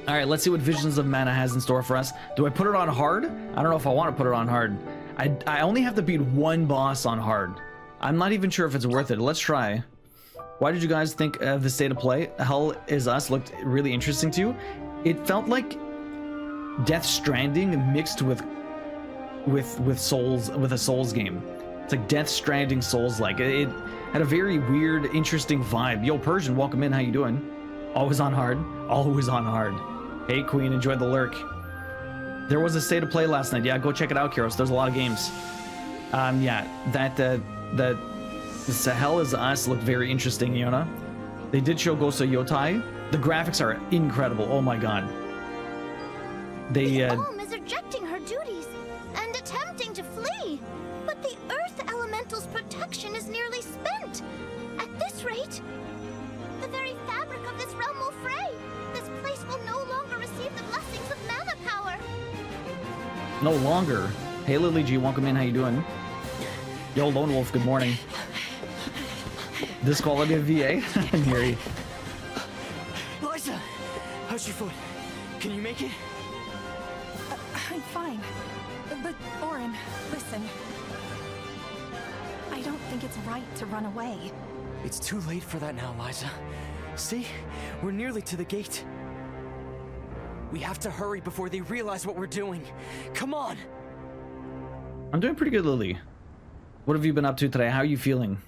All right, let's see what Visions of Mana has in store for us. Do I put it on hard? I don't know if I want to put it on hard. I only have to beat one boss on hard. I'm not even sure if it's worth it. Let's try. Why did you guys think of the state of play? Hell Is Us looked really interesting to you. It felt like Death Stranding mixed with Souls, with a Souls game. It's like Death Stranding Souls-like. It had a very weird, interesting vibe. Yo, Persian, welcome in. How you doing? Always on hard. Always on hard. Hey, Queen, enjoy the lurk. There was a state of play last night. Yeah, go check it out, Kiros. There's a lot of games. Yeah, this Hell Is Us looked very interesting, Yona. They did show Ghost of Yotai. The graphics are incredible. Oh my god. The Alm is rejecting her duties and attempting to flee, but the Earth Elemental's protection is nearly spent. At this rate, the very fabric of this realm will fray. This place will no longer receive the blessings of mana power. No longer. Hey, Lily G, welcome in. How you doing? Yo, Lone Wolf, good morning. This quality of VA? Miri. Liza, how's your foot? Can you make it? I'm fine. But, Orin, listen. I don't think it's right to run away. It's too late for that now, Liza. See? We're nearly to the gate. We have to hurry before they realize what we're doing. Come on! I'm doing pretty good, Lily. What have you been up to today? How are you feeling?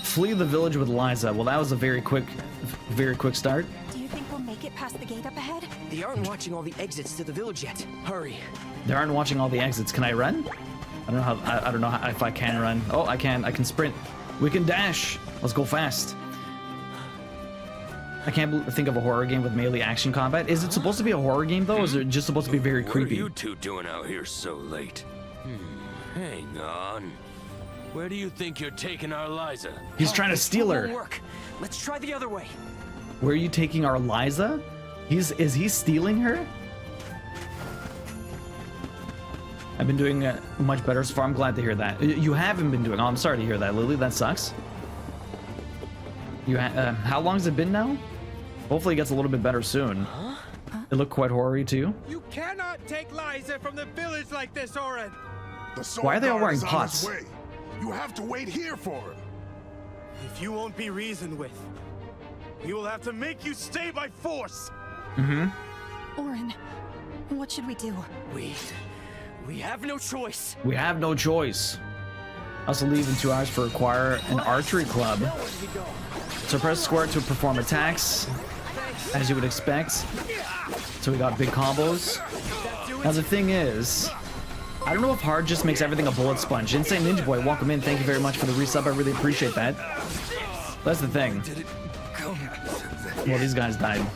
Flee the village with Liza. Well, that was a very quick start. Do you think we'll make it past the gate up ahead? They aren't watching all the exits to the village yet. Hurry. They aren't watching all the exits. Can I run? I don't know how. I don't know if I can run. Oh, I can. I can sprint. We can dash. Let's go fast. I can't think of a horror game with melee action combat. Is it supposed to be a horror game though? Or is it just supposed to be very creepy? What are you two doing out here so late? Hang on. Where do you think you're taking our Liza? He's trying to steal her. Work. Let's try the other way. Where are you taking our Liza? Is he stealing her? I've been doing much better so far. I'm glad to hear that. You haven't been doing. Oh, I'm sorry to hear that, Lily. That sucks. How long has it been now? Hopefully it gets a little bit better soon. It looked quite horror-y to you. You cannot take Liza from the village like this, Orin. Why are they all wearing pots? You have to wait here for him. If you won't be reasoned with, we will have to make you stay by force. Orin, what should we do? We have no choice. We have no choice. I also leave in 2 hours for acquire an archery club. So press square to perform attacks, as you would expect. So we got big combos. Now the thing is, I don't know if hard just makes everything a bullet sponge. Insane Ninja Boy, welcome in. Thank you very much for the resub. I really appreciate that. That's the thing. Well, these guys died.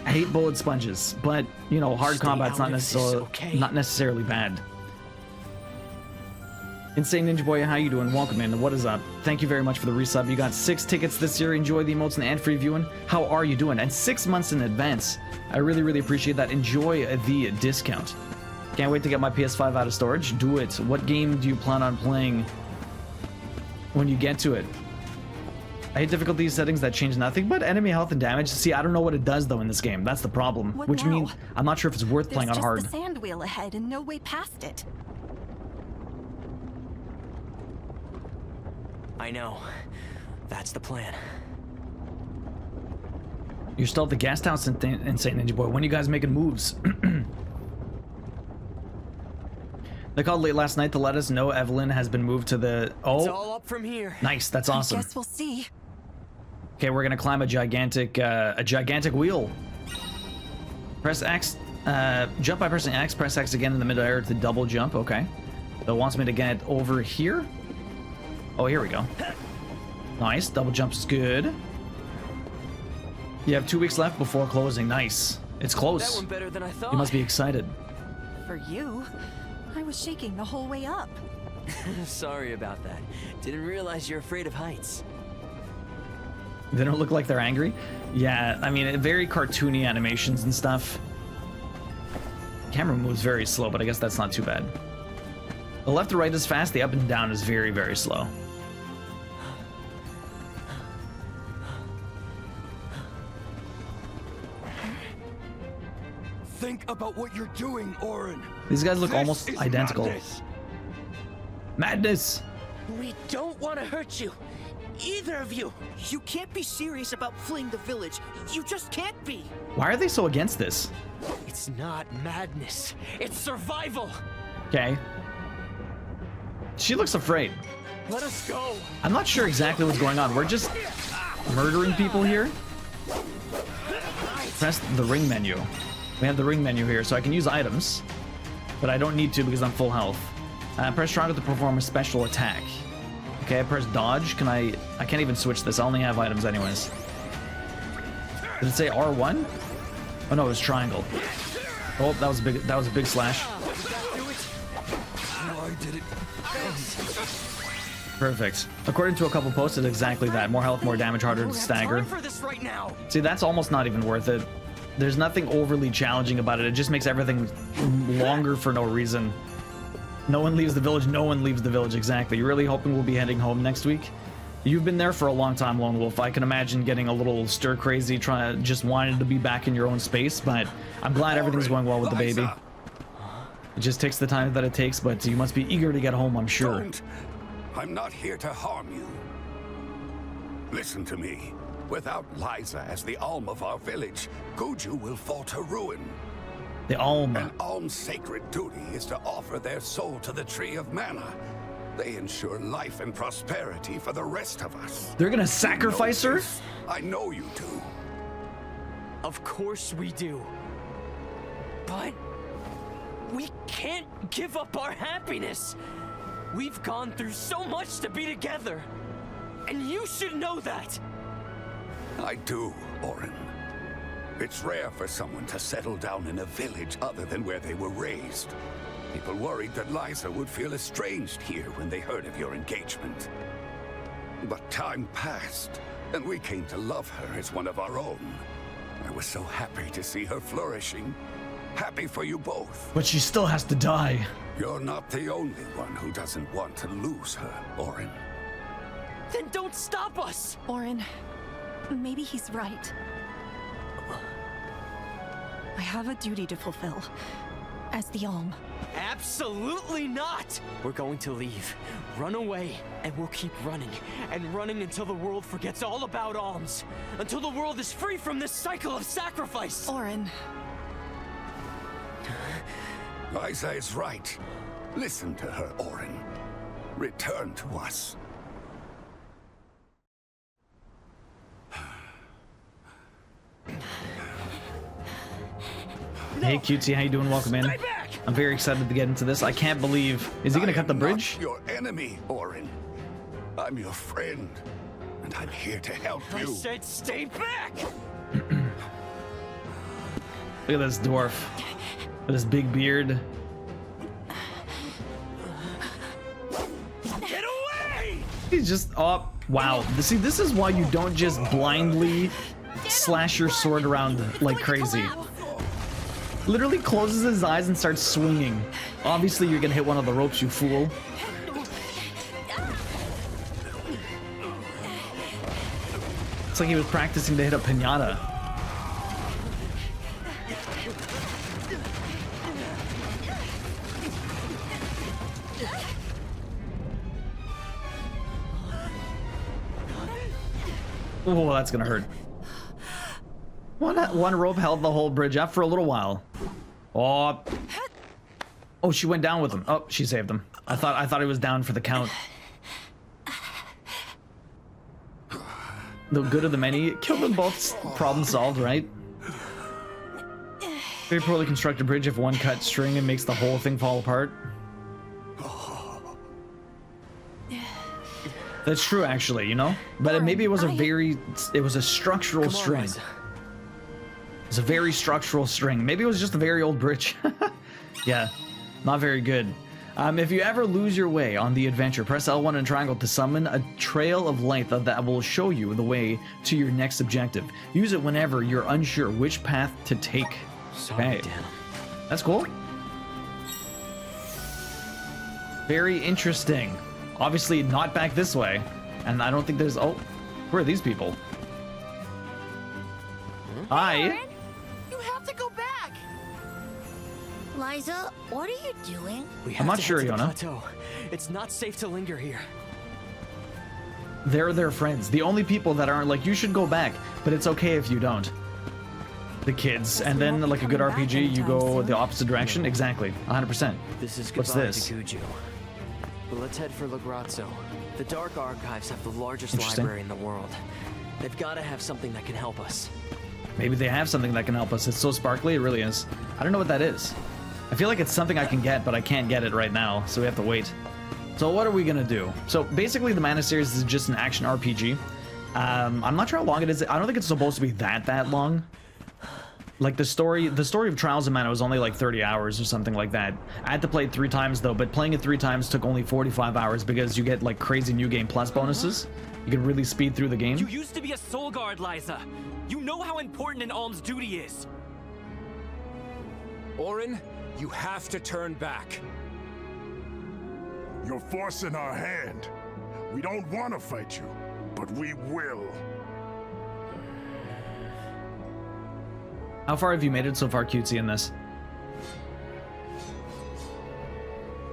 I hate bullet sponges, but you know, hard combat's not necessarily bad. Insane Ninja Boy, how you doing? Welcome in. What is up? Thank you very much for the resub. You got 6 tickets this year. Enjoy the emotes and ad-free viewing. How are you doing? And 6 months in advance. I really appreciate that. Enjoy the discount. Can't wait to get my PS5 out of storage. Do it. What game do you plan on playing when you get to it? I hate difficulty settings that change nothing but enemy health and damage. See, I don't know what it does though in this game. That's the problem. Which means I'm not sure if it's worth playing on hard. There's just the sand wheel ahead and no way past it. I know. That's the plan. You're still at the guest house, Insane Ninja Boy. When are you guys making moves? They called late last night to let us know Evelyn has been moved to the... Oh, it's all up from here. Nice, that's awesome. I guess we'll see. Okay, we're gonna climb a gigantic wheel. Press X, jump by pressing X. Press X again in the midair to double jump. Okay. So it wants me to get over here. Oh, here we go. Nice, double jump's good. You have 2 weeks left before closing. Nice. It's close. That went better than I thought. You must be excited. For you, I was shaking the whole way up. Sorry about that. Didn't realize you're afraid of heights. They don't look like they're angry. Yeah, I mean, very cartoony animations and stuff. Camera moves very slow, but I guess that's not too bad. The left to right is fast. The up and down is very slow. Think about what you're doing, Orin. These guys look This almost is identical. madness. Madness! We don't want to hurt you. Either of you. You can't be serious about fleeing the village. You just can't be. Why are they so against this? It's not madness. It's survival. Okay. She looks afraid. Let us go. I'm not sure exactly what's going on. We're just murdering people here. Press the ring menu. We have the ring menu here, so I can use items, but I don't need to because I'm full health. Press triangle to perform a special attack. Okay, I press dodge. Can I can't even switch this. I only have items anyways. Did it say R1? Oh no, it was triangle. Oh, that was a big slash. Why did it? Perfect. According to a couple posts, it's exactly that. More health, more damage, harder to stagger. Time for this right now. See, that's almost not even worth it. There's nothing overly challenging about it. It just makes everything longer for no reason. No one leaves the village. No one leaves the village. Exactly. You're really hoping we'll be heading home next week? You've been there for a long time, Lone Wolf. I can imagine getting a little stir crazy, just wanting to be back in your own space, but I'm glad everything's going well with the baby. It just takes the time that it takes, but you must be eager to get home, I'm sure. Don't. I'm not here to harm you. Listen to me. Without Liza as the alm of our village, Guju will fall to ruin. The Alm. An alm's sacred duty is to offer their soul to the Tree of Mana. They ensure life and prosperity for the rest of us. They're gonna sacrifice her? I know you do. Of course we do. But we can't give up our happiness. We've gone through so much to be together. And you should know that. I do, Orin. It's rare for someone to settle down in a village other than where they were raised. People worried that Liza would feel estranged here when they heard of your engagement. But time passed, and we came to love her as one of our own. I was so happy to see her flourishing. Happy for you both. But she still has to die. You're not the only one who doesn't want to lose her, Orin. Then don't stop us! Orin, maybe he's right. I have a duty to fulfill. As the Alm. Absolutely not! We're going to leave, run away, and we'll keep running. And running until the world forgets all about alms. Until the world is free from this cycle of sacrifice! Orin. Liza is right. Listen to her, Orin. Return to us. Hey, Cutesy, how you doing? Welcome in. I'm very excited to get into this. I can't believe... Is he gonna cut the bridge? I'm not your enemy, Orin. I'm your friend, and I'm here to help I you. said stay back! Look at this dwarf. With his big beard. Get away! He's just... Oh, wow. See, this is why you don't just blindly slash your sword around like crazy. Literally closes his eyes and starts swinging. Obviously, you're gonna hit one of the ropes, you fool. It's like he was practicing to hit a piñata. Oh, that's gonna hurt. One rope held the whole bridge up for a little while. Oh, oh, she went down with him. Oh, she saved him. I thought he was down for the count. The good of the many. Kill them both. Problem solved, right? Very poorly constructed bridge. If one cut string and makes the whole thing fall apart. That's true, actually. You know, but maybe it was a structural string. It's a very structural string. Maybe it was just a very old bridge. Yeah, not very good. If you ever lose your way on the adventure, press L1 and triangle to summon a trail of light that will show you the way to your next objective. Use it whenever you're unsure which path to take. Sorry, Okay, that's cool. Very interesting. Obviously not back this way. And I don't think there's... Oh, who are these people? Hi. You have to go back. Liza, what are you doing? We I'm have not to sure, head to the Yona. plateau. It's not safe to linger here. They're their friends. The only people that aren't like, you should go back, but it's okay if you don't. The kids. And then, like a good RPG, you go the opposite direction. Exactly. 100%. This is What's goodbye this? to Guju. But let's head for Lagrazzo. The Dark Archives have the largest Interesting. library in the world. They've got to have something that can help us. Maybe they have something that can help us. It's so sparkly, it really is. I don't know what that is. I feel like it's something I can get, but I can't get it right now, so we have to wait. So what are we gonna do? So basically the Mana series is just an action RPG. I'm not sure how long it is. I don't think it's supposed to be that long. Like the story of Trials of Mana was only like 30 hours or something like that. I had to play it 3 times though, but playing it 3 times took only 45 hours because you get like crazy New Game Plus bonuses. You can really speed through the game. You used to be a soul guard, Liza. You know how important an alm's duty is. Orin, you have to turn back. You're forcing our hand. We don't want to fight you, but we will. How far have you made it so far, Cutesy, in this?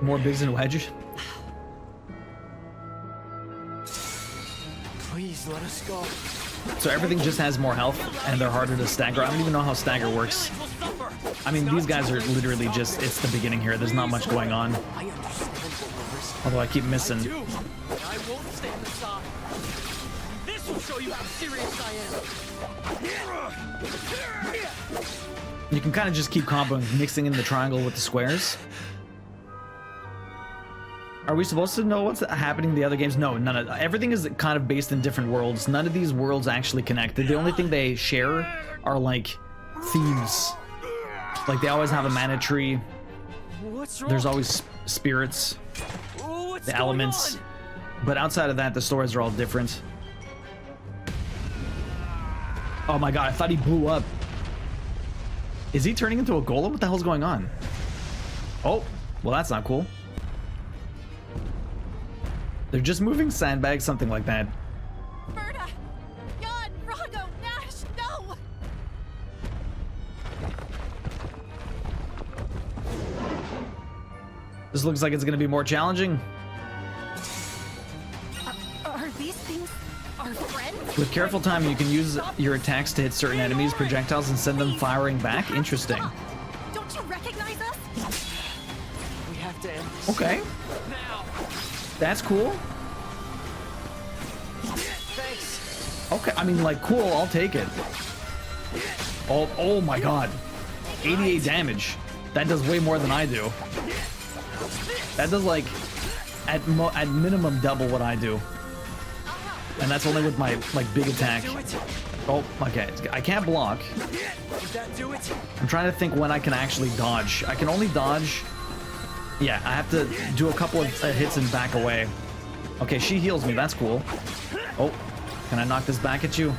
More Biggs and Wedge? Please let us go. So everything just has more health, and they're harder to stagger. I don't even know how stagger works. I mean, these guys are literally just, it's the beginning here. There's not much going on. I understand what we're risking. Although I keep missing. I won't stand aside. This will show you how serious I am. You can kind of just keep comboing, mixing in the triangle with the squares. Are we supposed to know what's happening in the other games? No, none of everything is kind of based in different worlds. None of these worlds actually connected. The only thing they share are like themes. Like they always have a mana tree. What's wrong? There's always spirits, What's the going elements. on? But outside of that, the stories are all different. Oh my god, I thought he blew up. Is he turning into a golem? What the hell's going on? Oh, well that's not cool. They're just moving sandbags, something like that. Berta! Jan! Rago! Nash! No! This looks like it's gonna be more challenging. Are these things our friends? With careful timing, you can use your attacks to hit certain enemies, projectiles, and send them firing back. Interesting. Don't you recognize us? We have to end this Okay. now. That's cool. Thanks. Okay, I mean, like, cool, I'll take it. Oh my god. 88 damage. That does way more than I do. That does, like, at minimum double what I do. And that's only with my, like, big attack. Do it. Oh, okay. I can't block. Did that do it? I'm trying to think when I can actually dodge. I can only dodge... Yeah, I have to do a couple of hits and back away. Okay, she heals me. That's cool. Oh, can I knock this back at you?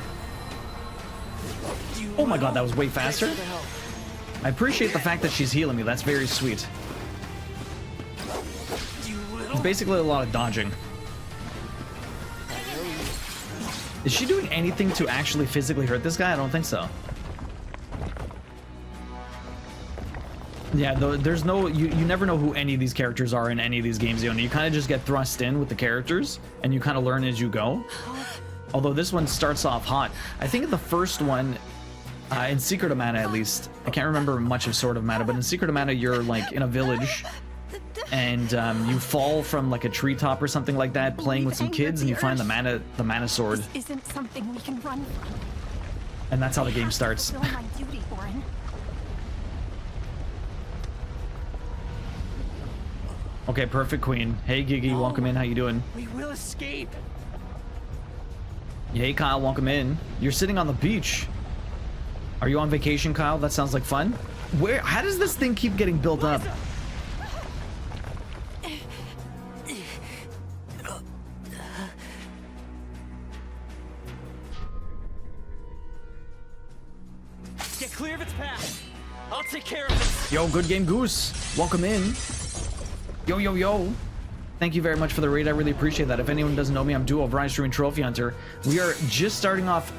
Oh my god, that was way faster. I appreciate the fact that she's healing me. That's very sweet. It's basically a lot of dodging. Is she doing anything to actually physically hurt this guy? I don't think so. Yeah, there's no, you never know who any of these characters are in any of these games, you kind of just get thrust in with the characters, and you kind of learn as you go. Although this one starts off hot. I think the first one, in Secret of Mana at least, I can't remember much of Sword of Mana, but in Secret of Mana you're like in a village, and you fall from like a treetop or something like that, playing with some kids, and you find the mana sword. This isn't something we can run from. And that's how the game starts. Fulfill my duty, Orin. Okay, perfect queen. Hey Gigi, welcome in. How you doing? We will escape. Hey Kyle, welcome in. You're sitting on the beach. Are you on vacation, Kyle? That sounds like fun. Where? How does this thing keep getting built up? Get clear of its path. I'll take care of it. Yo, Good Game Goose, welcome in. Yo, yo, yo. Thank you very much for the raid. I really appreciate that. If anyone doesn't know me, I'm Duo of Rise Streaming Trophy Hunter. We are just starting off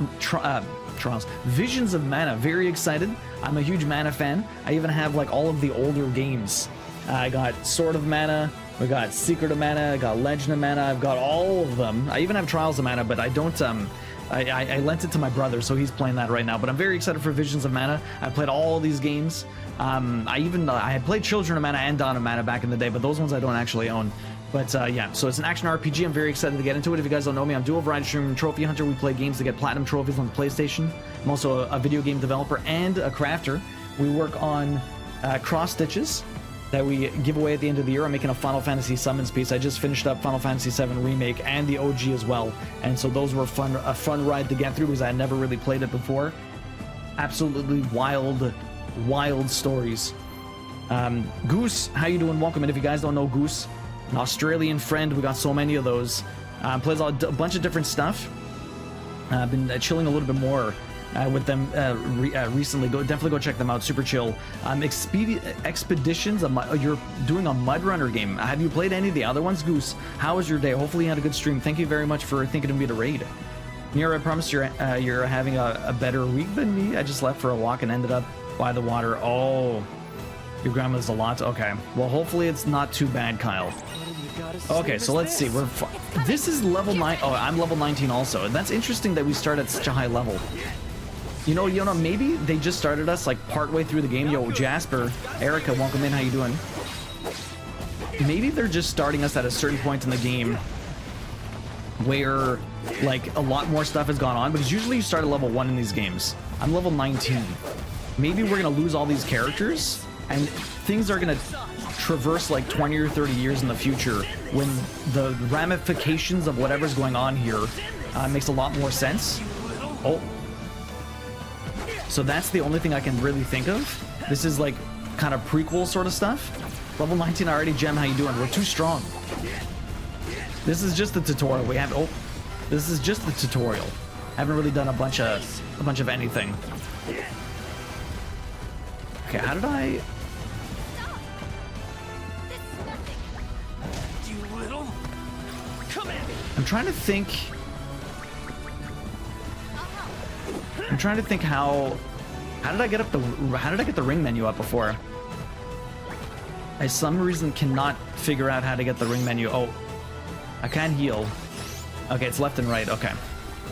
Trials. Visions of Mana. Very excited. I'm a huge Mana fan. I even have like all of the older games. I got Sword of Mana. We got Secret of Mana. I got Legend of Mana. I've got all of them. I even have Trials of Mana, but I don't. I lent it to my brother, so he's playing that right now. But I'm very excited for Visions of Mana. I played all these games. I had played Children of Mana and Dawn of Mana back in the day, but those ones I don't actually own. But yeah, so it's an action RPG. I'm very excited to get into it. If you guys don't know me, I'm dual variety streamer and trophy hunter. We play games to get platinum trophies on the PlayStation. I'm also a video game developer and a crafter. We work on cross stitches that we give away at the end of the year. I'm making a Final Fantasy Summons piece. I just finished up Final Fantasy VII Remake and the OG as well, and so those were a fun ride to get through because I had never really played it before. Absolutely wild stories. Goose, how you doing? Welcome. And if you guys don't know Goose, an Australian friend, we got so many of those. Plays a bunch of different stuff. I've been chilling a little bit more with them recently. Definitely go check them out. Super chill. Expeditions. You're doing a Mud Runner game. Have you played any of the other ones, Goose? How was your day? Hopefully you had a good stream. Thank you very much for thinking of me to raid. Nero, I promise you're having a better week than me. I just left for a walk and ended up by the water. Oh, your grandma's a lot. Okay, well hopefully it's not too bad, Kyle. Okay, so let's see. This is level 9. Oh, I'm level 19 also. That's interesting that we start at such a high level. You know, maybe they just started us like partway through the game. Yo, Jasper, Erica, welcome in. How you doing? Maybe they're just starting us at a certain point in the game where like a lot more stuff has gone on, because usually you start at level 1 in these games. I'm level 19. Maybe we're gonna lose all these characters and things are gonna traverse like 20 or 30 years in the future when the ramifications of whatever's going on here makes a lot more sense. Oh, so that's the only thing I can really think of. This is like kind of prequel sort of stuff. Level 19 already. Gem, how you doing? We're too strong. This is just the tutorial. We have this is just the tutorial. Haven't really done a bunch of anything. Okay, how did I? I'm trying to think how did I get the ring menu up before? I some reason cannot figure out how to get the ring menu. Oh, I can't heal. Okay, it's left and right. Okay,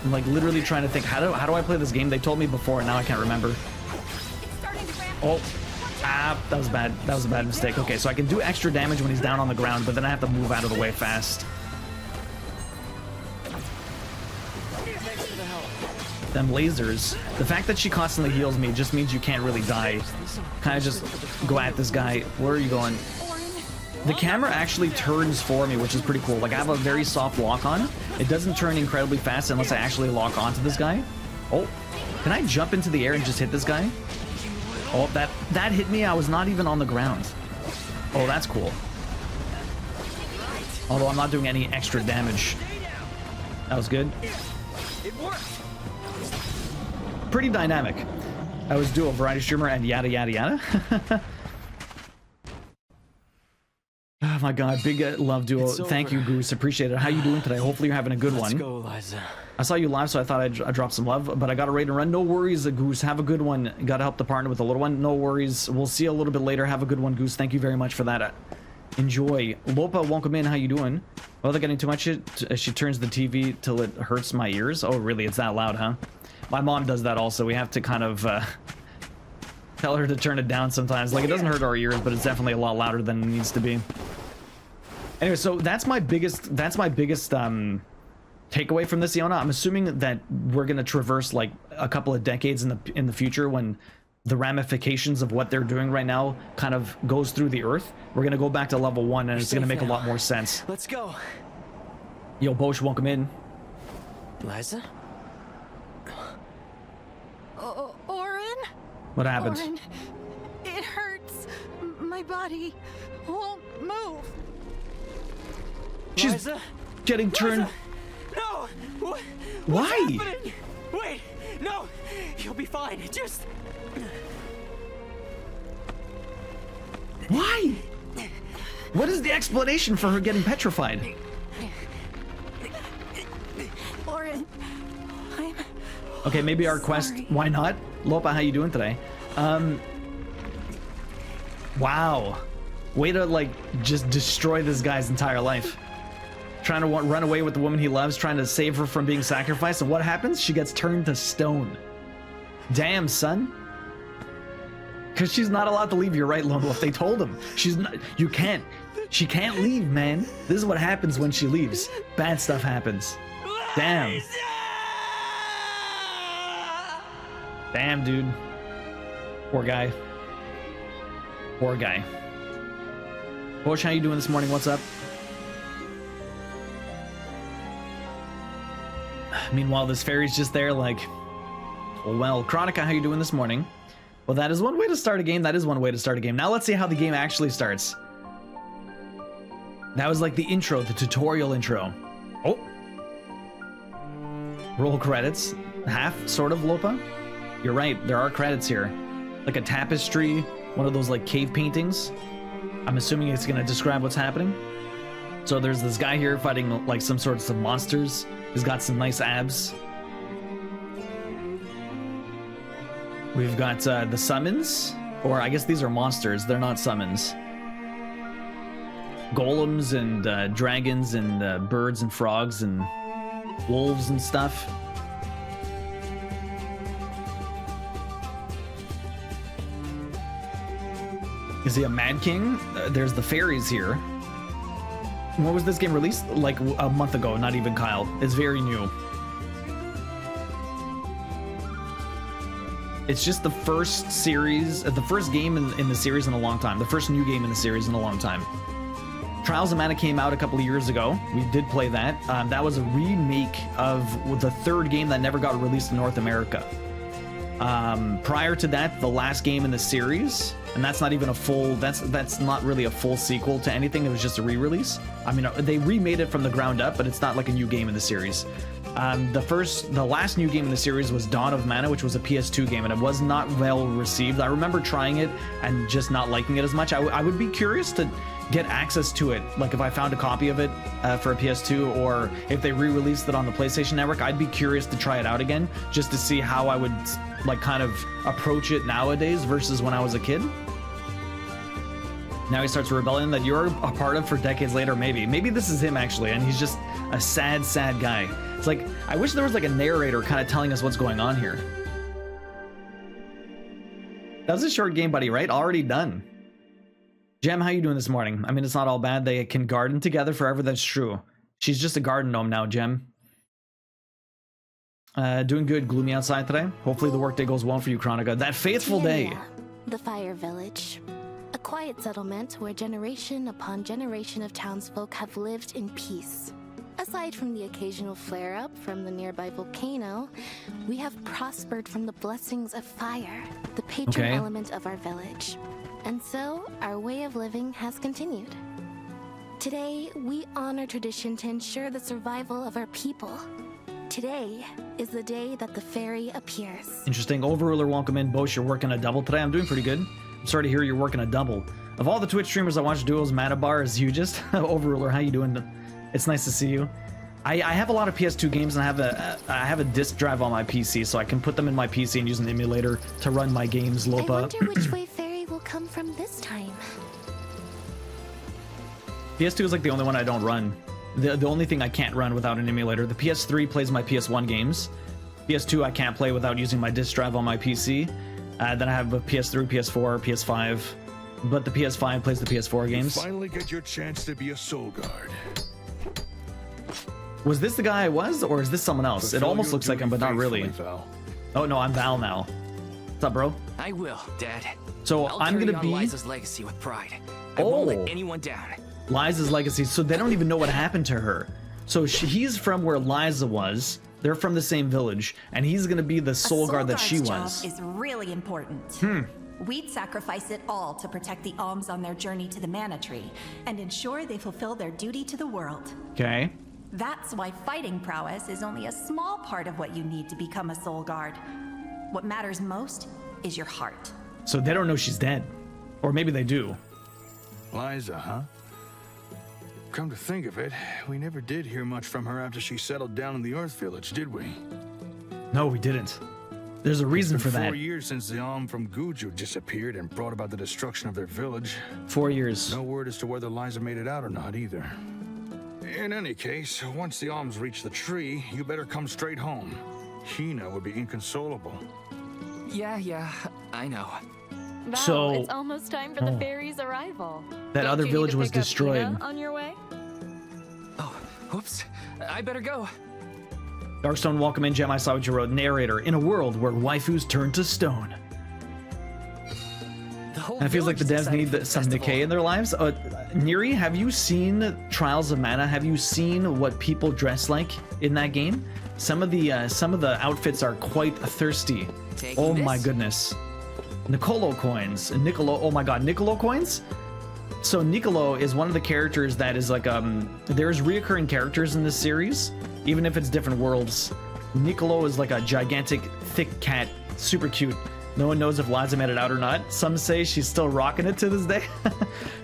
I'm like literally trying to think how do I play this game? They told me before and now I can't remember. Oh, that was bad. That was a bad mistake. Okay, so I can do extra damage when he's down on the ground, but then I have to move out of the way fast. Them lasers. The fact that she constantly heals me just means you can't really die. Kind of just go at this guy. Where are you going? The camera actually turns for me, which is pretty cool. Like, I have a very soft lock on. It doesn't turn incredibly fast unless I actually lock onto this guy. Oh, can I jump into the air and just hit this guy? Oh, that hit me. I was not even on the ground. Oh, that's cool. Although I'm not doing any extra damage. That was good. It worked. Pretty dynamic. I was dual variety streamer and yada yada yada. Oh my god, big love duo. Thank you, Goose. Appreciate it. How you doing today? Hopefully you're having a good one. Let's go, Liza. I saw you live, so I thought I'd drop some love, but I got a raid and run. No worries, Goose. Have a good one. Got to help the partner with the little one. No worries. We'll see you a little bit later. Have a good one, Goose. Thank you very much for that. Enjoy. Lopa, welcome in. How you doing? Oh, they're getting too much shit. She turns the TV till it hurts my ears. Oh, really? It's that loud, huh? My mom does that also. We have to kind of tell her to turn it down sometimes. Like, it doesn't hurt our ears, but it's definitely a lot louder than it needs to be. Anyway, so that's my biggest takeaway from this, Iona. I'm assuming that we're gonna traverse like a couple of decades in the future when the ramifications of what they're doing right now kind of goes through the earth. We're gonna go back to level 1 and it's gonna make a lot more sense. Let's go. Yo, Bosch, welcome in. Liza? Orin? What happened? Orin, it hurts. My body won't move. She's Liza? getting turned. Liza? No! What's Why? happening? Wait! No! You'll be fine. Just... Why? What is the explanation for her getting petrified? Orin, I'm Okay, maybe our quest. Why not? Lopa, how you doing today? Wow. Way to, like, just destroy this guy's entire life. Trying to run away with the woman he loves, trying to save her from being sacrificed, and what happens? She gets turned to stone. Damn, son. Because she's not allowed to leave. You're right, Lone Wolf. They told him. She's not. You can't. She can't leave, man. This is what happens when she leaves. Bad stuff happens. Damn. Damn, dude. Poor guy. Poor guy. Bosh, how you doing this morning? What's up? Meanwhile, this fairy's just there like, well, Chronica, how you doing this morning? Well, that is one way to start a game. That is one way to start a game. Now let's see how the game actually starts. That was like the intro, the tutorial intro. Oh. Roll credits. Half, sort of, Lopa? You're right, there are credits here. Like a tapestry, one of those like cave paintings. I'm assuming it's gonna describe what's happening. So there's this guy here fighting like some sorts of monsters. He's got some nice abs. We've got the summons, or I guess these are monsters, they're not summons. Golems and dragons and birds and frogs and wolves and stuff. Is he a Mad King? There's the fairies here. When was this game released? Like a month ago, not even Kyle. It's very new. It's just the first series, the first game in the series in a long time. The first new game in the series in a long time. Trials of Mana came out a couple of years ago. We did play that. That was a remake of the third game that never got released in North America. Prior to that, the last game in the series, and that's not even a full, that's not really a full sequel to anything. It was just a re-release. I mean, they remade it from the ground up, but it's not like a new game in the series. The last new game in the series was Dawn of Mana, which was a PS2 game, and it was not well received. I remember trying it and just not liking it as much. I would be curious to get access to it, like if I found a copy of it for a PS2, or if they re-released it on the PlayStation Network. I'd be curious to try it out again, just to see how I would like kind of approach it nowadays versus when I was a kid. Now he starts a rebellion that you're a part of for decades later. Maybe this is him actually, and he's just a sad guy. It's like, I wish there was like a narrator kind of telling us what's going on here. That was a short game, buddy, right? Already done. Gem, how you doing this morning? I mean, it's not all bad. They can garden together forever. That's true. She's just a garden gnome now, Gem. Doing good. Gloomy outside today. Hopefully the workday goes well for you, Chronica. That faithful day. The Fire Village. A quiet settlement where generation upon generation of townsfolk have lived in peace. Aside from the occasional flare-up from the nearby volcano, we have prospered from the blessings of fire, the patron element of our village. And so, our way of living has continued. Today, we honor tradition to ensure the survival of our people. Today is the day that the fairy appears. Interesting. Overruler, welcome in. Bosh, you're working a double today. I'm doing pretty good. I'm sorry to hear you're working a double. Of all the Twitch streamers I watch, Duo's Mana Bar is hugest. Overruler, how you doing? It's nice to see you. I have a lot of PS2 games, and I have a disc drive on my PC, so I can put them in my PC and use an emulator to run my games. Lopa. I wonder which way fairy will come from this time. PS2 is like the only one I don't run. The only thing I can't run without an emulator. The PS3 plays my PS1 games. PS2 I can't play without using my disc drive on my PC. Then I have a PS3, PS4, PS5. But the PS5 plays the PS4 games. You finally get your chance to be a soul guard. Was this the guy I was, or is this someone else? It almost looks like him, but not really. Val. Oh no, I'm Val now. What's up, bro? I will, Dad. So I'm gonna be Liza's legacy with pride. I won't let anyone down. Liza's legacy. So they don't even know what happened to her. So he's from where Liza was. They're from the same village, and he's gonna be the soul guard that she was. Job is really important. We'd sacrifice it all to protect the alms on their journey to the Mana Tree and ensure they fulfill their duty to the world. Okay. That's why fighting prowess is only a small part of what you need to become a soul guard. What matters most is your heart. So they don't know she's dead. Or maybe they do. Liza, huh? Come to think of it, we never did hear much from her after she settled down in the Earth Village, did we? No, we didn't. There's a reason for that. 4 years since the Alm from Guju disappeared and brought about the destruction of their village. 4 years. No word as to whether Liza made it out or not either. In any case, once the Alms reach the tree, you better come straight home. Hina would be inconsolable. Yeah, I know. Val, So- it's almost time for the fairy's arrival. That Don't other you need village to was pick up destroyed. Hina on your way? Oh, whoops. I better go. Darkstone, welcome in. Gem, I saw what you wrote. Narrator, in a world where waifus turn to stone. The whole And it feels like the village is devs need excited for the some festival. decay in their lives. Neri, have you seen Trials of Mana? Have you seen what people dress like in that game? Some of the outfits are quite thirsty. Taking Oh my this? goodness. Nicolo coins. Nicolo, oh my god, Nicolo coins? So Nicolo is one of the characters that is like, there's reoccurring characters in this series, even if it's different worlds. Nicolo is like a gigantic, thick cat, super cute. No one knows if Liza made it out or not. Some say she's still rocking it to this day.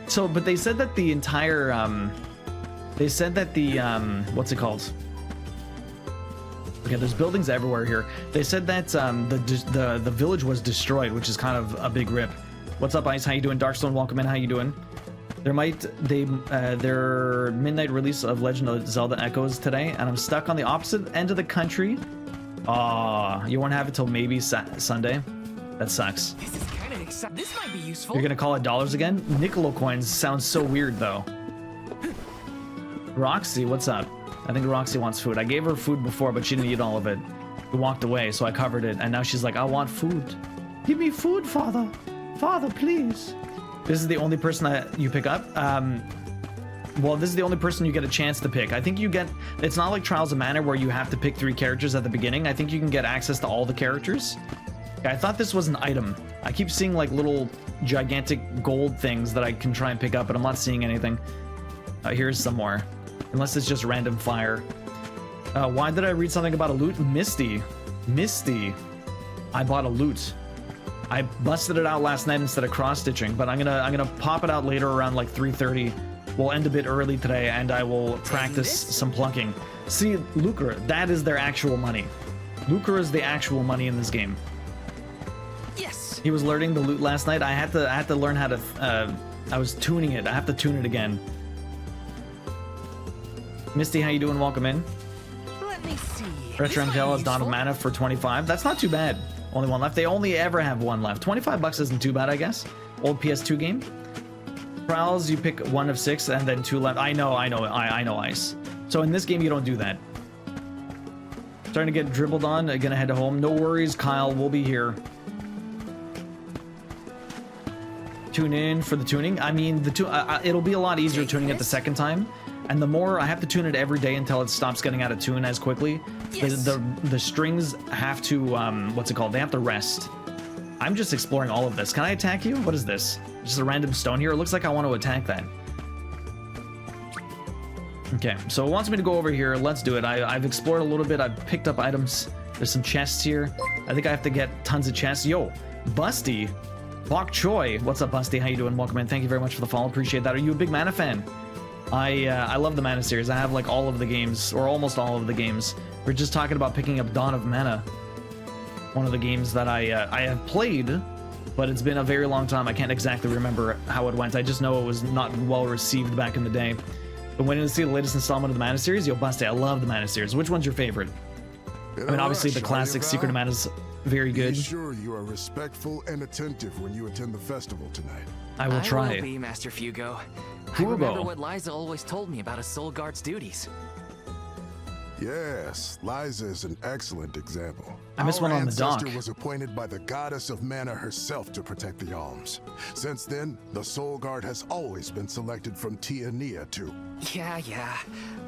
So, but they said that the entire, what's it called? Okay, there's buildings everywhere here. They said that the village was destroyed, which is kind of a big rip. What's up, Ice? How you doing? Darkstone, welcome in. How you doing? Their midnight release of Legend of Zelda Echoes today, and I'm stuck on the opposite end of the country. Aw, you won't have it till maybe Sunday. That sucks. This is kind of exciting. This might be useful. You're gonna call it dollars again? Nicolo coins sounds so weird though. Roxy, what's up? I think Roxy wants food. I gave her food before, but she didn't eat all of it. She walked away, so I covered it, and now she's like, I want food. Give me food, Father. Father, please. This is the only person that you pick up? Well, this is the only person you get a chance to pick. I think you get... It's not like Trials of Mana where you have to pick 3 characters at the beginning. I think you can get access to all the characters. I thought this was an item. I keep seeing like little gigantic gold things that I can try and pick up, but I'm not seeing anything. Here's some more. Unless it's just random fire. Why did I read something about a loot? Misty. I bought a loot. I busted it out last night instead of cross-stitching, but I'm gonna pop it out later around like 3:30. We'll end a bit early today, and I will practice some plucking. See, lucre, that is their actual money. Lucre is the actual money in this game. Yes. He was learning the loot last night. I had to learn how to. I was tuning it. I have to tune it again. Misty, how you doing? Welcome in. Let me see. Retro MTL has Dawn of Mana for 25. That's not too bad. Only one left. They only ever have one left. 25 bucks isn't too bad, I guess. Old PS2 game. Prowls, you pick 1 of 6 and then 2 left. I know, Ice. So in this game, you don't do that. Starting to get dribbled on. Gonna head home. No worries, Kyle. We'll be here. Tune in for the tuning. I mean, it'll be a lot easier tuning it the second time. And the more I have to tune it every day until it stops getting out of tune as quickly. Yes. The strings have to, what's it called? They have to rest. I'm just exploring all of this. Can I attack you? What is this? Just a random stone here? It looks like I want to attack that. Okay, so it wants me to go over here. Let's do it. I've explored a little bit. I've picked up items. There's some chests here. I think I have to get tons of chests. Yo, Busty. Bok Choi. What's up, Busty? How you doing? Welcome in. Thank you very much for the follow. Appreciate that. Are you a big Mana fan? I love the Mana series. I have like all of the games, or almost all of the games. We're just talking about picking up Dawn of Mana. One of the games that I have played, but it's been a very long time. I can't exactly remember how it went. I just know it was not well received back in the day. But when you see the latest installment of the Mana series, yo, Busty, I love the Mana series. Which one's your favorite? I mean, obviously the classic Secret of Mana is very good. Be sure you are respectful and attentive when you attend the festival tonight. I will try. I will be, Master Fugo. I remember what Liza always told me about a soul guard's duties. Yes, Liza is an excellent example. I missed one on the dock. Our ancestor was appointed by the goddess of mana herself to protect the alms. Since then, the soul guard has always been selected from Tiania too. Yeah.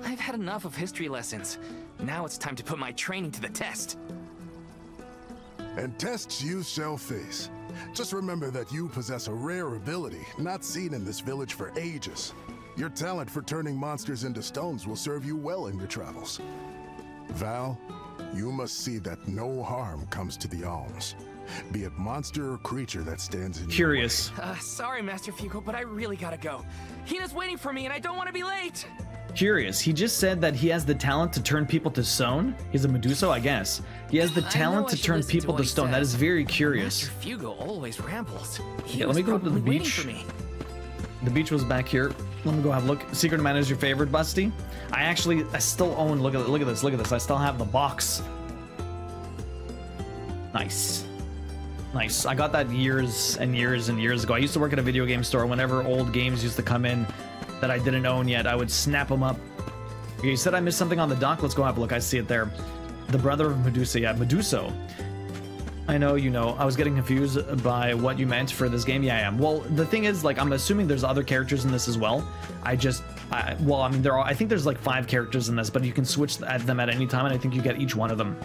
I've had enough of history lessons. Now it's time to put my training to the test. And tests you shall face. Just remember that you possess a rare ability, not seen in this village for ages. Your talent for turning monsters into stones will serve you well in your travels. Val, you must see that no harm comes to the alms, be it monster or creature that stands in Curious. Sorry, Master Fugo, but I really gotta go. Hina's waiting for me and I don't want to be late. Curious. He just said that he has the talent to turn people to stone. He's a Medusa, I guess. He has the talent to turn people to stone. That is very curious. Master Fugo always rambles. Okay, let me go to the beach. The beach was back here. Let me go have a look. Secret of Mana is your favorite, Busty? I still own. Look at this. I still have the box. Nice. Nice. I got that years and years and years ago. I used to work at a video game store. Whenever old games used to come in that I didn't own yet, I would snap them up. Okay, you said I missed something on the dock. Let's go have a look. I see it there. The brother of Medusa. Yeah, Meduso. I know, you know. I was getting confused by what you meant for this game. Yeah, I am. Well, the thing is, like, I'm assuming there's other characters in this as well. I mean, I think there's like 5 characters in this, but you can switch them at any time, and I think you get each one of them.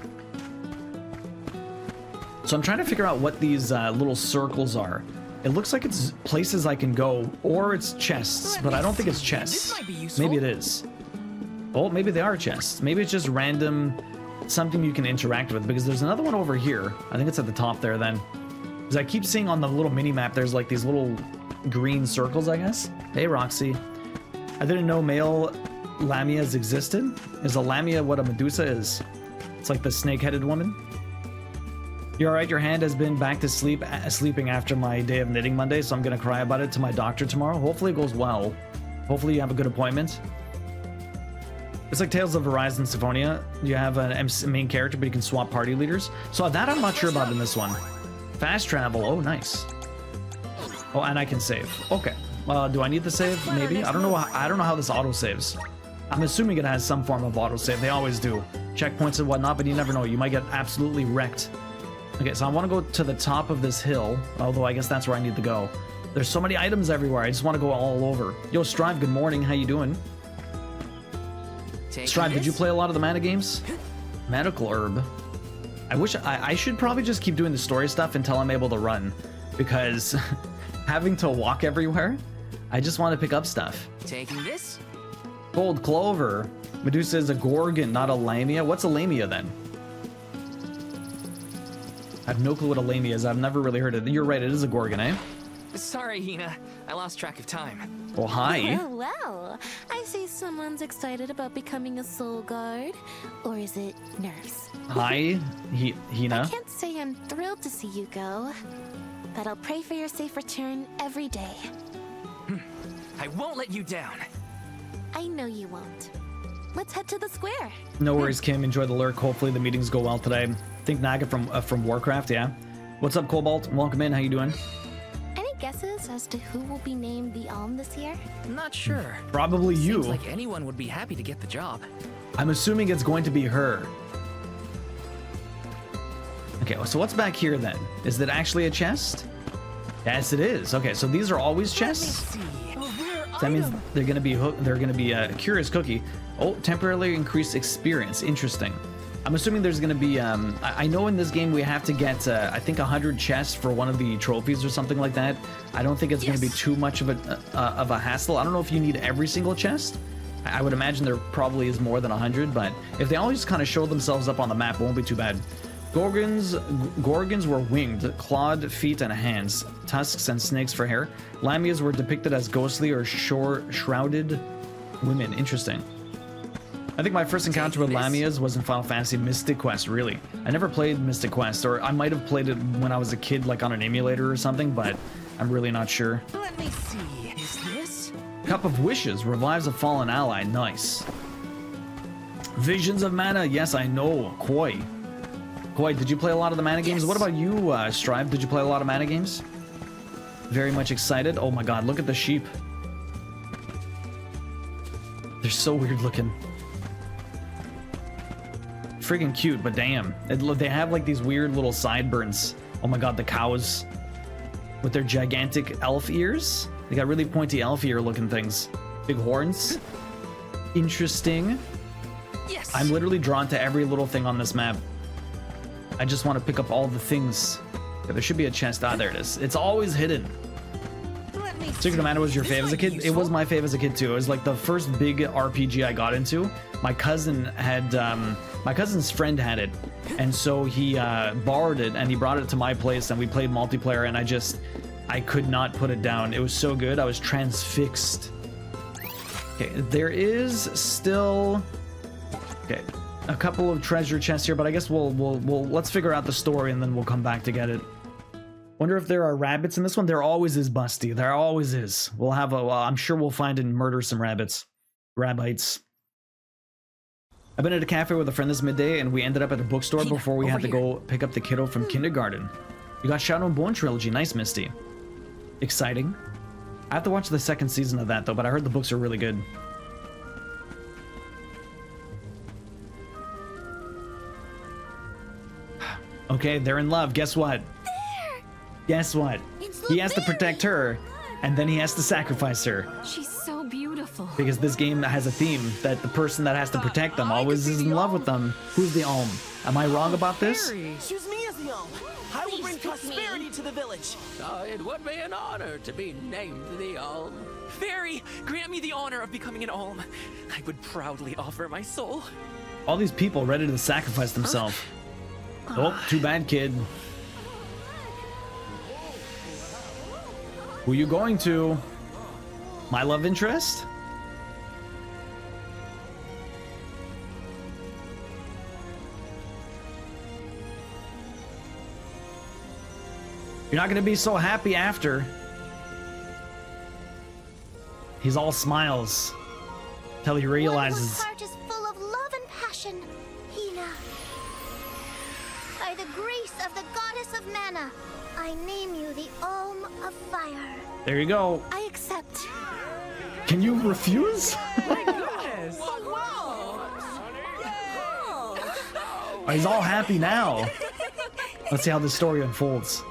So I'm trying to figure out what these little circles are. It looks like it's places I can go, or it's chests, but I don't think it's chests. Maybe it is. Oh, maybe they are chests. Maybe it's just random, something you can interact with, because there's another one over here. I think it's at the top there then. Because I keep seeing on the little mini-map, there's like these little green circles, I guess. Hey, Roxy. I didn't know male lamias existed. Is a lamia what a Medusa is? It's like the snake-headed woman. You're alright, your hand has been back to sleeping after my day of knitting Monday, so I'm gonna cry about it to my doctor tomorrow. Hopefully it goes well. Hopefully you have a good appointment. It's like Tales of Arise and Symphonia. You have a main character, but you can swap party leaders. So that I'm not sure about in this one. Fast travel, oh nice. Oh, and I can save. Okay. Do I need to save? Maybe. I don't know how this auto saves. I'm assuming it has some form of auto save. They always do. Checkpoints and whatnot, but you never know. You might get absolutely wrecked. Okay, so I want to go to the top of this hill, although I guess that's where I need to go. There's so many items everywhere. I just want to go all over. Yo, Strive, good morning. How you doing? Strive, did you play a lot of the mana games? Medical herb. I should probably just keep doing the story stuff until I'm able to run, because having to walk everywhere, I just want to pick up stuff. Taking this? Gold clover. Medusa is a gorgon, not a lamia. What's a lamia then? I have no clue what a lamia is. I've never really heard it. You're right, it is a gorgon, eh? Sorry, Hina. I lost track of time. Oh, hi. Well, I see someone's excited about becoming a soul guard. Or is it nerves? Hi, Hina. I can't say I'm thrilled to see you go, but I'll pray for your safe return every day. I won't let you down. I know you won't. Let's head to the square. No worries, Kim. Enjoy the lurk. Hopefully the meetings go well today. Think Naga from Warcraft, yeah. What's up, Cobalt? Welcome in. How you doing? Any guesses as to who will be named the Alm this year? Not sure. Probably you. Seems like anyone would be happy to get the job. I'm assuming it's going to be her. Okay, so what's back here then? Is it actually a chest? Yes, it is. Okay, so these are always chests. That means they're gonna be a curious cookie. Oh, temporarily increased experience. Interesting. I'm assuming there's gonna be I know in this game we have to get I think 100 chests for one of the trophies or something like that. I don't think it's gonna be too much of a hassle. I don't know if you need every single chest. I would imagine there probably is more than 100, but if they always kind of show themselves up on the map, it won't be too bad. Gorgons were winged, clawed feet and hands, tusks and snakes for hair. Lamias were depicted as ghostly or shrouded women. Interesting. I think my first encounter with Lamias was in Final Fantasy Mystic Quest, really. I never played Mystic Quest, or I might have played it when I was a kid, like on an emulator or something, but I'm really not sure. Let me see. Is this? Cup of Wishes revives a fallen ally. Nice. Visions of Mana. Yes, I know. Koi, did you play a lot of the mana games? What about you, Strive? Did you play a lot of mana games? Very much excited. Oh my god, look at the sheep. They're so weird looking. Friggin' cute, but damn. They have like these weird little sideburns. Oh my god, the cows. With their gigantic elf ears. They got really pointy elf ear looking things. Big horns. Interesting. Yes. I'm literally drawn to every little thing on this map. I just want to pick up all the things. Okay, there should be a chest. Ah, there it is. It's always hidden. Secret of Mana was your fave as a kid? It was my fave as a kid too. It was like the first big RPG I got into. My cousin had, my cousin's friend had it. And so he borrowed it and he brought it to my place and we played multiplayer and I could not put it down. It was so good. I was transfixed. Okay, there is still a couple of treasure chests here, but I guess we'll let's figure out the story and then we'll come back to get it. Wonder if there are rabbits in this one. There always is, Busty. There always is. We'll have a. I'm sure we'll find and murder some rabbites. I've been at a cafe with a friend this midday, and we ended up at a bookstore before we had to go pick up the kiddo from kindergarten. You got Shadow and Bone trilogy. Nice, Misty. Exciting. I have to watch the second season of that though, but I heard the books are really good. Okay, they're in love. Guess what? Guess what? He has to protect her, and then he has to sacrifice her. She's so beautiful. Because this game has a theme that the person that has to protect them always is in love with them. Who's the Olm? Am I wrong about this? Choose me as the Olm. I will bring prosperity to the village. It would be an honor to be named the Olm. Fairy, grant me the honor of becoming an Olm. I would proudly offer my soul. All these people ready to sacrifice themselves. Oh, too bad, kid. Who you going to? My love interest? You're not gonna be so happy after. He's all smiles till he realizes. His heart is full of love and passion, Hina. By the grace of the goddess of mana, I name you the Olm of Fire. There you go. I accept. Can you refuse? My goodness! Oh, he's all happy now. Let's see how the story unfolds.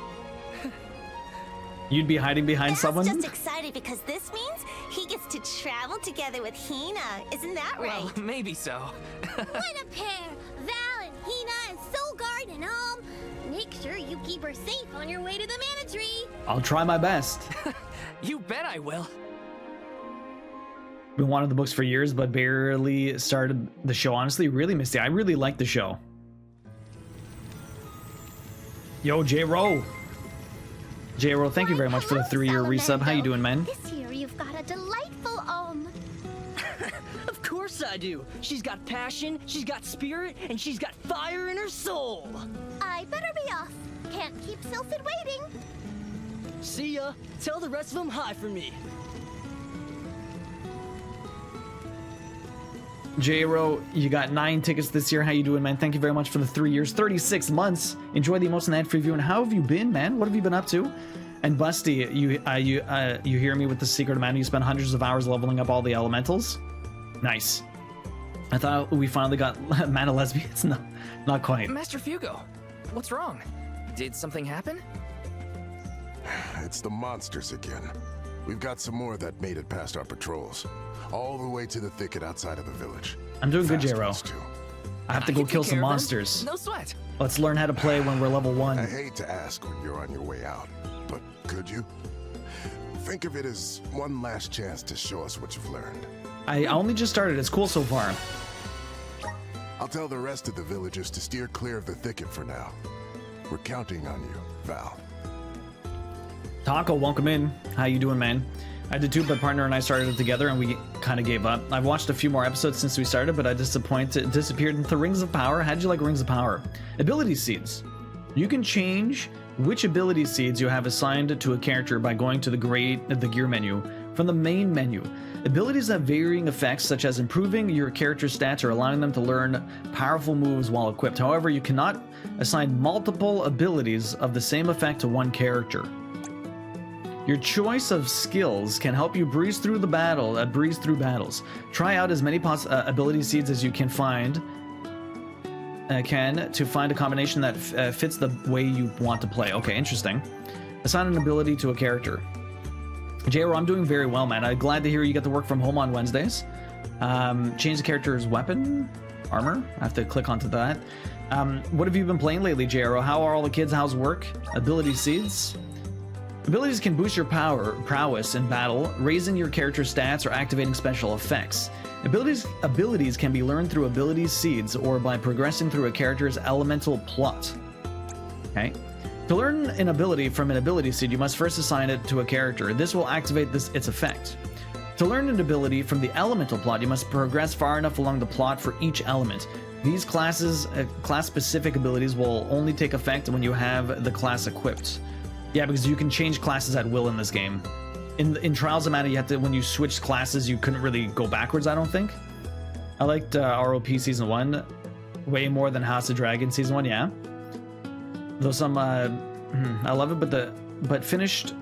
You'd be hiding behind someone? Just excited because this means he gets to travel together with Hina. Isn't that right? Well, maybe so. What a pair! Val and Hina and Soulguard and Olm. Make sure you keep her safe on your way to the mana tree. I'll try my best. You bet I will. Been wanting the books for years, but barely started the show. Honestly, really, Misty. I really like the show. Yo, J-Ro. J-Ro, thank you very much for the 3-year resub. How you doing, man? This year you've got a delightful Olm. Of course I do. She's got passion, she's got spirit, and she's got fire in her soul. I better be off. Can't keep Sylphid waiting. See ya. Tell the rest of them hi from me. J-Ro, you got 9 tickets this year. How you doing, man? Thank you very much for the 3 years, 36 months. Enjoy the emotes and ad-free view. And how have you been, man? What have you been up to? And Busty, you hear me with the secret of mana. You spent hundreds of hours leveling up all the elementals. Nice. I thought we finally got mana lesbians. No, not quite. Master Fugo, what's wrong? Did something happen? It's the monsters again. We've got some more that made it past our patrols. All the way to the thicket outside of the village. I'm doing good, Fast J-Ro. ones, too. I have to go kill some monsters. No sweat. Let's learn how to play when we're level 1. I hate to ask when you're on your way out, but could you? Think of it as one last chance to show us what you've learned. I only just started. It's cool so far. I'll tell the rest of the villagers to steer clear of the thicket for now. We're counting on you, Val. Taco, welcome in. How you doing, man? I did too, but partner and I started it together and we kind of gave up. I've watched a few more episodes since we started, but I disappeared into Rings of Power. How'd you like Rings of Power? Ability seeds. You can change which ability seeds you have assigned to a character by going to the gear menu from the main menu. Abilities have varying effects, such as improving your character's stats or allowing them to learn powerful moves while equipped. However, you cannot assign multiple abilities of the same effect to one character. Your choice of skills can help you breeze through battles. Try out as many ability seeds as you can find. To find a combination that fits the way you want to play. Okay, interesting. Assign an ability to a character. J-Ro, I'm doing very well, man. I'm glad to hear you get to work from home on Wednesdays. Change the character's weapon, armor. I have to click onto that. What have you been playing lately, J-Ro? How are all the kids? How's work? Ability seeds. Abilities can boost your prowess in battle, raising your character's stats or activating special effects. Abilities can be learned through ability seeds or by progressing through a character's elemental plot. Okay. To learn an ability from an ability seed, you must first assign it to a character. This will activate its effect. To learn an ability from the elemental plot, you must progress far enough along the plot for each element. These class-specific abilities will only take effect when you have the class equipped. Yeah, because you can change classes at will in this game. In Trials of Mana, you have to, when you switched classes, you couldn't really go backwards, I don't think. I liked ROP Season 1 way more than House of Dragon Season 1, yeah. Though some, I love it, but finished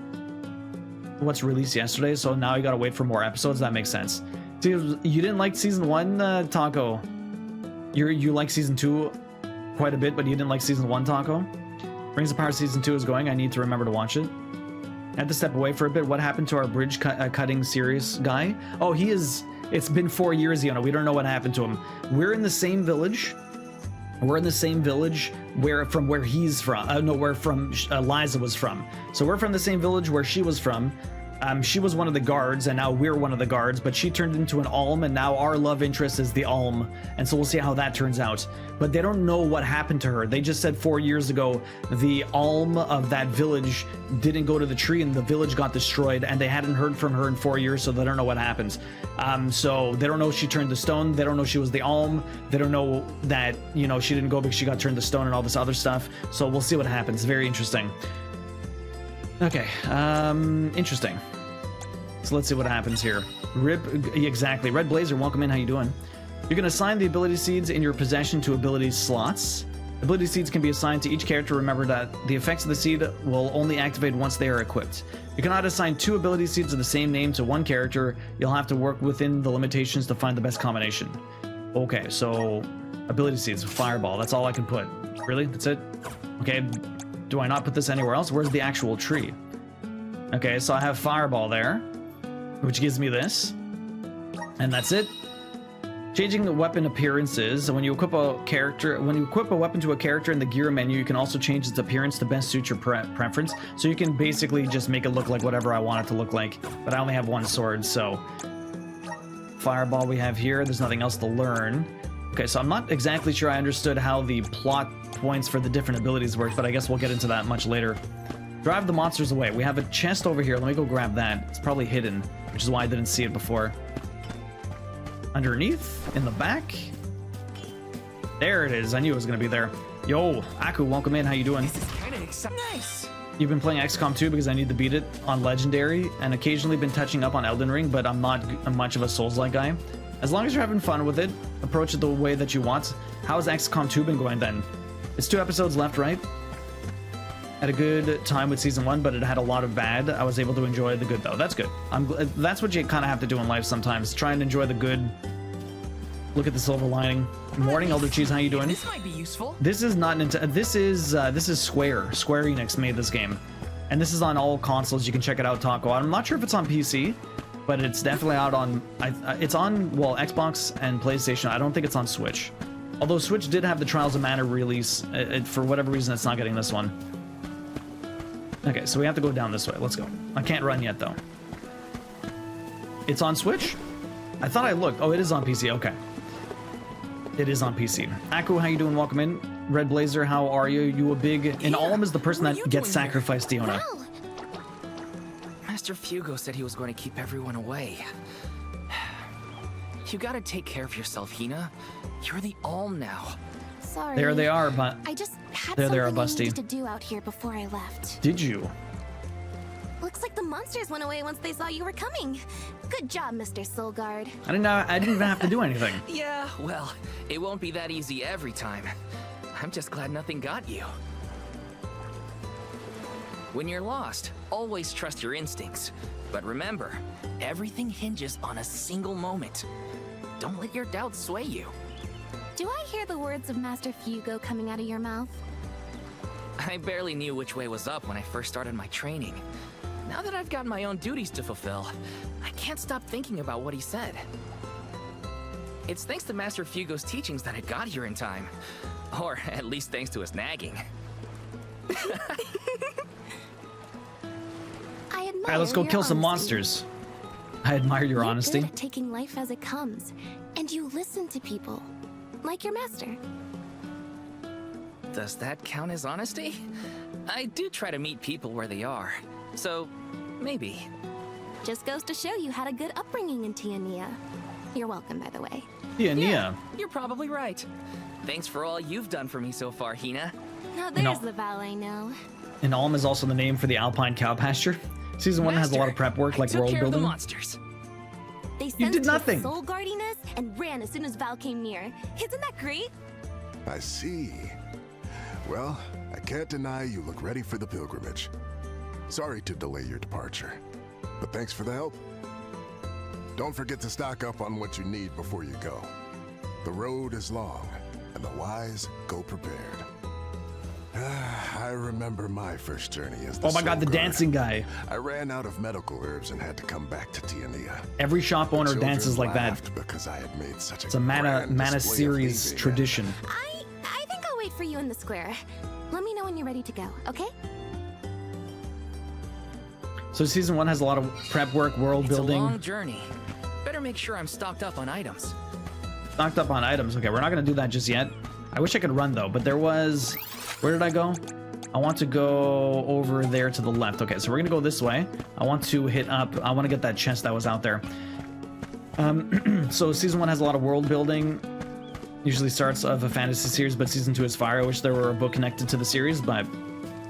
what's released yesterday, so now you gotta wait for more episodes. That makes sense. See, you didn't like Season 1, Taco. You like Season 2 quite a bit, but you didn't like Season 1, Taco? Rings of Power Season 2 is going. I need to remember to watch it. I had to step away for a bit. What happened to our bridge cutting series guy? Oh, he is... It's been 4 years, you know. We don't know what happened to him. We're in the same village. We're in the same village from where he's from. No, where from Liza was from. So we're from the same village where she was from. She was one of the guards, and now we're one of the guards, but she turned into an Alm, and now our love interest is the Alm, and so we'll see how that turns out. But they don't know what happened to her. They just said 4 years ago the Alm of that village didn't go to the tree, and the village got destroyed, and they hadn't heard from her in 4 years, so they don't know what happened. So they don't know she turned to stone. They don't know she was the Alm. They don't know that, you know, she didn't go because she got turned to stone and all this other stuff. So we'll see what happens. Very interesting. Okay, interesting. So let's see what happens here. Exactly. Red Blazer, welcome in. How you doing? You can assign the ability seeds in your possession to ability slots. Ability seeds can be assigned to each character. Remember that the effects of the seed will only activate once they are equipped. You cannot assign 2 ability seeds of the same name to one character. You'll have to work within the limitations to find the best combination. Okay, so ability seeds, Fireball. That's all I can put. Really? That's it? Okay. Do I not put this anywhere else? Where's the actual tree? Okay, so I have Fireball there, which gives me this, and that's it. Changing the weapon appearances. When you equip a weapon to a character in the gear menu, you can also change its appearance to best suit your preference. So you can basically just make it look like whatever I want it to look like. But I only have one sword, so Fireball we have here. There's nothing else to learn. Okay, so I'm not exactly sure I understood how the plot points for the different abilities work, but I guess we'll get into that much later. Drive the monsters away. We have a chest over here. Let me go grab that. It's probably hidden, which is why I didn't see it before. Underneath, in the back. There it is. I knew it was going to be there. Yo, Aku, welcome in. How you doing? This is kind of exciting. Nice. You've been playing XCOM 2 because I need to beat it on Legendary, and occasionally been touching up on Elden Ring, but I'm not much of a Souls-like guy. As long as you're having fun with it, approach it the way that you want. How has XCOM 2 been going then? It's 2 episodes left, right? Had a good time with Season 1, but it had a lot of bad. I was able to enjoy the good, though. That's good. That's what you kind of have to do in life sometimes. Try and enjoy the good. Look at the silver lining. Morning, Elder Cheese. How you doing? This might be useful. This is not Nintendo. This is Square. Square Enix made this game, and this is on all consoles. You can check it out, Taco. I'm not sure if it's on PC, but it's definitely out on. It's on Xbox and PlayStation. I don't think it's on Switch. Although Switch did have the Trials of Mana release. For whatever reason, it's not getting this one. Okay, so we have to go down this way. Let's go. I can't run yet, though. It's on Switch? I thought I looked. Oh, it is on PC. Okay. It is on PC. Aku, how you doing? Welcome in. Red Blazer, how are you? You a big... And Alm is the person that gets sacrificed, Diona. Well, Master Fugo said he was going to keep everyone away. You gotta take care of yourself, Hina. You're the Alm now. sorry. There they are, but... I just had there something I Busty. needed to do out here before I left. Did you? Looks like the monsters went away once they saw you were coming. Good job, Mr. Soulguard. I didn't even have to do anything. Yeah, well, it won't be that easy every time. I'm just glad nothing got you. When you're lost, always trust your instincts. But remember, everything hinges on a single moment. Don't let your doubts sway you. Do I hear the words of Master Fugo coming out of your mouth? I barely knew which way was up when I first started my training. Now that I've got my own duties to fulfill, I can't stop thinking about what he said. It's thanks to Master Fugo's teachings that I got here in time. Or at least thanks to his nagging. I admire Alright, let's go your kill some honesty. monsters. I admire your You're honesty. good at taking life as it comes, and you listen to people, like your master. Does that count as honesty? I do try to meet people where they are, so maybe. Just goes to show you had a good upbringing in Tiania. You're welcome, by the way. Yeah, you're probably right. Thanks for all you've done for me so far, Hina. Now there's the Val I know. And Alm is also the name for the alpine cow pasture. Season 1 has a lot of prep work, like world building. Monsters. They You did nothing. soul guardiness and ran as soon as Val came near. Isn't that great? I see. Well, I can't deny you look ready for the pilgrimage. Sorry to delay your departure, but thanks for the help. Don't forget to stock up on what you need before you go. The road is long, and the wise go prepared. I remember my first journey as the Oh my god, the soul guard. dancing guy. I ran out of medical herbs and had to come back to Tiania. Every shop owner The children dances like that. laughed because I had made such It's a mana display series of tradition. I think I'll wait for you in the square. Let me know when you're ready to go, okay? So season 1 has a lot of prep work, world It's building. a long journey. Better make sure I'm stocked up on items. Stocked up on items. Okay, we're not gonna do that just yet. I wish I could run though, but there was... Where did I go? I want to go over there to the left. Okay, so we're gonna go this way. I want to hit up... I want to get that chest that was out there. So season 1 has a lot of world building. Usually starts of a fantasy series, but season 2 is fire. I wish there were a book connected to the series, but...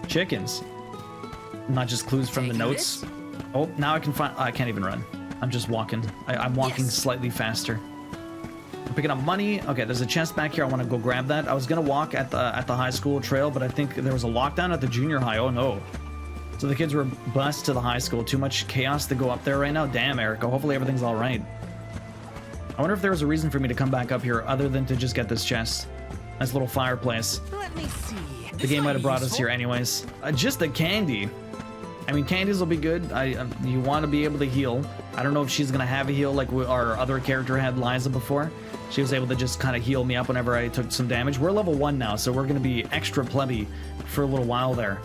Chickens. Not just clues from the notes. Oh, now I can find... I can't even run. I'm just walking. I'm walking slightly faster. I'm picking up money. Okay, there's a chest back here. I want to go grab that. I was gonna walk at the high school trail, but I think there was a lockdown at the junior high. Oh no. So the kids were bused to the high school. Too much chaos to go up there right now. Damn, Erica. Hopefully everything's all right. I wonder if there was a reason for me to come back up here other than to just get this chest. Nice little fireplace. Let me see. The game might have brought us here anyways. Just a candy. I mean, candies will be good. You want to be able to heal. I don't know if she's gonna have a heal like our other character had, Liza, before. She was able to just kind of heal me up whenever I took some damage. We're level 1 now, so we're gonna be extra plebby for a little while there.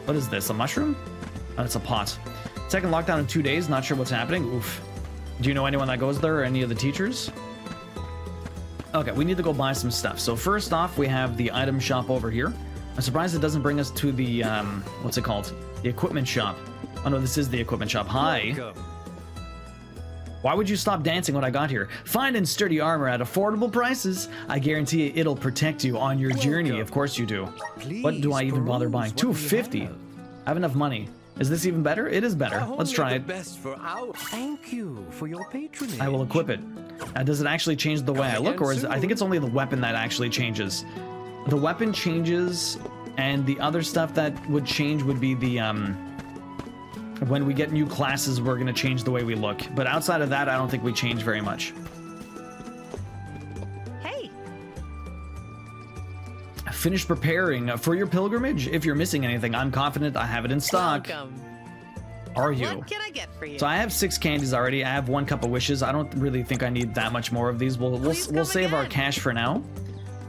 What is this? A mushroom? Oh, it's a pot. Second lockdown in 2 days. Not sure what's happening. Oof. Do you know anyone that goes there or any of the teachers? Okay, we need to go buy some stuff. So first off, we have the item shop over here. I'm surprised it doesn't bring us to the, what's it called? The equipment shop. Oh no, this is the equipment shop. Hi. Welcome. Why would you stop dancing when I got here? Fine and sturdy armor at affordable prices. I guarantee it'll protect you on your journey. Of course you do. What do I even bother buying? $250. I have enough money. Is this even better? It is better. Let's try it. Best for our... Thank you for your patronage. I will equip it. Does it actually change the way I look, or is I think it's only the weapon that actually changes. The weapon changes, and the other stuff that would change would be the when we get new classes, we're gonna change the way we look. But outside of that, I don't think we change very much. Hey. Finish preparing for your pilgrimage. If you're missing anything, I'm confident I have it in stock. Welcome. Are you? What can I get for you? So I have 6 candies already. I have 1 cup of wishes. I don't really think I need that much more of these. We'll save our cash for now.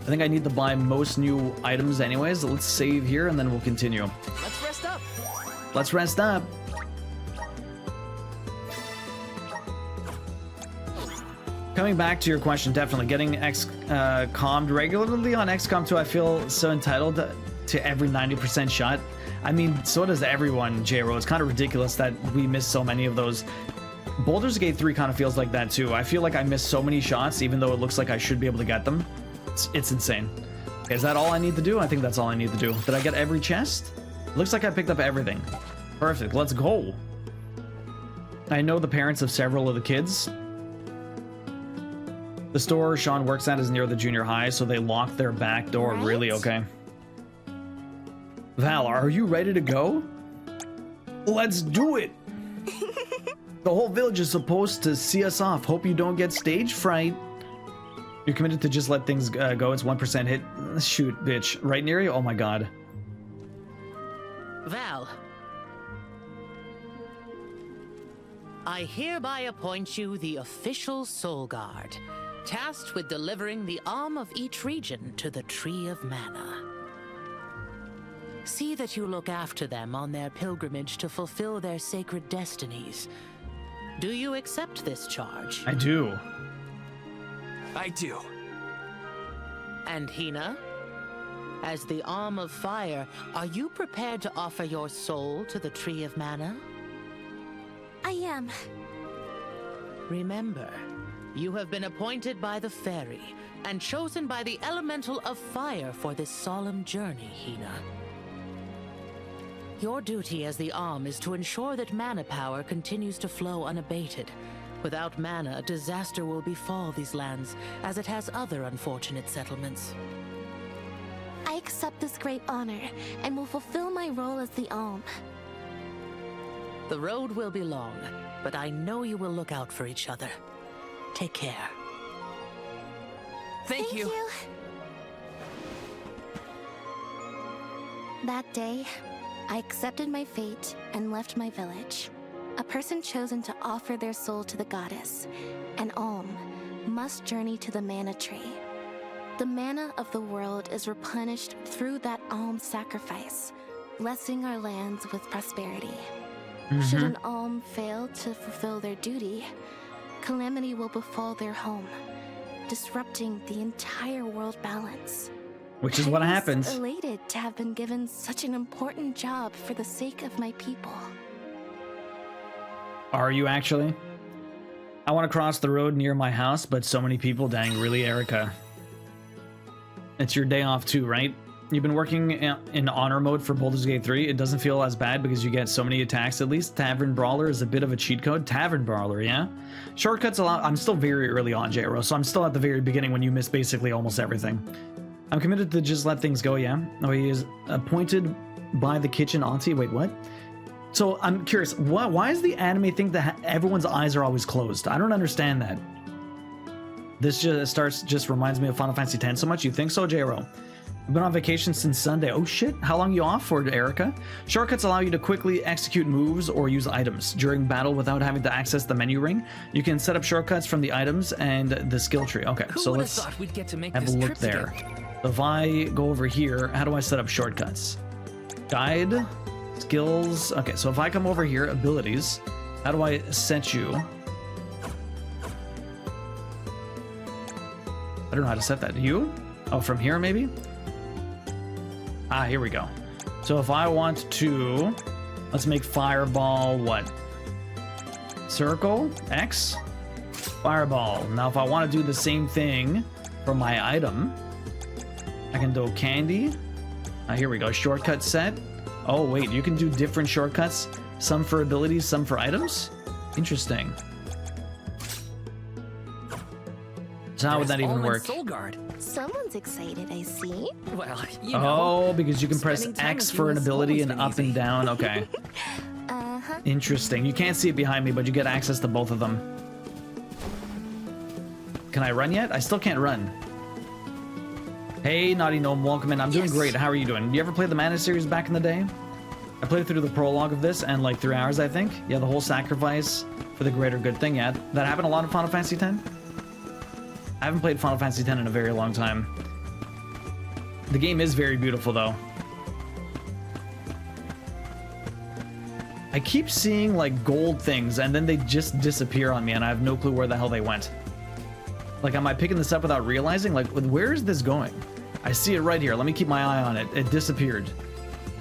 I think I need to buy most new items anyways. Let's save here and then we'll continue. Let's rest up. Let's rest up. Coming back to your question, definitely getting XCOM'd regularly on XCOM 2. I feel so entitled to every 90% shot. I mean, so does everyone, J-Ro. It's kind of ridiculous that we miss so many of those. Baldur's Gate 3 kind of feels like that too. I feel like I miss so many shots, even though it looks like I should be able to get them. It's insane. Okay, is that all I need to do? I think that's all I need to do. Did I get every chest? Looks like I picked up everything. Perfect, let's go. I know the parents of several of the kids. The store Sean works at is near the junior high, so they locked their back door. Right? Really? Okay. Val, are you ready to go? Let's do it! The whole village is supposed to see us off. Hope you don't get stage fright. You're committed to just let things go. It's 1% hit. Shoot, bitch. Right near you? Oh my god. Val, I hereby appoint you the official Soul Guard, tasked with delivering the arm of each region to the Tree of Mana. See that you look after them on their pilgrimage to fulfill their sacred destinies. Do you accept this charge? I do. I do. And Hina? As the Arm of Fire, are you prepared to offer your soul to the Tree of Mana? I am. Remember, you have been appointed by the fairy and chosen by the elemental of fire for this solemn journey, Hina. Your duty as the Alm is to ensure that mana power continues to flow unabated. Without mana, disaster will befall these lands, as it has other unfortunate settlements. I accept this great honor and will fulfill my role as the Alm. The road will be long, but I know you will look out for each other. Take care. Thank you. That day, I accepted my fate and left my village. A person chosen to offer their soul to the goddess, an Alm, must journey to the mana tree. The mana of the world is replenished through that Alm sacrifice, blessing our lands with prosperity. Should an Alm fail to fulfill their duty, calamity will befall their home, disrupting the entire world balance. Which is what happens. I was elated to have been given such an important job for the sake of my people. Are you actually? I want to cross the road near my house, but so many people. Dang, really, Erica? It's your day off too, right? You've been working in honor mode for Baldur's Gate 3. It doesn't feel as bad because you get so many attacks at least. Tavern Brawler is a bit of a cheat code. Tavern Brawler, yeah? Shortcuts allow... I'm still very early on, J-Ro, so I'm still at the very beginning when you miss basically almost everything. I'm committed to just let things go, yeah? Oh, he is appointed by the kitchen auntie. Wait, what? So I'm curious, why does the anime think that everyone's eyes are always closed? I don't understand that. This just reminds me of Final Fantasy X so much. You think so, J-Ro? I've been on vacation since Sunday. Oh shit, how long you off for, Erica? Shortcuts allow you to quickly execute moves or use items during battle without having to access the menu ring. You can set up shortcuts from the items and the skill tree. Okay, so let's have a look there. So if I go over here, how do I set up shortcuts? Guide, skills. Okay, so if I come over here, abilities, how do I set you? I don't know how to set that. You? Oh, from here maybe? Ah, here we go. So if I want to, let's make fireball what? Circle, X, fireball. Now if I want to do the same thing for my item, I can do candy. Here we go, shortcut set. Oh wait, you can do different shortcuts. Some for abilities, some for items? Interesting. So how would that even work? Someone's excited, I see. Well, you know. Oh, because you can press X for an ability and up and down. Okay. Interesting. You can't see it behind me, but you get access to both of them. Can I run yet? I still can't run. Hey, Naughty Gnome, welcome in. I'm doing great. How are you doing? You ever played the Mana series back in the day? I played through the prologue of this and like 3 hours, I think. Yeah, the whole sacrifice for the greater good thing. Yeah, that happened a lot in Final Fantasy X. I haven't played Final Fantasy X in a very long time. The game is very beautiful, though. I keep seeing, like, gold things, and then they just disappear on me, and I have no clue where the hell they went. Like, am I picking this up without realizing? Like, where is this going? I see it right here. Let me keep my eye on it. It disappeared.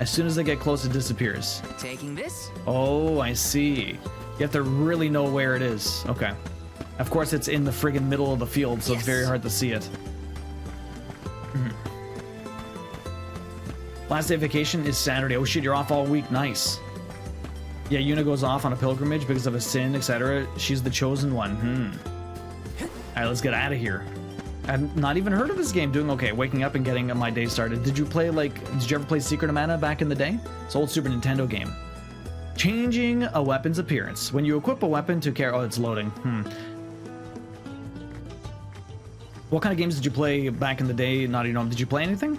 As soon as I get close, it disappears. Taking this? Oh, I see. You have to really know where it is. Okay. Of course, it's in the friggin' middle of the field, so it's very hard to see it. Last day of vacation is Saturday. Oh shit, you're off all week. Nice. Yeah, Yuna goes off on a pilgrimage because of a sin, etc. She's the chosen one. Alright, let's get out of here. I've not even heard of this game. Doing okay. Waking up and getting my day started. Did you ever play Secret of Mana back in the day? It's an old Super Nintendo game. Changing a weapon's appearance. When you equip a weapon to carry... Oh, it's loading. What kind of games did you play back in the day, Naughty Gnome? Did you play anything?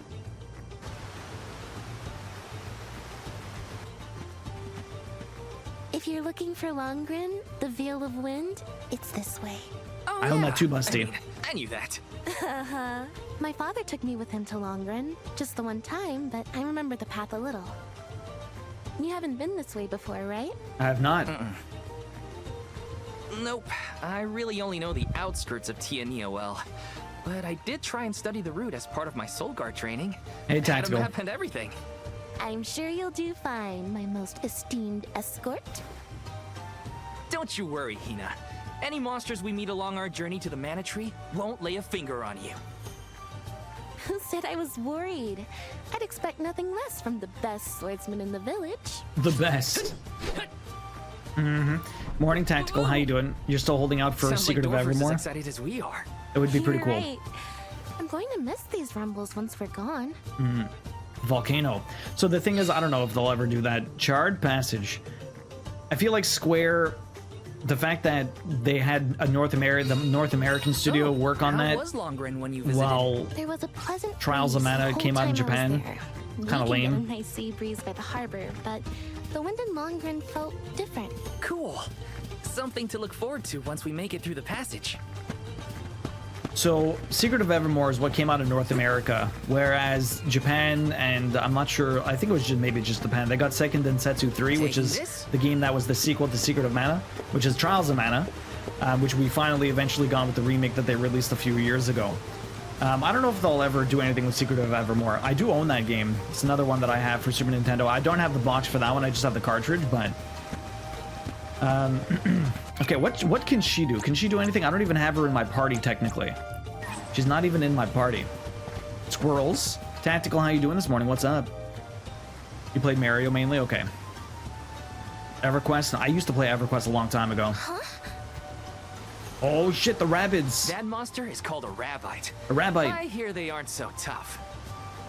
If you're looking for Longren, the Veil of Wind, it's this way. Oh, I own that too, Busty. I knew that. My father took me with him to Longren, just the one time, but I remember the path a little. You haven't been this way before, right? I have not. Nope. I really only know the outskirts of Tiania well. But I did try and study the route as part of my Soul Guard training. Hey, Tactical. Had a map and everything. I'm sure you'll do fine, my most esteemed escort. Don't you worry, Hina. Any monsters we meet along our journey to the Mana Tree won't lay a finger on you. Who said I was worried? I'd expect nothing less from the best swordsman in the village. The best. Morning Tactical, how you doing? You're still holding out for Secret of Evermore? As excited as we are. It would be pretty You're cool. right. I'm going to miss these rumbles once we're gone. Volcano. So the thing is, I don't know if they'll ever do that. Charred Passage. I feel like Square, the fact that they had a North American studio work on that. Was Longren when you visited? Well, There was a pleasant Trials of breeze the Mana whole came out in time I was Japan. there. Kinda We could lame. get a nice sea breeze by the harbor, but the wind in Longren felt different. Cool. Something to look forward to once we make it through the passage. so Secret of Evermore is what came out in North America, whereas Japan and I'm not sure, I think it was maybe just Japan, they got Second Densetsu 3, which is the game that was the sequel to Secret of Mana, which is Trials of Mana, which we finally eventually got with the remake that they released a few years ago. I don't know if they'll ever do anything with Secret of Evermore. I do own that game. It's another one that I have for Super Nintendo. I don't have the box for that one, I just have the cartridge, but... okay, what can she do? Can she do anything? I don't even have her in my party, technically. She's not even in my party. Squirrels. Tactical, how you doing this morning? What's up? You played Mario mainly? Okay. EverQuest? I used to play EverQuest a long time ago. Huh? Oh shit, the rabbits! That monster is called a Rabbite. A Rabbite. I hear they aren't so tough.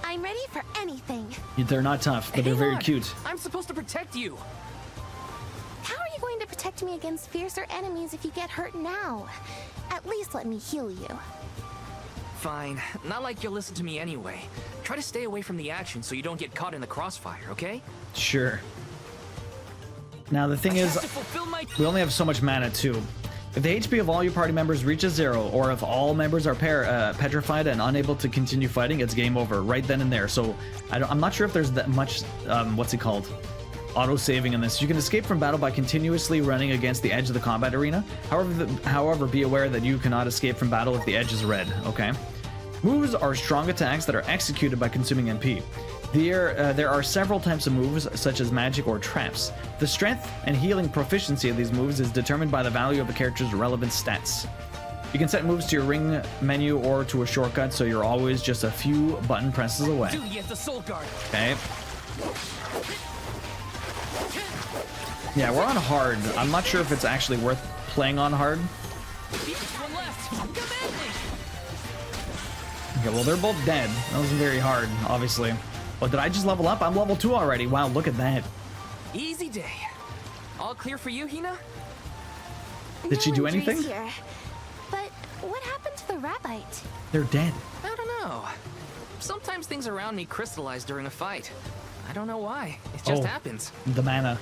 I'm ready for anything. They're not tough, but they're very cute. I'm supposed to protect you. How are you going to protect me against fiercer enemies if you get hurt now? At least let me heal you. Fine. Not like you'll listen to me anyway. Try to stay away from the action so you don't get caught in the crossfire, okay? Sure. Now the thing is, we only have so much mana too. If the HP of all your party members reaches 0, or if all members are petrified and unable to continue fighting, it's game over right then and there. So I'm not sure if there's that much, what's it called? Auto-saving in this. You can escape from battle by continuously running against the edge of the combat arena. However, be aware that you cannot escape from battle if the edge is red, okay? Moves are strong attacks that are executed by consuming MP. There are several types of moves, such as magic or traps. The strength and healing proficiency of these moves is determined by the value of the character's relevant stats. You can set moves to your ring menu or to a shortcut, so you're always just a few button presses away. Duty at the Soul Guard. Okay. Yeah, we're on hard. I'm not sure if it's actually worth playing on hard. One left. Okay, well, they're both dead. That wasn't very hard, obviously. But did I just level up? I'm level 2 already. Wow, look at that. Easy day. All clear for you, Hina? Did she do anything? Here. But what happened to the Rabbite? They're dead. I don't know. Sometimes things around me crystallize during a fight. I don't know why. It just happens. The mana.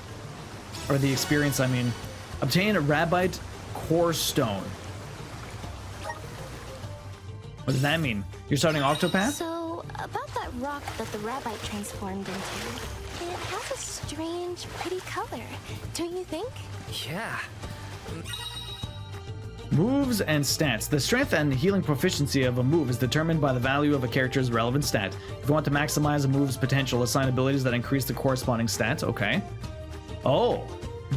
Or the experience, I mean. Obtain a Rabbite Core Stone. What does that mean? You're starting Octopath? So, about that rock that the Rabbite transformed into, it has a strange, pretty color, don't you think? Yeah. Moves and stats. The strength and healing proficiency of a move is determined by the value of a character's relevant stat. If you want to maximize a move's potential, assign abilities that increase the corresponding stats. Okay. Oh,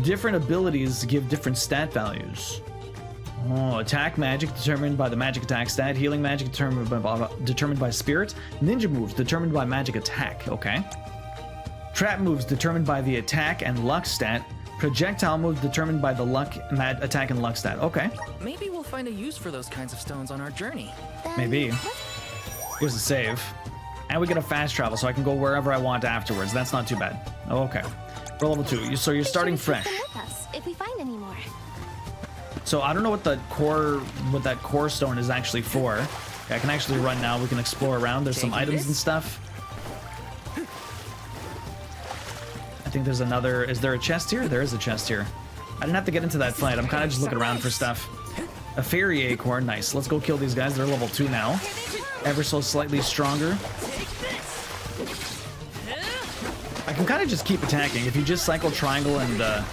different abilities give different stat values. Oh, attack magic determined by the magic attack stat. Healing magic determined by spirit. Ninja moves determined by magic attack. Okay. Trap moves determined by the attack and luck stat. Projectile moves determined by the luck, attack, and luck stat. Okay. Maybe we'll find a use for those kinds of stones on our journey. Maybe. Here's a save. And we get a fast travel, so I can go wherever I want afterwards. That's not too bad. Okay. We're level 2. So you're starting fresh. Keep them with us if we find any more. So I don't know what that core stone is actually for. Okay, I can actually run now. We can explore around. There's some items and stuff. I think there's another. Is there a chest here? There is a chest here. I didn't have to get into that fight. I'm kind of just looking around for stuff. A fairy acorn. Nice. Let's go kill these guys. They're level 2 now. Ever so slightly stronger. I can kind of just keep attacking. If you just cycle triangle and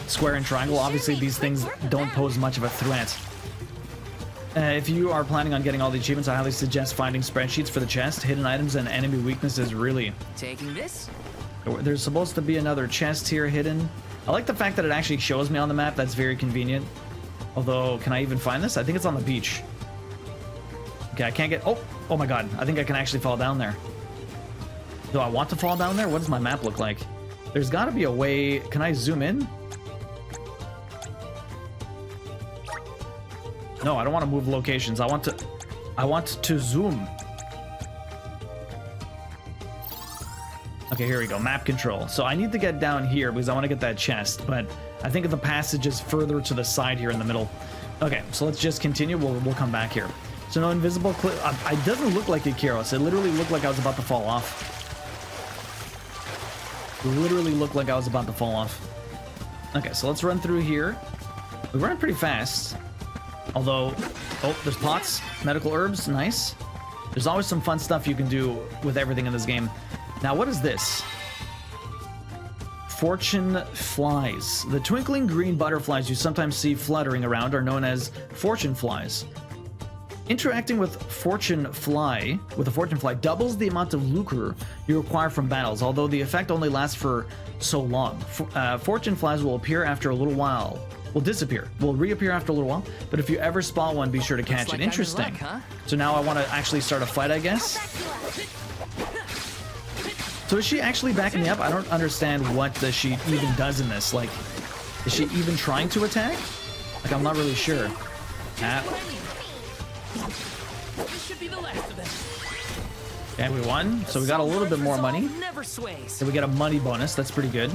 square and triangle, obviously these things don't pose much of a threat. If you are planning on getting all the achievements, I highly suggest finding spreadsheets for the chest, hidden items, and enemy weaknesses. Really. Taking this? There's supposed to be another chest here hidden. I like the fact that it actually shows me on the map. That's very convenient. Although, can I even find this? I think it's on the beach. Okay, I can't get... Oh my god. I think I can actually fall down there. Do I want to fall down there? What does my map look like? There's got to be a way... Can I zoom in? No, I don't want to move locations. I want to zoom. Okay, here we go. Map control. So I need to get down here because I want to get that chest, but I think the passage is further to the side here in the middle. Okay, so let's just continue. We'll come back here. So no invisible cliff. It doesn't look like a Kyros. It literally looked like I was about to fall off. Literally looked like I was about to fall off. Okay, so let's run through here. We run pretty fast. Although, oh, there's pots, medical herbs, nice. There's always some fun stuff you can do with everything in this game. Now, what is this? Fortune flies. The twinkling green butterflies you sometimes see fluttering around are known as fortune flies. Interacting with a fortune fly doubles the amount of lucre you acquire from battles, although the effect only lasts for so long. Fortune flies will appear after a little while. Will disappear. Will reappear after a little while, but if you ever spot one, be sure to catch it. Interesting. Luck, huh? So now I want to actually start a fight, I guess. So is she actually backing me up? I don't understand what she even does in this. Like, is she even trying to attack? Like, I'm not really sure. And we won, so we got a little bit more money. So we get a money bonus. That's pretty good.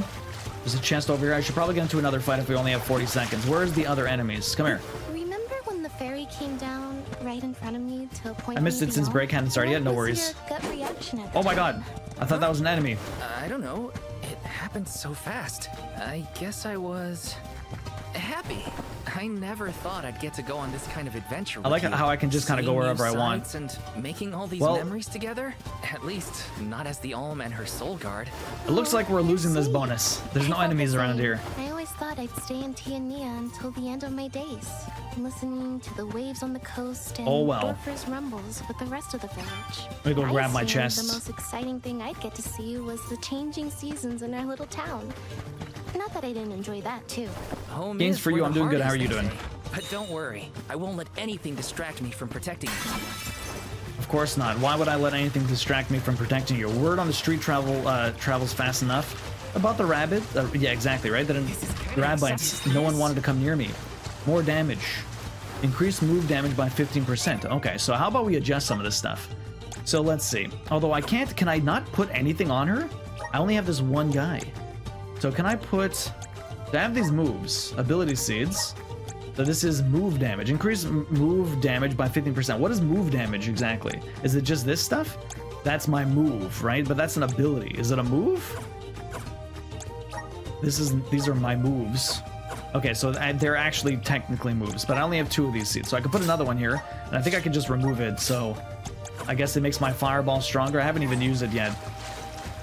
There's a chest over here. I should probably get into another fight if we only have 40 seconds. Where's the other enemies? Come here. Remember when the fairy came down right in front of me to point I missed it since break hadn't started yet. No worries. Oh my god. I thought that was an enemy. I don't know. It happened so fast. I guess I was happy. I never thought I'd get to go on this kind of adventure. I like how I can just kind of go wherever I want. And making all these memories together. At least not as the Alm and her soul guard. It looks like we're losing this bonus. There's no enemies around here. I always thought I'd stay in Tiania until the end of my days, listening to the waves on the coast and Dorfer's rumbles with the rest of the village. Let me go grab my chest. The most exciting thing I'd get to see was the changing seasons in our little town. Not that I didn't enjoy that too. Games for you. I'm doing good. How are you doing? But don't worry. I won't let anything distract me from protecting you. Of course not. Why would I let anything distract me from protecting you? Word on the street travels fast enough. About the rabbit? Yeah, exactly, right? The rabbites, no one wanted to come near me. More damage. Increase move damage by 15%. Okay, so how about we adjust some of this stuff? So let's see. Although I can't, can I not put anything on her? I only have this one guy. So can I put, I have these moves, ability seeds. So this is move damage. Increase move damage by 15%. What is move damage exactly? Is it just this stuff? That's my move, right? But that's an ability. Is it a move? These are my moves. Okay, so they're actually technically moves, but I only have 2 of these seeds. So I could put another one here, and I think I could just remove it. So I guess it makes my fireball stronger. I haven't even used it yet.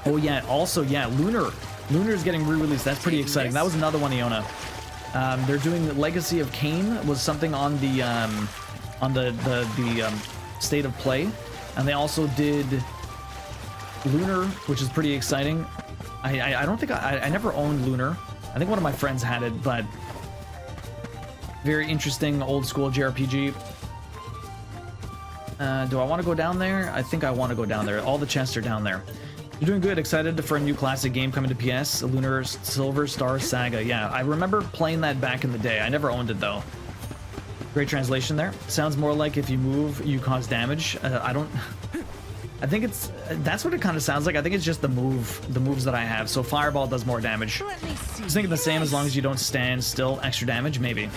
Oh yeah, also, yeah, Lunar. Lunar is getting re-released. That's pretty exciting. That was another one, Iona. They're doing Legacy of Kain was something on the state of play, and they also did Lunar, which is pretty exciting. I don't think I never owned Lunar. I think one of my friends had it, but very interesting old school JRPG. Do I want to go down there? I think I want to go down there. All the chests are down there. You're doing good. Excited for a new classic game coming to PS, Lunar Silver Star Saga. Yeah, I remember playing that back in the day. I never owned it though. Great translation there. Sounds more like if you move, you cause damage. I don't. I think it's that's what it kind of sounds like. I think it's just the moves that I have. So Fireball does more damage. I was thinking the same as long as you don't stand still. Extra damage, maybe.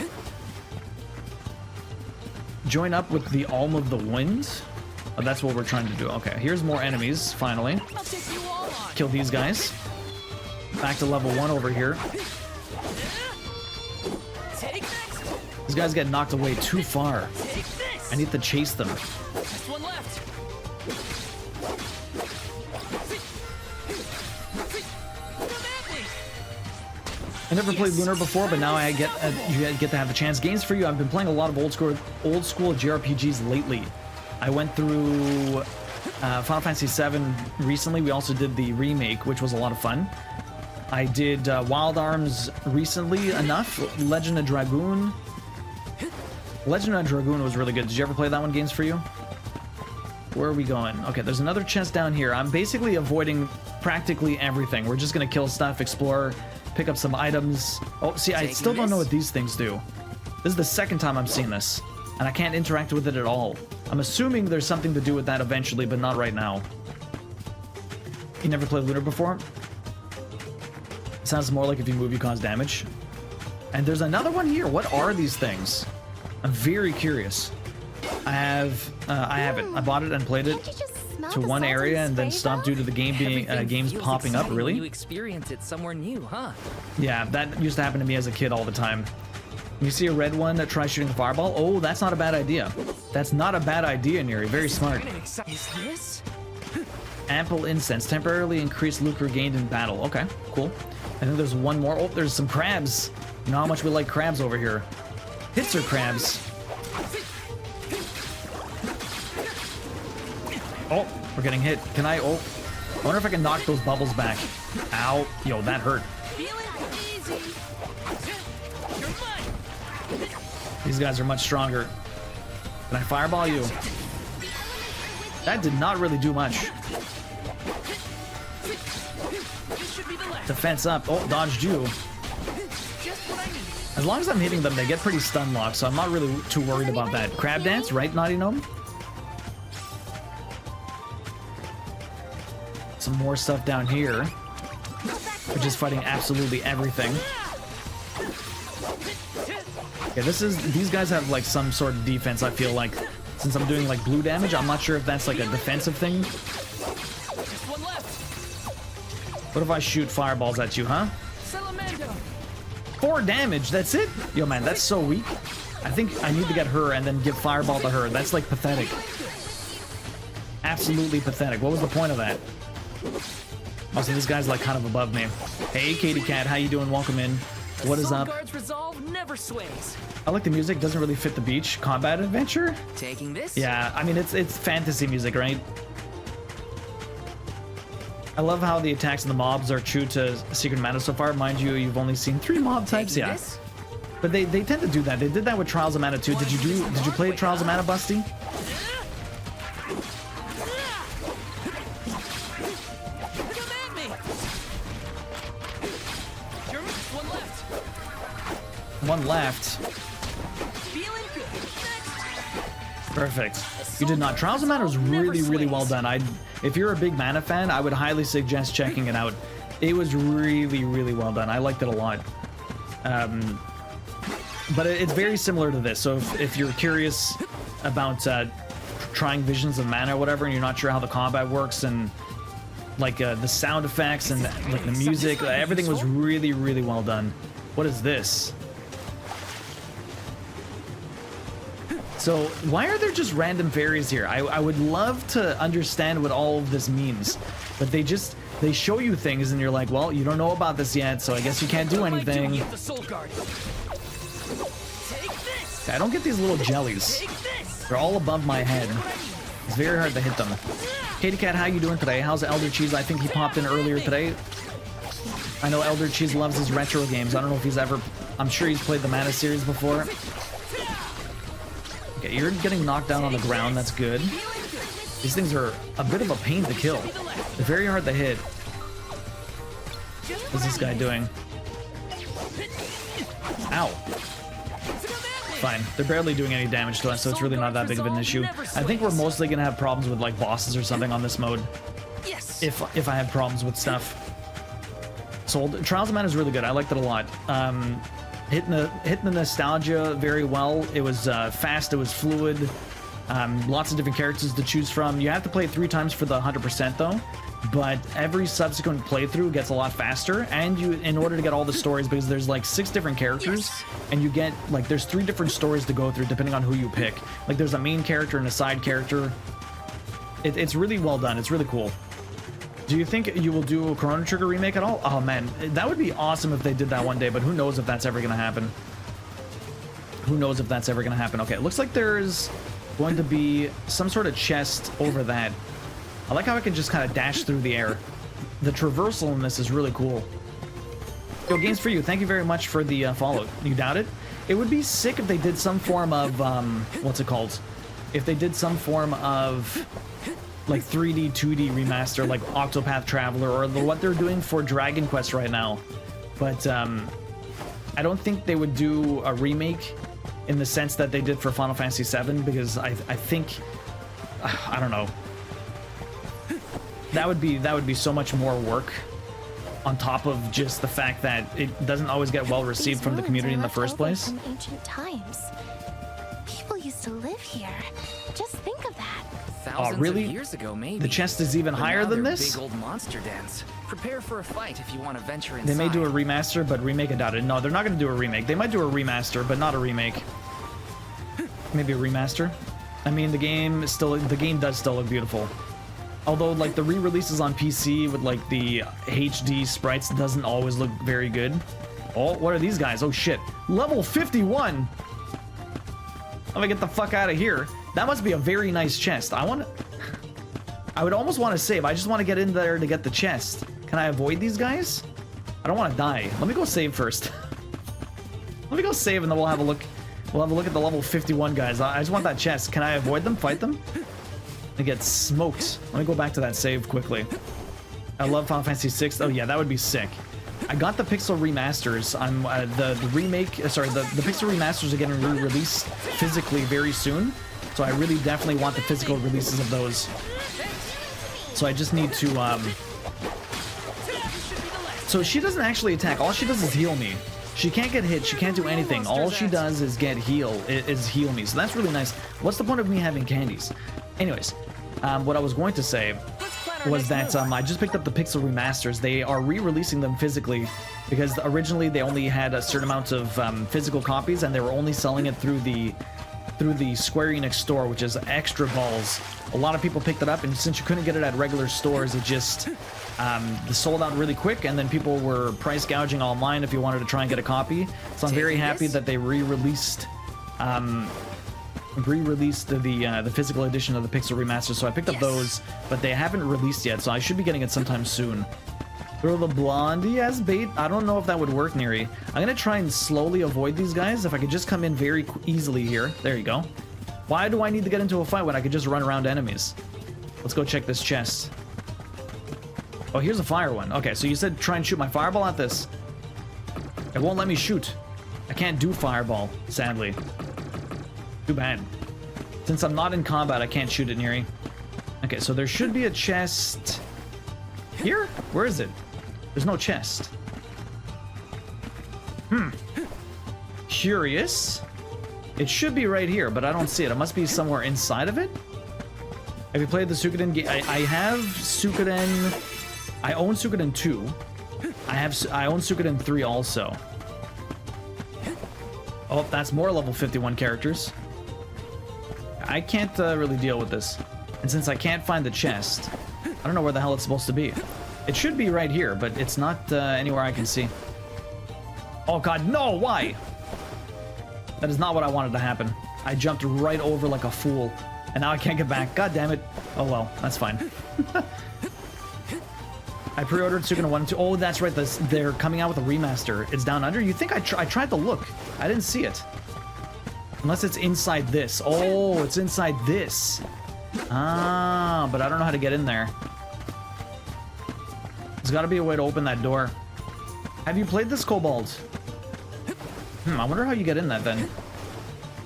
Join up with the Alm of the Wind. Oh, that's what we're trying to do. Okay, here's more enemies, finally. Kill these guys. Back to level 1 over here. These guys get knocked away too far. I need to chase them. I never played Lunar before, but now I get to have the chance. Games for you. I've been playing a lot of old school JRPGs lately. I went through Final Fantasy VII recently. We also did the remake, which was a lot of fun. I did Wild Arms recently enough. Legend of Dragoon. Legend of Dragoon was really good. Did you ever play that one, Games for You? Where are we going? Okay, there's another chest down here. I'm basically avoiding practically everything. We're just gonna kill stuff, explore, pick up some items. Oh, see, I still don't know what these things do. This is the second time I'm seeing this, and I can't interact with it at all. I'm assuming there's something to do with that eventually, but not right now. You never played Lunar before? It sounds more like if you move, you cause damage. And there's another one here. What are these things? I'm very curious. I have it. I bought it and played it to one area and then stopped due to the game being games popping up. Really? You experience it somewhere new, huh? Yeah, that used to happen to me as a kid all the time. You see a red one that tries shooting a fireball? Oh, that's not a bad idea. That's not a bad idea, Neri. Very smart. Is this? Ample incense. Temporarily increased lucre gained in battle. Okay, cool. I think there's one more. Oh, there's some crabs. You know how much we like crabs over here. Hitzer crabs. Oh, we're getting hit. Can I? Oh, I wonder if I can knock those bubbles back. Ow. Yo, that hurt. These guys are much stronger. Can I fireball you? That did not really do much. Defense up. Oh, dodged you. As long as I'm hitting them, they get pretty stun locked, so I'm not really too worried about that. Crab dance, right, Naughty Gnome? Some more stuff down here. We're just fighting absolutely everything. Yeah, these guys have like some sort of defense, I feel like. Since I'm doing like blue damage, I'm not sure if that's like a defensive thing. What if I shoot fireballs at you, huh? 4 damage, that's it? Yo, man, that's so weak. I think I need to get her and then give fireball to her. That's like pathetic. Absolutely pathetic. What was the point of that? Oh, so this guy's like kind of above me. Hey, Katie Cat, how you doing? Welcome in. What is up? Never sways. I like the music. Doesn't really fit the beach. Combat adventure? Taking this? Yeah, I mean, it's fantasy music, right? I love how the attacks and the mobs are true to Secret Mana so far. Mind you, you've only seen 3 mob types, yeah. But they tend to do that. They did that with Trials of Mana too. Did you play Trials of Mana, Busty? One left. Perfect. You did not. Trials of Mana was really, really well done. If you're a big Mana fan, I would highly suggest checking it out. It was really, really well done. I liked it a lot. But it's very similar to this. So if you're curious about trying Visions of Mana or whatever, and you're not sure how the combat works and like the sound effects and like the music, everything was really, really well done. What is this? So why are there just random fairies here? I would love to understand what all of this means, but they show you things and you're like, well, you don't know about this yet, so I guess you can't do anything. I don't get these little jellies. They're all above my head. It's very hard to hit them. Katie Cat, how you doing today? How's Elder Cheese? I think he popped in earlier today. I know Elder Cheese loves his retro games. I don't know if he's ever... I'm sure he's played the Mana series before. Okay, you're getting knocked down on the ground. That's good. These things are a bit of a pain to kill. They're very hard to hit. What's this guy doing? Ow. Fine. They're barely doing any damage to us, so it's really not that big of an issue. I think we're mostly going to have problems with like bosses or something on this mode. If I have problems with stuff. So Trials of Mana is really good. I liked it a lot. Hitting the nostalgia very well. It was fast. It was fluid. Lots of different characters to choose from. You have to play it 3 times for the 100% though. But every subsequent playthrough gets a lot faster, and in order to get all the stories, because there's like 6 different characters, and you get like there's 3 different stories to go through depending on who you pick. Like there's a main character and a side character. It's really well done. It's really cool. Do you think you will do a Chrono Trigger remake at all? Oh man, that would be awesome if they did that one day, but who knows if that's ever gonna happen. Who knows if that's ever gonna happen. Okay, it looks like there's going to be some sort of chest over that. I like how I can just kind of dash through the air. The traversal in this is really cool. Yo, Games For You, thank you very much for the follow. You doubt it? It would be sick if they did some form of, what's it called? If they did some form of, like, 3D, 2D remaster, like Octopath Traveler, or what they're doing for Dragon Quest right now. But, I don't think they would do a remake in the sense that they did for Final Fantasy VII, because I think, I don't know. That would be so much more work, on top of just the fact that it doesn't always get well received from the community in the first place. From ancient times. People used to live here. Just think of that. Thousands really? of years ago, maybe. The chest is even But higher now than they're this? Big old monster dens. Prepare for a fight if you want to venture inside. They may do a remaster, but remake, I doubt it. No, they're not going to do a remake. They might do a remaster, but not a remake. Maybe a remaster. I mean, the game does still look beautiful. Although, like, the re-releases on PC with, like, the HD sprites doesn't always look very good. Oh, what are these guys? Oh, shit. Level 51! I'm gonna get the fuck out of here. That must be a very nice chest. I would almost want to save. I just want to get in there to get the chest. Can I avoid these guys? I don't want to die. Let me go save first. Let me go save and then we'll have a look. We'll have a look at the level 51 guys. I just want that chest. Can I avoid them? Fight them? I get smoked. Let me go back to that save quickly. I love Final Fantasy VI. Oh yeah, that would be sick. I got the Pixel remasters. I'm the remake. Sorry, the Pixel remasters are getting re-released physically very soon. So I really definitely want the physical releases of those. So I just need to. So she doesn't actually attack. All she does is heal me. She can't get hit. She can't do anything. All she does is heal me. So that's really nice. What's the point of me having candies? Anyways, what I was going to say was that I just picked up the Pixel remasters. They are re-releasing them physically because originally they only had a certain amount of physical copies, and they were only selling it through the Square Enix store, which is extra balls. A lot of people picked it up, and since you couldn't get it at regular stores, it just sold out really quick, and then people were price gouging online if you wanted to try and get a copy. So I'm very happy that they re-released the physical edition of the Pixel remaster. So I picked up those, but they haven't released yet, so I should be getting it sometime soon. Throw the blondie as bait? I don't know if that would work, Neri. I'm gonna try and slowly avoid these guys. If I could just come in very easily here. There you go. Why do I need to get into a fight when I could just run around enemies? Let's go check this chest. Oh, here's a fire one. Okay, so you said try and shoot my fireball at this. It won't let me shoot. I can't do fireball, sadly. Too bad. Since I'm not in combat, I can't shoot it, Neri. Okay, so there should be a chest here? Where is it? There's no chest. Curious. It should be right here, but I don't see it. It must be somewhere inside of it. Have you played the Suikoden game? I have Suikoden. I own Suikoden 2. I own Suikoden 3 also. Oh, that's more level 51 characters. I can't really deal with this. And since I can't find the chest, I don't know where the hell it's supposed to be. It should be right here, but it's not anywhere I can see. Oh god, no! Why? That is not what I wanted to happen. I jumped right over like a fool, and now I can't get back. God damn it. Oh well, that's fine. I pre-ordered Suikoden 1 and 2. Oh, that's right. They're coming out with a remaster. It's down under. You think I tried to look. I didn't see it. Unless it's inside this. Oh, it's inside this. Ah, but I don't know how to get in there. There's got to be a way to open that door. Have you played this, Cobalt? I wonder how you get in that then.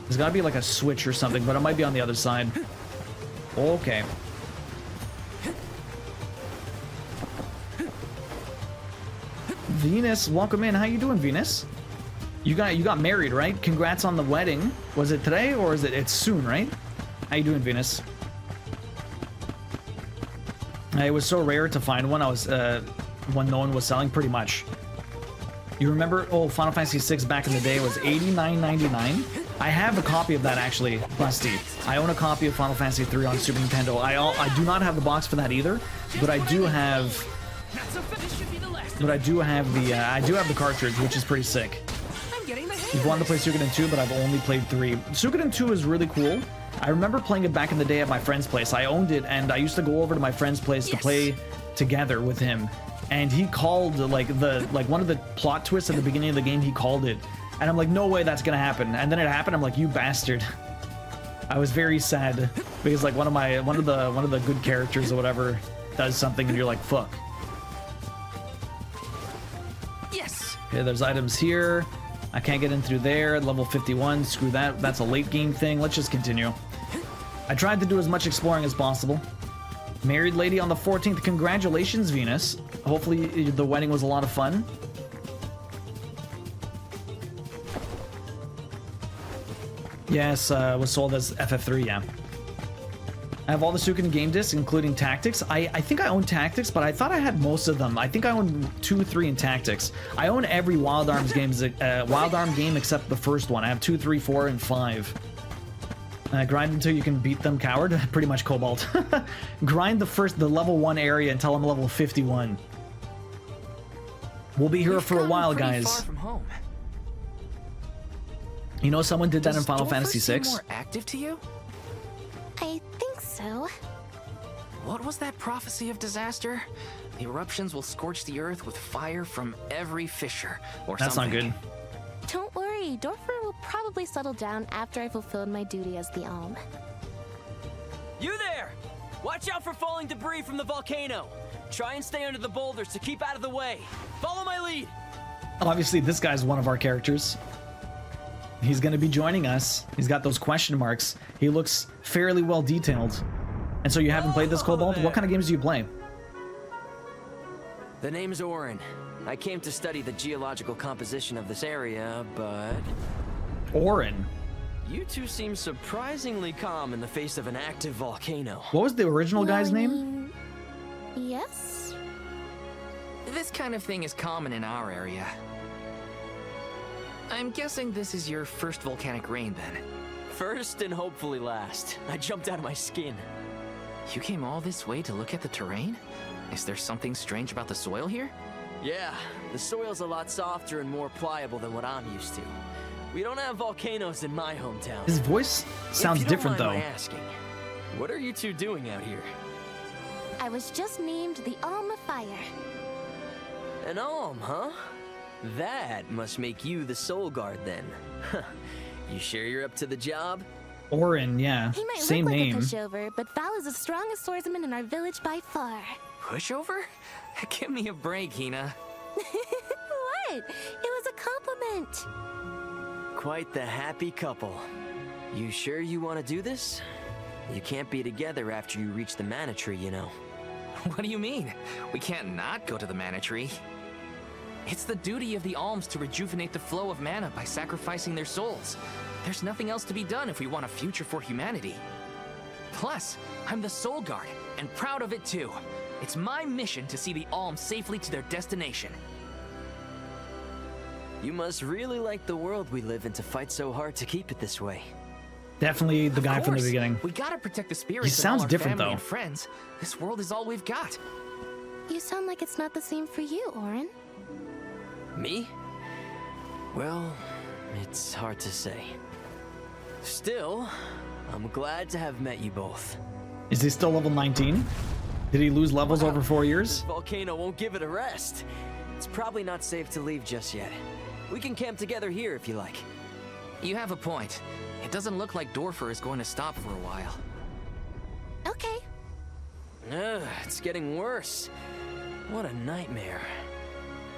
There's got to be like a switch or something, but it might be on the other side. Okay. Venus, welcome in. How you doing, Venus? You got married, right? Congrats on the wedding. Was it today or is it's soon, right? How you doing, Venus? It was so rare to find one. I was when no one was selling, pretty much. You remember? Oh, Final Fantasy VI back in the day was $89.99. I have a copy of that actually, Busty. I own a copy of Final Fantasy 3 on Super Nintendo. I do not have the box for that either, but I do have. But I do have the cartridge, which is pretty sick. You've wanted to play Suikoden 2, but I've only played 3. Suikoden 2 is really cool. I remember playing it back in the day at my friend's place. I owned it, and I used to go over to my friend's place to play together with him. and he called like one of the plot twists at the beginning of the game. He called it, and I'm like, no way that's gonna happen. And then it happened. I'm like, you bastard. I was very sad because like one of the good characters or whatever does something, and you're like, fuck. Yes. Okay, there's items here. I can't get in through there. Level 51. Screw that. That's a late game thing. Let's just continue. I tried to do as much exploring as possible. Married lady on the 14th. Congratulations, Venus. Hopefully the wedding was a lot of fun. Yes, was sold as FF3, yeah. I have all the Suiken game discs, including Tactics. I think I own Tactics, but I thought I had most of them. I think I own 2, 3 in Tactics. I own every Wild Arms game except the first one. I have 2, 3, 4, and 5. Grind until you can beat them, coward. Pretty much Cobalt. Grind the level 1 area until I'm level 51. We'll be here for a while, guys. Far from home. You know, someone did that in Final Fantasy VI. More active to you? I think so. What was that prophecy of disaster? The eruptions will scorch the earth with fire from every fissure, or That's something. not good. Don't worry, Dorfer will probably settle down after I fulfilled my duty as the Alm. You there! Watch out for falling debris from the volcano. Try and stay under the boulders to keep out of the way. Follow my lead. Obviously, this guy's one of our characters. He's going to be joining us. He's got those question marks. He looks fairly well detailed. And so you haven't played this, Cobalt? What kind of games do you play? The name's Orin. I came to study the geological composition of this area, but... Orin? You two seem surprisingly calm in the face of an active volcano. What was the original guy's name? Yes? This kind of thing is common in our area. I'm guessing this is your first volcanic rain, then. First and hopefully last. I jumped out of my skin. You came all this way to look at the terrain? Is there something strange about the soil here? Yeah, the soil's a lot softer and more pliable than what I'm used to. We don't have volcanoes in my hometown. His voice sounds different, though. If you don't mind my asking, what are you two doing out here? I was just named the Alm of Fire. An Alm, huh? That must make you the Soul Guard, then. You sure you're up to the job? Orin, yeah. He might Same look like name. a pushover, but Val is the strongest swordsman in our village by far. Pushover? Give me a break, Hina. What? It was a compliment. Quite the happy couple. You sure you want to do this? You can't be together after you reach the mana tree, you know. What do you mean? We can't not go to the mana tree. It's the duty of the alms to rejuvenate the flow of mana by sacrificing their souls. There's nothing else to be done if we want a future for humanity. Plus, I'm the Soul Guard, and proud of it too. It's my mission to see the alms safely to their destination. You must really like the world we live in to fight so hard to keep it this way. Definitely the guy from the beginning. We gotta protect the spirits He of sounds all our different, family though. and friends. This world is all we've got. You sound like it's not the same for you, Orin. Me? Well, it's hard to say. Still, I'm glad to have met you both. Is he still level 19? Did he lose levels over 4 years? This volcano won't give it a rest. It's probably not safe to leave just yet. We can camp together here if you like. You have a point. It doesn't look like Dorfer is going to stop for a while. Okay. It's getting worse. What a nightmare.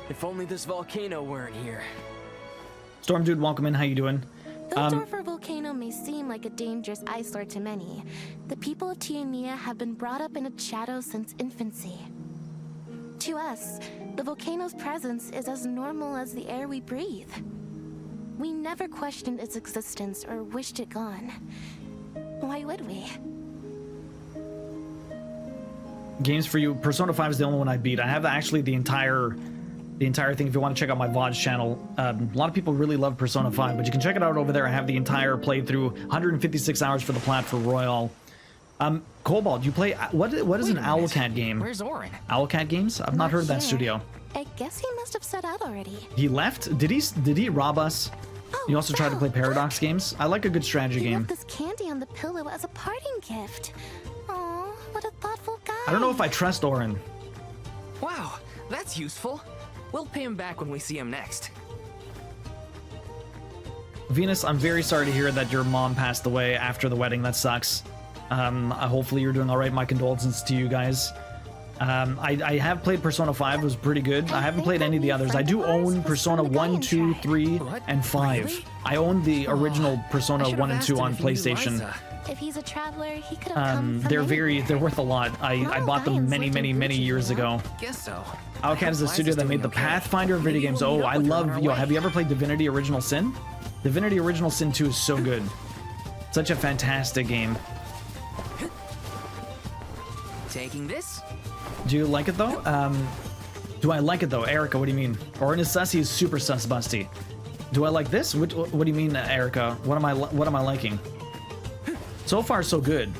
If only this volcano weren't here. Storm Dude, welcome in. How you doing? Though Dorfer Volcano may seem like a dangerous eyesore to many, the people of Tiania have been brought up in its shadow since infancy. To us, the volcano's presence is as normal as the air we breathe. We never questioned its existence or wished it gone. Why would we? Games for you. Persona 5 is the only one I beat. I have actually the entire thing if you want to check out my Vods channel. A lot of people really love Persona 5, but you can check it out over there. I have the entire playthrough, 156 hours for the plat for Royale. Cobalt, you play what is an Owlcat game? Where's Orin? Owlcat Games? I've not heard of that studio. I guess he must have set out already. He left? Did he rob us? You also tried to play Paradox games? I like a good strategy He game. left this candy on the pillow as a parting gift. Aw, what a thoughtful guy. I don't know if I trust Orin. Wow, That's useful. We'll pay him back when we see him next. Venus, I'm very sorry to hear that your mom passed away after the wedding. That sucks. Hopefully you're doing all right. My condolences to you guys. I have played Persona 5. It was pretty good. I haven't played any of the others. I do own Persona 1, 2, 3, and 5. Really? I own the original Persona 1 and 2 on PlayStation. If he's a traveler, he could have come from they're worth a lot. I bought them many years ago. Guess so. Owlcat is the studio that made the Pathfinder video games. Oh, I love, yo, have you ever played Divinity Original Sin? Divinity Original Sin 2 is so good. Such a fantastic game. Taking this? Do you like it though? Do I like it though? Erica, what do you mean? Orin is sussy is super sus busty. Do I like this? What do you mean, Erica? What am I liking? So far, so good.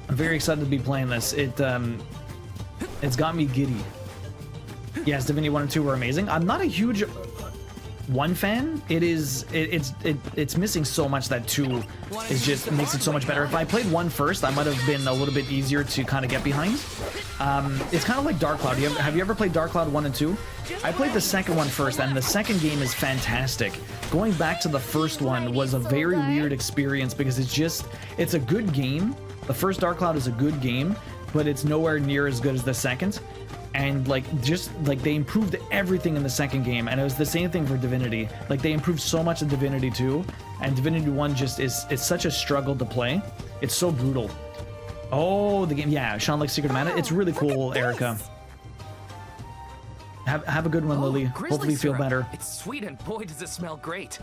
I'm very excited to be playing this. It's got me giddy. Yes, Divinity 1 and 2 were amazing. I'm not a huge 1 fan. It's missing so much that 2 is just makes it so much better. If I played 1 first, I might have been a little bit easier to kind of get behind. It's kind of like Dark Cloud. Have you ever played Dark Cloud 1 and 2? I played the second one first, and the second game is fantastic. Going back to the first one was a very weird experience because it's a good game. The first Dark Cloud is a good game, but it's nowhere near as good as the second. And they improved everything in the second game, and it was the same thing for Divinity. Like, they improved so much in Divinity 2, and Divinity 1 just it's such a struggle to play. It's so brutal. Oh, the game, yeah, Sean likes Secret of Mana. It's really cool, Erica. Have a good one, Lily. Hopefully you feel better. It's sweet, and boy does it smell great.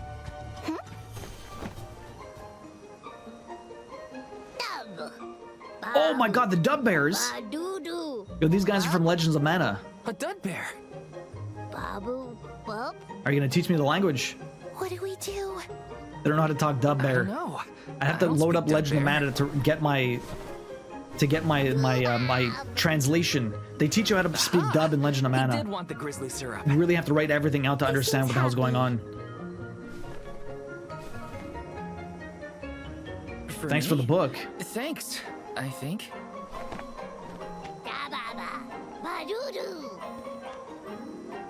Oh my god, the Dub Bears! Yo, these guys are from Legends of Mana. A dud bear. Are you gonna teach me the language? What do we do? They don't know how to talk Dub Bear. I don't know. I have to load up Legend of Mana to get my my translation. They teach you how to speak Dub in Legend of Mana. I did want the grizzly syrup. You really have to write everything out to understand what the hell's going on. Thanks for the book. Thanks, I think.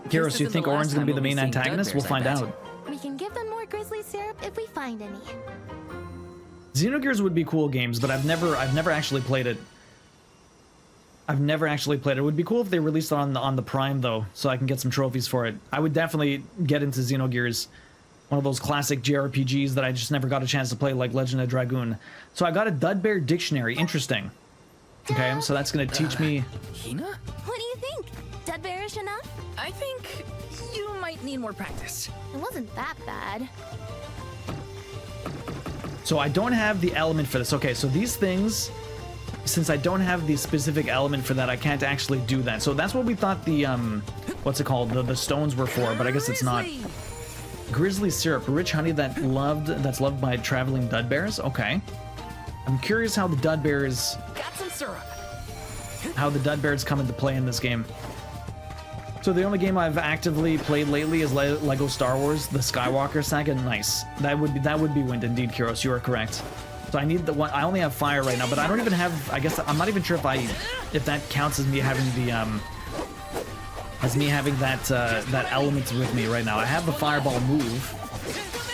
Gyros, you think Orin's gonna be the main antagonist? We'll find out. We can give them more grizzly syrup if we find any. Xenogears would be cool games, but I've never actually played it. I've never actually played it. It would be cool if they released it on the Prime though, so I can get some trophies for it. I would definitely get into Xenogears. One of those classic JRPGs that I just never got a chance to play, like Legend of Dragoon. So I got a Dud Bear dictionary. Interesting. Okay, so that's gonna teach me. Hina? What do you think? Dud Bearish enough? I think you might need more practice. It wasn't that bad. So I don't have the element for this. Okay, so these things, since I don't have the specific element for that, I can't actually do that. So that's what we thought the what's it called? The stones were for, but I guess it's not. Grizzly syrup, rich honey that's loved by traveling dud bears. Okay, I'm curious how the dud bears. Got some syrup. How the dud bears come into play in this game. So the only game I've actively played lately is Lego Star Wars: The Skywalker Saga. Nice. That would be wind indeed, Kyros. You are correct. So I need the one. I only have fire right now, but I don't even have. I guess I'm not even sure if that counts as me having the that element with me right now. I have the fireball move,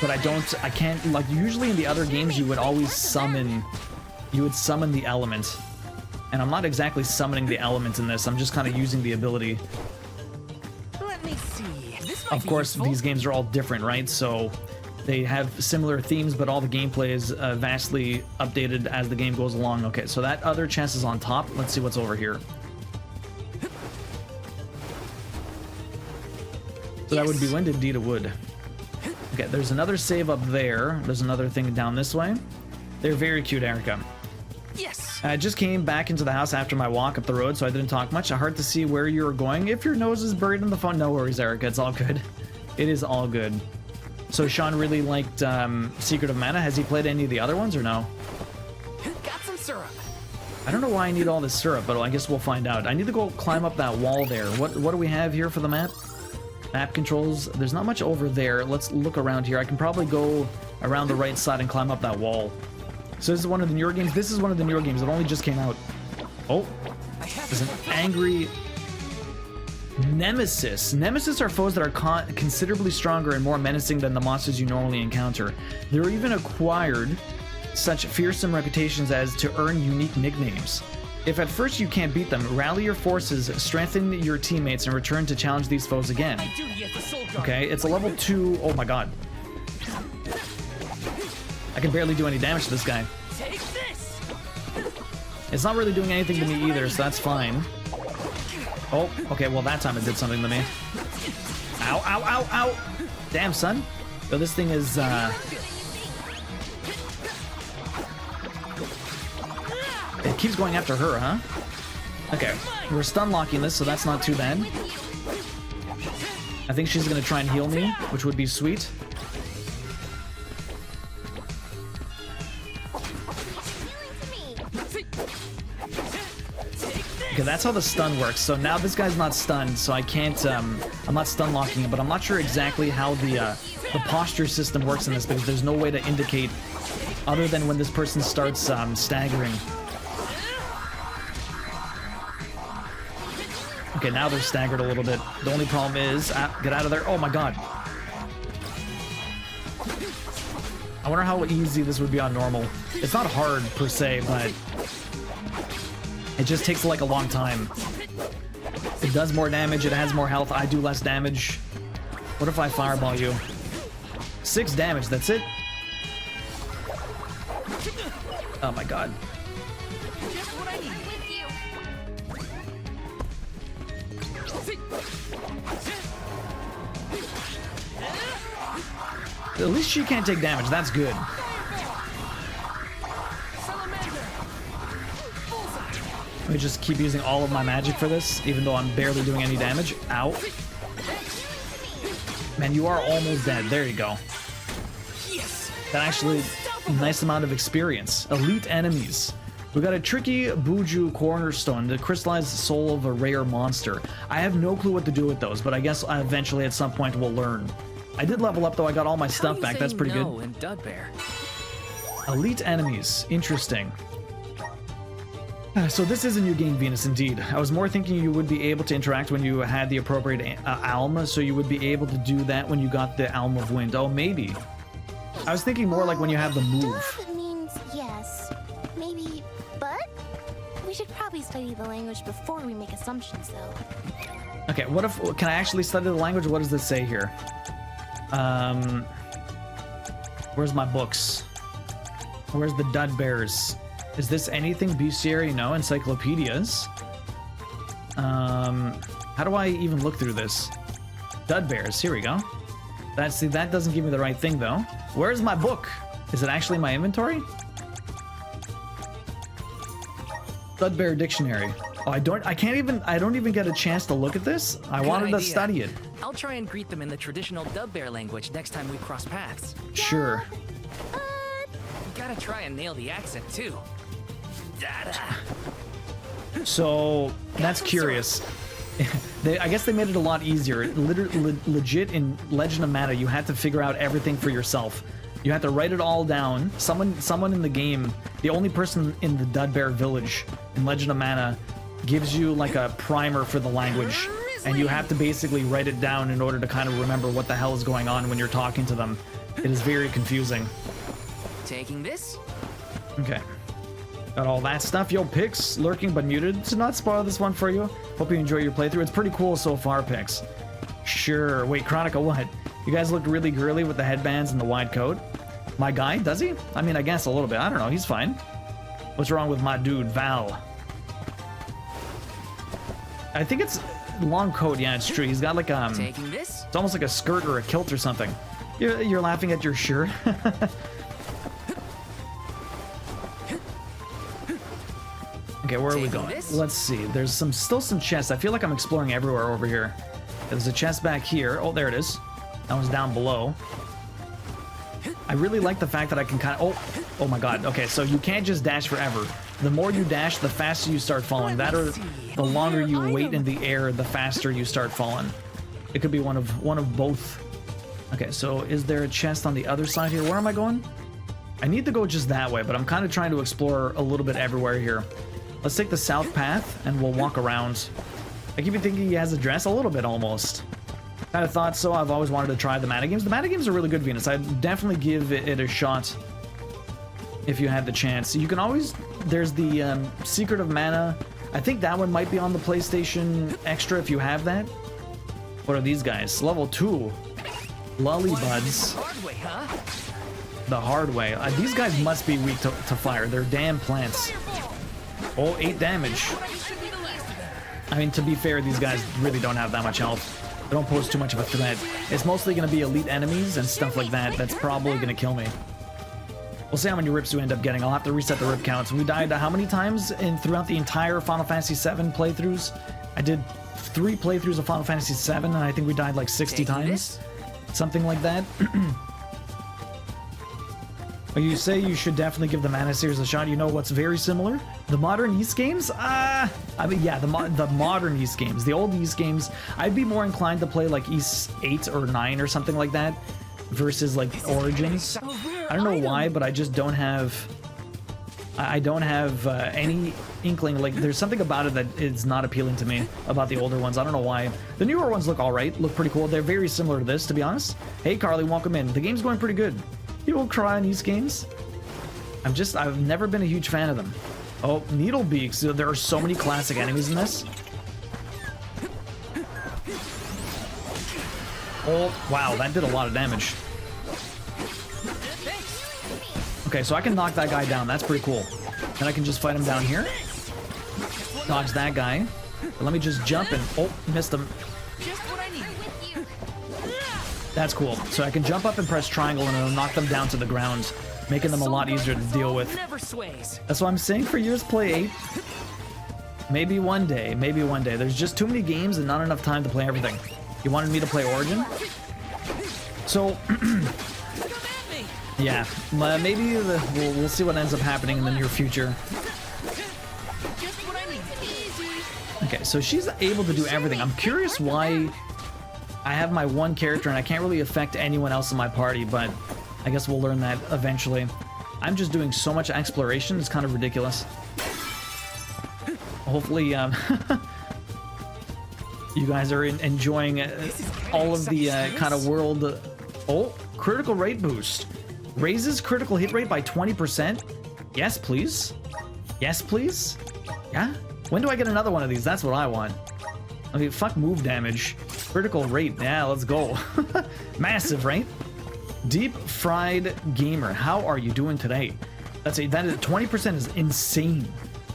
but I can't, like, usually in the other games you would always summon the element, and I'm not exactly summoning the element in this. I'm just kind of using the ability. Let me see. Of course, these games are all different, right? So they have similar themes, but all the gameplay is vastly updated as the game goes along. Okay, so that other chest is on top. Let's see what's over here. So that would be wind, indeed it would. Okay, there's another save up there. There's another thing down this way. They're very cute, Erica. Yes. I just came back into the house after my walk up the road, so I didn't talk much. Hard to see where you're going. If your nose is buried in the phone, no worries, Erica. It's all good. It is all good. So Sean really liked Secret of Mana. Has he played any of the other ones or no? Got some syrup. I don't know why I need all this syrup, but I guess we'll find out. I need to go climb up that wall there. What do we have here for the map? Map controls. There's not much over there. Let's look around here. I can probably go around the right side and climb up that wall. So this is one of the newer games. This is one of the newer games. It only just came out. Oh, there's an angry Nemesis. Nemesis are foes that are considerably stronger and more menacing than the monsters you normally encounter. They're even acquired such fearsome reputations as to earn unique nicknames. If at first you can't beat them, rally your forces, strengthen your teammates, and return to challenge these foes again. Okay, it's a level 2. Oh my god. I can barely do any damage to this guy. It's not really doing anything to me either, so that's fine. Oh, okay, well that time it did something to me. Ow, ow, ow, ow! Damn, son. So this thing is, it keeps going after her, huh? Okay, we're stun locking this, so that's not too bad. I think she's gonna try and heal me, which would be sweet. Okay, that's how the stun works. So now this guy's not stunned, so I can't, I'm not stun locking him, but I'm not sure exactly how the posture system works in this, because there's no way to indicate other than when this person starts staggering. Okay, now they're staggered a little bit. The only problem is, get out of there. Oh my god. I wonder how easy this would be on normal. It's not hard per se, but it just takes like a long time. It does more damage, it has more health, I do less damage. What if I fireball you? 6 damage, that's it? Oh my god. At least she can't take damage, that's good. Let me just keep using all of my magic for this, even though I'm barely doing any damage. Ow. Man, you are almost dead. There you go. That actually, nice amount of experience. Elite enemies. We got a tricky Buju cornerstone, the crystallized soul of a rare monster. I have no clue what to do with those, but I guess eventually at some point we'll learn. I did level up though, I got all my stuff back, that's pretty good. In Dudbear? Elite enemies, interesting. So this is a new game, Venus, indeed. I was more thinking you would be able to interact when you had the appropriate Alm, so you would be able to do that when you got the Alm of Wind. Oh, maybe. I was thinking more like when you have the move. Duh means yes. Maybe, but we should probably study the language before we make assumptions, though. Okay, what if, can I actually study the language? What does this say here? Where's my books? Where's the Dudbears? Is this anything bestiary? No. Encyclopedias. How do I even look through this? Dudbears, here we go. See, that doesn't give me the right thing though. Where's my book? Is it actually my inventory? Dudbear dictionary. Oh, I don't even get a chance to look at this. I wanted to study it. I'll try and greet them in the traditional Dudbear language next time we cross paths. Sure. Gotta try and nail the accent too. So that's curious. I guess they made it a lot easier. Legit in Legend of Mana, you had to figure out everything for yourself. You had to write it all down. Someone in the game, the only person in the Dudbear village in Legend of Mana, gives you like a primer for the language, and you have to basically write it down in order to kind of remember what the hell is going on when you're talking to them. It is very confusing. Taking this? Okay. Got all that stuff. Yo, Pix, lurking but muted. To not spoil this one for you. Hope you enjoy your playthrough. It's pretty cool so far, Pix. Sure. Wait, Chronica, what? You guys look really girly with the headbands and the wide coat. My guy, does he? I mean, I guess a little bit. I don't know. He's fine. What's wrong with my dude, Val? I think it's long coat. Yeah, it's true. He's got like Taking this? It's almost like a skirt or a kilt or something. You're laughing at your shirt. Okay, where are we going? Let's see. There's still some chests. I feel like I'm exploring everywhere over here. There's a chest back here. Oh, there it is. That one's down below. I really like the fact that I can kind of... Oh my god. Okay, so you can't just dash forever. The more you dash, the faster you start falling. That or the longer you wait in the air, the faster you start falling. It could be one of both. Okay, so is there a chest on the other side here? Where am I going? I need to go just that way, but I'm kind of trying to explore a little bit everywhere here. Let's take the south path, and we'll walk around. I keep thinking he has a dress a little bit almost. Kind of thought so. I've always wanted to try the mana games. The mana games are really good, Venus. I'd definitely give it a shot if you had the chance. You can always... There's the Secret of Mana. I think that one might be on the PlayStation Extra if you have that. What are these guys? Level 2. Lolly Buds. The hard way. These guys must be weak to fire. They're damn plants. Oh, 8 damage. I mean, to be fair, these guys really don't have that much health. They don't pose too much of a threat. It's mostly going to be elite enemies and stuff like that. That's probably going to kill me. We'll see how many rips we end up getting. I'll have to reset the rip counts. We died how many times throughout the entire Final Fantasy VII playthroughs? I did 3 playthroughs of Final Fantasy VII, and I think we died like 60 times. Something like that. You say you should definitely give the Mana series a shot. You know what's very similar? The modern Ys games? I mean, yeah, the modern Ys games. The old Ys games, I'd be more inclined to play like Ys 8 or 9 or something like that versus like Origins. I don't know why, but I just don't have... I don't have any inkling. Like, there's something about it that is not appealing to me about the older ones. I don't know why. The newer ones look alright, look pretty cool. They're very similar to this, to be honest. Hey, Carly, welcome in. The game's going pretty good. People cry on these games. I've never been a huge fan of them. Oh, Needlebeaks. There are so many classic enemies in this. Oh, wow, that did a lot of damage. Okay, so I can knock that guy down. That's pretty cool. Then I can just fight him down here. Dodge that guy. But let me just jump and... Oh, missed him. That's cool. So I can jump up and press triangle and it'll knock them down to the ground, making them a lot easier to deal with. That's what I'm saying for years play 8. Maybe one day. Maybe one day. There's just too many games and not enough time to play everything. You wanted me to play Origin? So... yeah, maybe we'll see what ends up happening in the near future. Okay, so she's able to do everything. I'm curious why I have my one character and I can't really affect anyone else in my party, but I guess we'll learn that eventually. I'm just doing so much exploration, it's kind of ridiculous. Hopefully, you guys are enjoying all of the kind of world... Oh, critical rate boost. Raises critical hit rate by 20%? Yes, please. Yes, please. Yeah? When do I get another one of these? That's what I want. I mean, fuck move damage. Critical rate. Yeah, let's go. Massive, right? Deep Fried Gamer. How are you doing today? That is 20% is insane.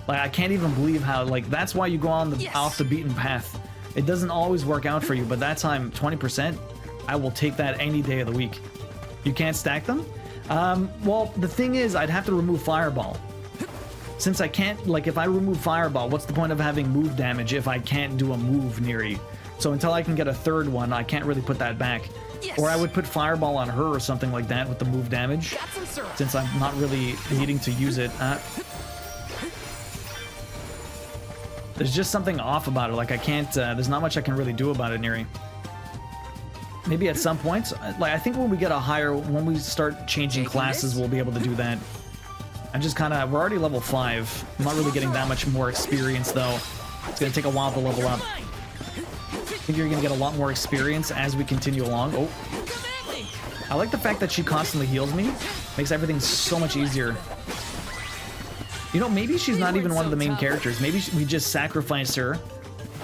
Like, I can't even believe how, like, that's why you go on the off the beaten path. It doesn't always work out for you, but that time, 20%, I will take that any day of the week. You can't stack them? Well, the thing is, I'd have to remove Fireball. Since I can't, like, if I remove Fireball, what's the point of having move damage if I can't do a move near you? So until I can get a third one, I can't really put that back. Or I would put Fireball on her or something like that with the move damage, since I'm not really needing to use it. There's just something off about it, like I can't, there's not much I can really do about it, Neri. Maybe at some points, like I think when we get a higher, when we start changing classes, we'll be able to do that. I'm just kind of, we're already level 5. I'm not really getting that much more experience though. It's gonna take a while to level up. I think you're gonna get a lot more experience as we continue along. Oh. I like the fact that she constantly heals me. Makes everything so much easier. You know, maybe she's not even one of the main characters. Maybe we just sacrifice her,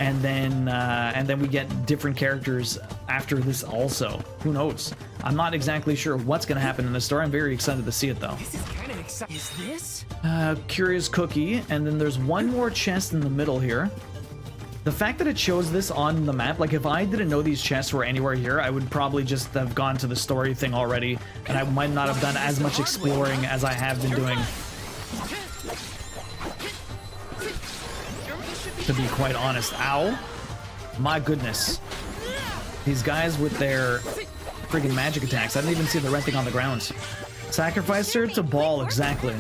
and then we get different characters after this also. Who knows? I'm not exactly sure what's going to happen in this story. I'm very excited to see it, though. This is kind of exciting. Is this? Curious Cookie, and then there's one more chest in the middle here. The fact that it shows this on the map, like if I didn't know these chests were anywhere here, I would probably just have gone to the story thing already, and I might not have done as much exploring as I have been doing. To be quite honest. Ow. My goodness. These guys with their friggin' magic attacks. I didn't even see the red thing on the ground. Sacrifice her to Ball, exactly.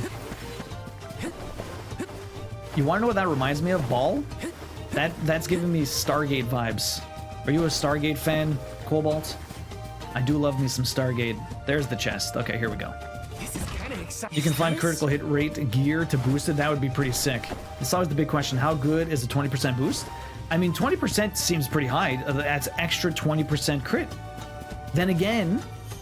You wanna know what that reminds me of? Ball? That's giving me Stargate vibes. Are you a Stargate fan, Cobalt? I do love me some Stargate. There's the chest. Okay, here we go. You can find critical hit rate gear to boost it. That would be pretty sick. It's always the big question. How good is a 20% boost? I mean, 20% seems pretty high. That's extra 20% crit. Then again,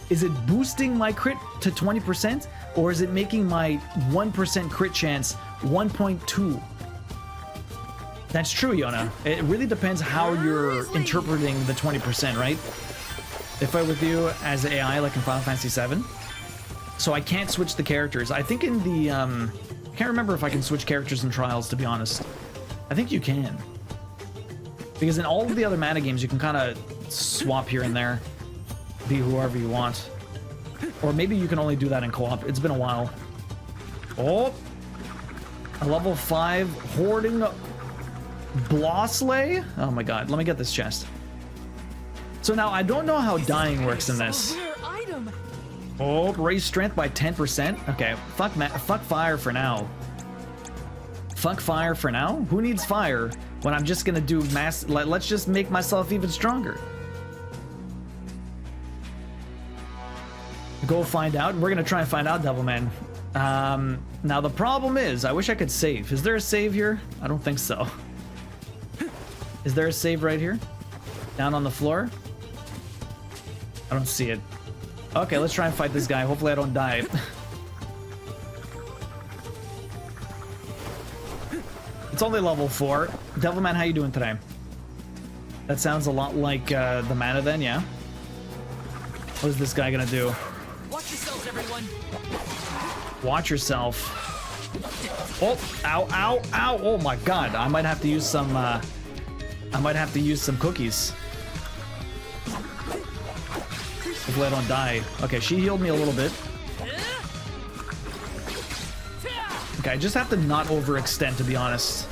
is it boosting my crit to 20%? Or is it making my 1% crit chance 1.2? That's true, Yona. It really depends how you're interpreting the 20%, right? If I with you as AI, like in Final Fantasy VII. So I can't switch the characters. I think in the, I can't remember if I can switch characters in Trials, to be honest. I think you can. Because in all of the other mana games, you can kind of swap here and there. Be whoever you want. Or maybe you can only do that in co-op. It's been a while. Oh! A level 5 hoarding Blossley? Oh my god, let me get this chest. So now, I don't know how dying works in this. Oh, raise strength by 10%? Okay, fuck fire for now. Fuck fire for now? Who needs fire when I'm just gonna do mass... Let's just make myself even stronger. Go find out. We're gonna try and find out, Devilman. Now the problem is, I wish I could save. Is there a save here? I don't think so. Is there a save right here? Down on the floor? I don't see it. Okay, let's try and fight this guy. Hopefully I don't die. It's only level 4. Devilman, how you doing today? That sounds a lot like the mana then, yeah? What is this guy gonna do? Watch yourselves, everyone. Watch yourself. Oh, ow, ow, ow. Oh my god. I might have to use some cookies. Hopefully I don't die. Okay, she healed me a little bit. Okay, I just have to not overextend, to be honest.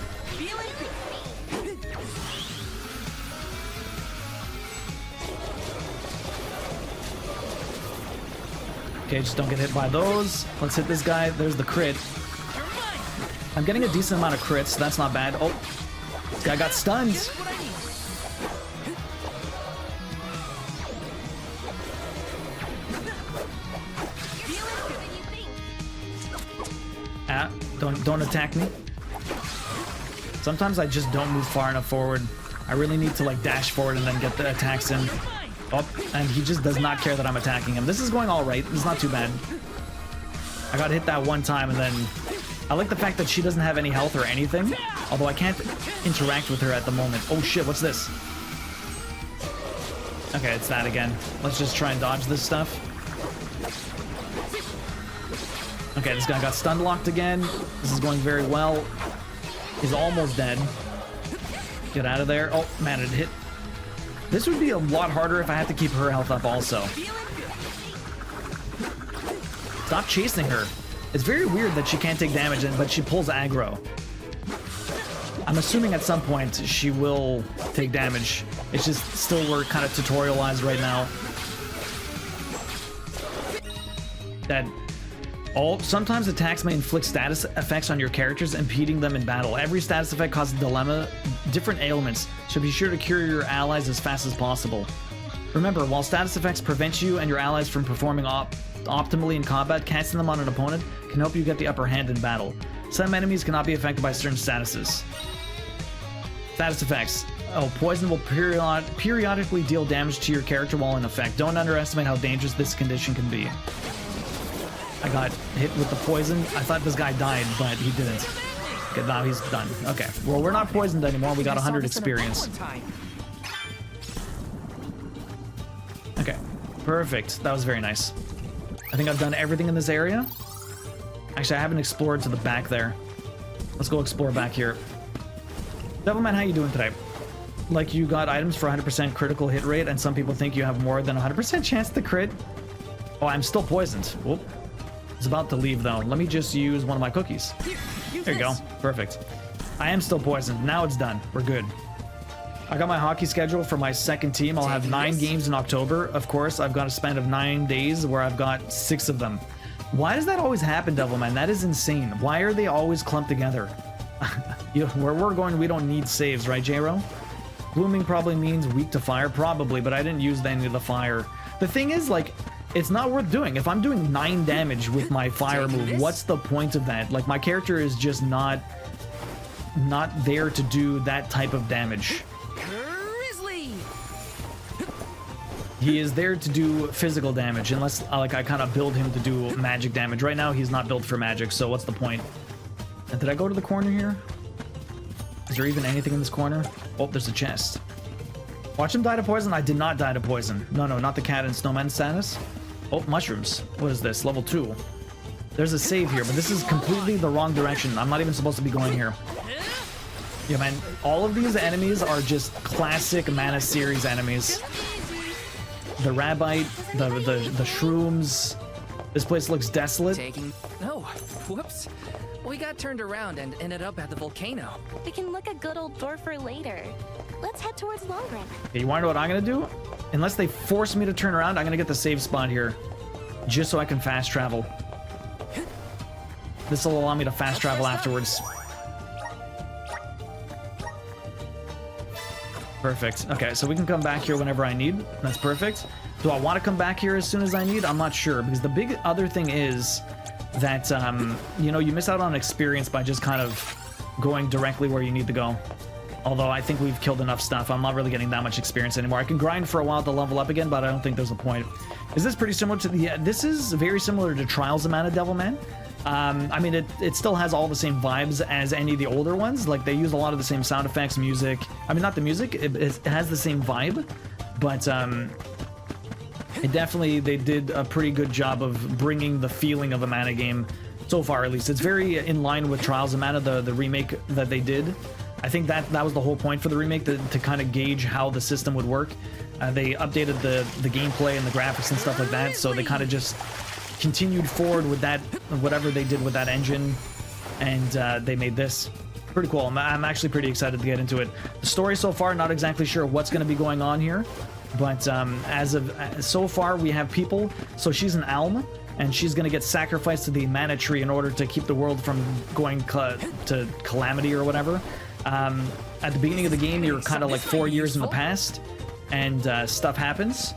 Okay, just don't get hit by those. Let's hit this guy. There's the crit. I'm getting a decent amount of crits. That's not bad. Oh, this guy got stunned. Ah, don't attack me. Sometimes I just don't move far enough forward. I really need to like dash forward and then get the attacks in. Oh, and he just does not care that I'm attacking him. This is going all right. This is not too bad. I got hit that one time and then... I like the fact that she doesn't have any health or anything. Although I can't interact with her at the moment. Oh shit, what's this? Okay, it's that again. Let's just try and dodge this stuff. Okay, this guy got stun locked again. This is going very well. He's almost dead. Get out of there. Oh, man, it hit. This would be a lot harder if I had to keep her health up also. Stop chasing her. It's very weird that she can't take damage, but she pulls aggro. I'm assuming at some point she will take damage. It's just still we're kind of tutorialized right now. That sometimes attacks may inflict status effects on your characters, impeding them in battle. Every status effect causes different ailments, so be sure to cure your allies as fast as possible. Remember, while status effects prevent you and your allies from performing optimally in combat, casting them on an opponent can help you get the upper hand in battle. Some enemies cannot be affected by certain statuses. Status effects. Oh, poison will periodically deal damage to your character while in effect. Don't underestimate how dangerous this condition can be. I got hit with the poison. I thought this guy died, but he didn't. Okay, now he's done. Okay, well, we're not poisoned anymore. We got 100 experience. Okay, perfect. That was very nice. I think I've done everything in this area. Actually, I haven't explored to the back there. Let's go explore back here. Devilman, how you doing today? Like, you got items for 100% critical hit rate, and some people think you have more than 100% chance to crit. Oh, I'm still poisoned. Whoop. It's about to leave, though. Let me just use one of my cookies. There you go. Perfect. I am still poisoned. Now it's done. We're good. I got my hockey schedule for my second team. I'll have 9 games in October. Of course, I've got a span of 9 days where I've got 6 of them. Why does that always happen, Devilman? That is insane. Why are they always clumped together? Where we're going, we don't need saves, right, J-Ro? Blooming probably means weak to fire. Probably, but I didn't use any of the fire. The thing is, like, it's not worth doing. If I'm doing 9 damage with my fire move, what's the point of that? Like, my character is just not... not there to do that type of damage. He is there to do physical damage, unless like I kind of build him to do magic damage. Right now, he's not built for magic, so what's the point? And did I go to the corner here? Is there even anything in this corner? Oh, there's a chest. Watch him die to poison. I did not die to poison. No, not the cat and snowman status. Oh, mushrooms. What is this? Level 2. There's a save here, but this is completely the wrong direction. I'm not even supposed to be going here. Yeah, man. All of these enemies are just classic Mana series enemies. The rabbite, the shrooms. This place looks desolate. No, whoops. We got turned around and ended up at the volcano. We can look at good old Dorfer later. Let's head towards Longrin. Okay, you wanna know what I'm gonna do? Unless they force me to turn around, I'm gonna get the save spot here. Just so I can fast travel. This will allow me to fast travel afterwards. Perfect. Okay, so we can come back here whenever I need. That's perfect. Do I want to come back here as soon as I need? I'm not sure, because the big other thing is that, you know, you miss out on experience by just kind of going directly where you need to go. Although I think we've killed enough stuff. I'm not really getting that much experience anymore. I can grind for a while to level up again, but I don't think there's a point. Is this pretty similar to the... this is very similar to Trials of Mana Devilman. I mean, it still has all the same vibes as any of the older ones. Like, they use a lot of the same sound effects, music. I mean, not the music. It has the same vibe, but it definitely, they did a pretty good job of bringing the feeling of a Mana game so far, at least. It's very in line with Trials of Mana, the remake that they did. I think that was the whole point for the remake, to kind of gauge how the system would work. They updated the gameplay and the graphics and stuff like that, so they kind of just continued forward with that, whatever they did with that engine, and they made this. Pretty cool. I'm actually pretty excited to get into it. The story so far, not exactly sure what's going to be going on here, but as of so far, we have people. So she's an Alm, and she's going to get sacrificed to the Mana Tree in order to keep the world from going to calamity or whatever. At the beginning of the game, you're kind of like 4 years in the past, and stuff happens.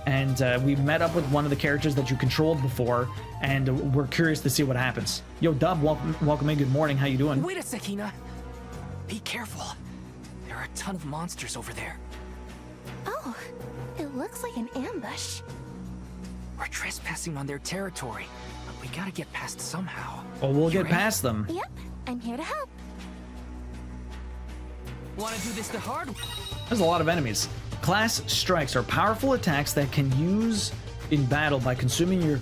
And we met up with one of the characters that you controlled before, and we're curious to see what happens. Yo, Dub, welcome in. Good morning. How you doing? Wait a sec, Hina. Be careful. There are a ton of monsters over there. Oh, it looks like an ambush. We're trespassing on their territory, but we gotta get past somehow. Oh, we'll get past them. Yep, I'm here to help. Wanna do this the hard way? There's a lot of enemies. Class strikes are powerful attacks that can use in battle by consuming your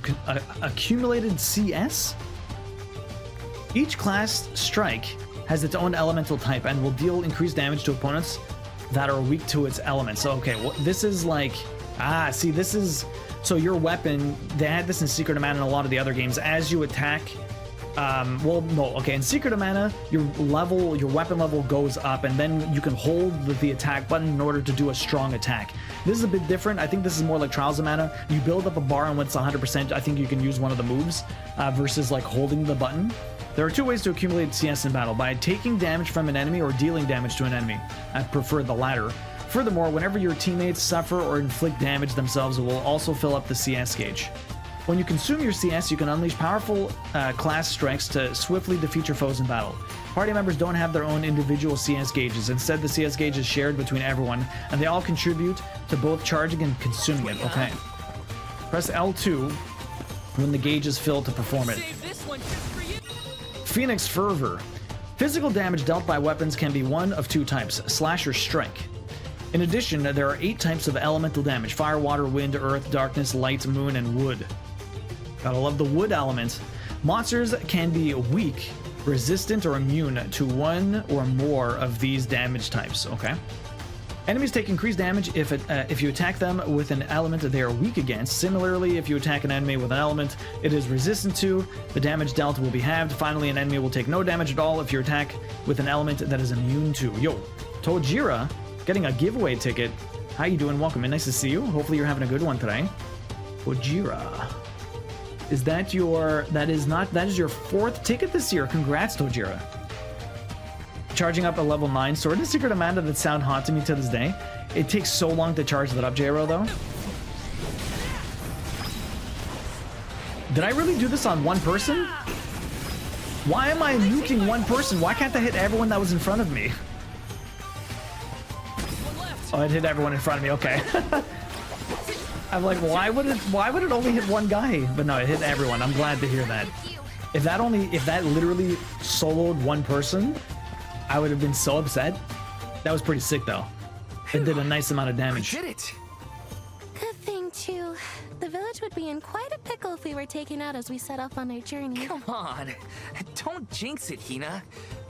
accumulated CS. Each class strike has its own elemental type and will deal increased damage to opponents that are weak to its elements. So, okay, well, this is like... see, this is... So your weapon, they had this in Secret of Mana and a lot of the other games. As you attack... well, no, okay, in Secret of Mana, your weapon level goes up, and then you can hold the attack button in order to do a strong attack. This is a bit different. I think this is more like Trials of Mana. You build up a bar, and when it's 100%, I think you can use one of the moves, versus like holding the button. There are two ways to accumulate CS in battle: by taking damage from an enemy or dealing damage to an enemy. I prefer the latter. Furthermore, whenever your teammates suffer or inflict damage themselves, it will also fill up the CS gauge. When you consume your CS, you can unleash powerful class strikes to swiftly defeat your foes in battle. Party members don't have their own individual CS gauges. Instead, the CS gauge is shared between everyone, and they all contribute to both charging and consuming it. Okay. Press L2 when the gauge is filled to perform it. Phoenix Fervor. Physical damage dealt by weapons can be one of two types: slash or strike. In addition, there are 8 types of elemental damage: fire, water, wind, earth, darkness, light, moon, and wood. Gotta love the wood element. Monsters can be weak, resistant, or immune to one or more of these damage types. Okay. Enemies take increased damage if you attack them with an element that they are weak against. Similarly, if you attack an enemy with an element it is resistant to, the damage dealt will be halved. Finally, an enemy will take no damage at all if you attack with an element that is immune to. Yo, Tojira, getting a giveaway ticket. How you doing? Welcome in. Nice to see you. Hopefully you're having a good one today. Tojira. Is that your... That is your 4th ticket this year. Congrats, Tojira. Charging up a level 9 sword in Secret of Mana that sound hot to me to this day. It takes so long to charge that up, J-Ro, though. Did I really do this on one person? Why am I nuking one person? Why can't I hit everyone that was in front of me? Oh, it hit everyone in front of me. Okay. I'm like, why would it only hit one guy? But no, it hit everyone. I'm glad to hear that. If that literally soloed one person, I would have been so upset. That was pretty sick though. It did a nice amount of damage. We did it. Good thing, too. The village would be in quite a pickle if we were taken out as we set off on our journey. Come on. Don't jinx it, Hina.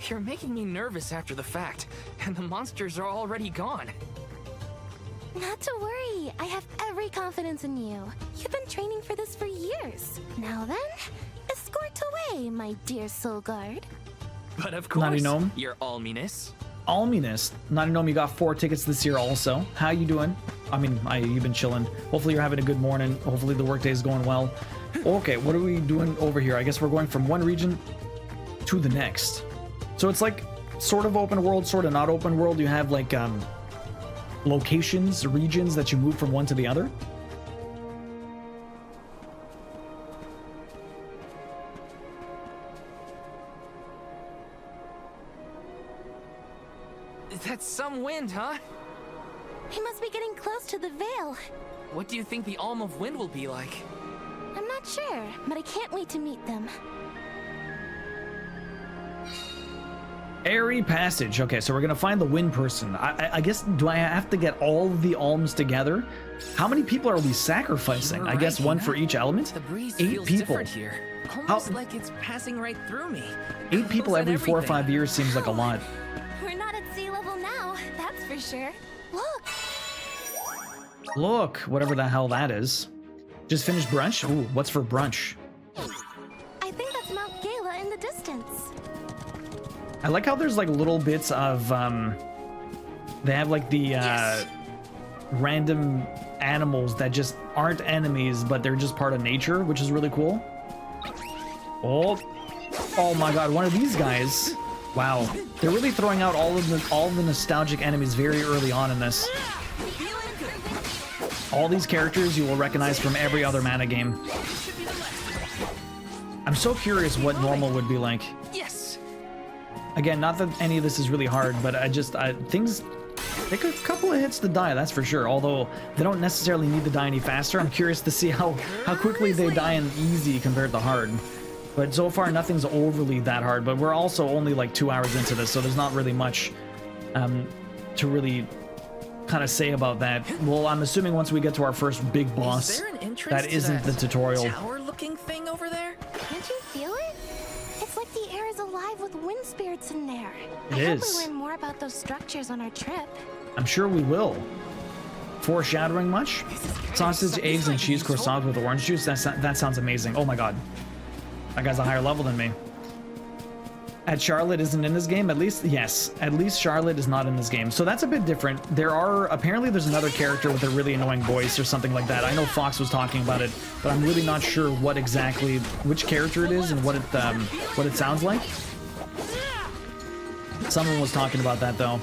You're making me nervous after the fact, and the monsters are already gone. Not to worry. I have every confidence in you. You've been training for this for years. Now then, escort away, my dear soul guard. But of course, Naughty Gnome. Your alminess. Alminess. Naughty Gnome, you got 4 tickets this year also. How you doing? I mean, you've been chilling. Hopefully you're having a good morning. Hopefully the workday is going well. Okay, what are we doing over here? I guess we're going from one region to the next. So it's like sort of open world, sort of not open world. You have like locations, regions that you move from one to the other. That's some wind, huh? He must be getting close to the veil. What do you think the Alm of Wind will be like? I'm not sure, but I can't wait to meet them. Airy Passage. Okay, so we're gonna find the wind person. I guess, do I have to get all of the alms together? How many people are we sacrificing? You're I guess right, one Hina. for each element? The breeze 8 feels people. different here. Almost like it's passing right through me. 8 people Close at every 4 or everything. 5 years seems like a lot. We're not at sea level now, that's for sure. Look! Look, whatever the hell that is. Just finished brunch? Ooh, what's for brunch? I think that's Mount Gala in the distance. I like how there's like little bits of, they have like the, random animals that just aren't enemies, but they're just part of nature, which is really cool. Oh my god, one of these guys. Wow. They're really throwing out all of the nostalgic enemies very early on in this. All these characters you will recognize from every other mana game. I'm so curious what normal would be like. Yes. Again, not that any of this is really hard, but things take a couple of hits to die, that's for sure. Although they don't necessarily need to die any faster. I'm curious to see how quickly they die in easy compared to hard. But so far, nothing's overly that hard. But we're also only like 2 hours into this, so there's not really much to really kind of say about that. Well, I'm assuming once we get to our first big boss, Is there an entrance that to isn't the tutorial. tower-looking thing over there? Can't you feel it? It's like the air is alive with wind spirits in there. It I hope is. we learn more about those structures on our trip. I'm sure we will. Foreshadowing much? Sausage, eggs, and cheese croissant with orange juice? That sounds amazing. Oh my god. That guy's a higher level than me. At Charlotte isn't in this game, at least? Yes. At least Charlotte is not in this game. So that's a bit different. Apparently there's another character with a really annoying voice or something like that. I know Fox was talking about it, but I'm really not sure which character it is and what it sounds like. Someone was talking about that though.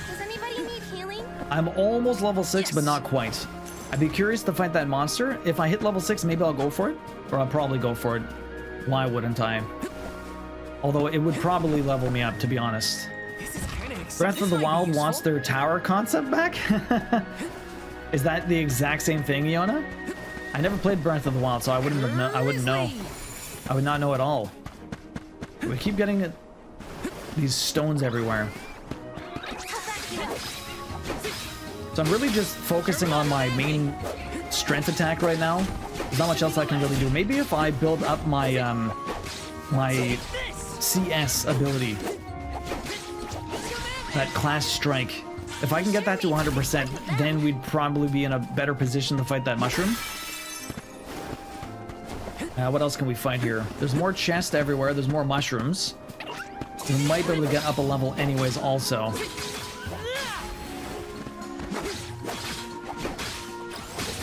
Does anybody need healing? I'm almost level 6, but not quite. I'd be curious to fight that monster. If I hit level 6, maybe I'll go for it. Or I'll probably go for it. Why wouldn't I? Although it would probably level me up, to be honest. Breath of the Wild wants their tower concept back? Is that the exact same thing, Iona? I never played Breath of the Wild, so I wouldn't know. I would not know at all. We keep getting these stones everywhere. So I'm really just focusing on my main strength attack right now. There's not much else I can really do. Maybe if I build up my my CS ability, that class strike, if I can get that to 100%, then we'd probably be in a better position to fight that mushroom. What else can we fight here? There's more chests everywhere. There's more mushrooms. We might be able to get up a level anyways also.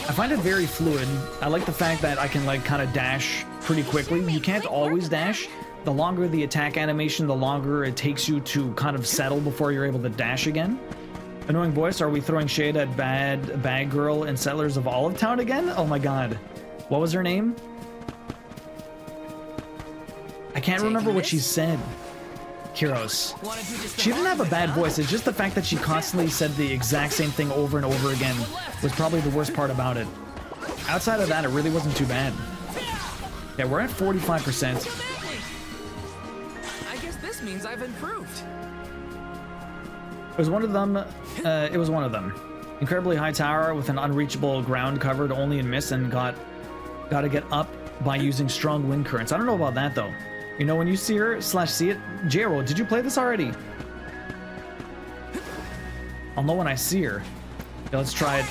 I find it very fluid. I like the fact that I can like kind of dash pretty quickly. You can't always dash. The longer the attack animation, the longer it takes you to kind of settle before you're able to dash again. Annoying voice, are we throwing shade at Bad Girl and Settlers of Olive Town again? Oh my god. What was her name? I can't remember what she said. Kiros. She didn't have a bad voice. It's just the fact that she constantly said the exact same thing over and over again was probably the worst part about it. Outside of that, it really wasn't too bad. Yeah, we're at 45%. I guess this means I've improved. It was one of them. It was one of them. Incredibly high tower with an unreachable ground covered only in mist and got to get up by using strong wind currents. I don't know about that though. You know, when you see her / see it, Jero, did you play this already? I'll know when I see her. Okay, let's try it.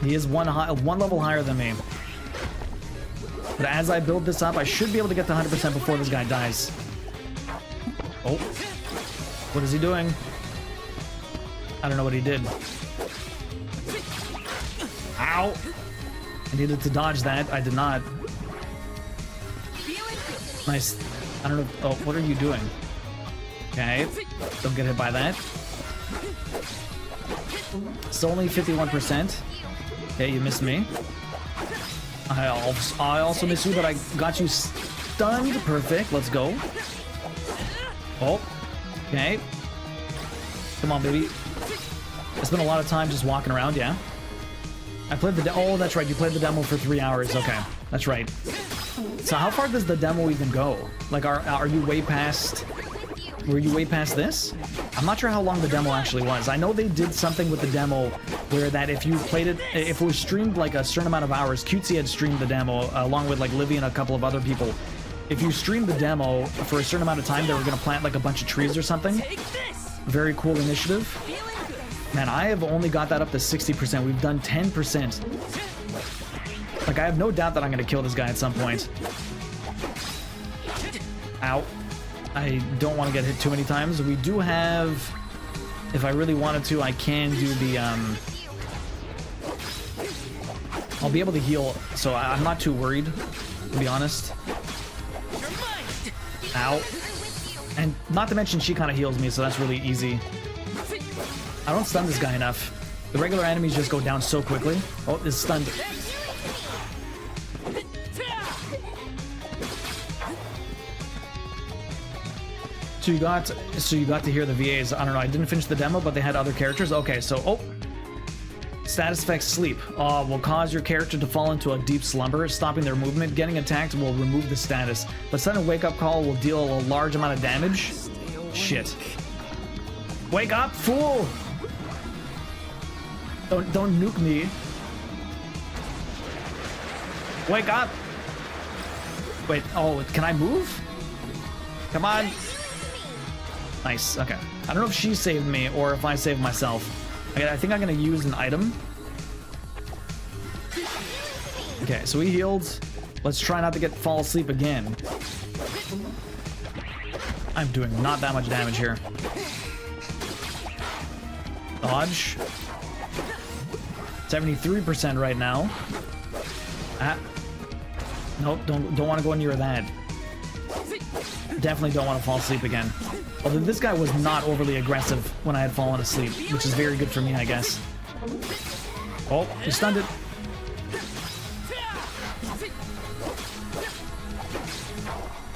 He is one level higher than me. But as I build this up, I should be able to get to 100% before this guy dies. Oh. What is he doing? I don't know what he did. Ow! I needed to dodge that. I did not. Nice. I don't know. Oh, what are you doing? Okay. Don't get hit by that. It's only 51%. Okay, you missed me. I also missed you, but I got you stunned. Perfect. Let's go. Oh. Okay. Come on, baby. I spent a lot of time just walking around, yeah? I played the oh, that's right. You played the demo for 3 hours. Okay. That's right. So how far does the demo even go? Like, are you way past... Were you way past this? I'm not sure how long the demo actually was. I know they did something with the demo where that if you played it, if it was streamed like a certain amount of hours, Cutesy had streamed the demo along with like Livy and a couple of other people. If you streamed the demo for a certain amount of time, they were going to plant like a bunch of trees or something. Very cool initiative. Man, I have only got that up to 60%. We've done 10%. Like, I have no doubt that I'm going to kill this guy at some point. Ow. I don't want to get hit too many times. We do have... If I really wanted to, I can do the, I'll be able to heal, so I'm not too worried, to be honest. Ow. And not to mention, she kind of heals me, so that's really easy. I don't stun this guy enough. The regular enemies just go down so quickly. Oh, it's stunned. So you got to hear the VAs. I don't know. I didn't finish the demo, but they had other characters. Okay, so status effects sleep will cause your character to fall into a deep slumber, stopping their movement. Getting attacked will remove the status, but sudden wake up call will deal a large amount of damage. Shit! Wake up, fool! Don't nuke me. Wake up! Wait. Oh, can I move? Come on. Nice, okay. I don't know if she saved me or if I saved myself. I think I'm gonna use an item. Okay, so we healed. Let's try not to fall asleep again. I'm doing not that much damage here. Dodge. 73% right now. Nope, don't want to go near that. Definitely don't want to fall asleep again. Although this guy was not overly aggressive when I had fallen asleep, which is very good for me, I guess. Oh, he stunned it.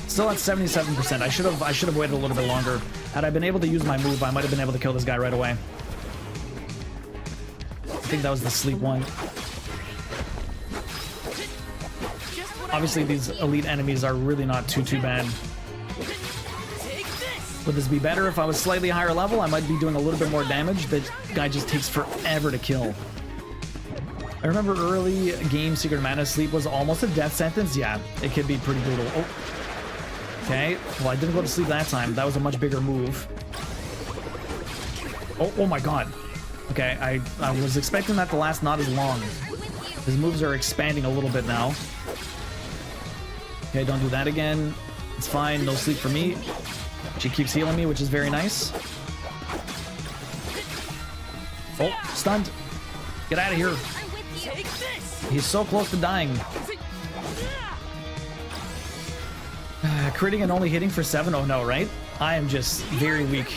Still at 77%. I should have waited a little bit longer. Had I been able to use my move, I might have been able to kill this guy right away. I think that was the sleep one. Obviously, these elite enemies are really not too bad. Would this be better if I was slightly higher level? I might be doing a little bit more damage. That guy just takes forever to kill. I remember early game Secret Mana sleep was almost a death sentence. Yeah, it could be pretty brutal. Oh. Okay, well, I didn't go to sleep that time. That was a much bigger move. Oh my god. Okay, I was expecting that to last not as long. His moves are expanding a little bit now. Okay, don't do that again. It's fine, no sleep for me. She keeps healing me, which is very nice. Oh, stunned. Get out of here. He's so close to dying. Critting and only hitting for 7? Oh no, right? I am just very weak.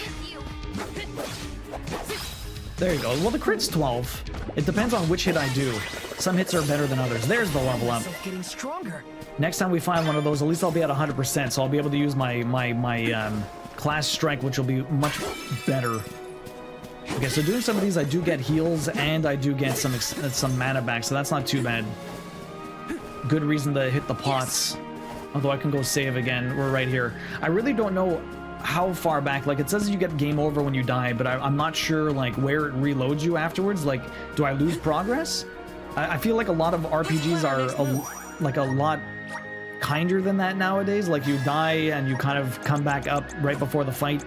There you go. Well, the crit's 12. It depends on which hit I do. Some hits are better than others. There's the level up. Getting stronger. Next time we find one of those, at least I'll be at 100%, so I'll be able to use my class strength, which will be much better. Okay, so doing some of these, I do get heals, and I do get some mana back, so that's not too bad. Good reason to hit the pots. Although I can go save again. We're right here. I really don't know how far back. Like, it says you get game over when you die, but I'm not sure, like, where it reloads you afterwards. Like, do I lose progress? I feel like a lot of RPGs are, a lot kinder than that nowadays. Like, you die and you kind of come back up right before the fight,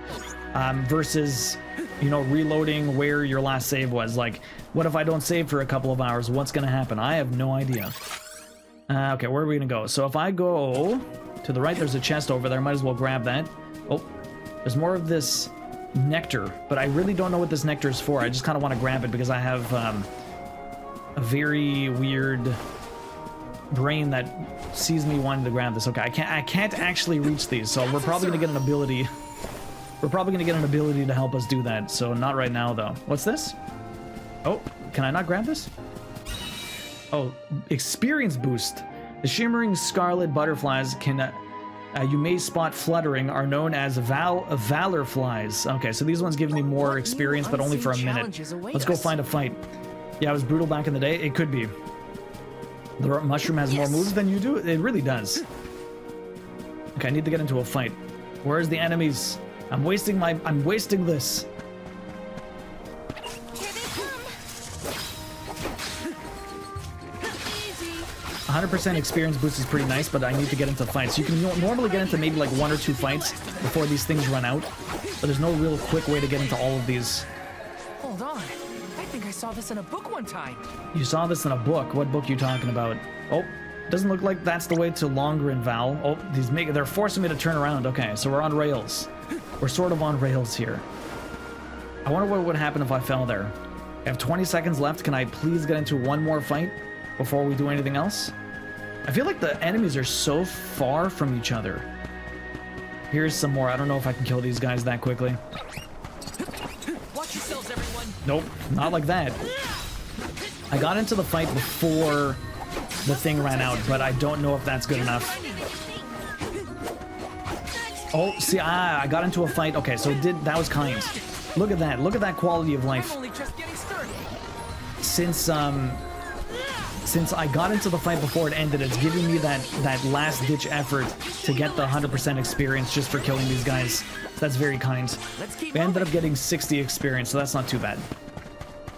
versus, you know, reloading where your last save was. Like, what if I don't save for a couple of hours? What's gonna happen? I have no idea. Okay, where are we gonna go? So if I go to the right, there's a chest over there. Might as well grab that. Oh, there's more of this nectar, but I really don't know what this nectar is for. I just kind of want to grab it because I have a very weird brain that sees me wanting to grab this. Okay, I can't actually reach these, so we're probably gonna get an ability. We're probably gonna get an ability to help us do that. So not right now though. What's this? Oh, can I not grab this? Oh, experience boost. The shimmering scarlet butterflies can you may spot fluttering are known as valor flies. Okay, so these ones give me more experience, but only for a minute. Let's go find a fight. Yeah, it was brutal back in the day. It could be. The mushroom has more moves than you do. It really does. Okay, I need to get into a fight. Where's the enemies? I'm wasting this. 100% experience boost is pretty nice, but I need to get into fights. You can normally get into maybe like 1 or 2 fights before these things run out, but there's no real quick way to get into all of these. Hold on. I think I saw this in a book one time. You saw this in a book? What book are you talking about? Oh, doesn't look like that's the way to Longrin Val. Oh, they're forcing me to turn around. Okay, so we're on rails. We're sort of on rails here. I wonder what would happen if I fell there. I have 20 seconds left. Can I please get into one more fight before we do anything else? I feel like the enemies are so far from each other. Here's some more. I don't know if I can kill these guys that quickly. Watch yourselves, everyone. Nope, not like that. I got into the fight before the thing ran out, but I don't know if that's good enough. Oh, see, I got into a fight. Okay, so that was kind. Look at that. Look at that quality of life. I'm only just getting started. Since I got into the fight before it ended, it's giving me that last-ditch effort to get the 100% experience just for killing these guys. That's very kind. We ended up getting 60 experience, so that's not too bad.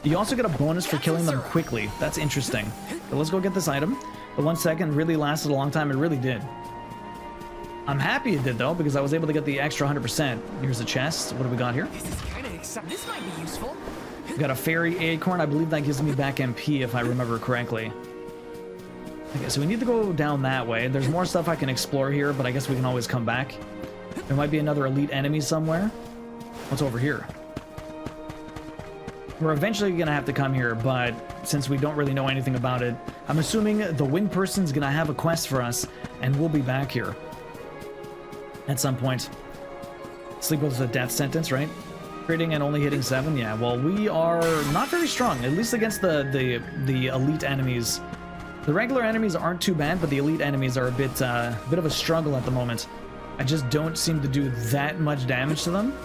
You also get a bonus for killing them quickly. That's interesting. But let's go get this item. The 1 second really lasted a long time. It really did. I'm happy it did, though, because I was able to get the extra 100%. Here's a chest. What do we got here? This is kind of exciting. This might be useful. We got a fairy acorn. I believe that gives me back MP, if I remember correctly. Okay, so we need to go down that way. There's more stuff I can explore here, but I guess we can always come back. There might be another elite enemy somewhere. What's over here? We're eventually gonna have to come here, but since we don't really know anything about it, I'm assuming the wind person's gonna have a quest for us, and we'll be back here at some point. Sleep was a death sentence, right? Critting and only hitting 7? Yeah, well, we are not very strong, at least against the elite enemies. The regular enemies aren't too bad, but the elite enemies are a bit of a struggle at the moment. I just don't seem to do that much damage to them.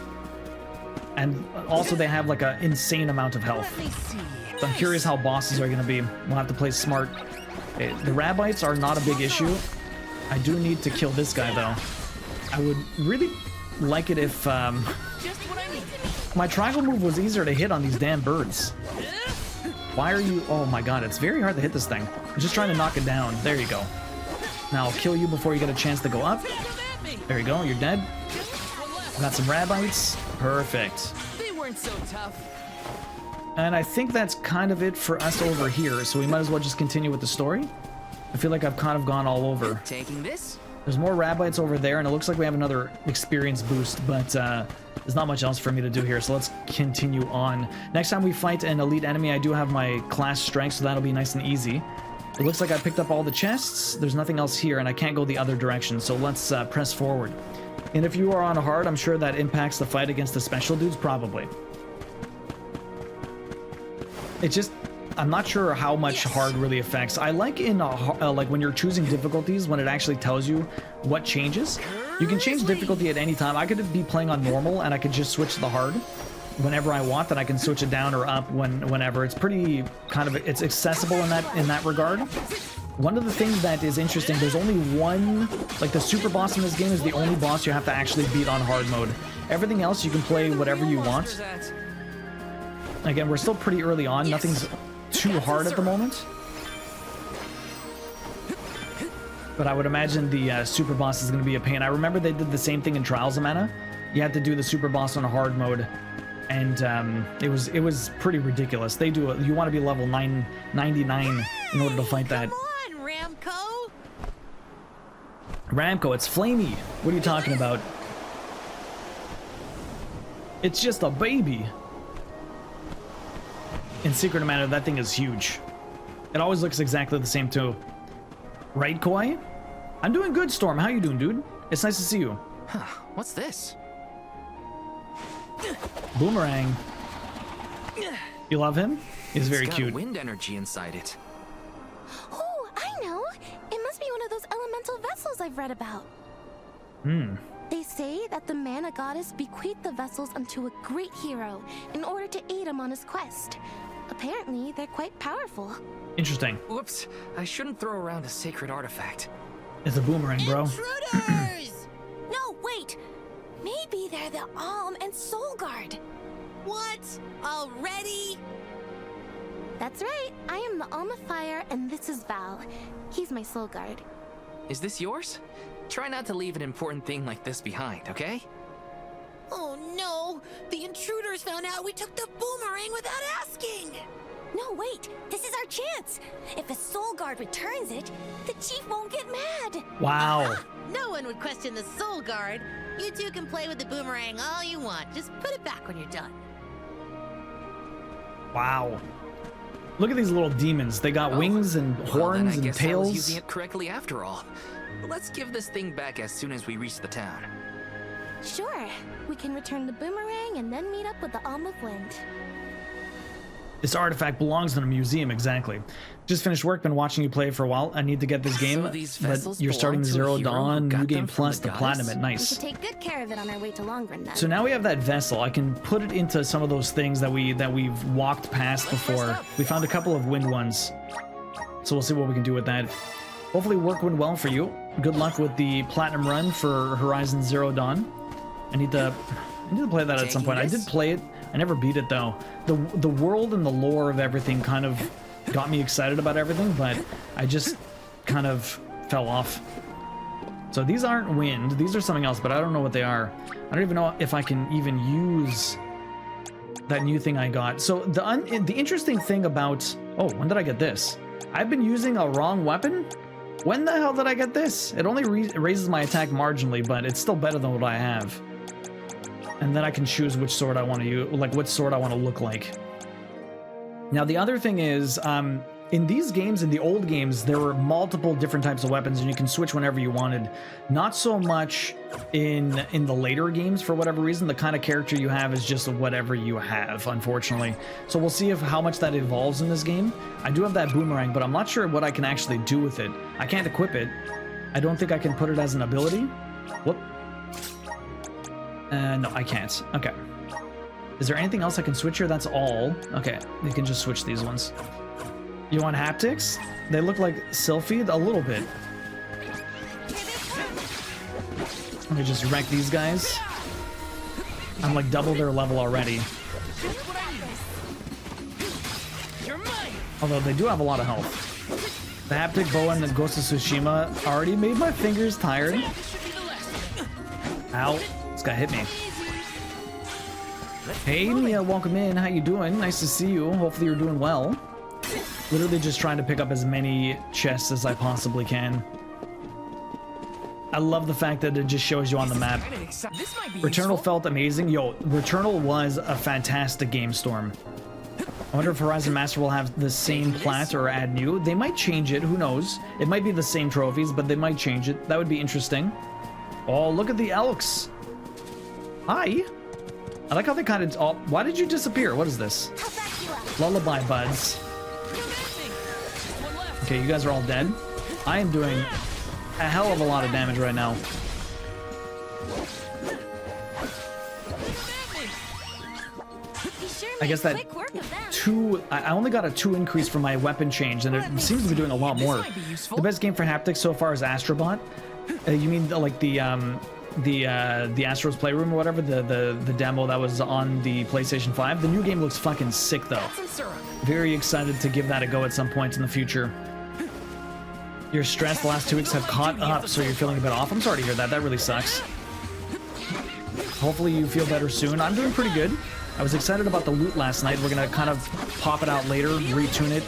And also they have like an insane amount of health. So I'm curious how bosses are going to be. We'll have to play smart. Okay, the Rabbites are not a big issue. I do need to kill this guy, though. I would really like it if my triangle move was easier to hit on these damn birds. Why are you... Oh my god, it's very hard to hit this thing. I'm just trying to knock it down. There you go. Now I'll kill you before you get a chance to go up. There you go, you're dead. Got some Rabbites. Perfect. They weren't so tough. And I think that's kind of it for us over here, so we might as well just continue with the story. I feel like I've kind of gone all over. Taking this? There's more Rabbites over there, and it looks like we have another experience boost, but there's not much else for me to do here, so let's continue on. Next time we fight an elite enemy, I do have my class strength, so that'll be nice and easy. It looks like I picked up all the chests. There's nothing else here, and I can't go the other direction, so let's press forward. And if you are on hard, I'm sure that impacts the fight against the special dudes, probably. It just I'm not sure how much hard really affects. I like in like when you're choosing difficulties, when it actually tells you what changes. You can change difficulty at any time. I could be playing on normal and I could just switch to the hard whenever I want, then I can switch it down or up whenever. It's pretty kind of, it's accessible in that regard. One of the things that is interesting, there's only one, like the super boss in this game is the only boss you have to actually beat on hard mode. Everything else you can play whatever you want. Again, we're still pretty early on. Nothing's too hard at the moment. But I would imagine the super boss is going to be a pain. I remember they did the same thing in Trials of Mana. You had to do the super boss on a hard mode, and it was pretty ridiculous. They do it. You want to be level 999 in order to fight that. Come on, Ramco. Ramco, it's Flamey. What are you talking about? It's just a baby. In Secret of Mana, that thing is huge. It always looks exactly the same too. Right, Koi? I'm doing good, Storm. How you doing, dude? It's nice to see you. Huh, what's this? Boomerang. You love him? He's very got cute. Wind energy inside it. Oh, I know. It must be one of those elemental vessels I've read about. They say that the mana goddess bequeathed the vessels unto a great hero in order to aid him on his quest. Apparently, they're quite powerful. Interesting. Whoops, I shouldn't throw around a sacred artifact. It's a boomerang, bro. Intruders! No, wait. Maybe they're the Alm and Soul Guard. What? Already? That's right. I am the Alm of Fire, and this is Val. He's my Soul Guard. Is this yours? Try not to leave an important thing like this behind, okay? Oh no! The intruders found out we took the boomerang without asking! No, wait. This is our chance. If a Soul Guard returns it, the chief won't get mad. Wow. No one would question the Soul Guard. You two can play with the boomerang all you want. Just put it back when you're done. Wow. Look at these little demons. They got wings and horns and I tails. was using it correctly after all. Let's give this thing back as soon as we reach the town. Sure. We can return the boomerang and then meet up with the Alm of Wind. This artifact belongs in a museum, exactly. Just finished work, been watching you play for a while. I need to get this game, but you're starting Zero Dawn, New Game Plus, the Platinum at We nice. should take good care of it on our way to Longrun then. So now we have that vessel. I can put it into some of those things that we've walked past before. We found a couple of wind ones, so we'll see what we can do with that. Hopefully work went well for you. Good luck with the Platinum run for Horizon Zero Dawn. I need to play that at some point. I did play it. I never beat it though. The world and the lore of everything kind of got me excited about everything, but I just kind of fell off. So these aren't wind. These are something else, but I don't know what they are. I don't even know if I can even use that new thing I got. So the interesting thing about... Oh, when did I get this? I've been using a wrong weapon? When the hell did I get this? It only raises my attack marginally, but it's still better than what I have. And then I can choose which sword I want to use, like what sword I want to look like. Now the other thing is, in these games, in the old games, there were multiple different types of weapons and you can switch whenever you wanted. Not so much in the later games for whatever reason. The kind of character you have is just whatever you have, unfortunately. So we'll see how much that evolves in this game. I do have that boomerang, but I'm not sure what I can actually do with it. I can't equip it. I don't think I can put it as an ability. Whoop. No, I can't. Okay. Is there anything else I can switch here? That's all. Okay, you can just switch these ones. You want haptics? They look like Sylphid a little bit. Let me just wreck these guys. I'm like double their level already. Although they do have a lot of health. The haptic bow and the Ghost of Tsushima already made my fingers tired. Ow. This guy hit me. Hey Mia, welcome in. How you doing? Nice to see you. Hopefully you're doing well. Literally just trying to pick up as many chests as I possibly can. I love the fact that it just shows you on the map. Returnal felt amazing. Yo, Returnal was a fantastic game, Storm. I wonder if Horizon Master will have the same plat or add new. They might change it, who knows? It might be the same trophies, but they might change it. That would be interesting. Oh, look at the Elks. Hi. I like how they kind of... Oh, why did you disappear? What is this? Lullaby buds. Okay, you guys are all dead. I am doing a hell of a lot of damage right now. I guess that I only got a 2 increase from my weapon change, and it seems to be doing a lot more. The best game for haptics so far is Astrobot. You mean like the Astro's Playroom or whatever, the demo that was on the PlayStation 5? The new game looks fucking sick though. Very excited to give that a go at some point in the future. Your stress the last 2 weeks have caught up, so you're feeling a bit off. I'm sorry to hear that. That really sucks. Hopefully you feel better soon. I'm doing pretty good. I was excited about the loot last night. We're gonna kind of pop it out later, retune it,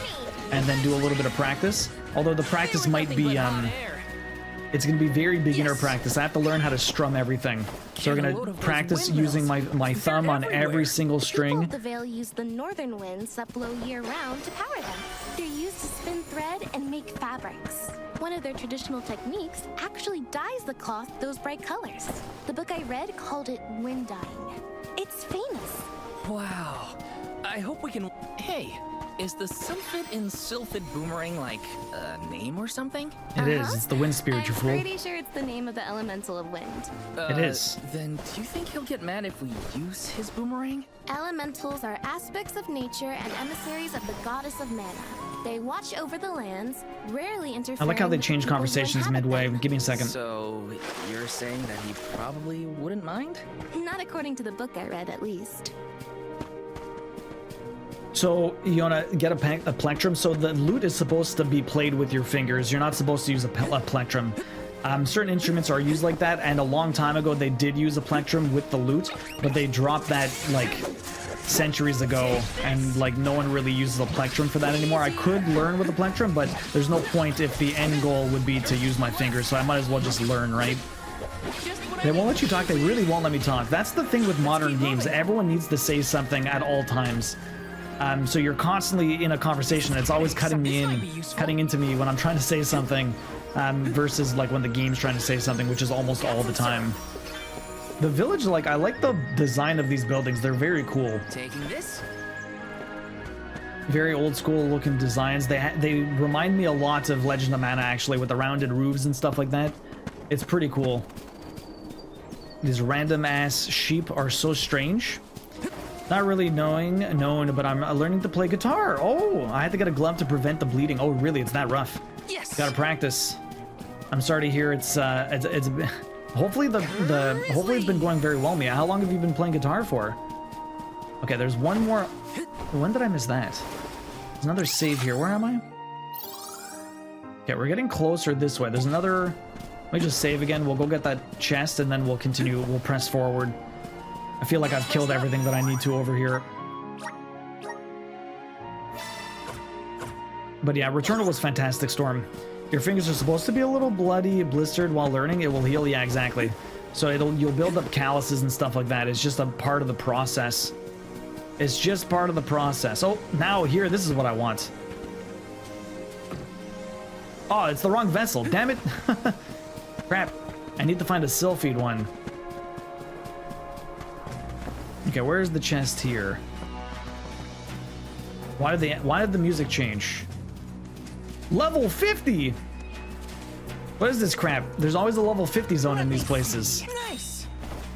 and then do a little bit of practice. Although the practice might be, it's gonna be very beginner practice. I have to learn how to strum everything. So we're gonna practice using my thumb on every single string. People of the Vale use the northern winds that blow year-round to power them. They're used to spin thread and make fabrics. One of their traditional techniques actually dyes the cloth those bright colors. The book I read called it wind dyeing. It's famous. Wow. I hope we can... Hey, is the Sylphid in Sylphid Boomerang like a name or something? It is. It's the wind spirit, you fool. I'm pretty sure it's the name of the elemental of wind. It is. Then do you think he'll get mad if we use his boomerang? Elementals are aspects of nature and emissaries of the goddess of mana. They watch over the lands, rarely interfering. I like how they change conversations midway. Give me a second. So, you're saying that he probably wouldn't mind? Not according to the book I read, at least. So, you wanna get a plectrum? So the lute is supposed to be played with your fingers. You're not supposed to use a plectrum. Certain instruments are used like that, and a long time ago they did use a plectrum with the lute, but they dropped that, like, centuries ago, and like no one really uses a plectrum for that anymore. I could learn with a plectrum, but there's no point if the end goal would be to use my fingers, so I might as well just learn, right? They won't let you talk. They really won't let me talk. That's the thing with modern games. Everyone needs to say something at all times. So you're constantly in a conversation. It's always cutting into me when I'm trying to say something, versus like when the game's trying to say something, which is almost all the time. The village, like, I like the design of these buildings. They're very cool. Taking this? Very old school looking designs. They remind me a lot of Legend of Mana, actually, with the rounded roofs and stuff like that. It's pretty cool. These random ass sheep are so strange. Not really known, but I'm learning to play guitar. Oh, I had to get a glove to prevent the bleeding. Oh, really? It's that rough? Yes. Gotta practice. I'm sorry to hear it's hopefully hopefully it's been going very well, Mia. How long have you been playing guitar for? Okay, there's one more. When did I miss that? There's another save here. Where am I? Okay, we're getting closer this way. There's another. Let me just save again. We'll go get that chest, and then we'll continue. We'll press forward. I feel like I've killed everything that I need to over here. But yeah, Returnal was fantastic, Storm. Your fingers are supposed to be a little bloody, blistered while learning. It will heal. Yeah, exactly. So you'll build up calluses and stuff like that. It's just a part of the process. It's just part of the process. Oh, now here, this is what I want. Oh, it's the wrong vessel. Damn it. Crap. I need to find a Sylphid one. Okay, where's the chest here? Why did the music change? Level 50! What is this crap? There's always a level 50 zone in these places. Nice.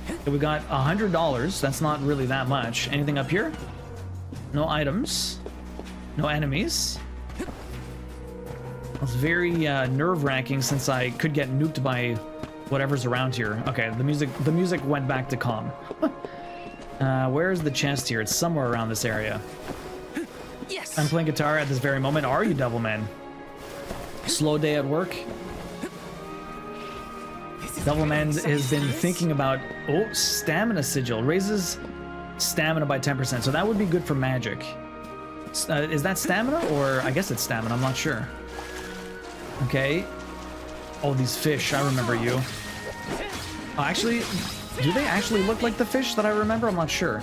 Okay, we got $100. That's not really that much. Anything up here? No items. No enemies. It's very nerve-wracking since I could get nuked by whatever's around here. Okay, the music went back to calm. Where's the chest here? It's somewhere around this area. Yes. I'm playing guitar at this very moment. Are you, Devilman? Slow day at work. Devilman has been thinking about... Oh, stamina sigil. Raises stamina by 10%. So that would be good for magic. Is that stamina? Or I guess it's stamina. I'm not sure. Okay. Oh, these fish. I remember you. Oh, actually... Do they actually look like the fish that I remember? I'm not sure.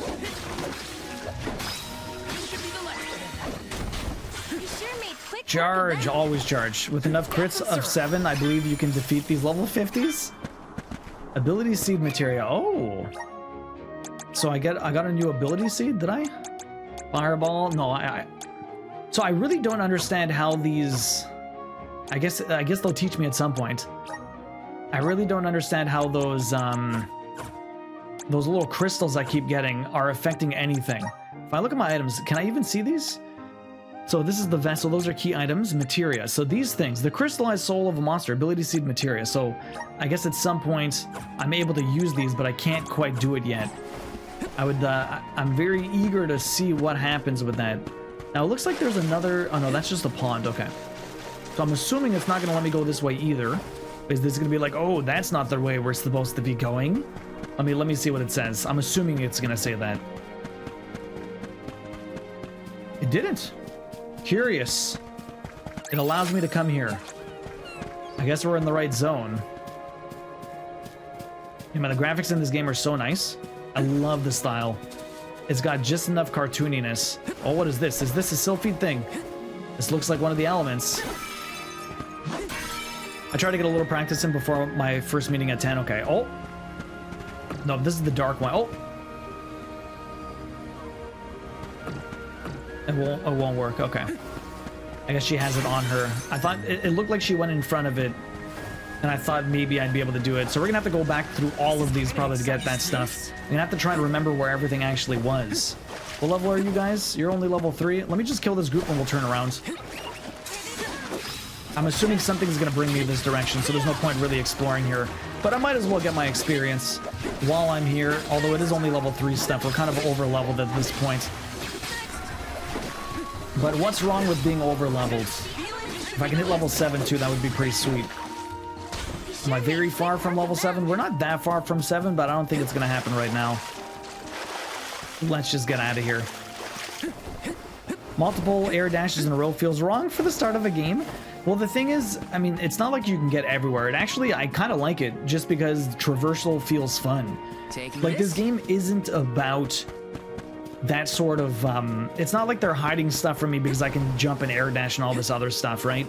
Charge, always charge. With enough crits of 7, I believe you can defeat these level 50s. Ability seed materia. Oh. So I got a new ability seed, did I? Fireball. No, So I really don't understand how these I guess they'll teach me at some point. I really don't understand how those little crystals I keep getting are affecting anything. If I look at my items, can I even see these? So this is the vessel. Those are key items. Materia. So these things, the crystallized soul of a monster, ability seed materia. So I guess at some point I'm able to use these, but I can't quite do it yet. I'm very eager to see what happens with that. Now it looks like there's another, oh no, that's just a pond. Okay. So I'm assuming it's not going to let me go this way either. Is this going to be like, oh, that's not the way we're supposed to be going? Let me see what it says. I'm assuming it's going to say that. It didn't. Curious. It allows me to come here. I guess we're in the right zone. Yeah, man, the graphics in this game are so nice. I love the style. It's got just enough cartooniness. Oh, what is this? Is this a Sylphid thing? This looks like one of the elements. I tried to get a little practice in before my first meeting at 10. Okay. Oh. No, this is the dark one. Oh. It won't work. Okay. I guess she has it on her. I thought it looked like she went in front of it, and I thought maybe I'd be able to do it. So we're gonna have to go back through all of these probably to get that stuff. I'm gonna have to try and remember where everything actually was. What level are you guys? You're only level 3. Let me just kill this group and we'll turn around. I'm assuming something's gonna bring me this direction, so there's no point really exploring here. But I might as well get my experience while I'm here. Although it is only level 3 stuff, we're kind of over leveled at this point. But what's wrong with being over leveled? If I can hit level 7 too, that would be pretty sweet. Am I very far from level 7? We're not that far from 7, but I don't think it's gonna happen right now. Let's just get out of here. Multiple air dashes in a row feels wrong for the start of a game. Well, the thing is, I mean, it's not like you can get everywhere. I kind of like it just because traversal feels fun. Like, this game isn't about that sort of, it's not like they're hiding stuff from me because I can jump and air dash and all this other stuff, right?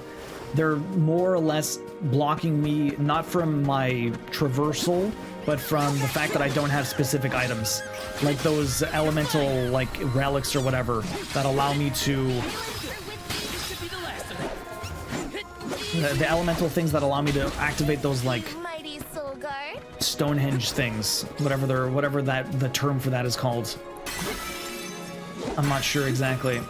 They're more or less blocking me, not from my traversal, but from the fact that I don't have specific items. Like those elemental, like, relics or whatever that allow me to... The elemental things that allow me to activate those, like, Stonehenge things. Whatever the term for that is called. I'm not sure exactly.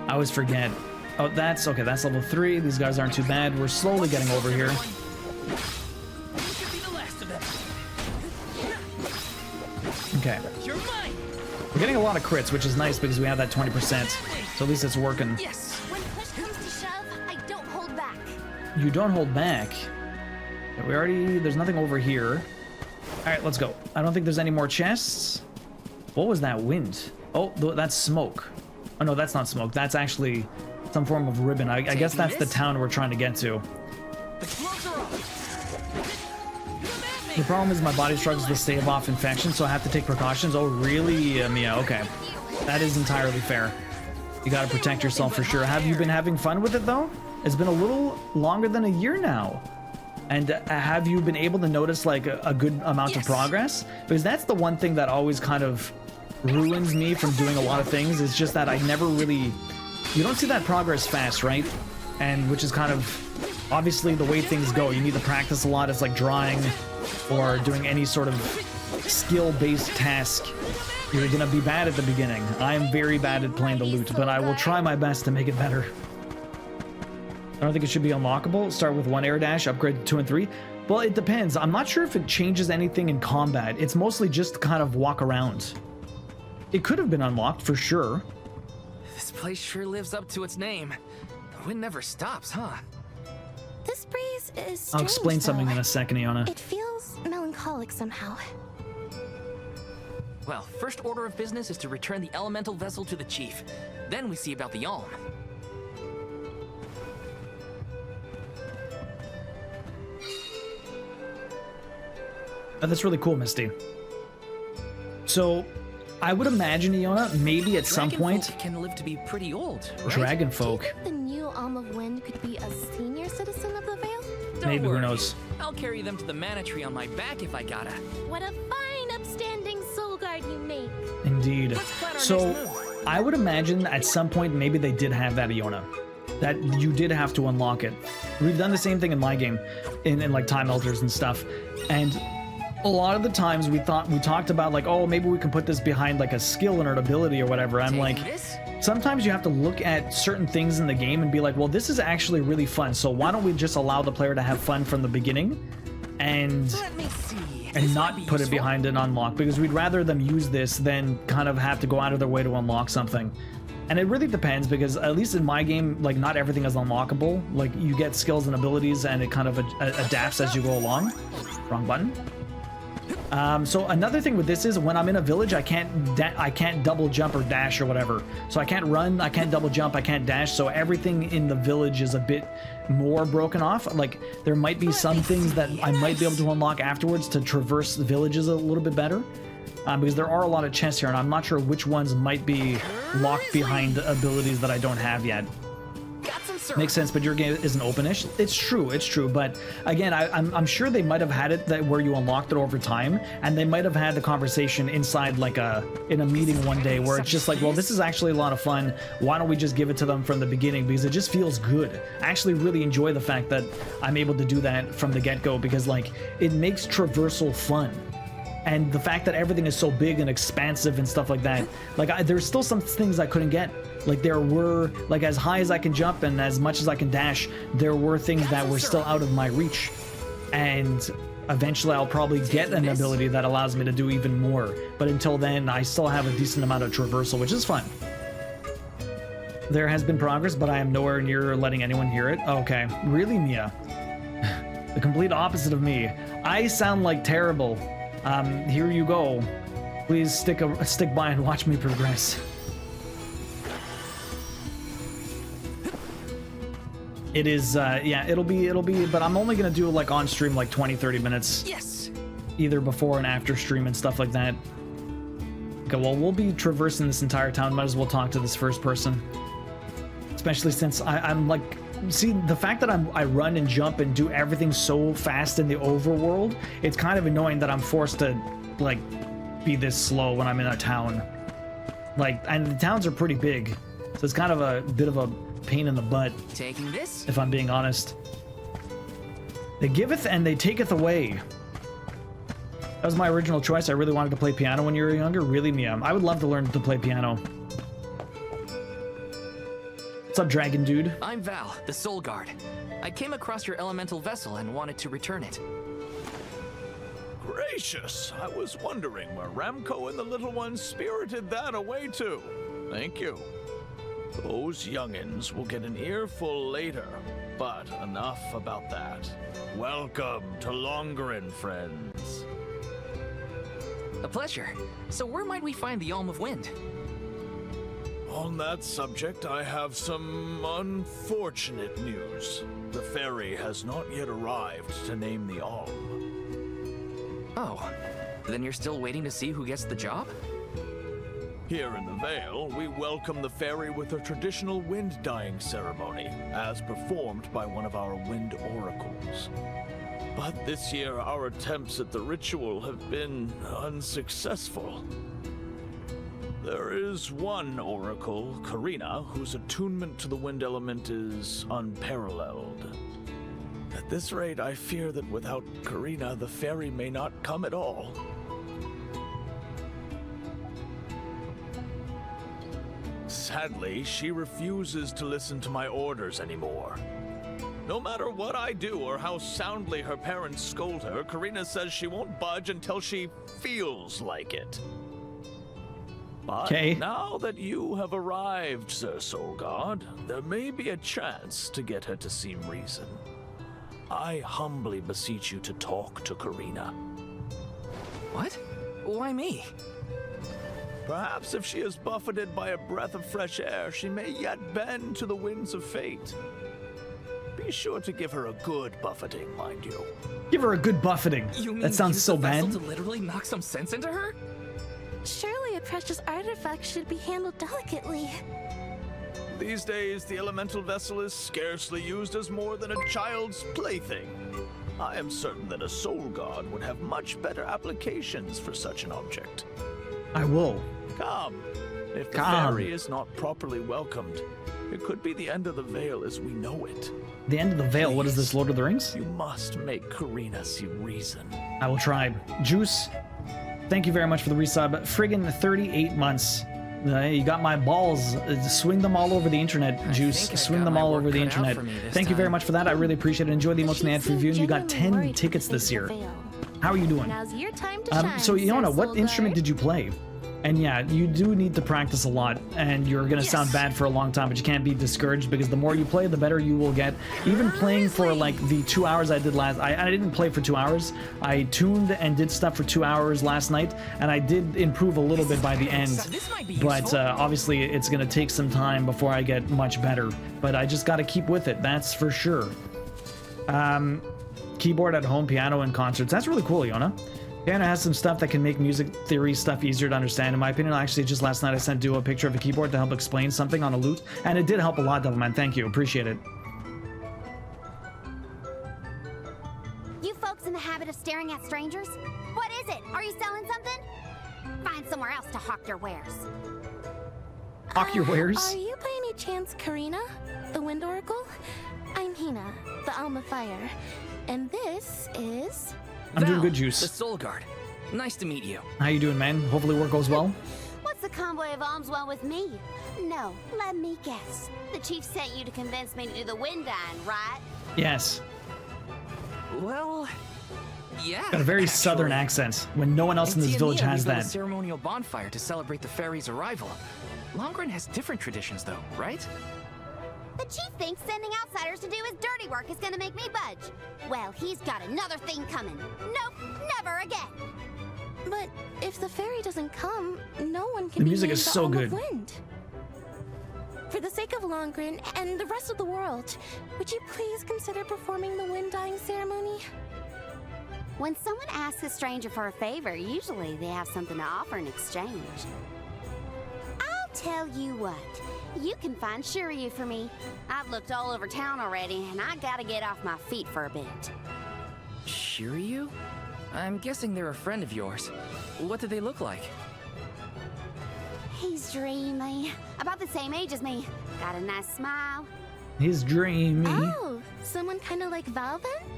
I always forget. Oh, that's okay. That's level 3. These guys aren't too bad. We're slowly getting over here. Okay. We're getting a lot of crits, which is nice because we have that 20%. So at least it's working. Yes. When push comes to shove, I don't hold back. You don't hold back. Okay, there's nothing over here. All right, let's go. I don't think there's any more chests. What was that wind? Oh, that's smoke. Oh, no, that's not smoke. That's actually some form of ribbon. I guess that's the town we're trying to get to. The problem is my body struggles to stave off infection, so I have to take precautions. Oh, really, Mia? Okay. That is entirely fair. You gotta protect yourself for sure. Have you been having fun with it, though? It's been a little longer than a year now. And have you been able to notice, like, a good amount of progress? Because that's the one thing that always kind of ruins me from doing a lot of things. It's just that I never really... You don't see that progress fast, right? And which is kind of obviously the way things go. You need to practice a lot. It's like drawing or doing any sort of skill-based task. You're gonna be bad at the beginning. I am very bad at playing the loot, but I will try my best to make it better. I don't think it should be unlockable. Start with 1 air dash, upgrade to 2 and 3. Well, it depends. I'm not sure if it changes anything in combat. It's mostly just to kind of walk around. It could have been unlocked for sure. This place sure lives up to its name. The wind never stops, huh? This breeze is strange, I'll explain something in a second, Iona. It feels melancholic somehow. Well, first order of business is to return the elemental vessel to the chief. Then we see about the Alm. Oh, that's really cool, Misty. So, I would imagine, Iona, maybe at some point... can live to be pretty old, right? Dragon folk. Do you think the new Alm of Wind could be a senior citizen of the Vale? Maybe, who knows? I'll carry them to the mana tree on my back if I gotta. What a fine, upstanding soul guard you make. Indeed. So, I would imagine at some point maybe they did have that, Iona. that you did have to unlock it. We've done the same thing in my game, in like time elders and stuff, and a lot of the times we talked about like, oh, maybe we can put this behind like a skill and an ability or whatever. I'm like, sometimes you have to look at certain things in the game and be like, well, this is actually really fun, so why don't we just allow the player to have fun from the beginning and not put it behind an unlock, because we'd rather them use this than kind of have to go out of their way to unlock something. And it really depends, because at least in my game, like, not everything is unlockable. Like, you get skills and abilities and it kind of adapts as you go along. Wrong button. So another thing with this is when I'm in a village, I can't double jump or dash or whatever. So I can't run, I can't double jump, I can't dash. So everything in the village is a bit more broken off. Like, there might be some things that I might be able to unlock afterwards to traverse the villages a little bit better. Because there are a lot of chests here, and I'm not sure which ones might be locked behind abilities that I don't have yet. Makes sense, but your game isn't openish. It's true, but again, I'm sure they might have had it that where you unlocked it over time, and they might have had the conversation inside like in a meeting one day where it's just like, well, this is actually a lot of fun. Why don't we just give it to them from the beginning, because it just feels good. I actually really enjoy the fact that I'm able to do that from the get-go, because like it makes traversal fun. And the fact that everything is so big and expansive and stuff like that, like there's still some things I couldn't get. Like there were, like as high as I can jump and as much as I can dash, there were things that were still out of my reach. And eventually I'll probably get an ability that allows me to do even more. But until then, I still have a decent amount of traversal, which is fun. There has been progress, but I am nowhere near letting anyone hear it. Okay, really, Mia? The complete opposite of me. I sound like terrible. Here you go. Please stick by and watch me progress. It is, yeah, it'll be, but I'm only gonna do like on stream like 20-30 minutes. Yes. Either before and after stream and stuff like that. Okay, well, we'll be traversing this entire town. Might as well talk to this first person. Especially since I'm like, see, the fact that I run and jump and do everything so fast in the overworld, it's kind of annoying that I'm forced to like be this slow when I'm in a town. Like, and the towns are pretty big, so it's kind of a bit of a pain in the butt. Taking this? If I'm being honest. They giveth and they taketh away. That was my original choice. I really wanted to play piano when you were younger. Really, Mia? I would love to learn to play piano. What's up, Dragon Dude? I'm Val, the Soul Guard. I came across your elemental vessel and wanted to return it. Gracious! I was wondering where Ramco and the little ones spirited that away to. Thank you. Those youngins will get an earful later, but enough about that. Welcome to Longerin, friends. A pleasure. So where might we find the Alm of Wind? On that subject, I have some unfortunate news. The ferry has not yet arrived to name the Alm. Oh, then you're still waiting to see who gets the job? Here in the Vale, we welcome the ferry with a traditional wind-dyeing ceremony, as performed by one of our wind oracles. But this year, our attempts at the ritual have been unsuccessful. There is one oracle, Karina, whose attunement to the wind element is unparalleled. At this rate, I fear that without Karina, the ferry may not come at all. Sadly, she refuses to listen to my orders anymore. No matter what I do or how soundly her parents scold her, Karina says she won't budge until she feels like it. But now that you have arrived, Sir Soul God, there may be a chance to get her to seem reason. I humbly beseech you to talk to Karina. What? Why me? Perhaps if she is buffeted by a breath of fresh air, she may yet bend to the winds of fate. Be sure to give her a good buffeting, mind you. Give her a good buffeting. You mean that sounds so bad. To literally knock some sense into her? Surely a precious artifact should be handled delicately. These days, the elemental vessel is scarcely used as more than a child's plaything. I am certain that a soul god would have much better applications for such an object. I will. Come. If the ferry is not properly welcomed, It could be the end of the Vale as we know it. The end of the Vale. What is this, Lord of the Rings? You must make Karina see reason. I will try. Juice, thank you very much for the resub. Friggin' 38 months. You got my balls. Swing them all over the internet, Juice. Swing them all over the internet. Thank you very much for that. I really appreciate it. Enjoy the emotional ad review. You got 10 tickets this year. How are you doing? Now's your time to shine, So, Iona, what Soul instrument Guard. did you play? And yeah, you do need to practice a lot, and you're gonna sound bad for a long time, but you can't be discouraged because the more you play, the better you will get. Even playing for like the 2 hours I did last, I didn't play for 2 hours. I tuned and did stuff for 2 hours last night, and I did improve a little bit by the end. But obviously, it's gonna take some time before I get much better. But I just gotta keep with it, that's for sure. Keyboard at home, piano in concerts. That's really cool, Iona. Piano has some stuff that can make music theory stuff easier to understand. In my opinion, actually, just last night I sent Duo a picture of a keyboard to help explain something on a lute, and it did help a lot, Devilman. Thank you. Appreciate it. You folks in the habit of staring at strangers? What is it? Are you selling something? Find somewhere else to hawk your wares. Hawk your wares? Are you by any chance Karina, the Wind Oracle? I'm Hina, the Alma Fire, and this is... I'm doing good, Juice. The Soul Guard. Nice to meet you. How you doing, man? Hopefully work goes well. What's the convoy of alms well with me? No, let me guess. The chief sent you to convince me to do the wind dine, right? Yes. Well, yeah. Got a very southern accent when no one else in this village has we built that. a ceremonial bonfire to celebrate the fairy's arrival. Longren has different traditions, though, right? The chief thinks sending outsiders to do his dirty work is gonna make me budge. Well, he's got another thing coming. Nope, never again. But if the fairy doesn't come, no one can The be music named is the so Alm of good. Wind. For the sake of Longren and the rest of the world, would you please consider performing the wind dyeing ceremony? When someone asks a stranger for a favor, usually they have something to offer in exchange. I'll tell you what. You can find Shiryu for me. I've looked all over town already, and I gotta get off my feet for a bit. Shiryu? I'm guessing they're a friend of yours. What do they look like? He's dreamy. About the same age as me. Got a nice smile. He's dreamy. Oh, someone kind of like Val then?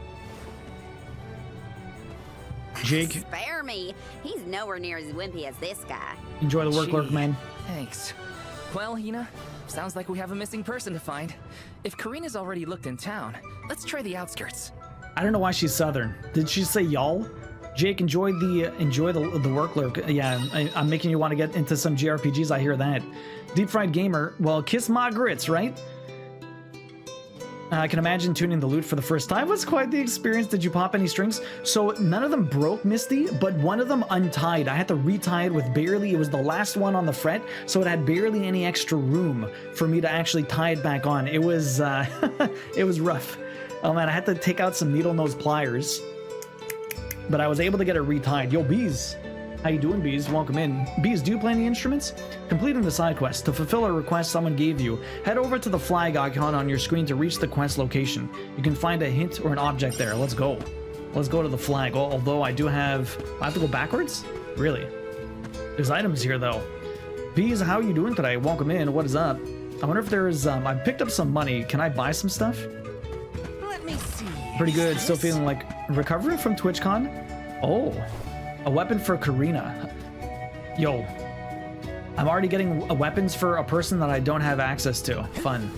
Jake, Spare me. He's nowhere near as wimpy as this guy. enjoy the work, Gee, lurk, man. Thanks. Well, Hina, sounds like we have a missing person to find. If Karina's already looked in town, let's try the outskirts. I don't know why she's southern. Did she say y'all? Jake, enjoy the work, lurk. Yeah, I'm making you want to get into some JRPGs. I hear that. Deep Fried Gamer. Well, kiss my grits, right? I can imagine tuning the lute for the first time was quite the experience. Did you pop any strings? So none of them broke, Misty, but one of them untied. I had to retie it with barely, it was the last one on the fret, so it had barely any extra room for me to actually tie it back on. It was, it was rough. Oh man, I had to take out some needle nose pliers, but I was able to get it retied. Yo, Bees. How you doing, Bees? Welcome in. Bees, do you play any instruments? Completing the side quest. To fulfill a request someone gave you, head over to the flag icon on your screen to reach the quest location. You can find a hint or an object there. Let's go. Let's go to the flag. Although I have to go backwards? Really? There's items here, though. Bees, how are you doing today? Welcome in. What is up? I wonder if there's, I picked up some money. Can I buy some stuff? Let me see. Pretty good. Still feeling like recovering from TwitchCon. Oh. A weapon for Karina. Yo, I'm already getting weapons for a person that I don't have access to. Fun.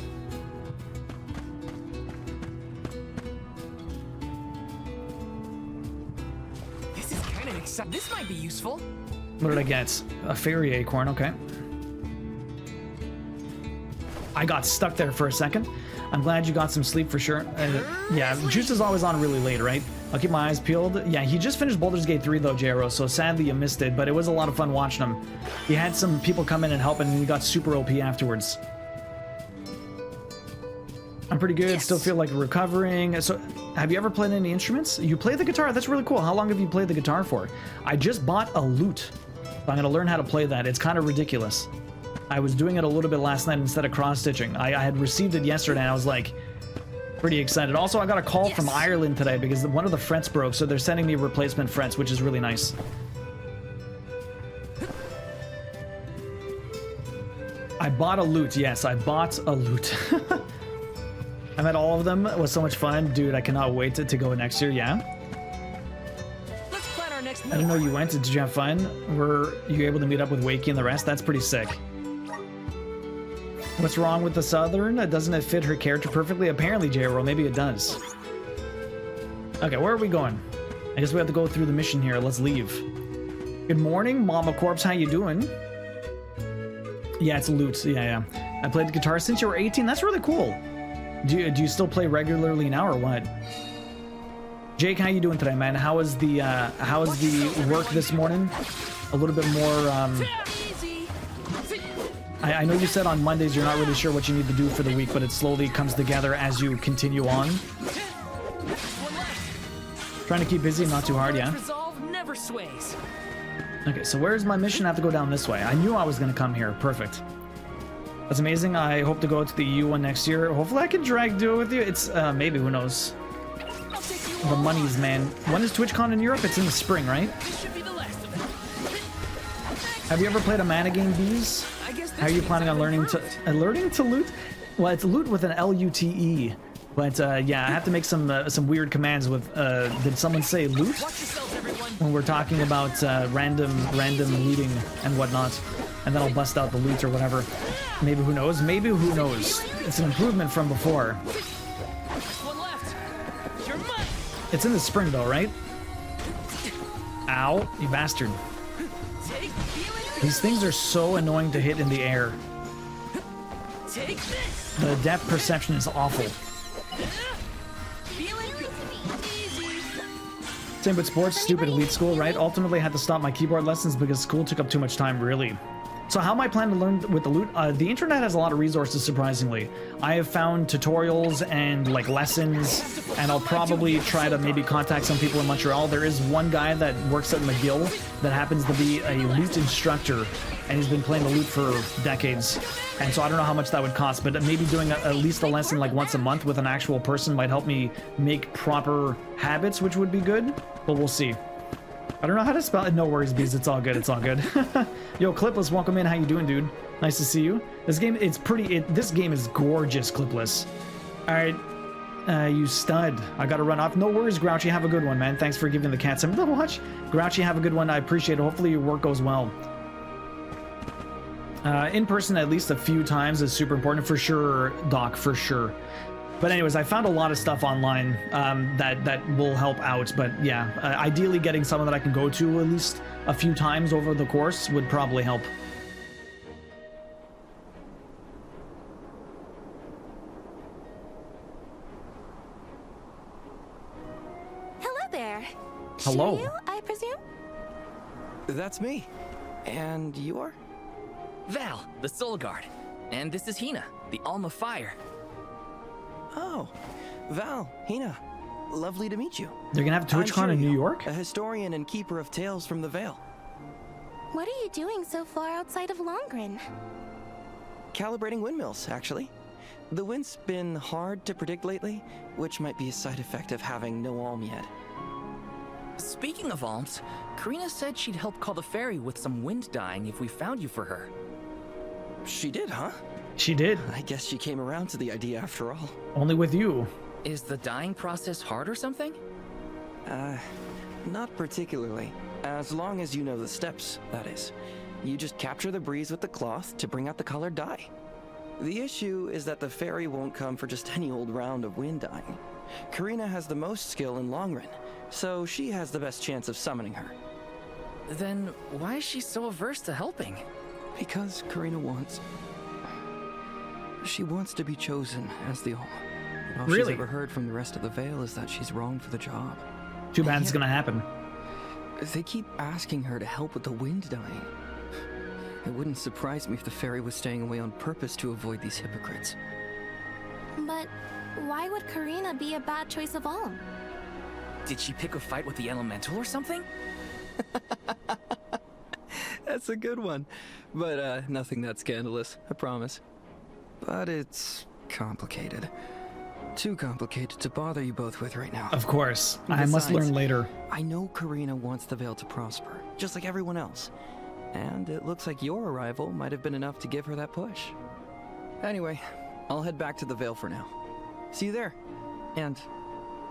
This is kind of exciting. This might be useful. What did I get? A fairy acorn, okay. I got stuck there for a second. I'm glad you got some sleep for sure. Yeah, Juice is always on really late, right? I'll keep my eyes peeled. Yeah, he just finished Baldur's Gate 3 though, JRO, so sadly you missed it, but it was a lot of fun watching him. He had some people come in and help, and he got super OP afterwards. I'm pretty good, Yes. still feel like recovering. So, have you ever played any instruments? You play the guitar, that's really cool. How long have you played the guitar for? I just bought a lute. So I'm gonna learn how to play that. It's kind of ridiculous. I was doing it a little bit last night instead of cross-stitching. I had received it yesterday and I was like, pretty excited. Also, I got a call from Ireland today because one of the frets broke, so they're sending me replacement frets, which is really nice. I bought a loot. Yes, I bought a loot. I met all of them. It was so much fun. Dude, I cannot wait to go next year. Yeah. Let's plan our next I didn't know you went. Did you have fun? Were you able to meet up with Wakey and the rest? That's pretty sick. What's wrong with the Southern? Doesn't it fit her character perfectly? Apparently, J-Roll. Maybe it does. Okay, where are we going? I guess we have to go through the mission here. Let's leave. Good morning, Mama Corpse. How you doing? Yeah, it's loot. Yeah. I played the guitar since you were 18. That's really cool. Do you still play regularly now or what? Jake, how you doing today, man? How was the work this morning? A little bit more. I know you said on Mondays you're not really sure what you need to do for the week, but it slowly comes together as you continue on. Trying to keep busy, not too hard, yeah. Resolve never sways. Okay, so where's my mission? I have to go down this way. I knew I was gonna come here. Perfect. That's amazing. I hope to go to the EU one next year. Hopefully I can do it with you. It's maybe, who knows. The monies, man. When is TwitchCon in Europe? It's in the spring, right? Have you ever played a mana game, Bees? How are you planning on learning to loot? Well, it's loot with an L-U-T-E. But yeah, I have to make some weird commands with. Did someone say loot? When we're talking about random looting and whatnot, and then I'll bust out the loot or whatever. Maybe, who knows? Maybe, who knows? It's an improvement from before. It's in the spring though, right? Ow, you bastard. These things are so annoying to hit in the air. The depth perception is awful. Same with sports, stupid elite school, right? Ultimately, I had to stop my keyboard lessons because school took up too much time, really. So how am I planning to learn with the loot? The internet has a lot of resources, surprisingly. I have found tutorials and like lessons, and I'll probably try to maybe contact some people in Montreal. There is one guy that works at McGill that happens to be a loot instructor, and he's been playing the loot for decades. And so I don't know how much that would cost, but maybe doing at least a lesson like once a month with an actual person might help me make proper habits, which would be good, but we'll see. I don't know how to spell it. No worries, Bees. It's all good. It's all good. Yo, Clipless, welcome in. How you doing, dude? Nice to see you. This game, it's pretty. This game is gorgeous, Clipless. All right, you stud. I gotta run off. No worries, Grouchy. Have a good one, man. Thanks for giving the cat some to watch. Grouchy, have a good one. I appreciate it. Hopefully your work goes well. In person at least a few times is super important for sure, Doc, for sure. But anyways, I found a lot of stuff online that will help out. But yeah, ideally getting someone that I can go to at least a few times over the course would probably help. Hello there. Hello. Shiryu, I presume? That's me. And you are? Val, the Soul Guard. And this is Hina, the Alma Fire. Oh, Val, Hina. Lovely to meet you. They're gonna have TwitchCon in New York? A historian and keeper of tales from the Vale. What are you doing so far outside of Longren? Calibrating windmills, actually. The wind's been hard to predict lately, which might be a side effect of having no alm yet. Speaking of alms, Karina said she'd help call the fairy with some wind dyeing if we found you for her. She did, huh? She did. I guess she came around to the idea after all. Only with you. Is the dyeing process hard or something? Not particularly. As long as you know the steps, that is. You just capture the breeze with the cloth to bring out the colored dye. The issue is that the fairy won't come for just any old round of wind dyeing. Karina has the most skill in Longren, so she has the best chance of summoning her. Then why is she so averse to helping? Because Karina wants... She wants to be chosen as the Alma. All she's ever heard from the rest of the Vale is that she's wrong for the job. Too bad it's gonna happen. They keep asking her to help with the wind dyeing. It wouldn't surprise me if the fairy was staying away on purpose to avoid these hypocrites. But why would Karina be a bad choice of all? Did she pick a fight with the elemental or something? That's a good one. But nothing that scandalous, I promise. But it's complicated. Too complicated to bother you both with right now. Of course. I must learn later. I know Karina wants the Vale to prosper, just like everyone else. And it looks like your arrival might have been enough to give her that push. Anyway, I'll head back to the Vale for now. See you there. And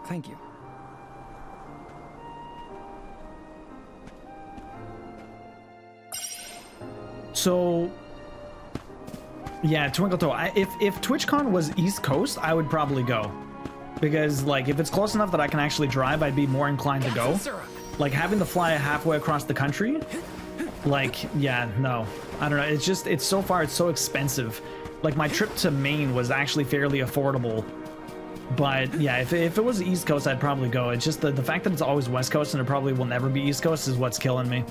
thank you. So, yeah, Twinkle Toe. If TwitchCon was East Coast, I would probably go. Because, like, if it's close enough that I can actually drive, I'd be more inclined to go. Like, having to fly halfway across the country, like, yeah, no. I don't know. It's just, it's so far, it's so expensive. Like, my trip to Maine was actually fairly affordable. But, yeah, if it was East Coast, I'd probably go. It's just the fact that it's always West Coast and it probably will never be East Coast is what's killing me.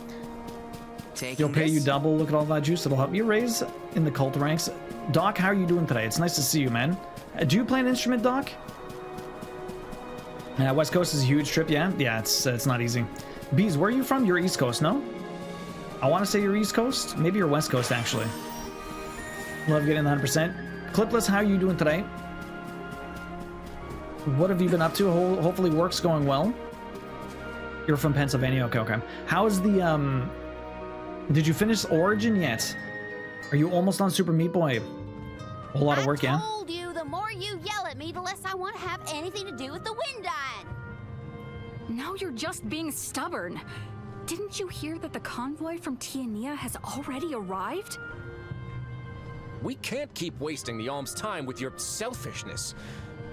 You'll pay you double. Look at all that juice. It'll help you raise in the cult ranks. Doc, how are you doing today? It's nice to see you, man. Do you play an instrument, Doc? Yeah, West Coast is a huge trip, yeah? Yeah, it's not easy. Bees, where are you from? You're East Coast, no? I want to say you're East Coast. Maybe you're West Coast, actually. Love getting the 100%. Clipless, how are you doing today? What have you been up to? Hopefully work's going well. You're from Pennsylvania? Okay, okay. How's the, did you finish Origin yet? Are you almost on Super Meat Boy? A whole lot of work, yeah? I told you, the more you yell at me, the less I want to have anything to do with the wind dying. Now you're just being stubborn. Didn't you hear that the convoy from Tiania has already arrived? We can't keep wasting the Alm's time with your selfishness.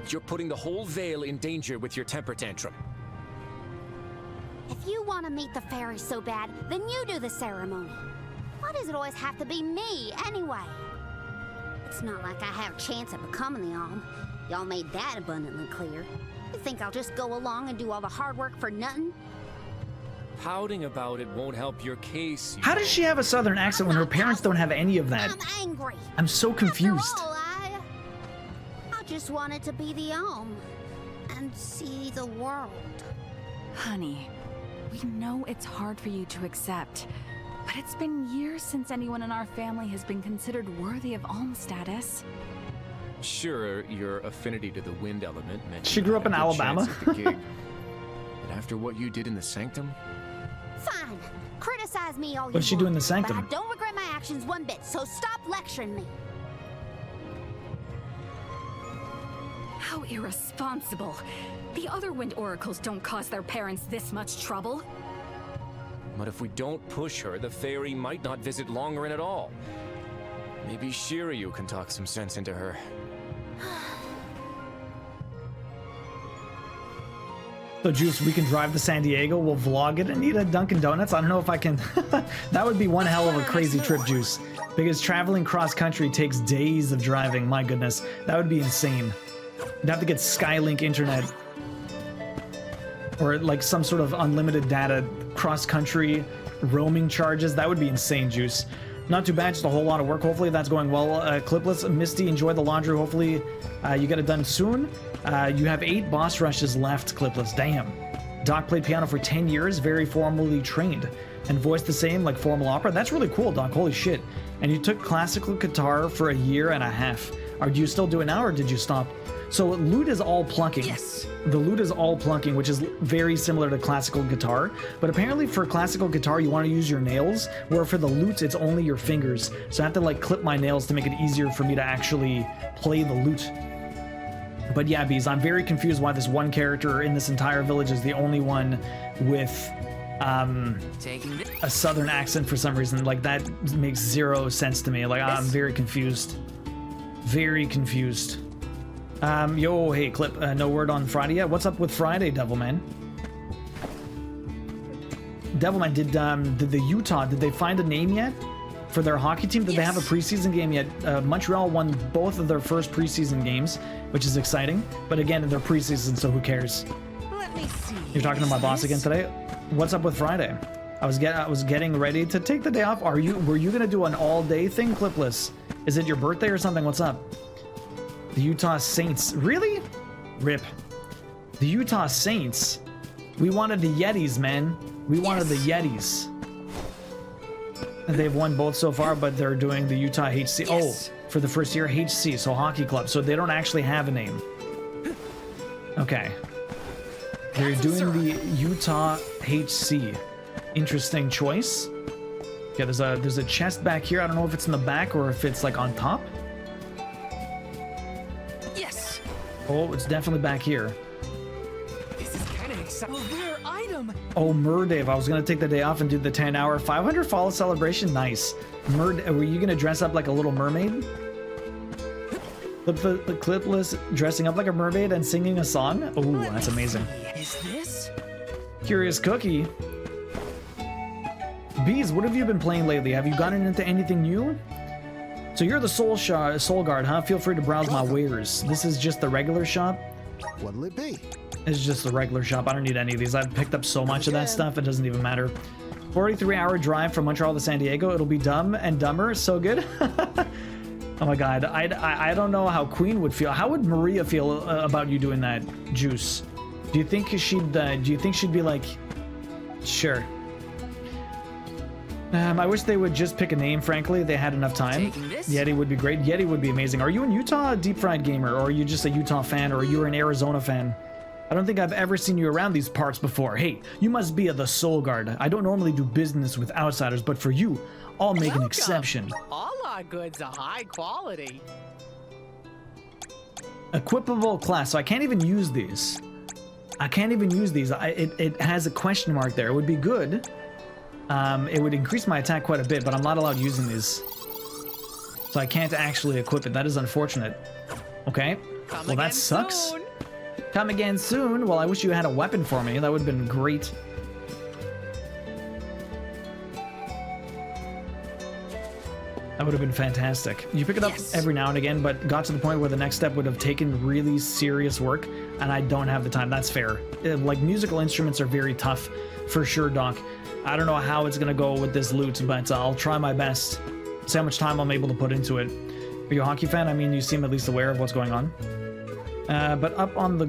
You're putting the whole Vale in danger with your temper tantrum. If you want to meet the fairies so bad, then you do the ceremony. Why does it always have to be me, anyway? It's not like I have a chance of becoming the Alm. Y'all made that abundantly clear. You think I'll just go along and do all the hard work for nothing? Pouting about it won't help your case. How does she have a southern accent when her parents don't have any of that? I'm angry. I'm so confused. After all, I just wanted to be the Alm and see the world. Honey, we know it's hard for you to accept, but it's been years since anyone in our family has been considered worthy of Alm status. Sure, your affinity to the wind element meant she grew up in Alabama. But after what you did in the Sanctum? Fine. Criticize me all you want. What's she doing in the Sanctum? But I don't regret my actions one bit, so stop lecturing me. How irresponsible. The other wind oracles don't cause their parents this much trouble. But if we don't push her, the fairy might not visit Longerin at all. Maybe Shiryu can talk some sense into her. So, Juice, we can drive to San Diego, we'll vlog it and eat at Dunkin' Donuts. I don't know if I can. That would be one hell of a crazy trip, Juice. Because traveling cross-country takes days of driving. My goodness. That would be insane. You'd have to get Skylink internet. Or, like, some sort of unlimited data cross-country roaming charges. That would be insane, Juice. Not too bad, just a whole lot of work. Hopefully that's going well. Clipless, Misty, enjoy the laundry. Hopefully you get it done soon. You have 8 boss rushes left, Clipless. Damn. Doc played piano for 10 years, very formally trained. And voiced the same, like formal opera. That's really cool, Doc. Holy shit. And you took classical guitar for a year and a half. Do you still do it now, or did you stop? So lute is all plucking. Yes. The lute is all plucking, which is very similar to classical guitar. But apparently for classical guitar, you want to use your nails, where for the lute, it's only your fingers. So I have to like clip my nails to make it easier for me to actually play the lute. But yeah, Bees, I'm very confused why this one character in this entire village is the only one with a southern accent for some reason. Like, that makes zero sense to me. Like, I'm very confused. Very confused. Yo, hey, Clip, no word on Friday yet? What's up with Friday, Devilman? Devilman, did the Utah, did they find a name yet for their hockey team? Did they have a preseason game yet? Montreal won both of their first preseason games, which is exciting. But again, they're preseason, so who cares? Let me see. You're talking to my boss again today? What's up with Friday? I was getting ready to take the day off. Were you gonna do an all-day thing, Clipless? Is it your birthday or something? What's up? The Utah Saints. Really? RIP. The Utah Saints. We wanted the Yetis, man. We wanted the Yetis. They've won both so far, but they're doing the Utah HC. Yes. Oh, for the first year, HC, so hockey club. So they don't actually have a name. Okay. They're doing the Utah HC. Interesting choice. Okay, there's a chest back here. I don't know if it's in the back or if it's like on top. Yes. Oh, it's definitely back here. This is kind of exciting. A rare item. Oh, Murdave, I was gonna take the day off and do the 10-hour 500 follow celebration. Nice. Were you gonna dress up like a little mermaid? The clipless dressing up like a mermaid and singing a song? Oh, that's amazing. Is this? Curious Cookie. Bees, what have you been playing lately? Have you gotten into anything new? So you're the soul guard, huh? Feel free to browse my wares. This is just the regular shop? What'll it be? It's just the regular shop. I don't need any of these. I've picked up so much of that stuff, it doesn't even matter. 43-hour drive from Montreal to San Diego. It'll be Dumb and Dumber. So good. Oh my god. I don't know how Queen would feel. How would Maria feel about you doing that, Juice? Do you think she'd be like, sure? I wish they would just pick a name, frankly. They had enough time. Yeti would be great. Yeti would be amazing. Are you in Utah, Deep Fried Gamer? Or are you just a Utah fan? Or are you an Arizona fan? I don't think I've ever seen you around these parts before. Hey, you must be the Soul Guard. I don't normally do business with outsiders, but for you, I'll make an exception. All our goods are high quality. Equipable class. So I can't even use these. I can't even use these. It has a question mark there. It would be good. It would increase my attack quite a bit, but I'm not allowed using these. So I can't actually equip it. That is unfortunate. Okay. Well, that sucks. Soon. Come again soon. Well, I wish you had a weapon for me. That would have been great. That would have been fantastic. You pick it up every now and again, but got to the point where the next step would have taken really serious work, and I don't have the time. That's fair. Like, musical instruments are very tough, for sure, Doc. I don't know how it's going to go with this loot, but I'll try my best. See how much time I'm able to put into it. Are you a hockey fan? I mean, you seem at least aware of what's going on. But up on the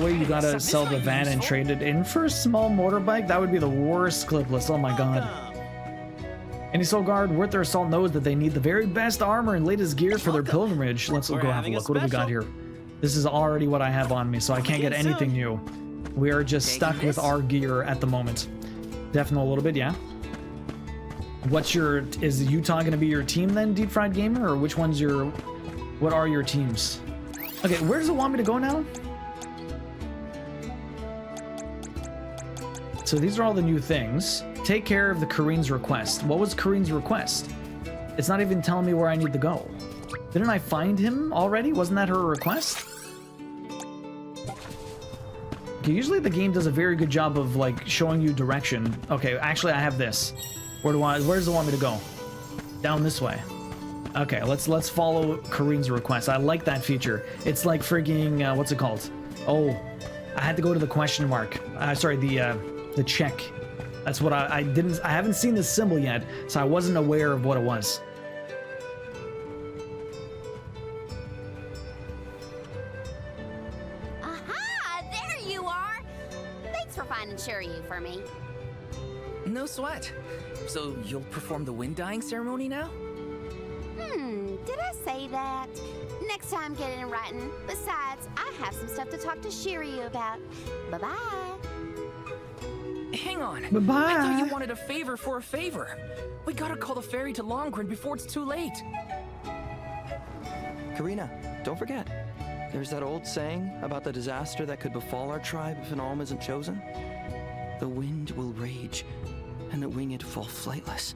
way, you gotta sell the van and trade it in for a small motorbike. That would be the worst clipless. Oh my god. Any Soul Guard worth their salt knows that they need the very best armor and latest gear for their pilgrimage. Let's go have a look. What do we got here? This is already what I have on me, so I can't get anything new. We are just stuck with our gear at the moment. Definitely a little bit, yeah. Is Utah gonna be your team then, Deep Fried Gamer, or which one's what are your teams? Okay, where does it want me to go now? So these are all the new things. Take care of the Kareen's request. What was Kareen's request? It's not even telling me where I need to go. Didn't I find him already? Wasn't that her request? Okay, usually the game does a very good job of like showing you direction. Okay, actually I have this. Where does it want me to go? Down this way. Okay, let's follow Kareen's request. I like that feature. It's like frigging what's it called? Oh, I had to go to the question mark. Sorry, the check. That's what I haven't seen this symbol yet, so I wasn't aware of what it was. Aha! There you are! Thanks for finding Shiryu for me. No sweat. So you'll perform the wind dyeing ceremony now? Did I say that? Next time, get it in writing. Besides, I have some stuff to talk to Shiryu about. Bye-bye. Hang on. Bye-bye. I thought you wanted a favor for a favor. We gotta call the ferry to Longprint before it's too late. Karina, don't forget. There's that old saying about the disaster that could befall our tribe if an alm isn't chosen. The wind will rage, and the winged fall flightless.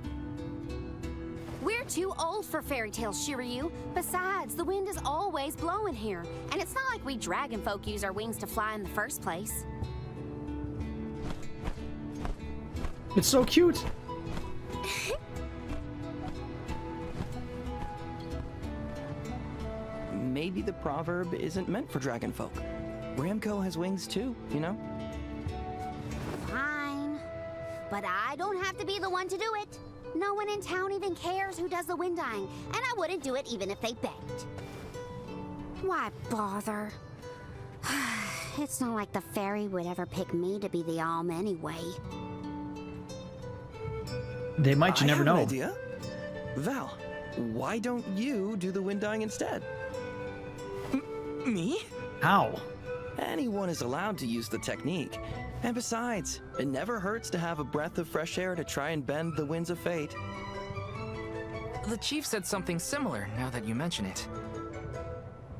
We're too old for fairy tales, Shiryu. Besides, the wind is always blowing here. And it's not like we dragon folk use our wings to fly in the first place. It's so cute. Maybe the proverb isn't meant for dragon folk. Ramco has wings too, you know? Fine. But I don't have to be the one to do it. No one in town even cares who does the wind dyeing, and I wouldn't do it even if they begged. Why bother? It's not like the fairy would ever pick me to be the alm anyway. They might, you never know. I have an idea. Val, why don't you do the wind dyeing instead? Me? How? anyone is allowed to use the technique. And besides, it never hurts to have a breath of fresh air to try and bend the winds of fate. The chief said something similar, now that you mention it.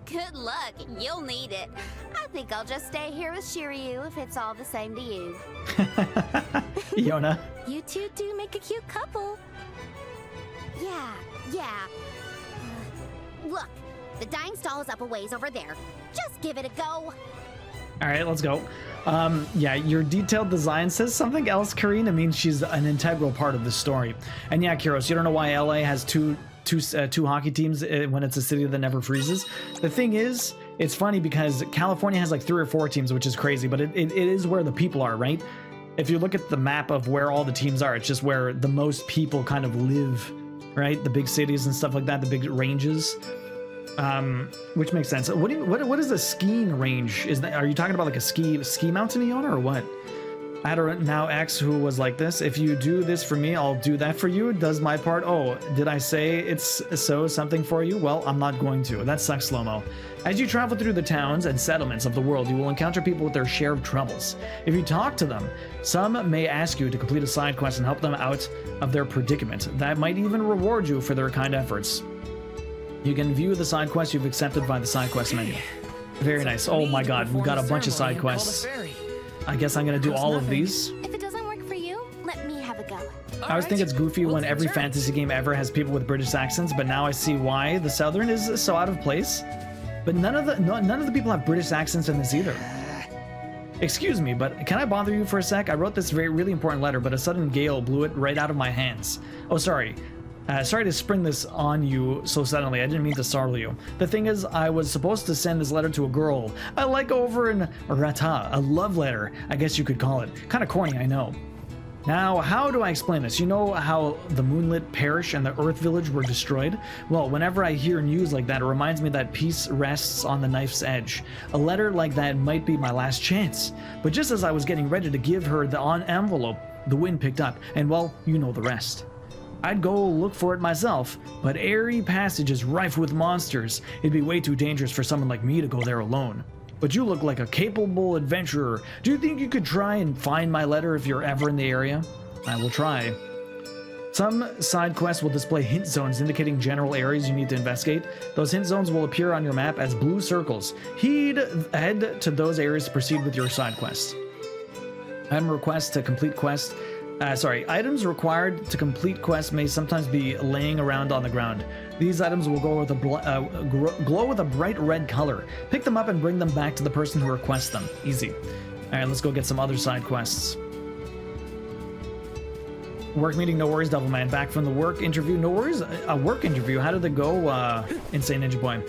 Good luck. You'll need it. I think I'll just stay here with Shiryu if it's all the same to you. Yona. You two do make a cute couple. Yeah. Look, the dying stall is up a ways over there. Just give it a go. All right, let's go. Yeah, your detailed design says something else, Karine. It means she's an integral part of the story. And yeah, Kyros, you don't know why LA has two hockey teams when it's a city that never freezes. The thing is, it's funny because California has like 3 or 4 teams, which is crazy, but it is where the people are, right? If you look at the map of where all the teams are, it's just where the most people kind of live, right? The big cities and stuff like that, the big ranges. Which makes sense. What is a skiing range? Are you talking about like a ski mountain, Iona, or what? I had a now ex who was like this. If you do this for me, I'll do that for you. Does my part. Oh, did I say it's something for you? Well, I'm not going to. That sucks, slow-mo. As you travel through the towns and settlements of the world, you will encounter people with their share of troubles. If you talk to them, some may ask you to complete a side quest and help them out of their predicament. That might even reward you for their kind efforts. You can view the side quests you've accepted by the side quest menu. Very nice. Oh my god, we got a bunch of side quests. I guess I'm gonna do all of these. If it doesn't work for you, let me have a go. I always think it's goofy when every fantasy game ever has people with British accents, but now I see why the Southern is so out of place. But none of the people have British accents in this either. Excuse me, but can I bother you for a sec? I wrote this really important letter, but a sudden gale blew it right out of my hands. Oh, sorry. Sorry to spring this on you so suddenly. I didn't mean to startle you. The thing is, I was supposed to send this letter to a girl I like over in Rata, a love letter, I guess you could call it. Kind of corny, I know. Now, how do I explain this? You know how the Moonlit Parish and the Earth Village were destroyed? Well, whenever I hear news like that, it reminds me that peace rests on the knife's edge. A letter like that might be my last chance. But just as I was getting ready to give her the envelope, the wind picked up, and well, you know the rest. I'd go look for it myself, but Airy Passage is rife with monsters. It'd be way too dangerous for someone like me to go there alone. But you look like a capable adventurer. Do you think you could try and find my letter if you're ever in the area? I will try. Some side quests will display hint zones indicating general areas you need to investigate. Those hint zones will appear on your map as blue circles. Head to those areas to proceed with your side quests. Item requests to complete quest. Items required to complete quests may sometimes be laying around on the ground. These items will glow with a bright red color. Pick them up and bring them back to the person who requests them. Easy. Alright, let's go get some other side quests. Work meeting, no worries, Devilman. Back from the work interview. No worries, a work interview. How did it go, Insane Ninja Boy?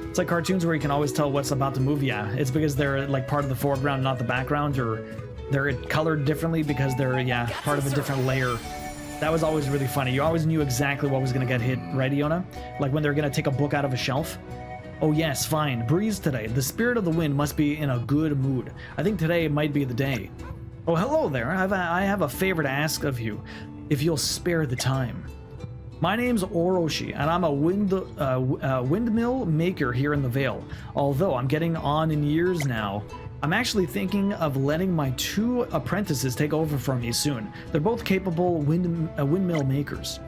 It's like cartoons where you can always tell what's about to move. Yeah, it's because they're like part of the foreground, not the background, or they're colored differently because they're, yeah, part of a different layer. That was always really funny. You always knew exactly what was going to get hit, right, Iona? Like when they're going to take a book out of a shelf. Oh yes, fine. Breeze today. The spirit of the wind must be in a good mood. I think today might be the day. Oh, hello there. I have a favor to ask of you, if you'll spare the time. My name's Orochi, and I'm a windmill maker here in the Vale. Although I'm getting on in years now, I'm actually thinking of letting my 2 apprentices take over for me soon. They're both capable windmill makers.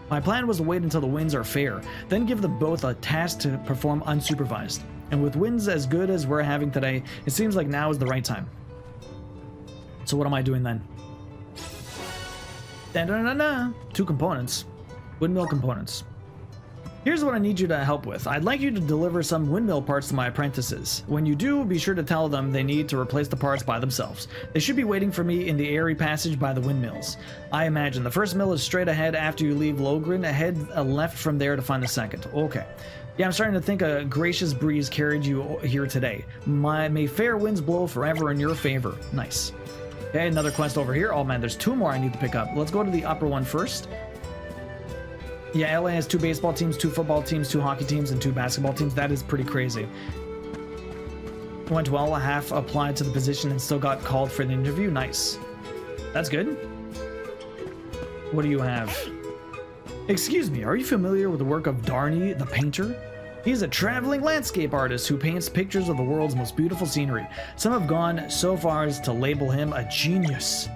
My plan was to wait until the winds are fair, then give them both a task to perform unsupervised. And with winds as good as we're having today, it seems like now is the right time. So what am I doing then? 2 components. Windmill components. Here's what I need you to help with. I'd like you to deliver some windmill parts to my apprentices. When you do, be sure to tell them they need to replace the parts by themselves. They should be waiting for me in the airy passage by the windmills. I imagine the first mill is straight ahead after you leave Logren, head left from there to find the second. Okay. Yeah, I'm starting to think a gracious breeze carried you here today. May fair winds blow forever in your favor. Nice. Okay, another quest over here. Oh man, there's 2 more I need to pick up. Let's go to the upper one first. Yeah, LA has 2 baseball teams, 2 football teams, 2 hockey teams, and 2 basketball teams. That is pretty crazy. Went well, half applied to the position and still got called for the interview. Nice. That's good. What do you have? Excuse me, are you familiar with the work of Darny, the painter? He's a traveling landscape artist who paints pictures of the world's most beautiful scenery. Some have gone so far as to label him a genius.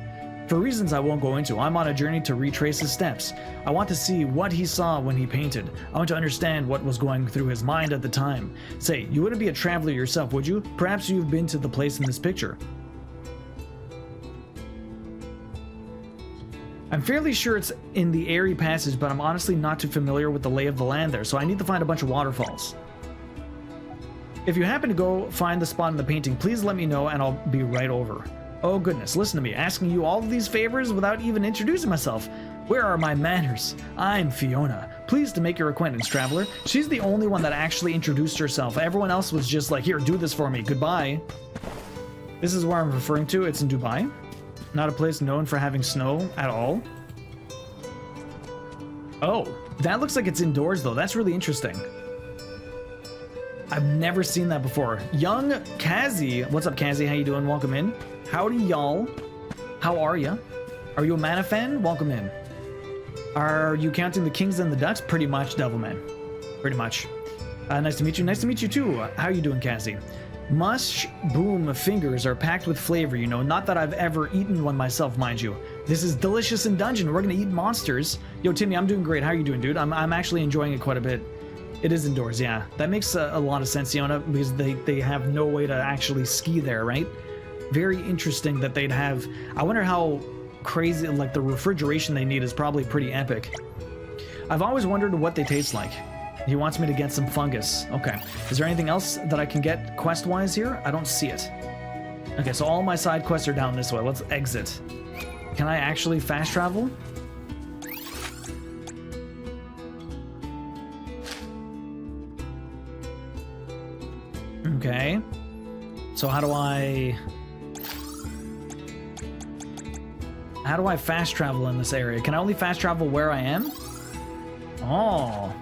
For reasons I won't go into, I'm on a journey to retrace his steps. I want to see what he saw when he painted. I want to understand what was going through his mind at the time. Say, you wouldn't be a traveler yourself, would you? Perhaps you've been to the place in this picture. I'm fairly sure it's in the Airy Passage, but I'm honestly not too familiar with the lay of the land there, so I need to find a bunch of waterfalls. If you happen to go find the spot in the painting, please let me know and I'll be right over. Oh goodness, listen to me, asking you all of these favors without even introducing myself. Where are my manners? I'm Fiona. Pleased to make your acquaintance, traveler. She's the only one that actually introduced herself. Everyone else was just like, here, do this for me, goodbye. This is where I'm referring to, it's in Dubai. Not a place known for having snow at all. Oh, that looks like it's indoors though. That's really interesting. I've never seen that before. Young Kazi. What's up, Kazi? How you doing? Welcome in. Howdy, y'all. How are ya? Are you a Mana fan? Welcome in. Are you counting the Kings and the Ducks? Pretty much, Devilman. Pretty much. Nice to meet you. Nice to meet you too. How you doing, Kazi? Mush Boom fingers are packed with flavor, you know. Not that I've ever eaten one myself, mind you. This is delicious in dungeon. We're gonna eat monsters. Yo, Timmy, I'm doing great. How are you doing, dude? I'm actually enjoying it quite a bit. It is indoors, yeah. That makes a lot of sense, Fiona, because they have no way to actually ski there, right? Very interesting that they'd have... I wonder how crazy, like, the refrigeration they need is probably pretty epic. I've always wondered what they taste like. He wants me to get some fungus. Okay. Is there anything else that I can get quest-wise here? I don't see it. Okay, so all my side quests are down this way. Let's exit. Can I actually fast travel? Okay. So how do I fast travel in this area? Can I only fast travel where I am? Oh.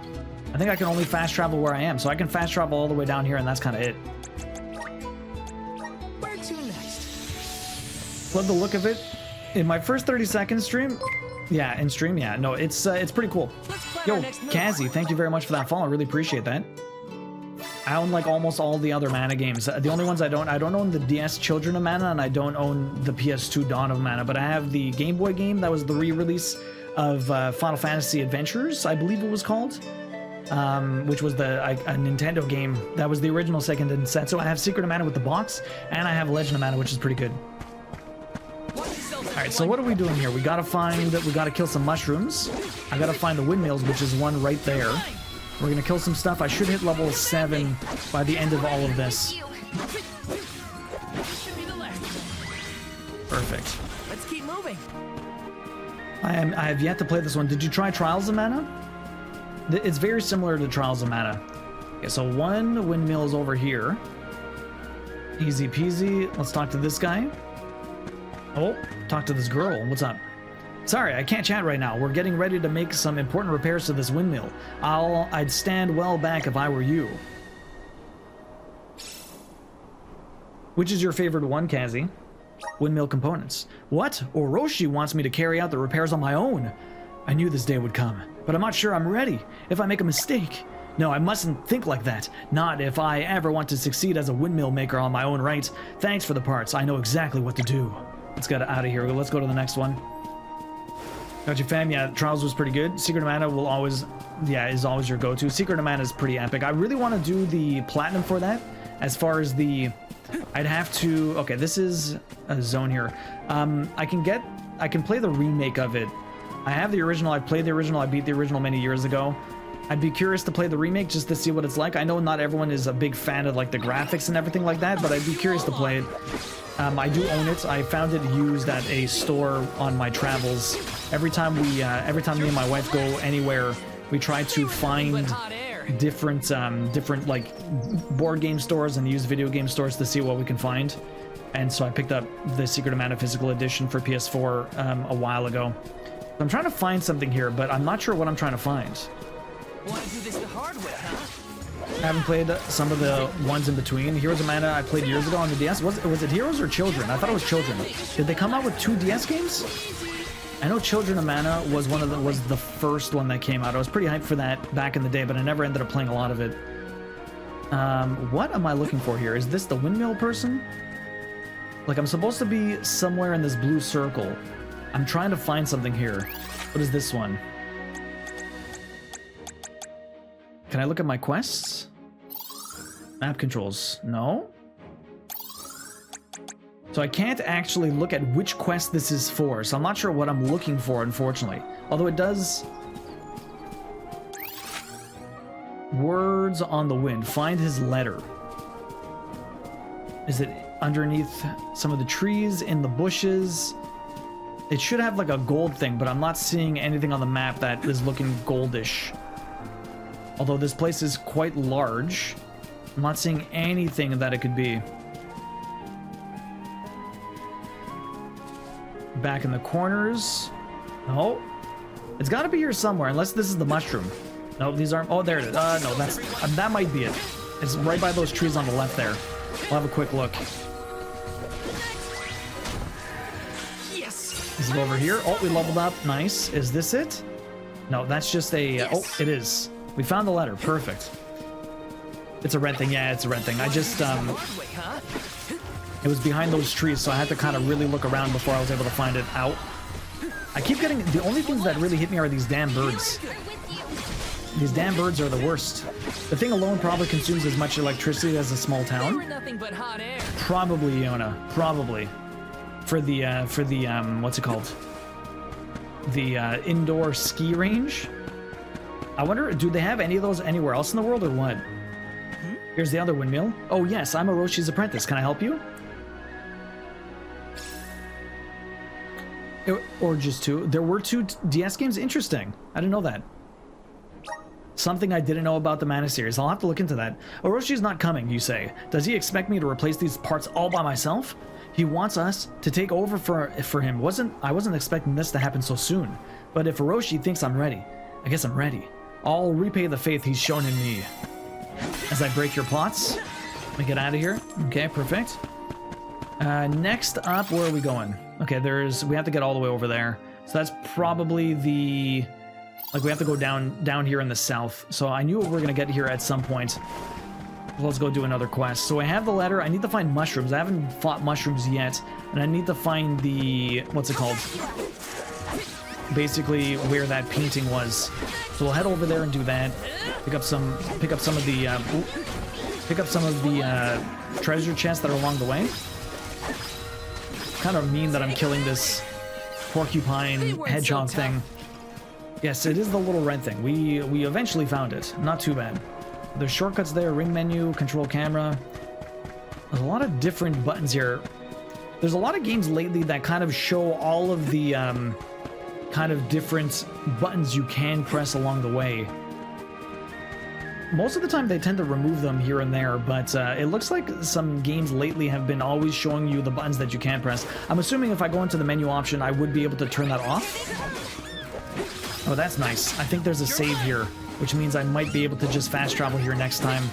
I think I can only fast travel where I am, so I can fast travel all the way down here, and that's kind of it. Where to next? Love the look of it. In my first 30 seconds stream, yeah, in stream, yeah, no, it's pretty cool. Yo, Kazi, thank you very much for that follow. I really appreciate that. I own like almost all the other Mana games. The only ones I don't own the DS Children of Mana, and I don't own the PS2 Dawn of Mana, but I have the Game Boy game that was the re-release of Final Fantasy Adventures, I believe it was called. Which was a Nintendo game that was the original second set. So I have Secret of Mana with the box, and I have Legend of Mana, which is pretty good. Alright, so what are we doing here? We gotta kill some mushrooms. I gotta find the windmills, which is one right there. We're gonna kill some stuff. I should hit level 7 by the end of all of this. Perfect. Let's keep moving. I have yet to play this one. Did you try Trials of Mana? It's very similar to Trials of Mana. Okay, so one windmill is over here. Easy peasy. Let's talk to this guy. Oh, talk to this girl. What's up? Sorry, I can't chat right now. We're getting ready to make some important repairs to this windmill. I'd stand well back if I were you. Which is your favorite one, Kazi? Windmill components. What? Orochi wants me to carry out the repairs on my own. I knew this day would come, but I'm not sure I'm ready. If I make a mistake... No, I mustn't think like that. Not if I ever want to succeed as a windmill maker on my own right. Thanks for the parts. I know exactly what to do. Let's get out of here. Let's go to the next one. Got you, fam. Yeah, Trials was pretty good. Secret of Mana will always... Yeah, is always your go-to. Secret of Mana is pretty epic. I really want to do the platinum for that. As far as the... I'd have to... Okay, this is a zone here. I can play the remake of it. I have the original. I played the original. I beat the original many years ago. I'd be curious to play the remake just to see what it's like. I know not everyone is a big fan of like the graphics and everything like that, but I'd be curious to play it. I do own it. I found it used at a store on my travels. Every time me and my wife go anywhere, we try to find different like board game stores and used video game stores to see what we can find. And so I picked up the Secret of Mana physical edition for PS4 a while ago. I'm trying to find something here, but I'm not sure what I'm trying to find. Want to do this the hard way, huh? I haven't played some of the ones in between. Heroes of Mana I played years ago on the DS. Was it Heroes or Children? I thought it was Children. Did they come out with 2 DS games? I know Children of Mana was the first one that came out. I was pretty hyped for that back in the day, but I never ended up playing a lot of it. What am I looking for here? Is this the windmill person? Like, I'm supposed to be somewhere in this blue circle. I'm trying to find something here. What is this one? Can I look at my quests? Map controls. No? So I can't actually look at which quest this is for, so I'm not sure what I'm looking for, unfortunately. Although it does... Words on the wind. Find his letter. Is it underneath some of the trees, in the bushes? It should have like a gold thing, but I'm not seeing anything on the map that is looking goldish. Although this place is quite large, I'm not seeing anything that it could be. Back in the corners. No. It's got to be here somewhere, unless this is the mushroom. No, these aren't. Oh, there it is. No, that's that might be it. It's right by those trees on the left there. We'll have a quick look. Yes. Is it over here? Oh, we leveled up. Nice. Is this it? No, that's just a... Yes. Oh, it is. We found the letter. Perfect. It's a red thing. Yeah, it's a red thing. I just... It was behind those trees, so I had to kind of really look around before I was able to find it out. I keep getting... The only things that really hit me are these damn birds. These damn birds are the worst. The thing alone probably consumes as much electricity as a small town. Probably, Iona. Probably. For the what's it called? The indoor ski range. I wonder, do they have any of those anywhere else in the world or what? Here's the other windmill. Oh yes, I'm Oroshi's apprentice. Can I help you? Or just two. There were two DS games? Interesting. I didn't know that. Something I didn't know about the Mana series. I'll have to look into that. Oroshi's not coming, you say. Does he expect me to replace these parts all by myself? He wants us to take over for him. I wasn't expecting this to happen so soon. But if Orochi thinks I'm ready, I guess I'm ready. I'll repay the faith he's shown in me. As I break your plots. Let me get out of here. Okay, perfect. Next up, where are we going? Okay, we have to get all the way over there. So that's probably the... Like, we have to go down here in the south. So I knew we were going to get here at some point. Let's go do another quest. So I have the letter. I need to find mushrooms. I haven't fought mushrooms yet. And I need to find the... What's it called? Basically, where that painting was. So we'll head over there and do that. Pick up some of the treasure chests that are along the way. Kind of mean that I'm killing this porcupine hedgehog thing. Yes, it is the little red thing. We eventually found it. Not too bad. There's shortcuts there, ring menu, control camera. There's a lot of different buttons here. There's a lot of games lately that kind of show all of the kind of different buttons you can press along the way. Most of the time they tend to remove them here and there, but it looks like some games lately have been always showing you the buttons that you can press. I'm assuming if I go into the menu option, I would be able to turn that off. Oh, that's nice. I think there's a save here, which means I might be able to just fast travel here next time.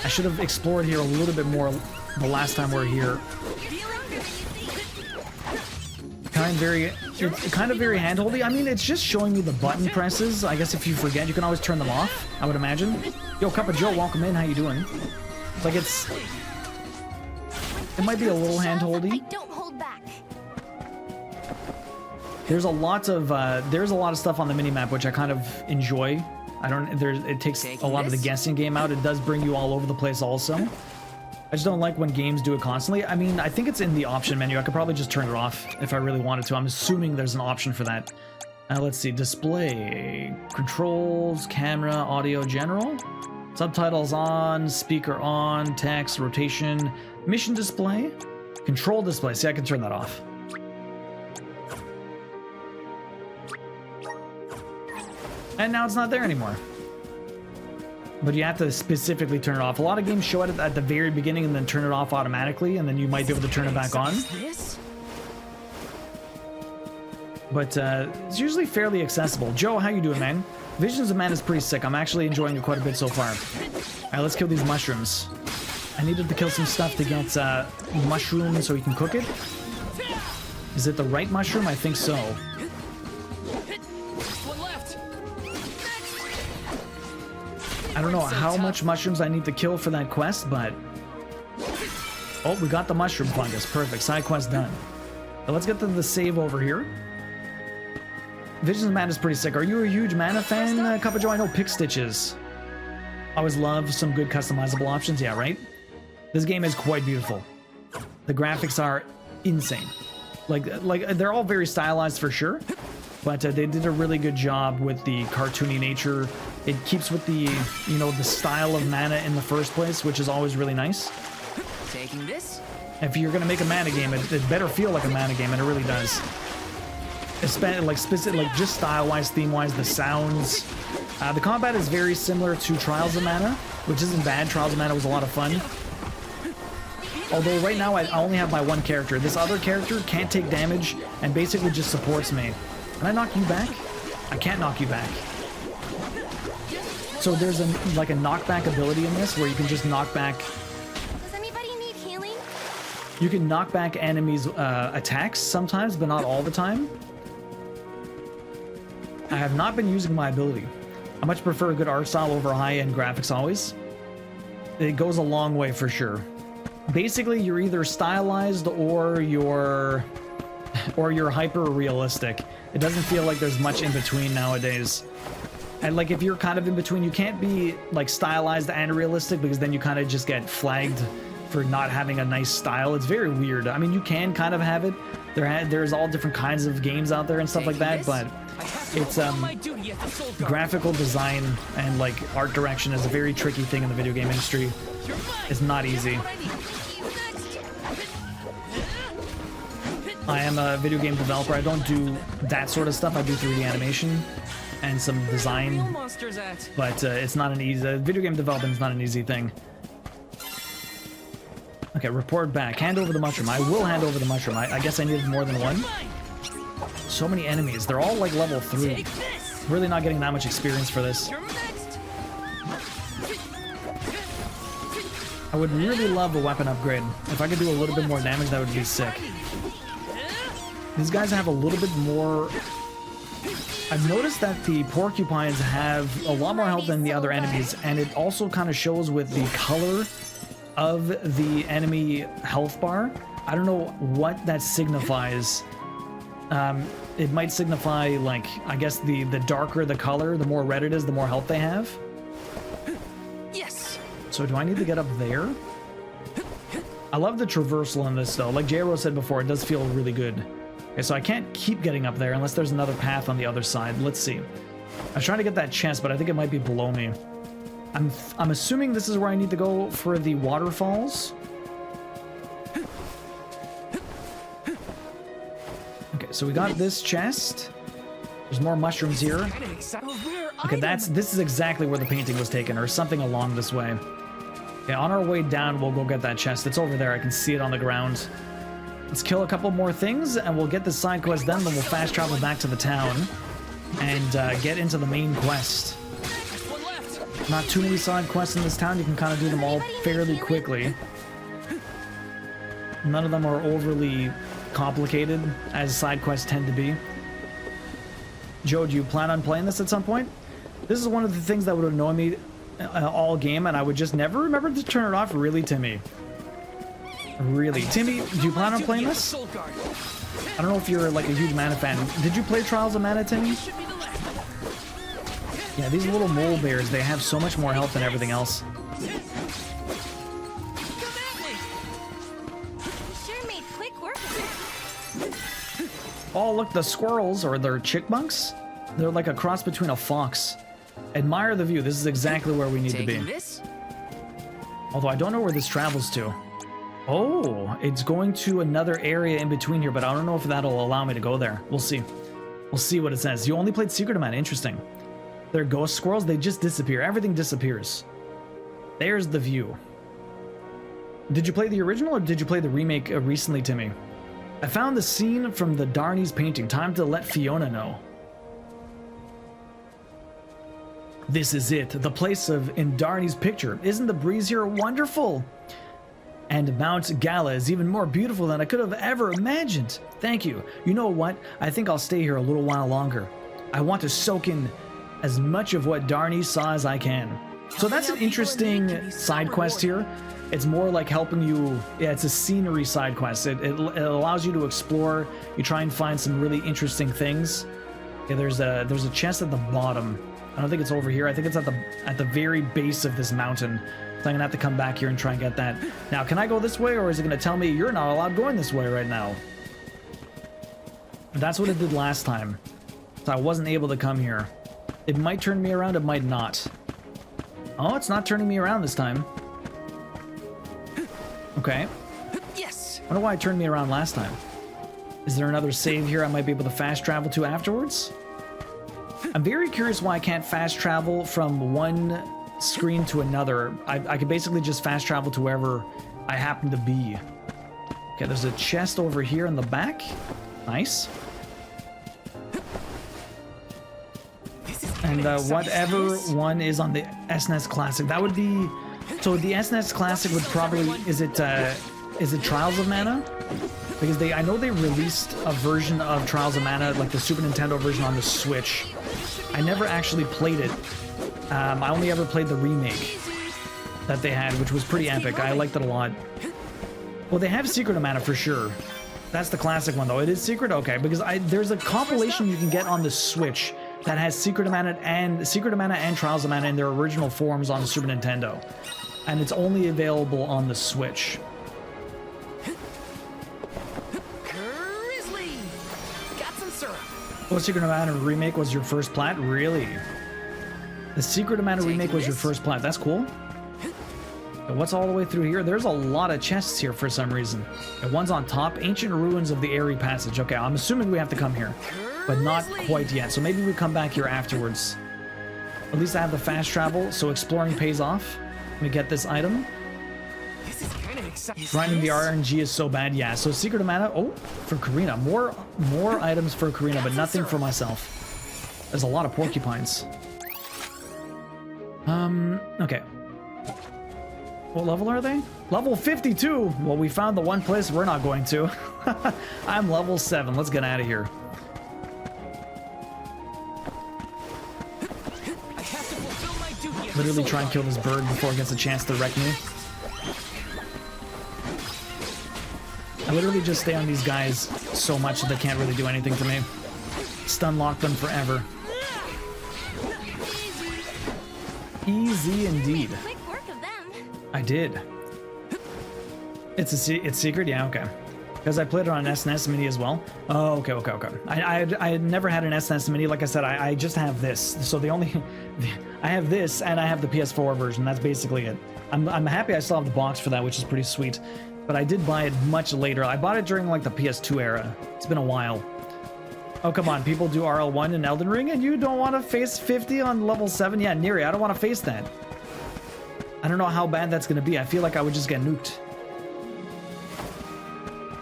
I should have explored here a little bit more the last time we were here. Kind of very handholdy. I mean, it's just showing you the button presses. I guess if you forget, you can always turn them off, I would imagine. Yo, Cup of Joe, welcome in. How you doing? Like, it might be a little handholdy. Don't hold back. There's a lot of stuff on the minimap which I kind of enjoy. It takes a lot of the guessing game out. It does bring you all over the place also. I just don't like when games do it constantly. I mean, I think it's in the option menu. I could probably just turn it off if I really wanted to. I'm assuming there's an option for that. Let's see, display, controls, camera, audio, general, subtitles on, speaker on, text, rotation, mission display, control display. See, I can turn that off. And now it's not there anymore. But you have to specifically turn it off. A lot of games show it at the very beginning and then turn it off automatically, and then you might be able to turn it back on. But it's usually fairly accessible. Joe, how you doing, man? Visions of Man is pretty sick. I'm actually enjoying it quite a bit so far. Alright, let's kill these mushrooms. I needed to kill some stuff to get mushrooms so we can cook it. Is it the right mushroom? I think so. I don't know how much mushrooms I need to kill for that quest, but... Oh, we got the mushroom fungus. Perfect. Side quest done. Now let's get to the save over here. Visions of Mana is pretty sick. Are you a huge Mana fan, Cup of Joe? I know Pick Stitches. Always love some good customizable options. Yeah, right? This game is quite beautiful. The graphics are insane. Like they're all very stylized for sure, but they did a really good job with the cartoony nature. It keeps with the, you know, the style of Mana in the first place, which is always really nice. Taking this? If you're gonna make a Mana game, it better feel like a Mana game, and it really does. Like specific, like just style-wise, theme-wise, the sounds. The combat is very similar to Trials of Mana, which isn't bad. Trials of Mana was a lot of fun. Although right now I only have my one character. This other character can't take damage and basically just supports me. Can I knock you back? I can't knock you back. So there's like a knockback ability in this where you can just knock back. Does anybody need healing? You can knock back enemies' attacks sometimes, but not all the time. I have not been using my ability. I much prefer a good art style over high-end graphics always. It goes a long way for sure. Basically, you're either stylized or you're hyper realistic. It doesn't feel like there's much in between nowadays. And like if you're kind of in between, you can't be like stylized and realistic because then you kind of just get flagged for not having a nice style. It's very weird. I mean, you can kind of have it. There's all different kinds of games out there and stuff like that, but it's graphical design and like art direction is a very tricky thing in the video game industry. It's not easy. I am a video game developer. I don't do that sort of stuff. I do 3D animation and some design, but it's not an easy... video game development is not an easy thing. Okay, report back. Hand over the mushroom. I will hand over the mushroom. I guess I needed more than one. So many enemies. They're all like level 3. Really not getting that much experience for this. I would really love a weapon upgrade. If I could do a little bit more damage, that would be sick. These guys have a little bit more... I've noticed that the porcupines have a lot more health than the other enemies, and it also kind of shows with the color of the enemy health bar. I don't know what that signifies. It might signify, like, I guess the darker the color, the more red it is, the more health they have. Yes. So do I need to get up there? I love the traversal in this, though. Like J-Ro said before, it does feel really good. Okay, so I can't keep getting up there unless there's another path on the other side. Let's see. I was trying to get that chest, but I think it might be below me. I'm assuming this is where I need to go for the waterfalls. Okay, so we got this chest. There's more mushrooms here. Okay, this is exactly where the painting was taken, or something along this way. Okay, on our way down, we'll go get that chest. It's over there. I can see it on the ground. Let's kill a couple more things, and we'll get the side quest done, then we'll fast travel back to the town and get into the main quest. Not too many side quests in this town. You can kind of do them all fairly quickly. None of them are overly complicated, as side quests tend to be. Joe, do you plan on playing this at some point? This is one of the things that would annoy me all game, and I would just never remember to turn it off. Really, Timmy? Really? Timmy, do you plan on playing this? I don't know if you're like a huge Mana fan. Did you play Trials of Mana, Timmy? Yeah, these little mole bears, they have so much more health than everything else. Sure made quick work of it. Oh, look, the squirrels, or they're chickmunks? They're like a cross between a fox. Admire the view. This is exactly where we need to be. Although I don't know where this travels to. Oh, it's going to another area in between here, but I don't know if that'll allow me to go there. We'll see. We'll see what it says. You only played Secret of Mana. Interesting. They're ghost squirrels. They just disappear. Everything disappears. There's the view. Did you play the original or did you play the remake recently, Timmy? I found the scene from the Darnie's painting. Time to let Fiona know. This is it. The place in Darnie's picture. Isn't the breeze here wonderful? And Mount Gala is even more beautiful than I could have ever imagined. Thank you. You know what? I think I'll stay here a little while longer. I want to soak in as much of what Darnie saw as I can. So that's an interesting side quest here. It's more like helping you. Yeah, it's a scenery side quest. It allows you to explore. You try and find some really interesting things. Yeah, there's a chest at the bottom. I don't think it's over here. I think it's at the very base of this mountain. So I'm gonna have to come back here and try and get that. Now, can I go this way, or is it gonna tell me you're not allowed going this way right now? That's what it did last time. So I wasn't able to come here. It might turn me around, it might not. Oh, it's not turning me around this time. Okay. Yes. I wonder why it turned me around last time. Is there another save here I might be able to fast travel to afterwards? I'm very curious why I can't fast travel from one screen to another. I could basically just fast travel to wherever I happen to be. Okay, there's a chest over here in the back. Nice. And whatever one is on the SNES Classic, that would be... So the SNES Classic would probably... Is it Trials of Mana? Because I know they released a version of Trials of Mana, like the Super Nintendo version on the Switch. I never actually played it. I only ever played the remake that they had, which was pretty epic. I liked it a lot. Well, they have Secret of Mana for sure. That's the classic one, though. It is Secret? Okay, because there's a compilation you can get on the Switch that has Secret of Mana and Trials of Mana in their original forms on the Super Nintendo. And it's only available on the Switch. Grizzly! Got some syrup. Oh, Secret of Mana remake was your first plat? Really? The Secret of Mana remake was your first plat. That's cool. And what's all the way through here? There's a lot of chests here for some reason. And one's on top. Ancient Ruins of the Airy Passage. Okay, I'm assuming we have to come here. But not quite yet. So maybe we come back here afterwards. At least I have the fast travel, so exploring pays off. Let me get this item. This is kind of exciting. Grinding the RNG is so bad. Yeah, so Secret of Mana. Oh, for Karina. More items for Karina, but nothing for myself. There's a lot of porcupines. Okay. What level are they? Level 52! Well, we found the one place we're not going to. I'm level 7. Let's get out of here. Literally try and kill this bird before it gets a chance to wreck me. I literally just stay on these guys so much that they can't really do anything to me. Stun lock them forever. Easy indeed. I did. It's secret? Yeah, okay. Because I played it on SNES Mini as well. Oh, okay. I had never had an SNES Mini. Like I said, I just have this. So I have this and I have the PS4 version. That's basically it. I'm happy I still have the box for that, which is pretty sweet. But I did buy it much later. I bought it during like the PS2 era. It's been a while. Oh, come on. People do RL1 in Elden Ring and you don't want to face 50 on level 7? Yeah, Neri, I don't want to face that. I don't know how bad that's going to be. I feel like I would just get nuked.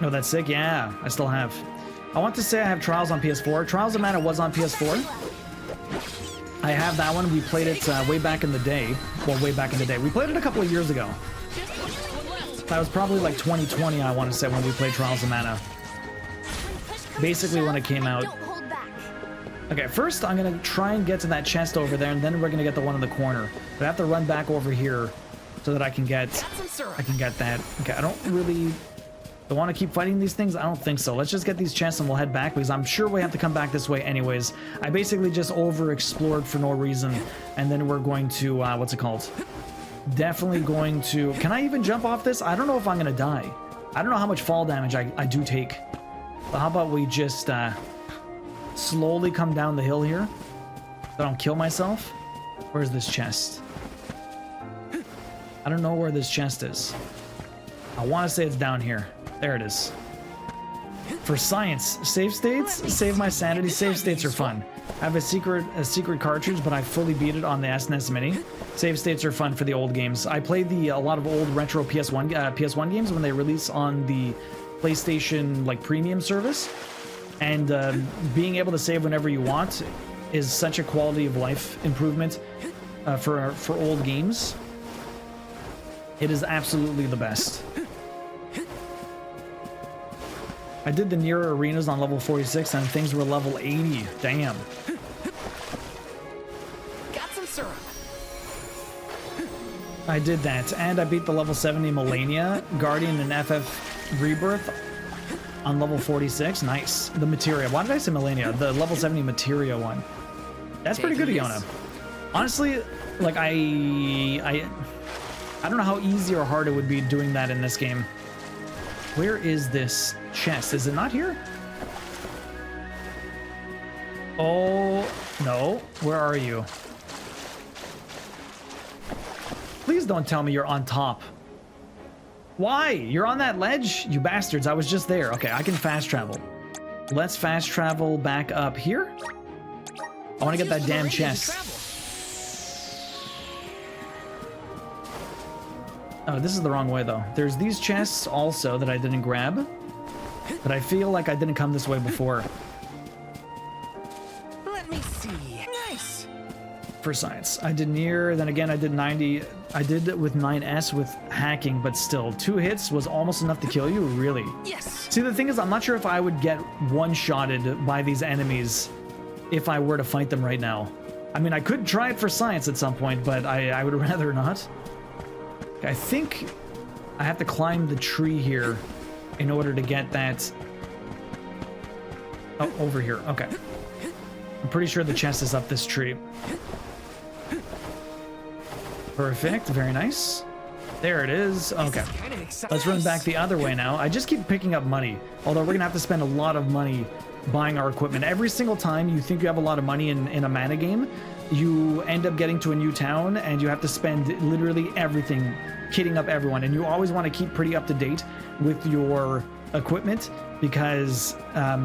No, that's sick. Yeah, I still have. I want to say I have Trials on PS4. Trials of Mana was on PS4. I have that one. We played it way back in the day. Well, way back in the day. We played it a couple of years ago. That was probably like 2020, I want to say, when we played Trials of Mana. Basically when it came out. Okay, first I'm going to try and get to that chest over there, and then we're going to get the one in the corner. But I have to run back over here so that I can get that. Okay, I don't really... Do I want to keep fighting these things? I don't think so. Let's just get these chests and we'll head back, because I'm sure we have to come back this way anyways. I basically just over-explored for no reason, and then we're going to, what's it called? Definitely going to... Can I even jump off this? I don't know if I'm going to die. I don't know how much fall damage I do take. But how about we just slowly come down the hill here? So I don't kill myself? Where's this chest? I don't know where this chest is. I want to say it's down here. There it is. For science, save states, save my sanity. Save states are fun. I have a secret cartridge, but I fully beat it on the SNES Mini. Save states are fun for the old games. I played a lot of old retro PS1 games when they release on the PlayStation like premium service, and being able to save whenever you want is such a quality of life improvement for old games. It is absolutely the best. I did the nearer arenas on level 46 and things were level 80. Damn. Got some syrup. I did that, and I beat the level 70 Melania, Guardian, and FF Rebirth on level 46. Nice. The Materia. Why did I say Melania? The level 70 Materia one. That's pretty good, Iona. Honestly, like I don't know how easy or hard it would be doing that in this game. Where is this chest? Is it not here? Oh, no. Where are you? Please don't tell me you're on top. Why? You're on that ledge? You bastards, I was just there. Okay, I can fast travel. Let's fast travel back up here. I want to get that damn chest. Oh, this is the wrong way, though. There's these chests also that I didn't grab. But I feel like I didn't come this way before. Let me see. Nice. For science. I did near, then again I did 90. I did it with 9S with hacking, but still, 2 hits was almost enough to kill you, really. Yes. See, the thing is, I'm not sure if I would get one-shotted by these enemies if I were to fight them right now. I mean, I could try it for science at some point, but I would rather not. I think I have to climb the tree here in order to get that. Oh, over here. Okay. I'm pretty sure the chest is up this tree. Perfect. Very nice. There it is. Okay. Let's run back the other way now. I just keep picking up money. Although we're going to have to spend a lot of money buying our equipment. Every single time you think you have a lot of money in a mana game, you end up getting to a new town and you have to spend literally everything kitting up everyone. And you always want to keep pretty up to date with your equipment because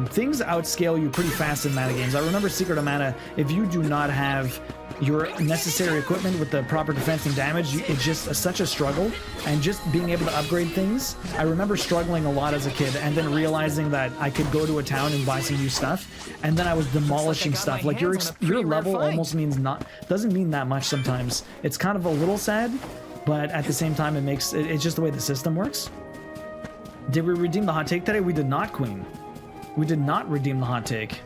things outscale you pretty fast in mana games. I remember Secret of Mana, if you do not have your necessary equipment with the proper defense and damage, it's just such a struggle. And just being able to upgrade things, I remember struggling a lot as a kid and then realizing that I could go to a town and buy some new stuff, and then I was demolishing stuff. Like your level almost means doesn't mean that much sometimes. It's kind of a little sad, but at the same time it's just the way the system works. Did we redeem the hot take today? We did not, Queen. We did not redeem the hot take.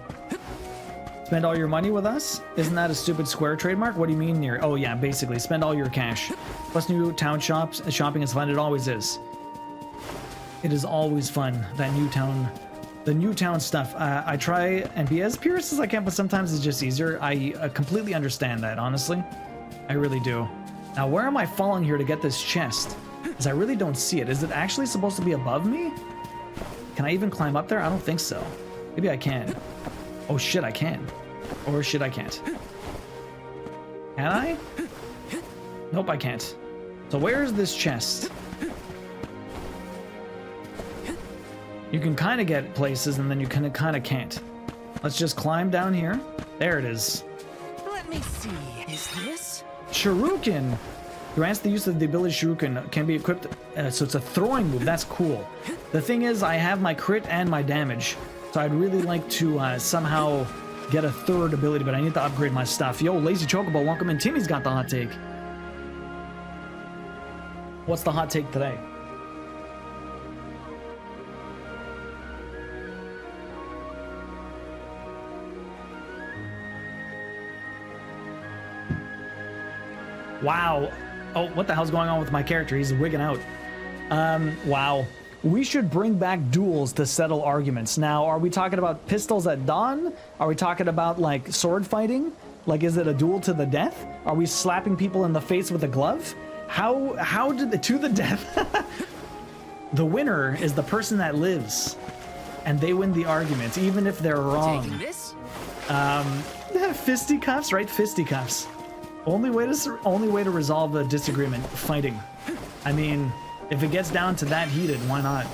Spend all your money with us? Isn't that a stupid Square trademark? What do you mean near? Oh yeah, basically, spend all your cash. Plus new town shops. Shopping is fun. It always is. It is always fun. That new town, the new town stuff. I try and be as purist as I can, but sometimes it's just easier. I completely understand that, honestly. I really do. Now, where am I falling here to get this chest? Because I really don't see it. Is it actually supposed to be above me? Can I even climb up there? I don't think so. Maybe I can. Oh shit, I can. Or shit, I can't. Can I? Nope, I can't. So where is this chest? You can kind of get places and then you kind of can't. Let's just climb down here. There it is. Let me see. Is this? Shuriken! Grants the use of the ability Shuriken can be equipped, so it's a throwing move. That's cool. The thing is, I have my crit and my damage, so I'd really like to somehow get a third ability, but I need to upgrade my stuff. Yo, Lazy Chocobo, welcome in. Timmy's got the hot take. What's the hot take today? Wow. Oh, what the hell's going on with my character? He's wigging out. Wow. We should bring back duels to settle arguments. Now, are we talking about pistols at dawn? Are we talking about, like, sword fighting? Like, is it a duel to the death? Are we slapping people in the face with a glove? How did to the death? The winner is the person that lives, and they win the argument, even if they're wrong. Taking this? Fisticuffs, right? Fisticuffs. Only way to resolve a disagreement, fighting. I mean, if it gets down to that heated, why not?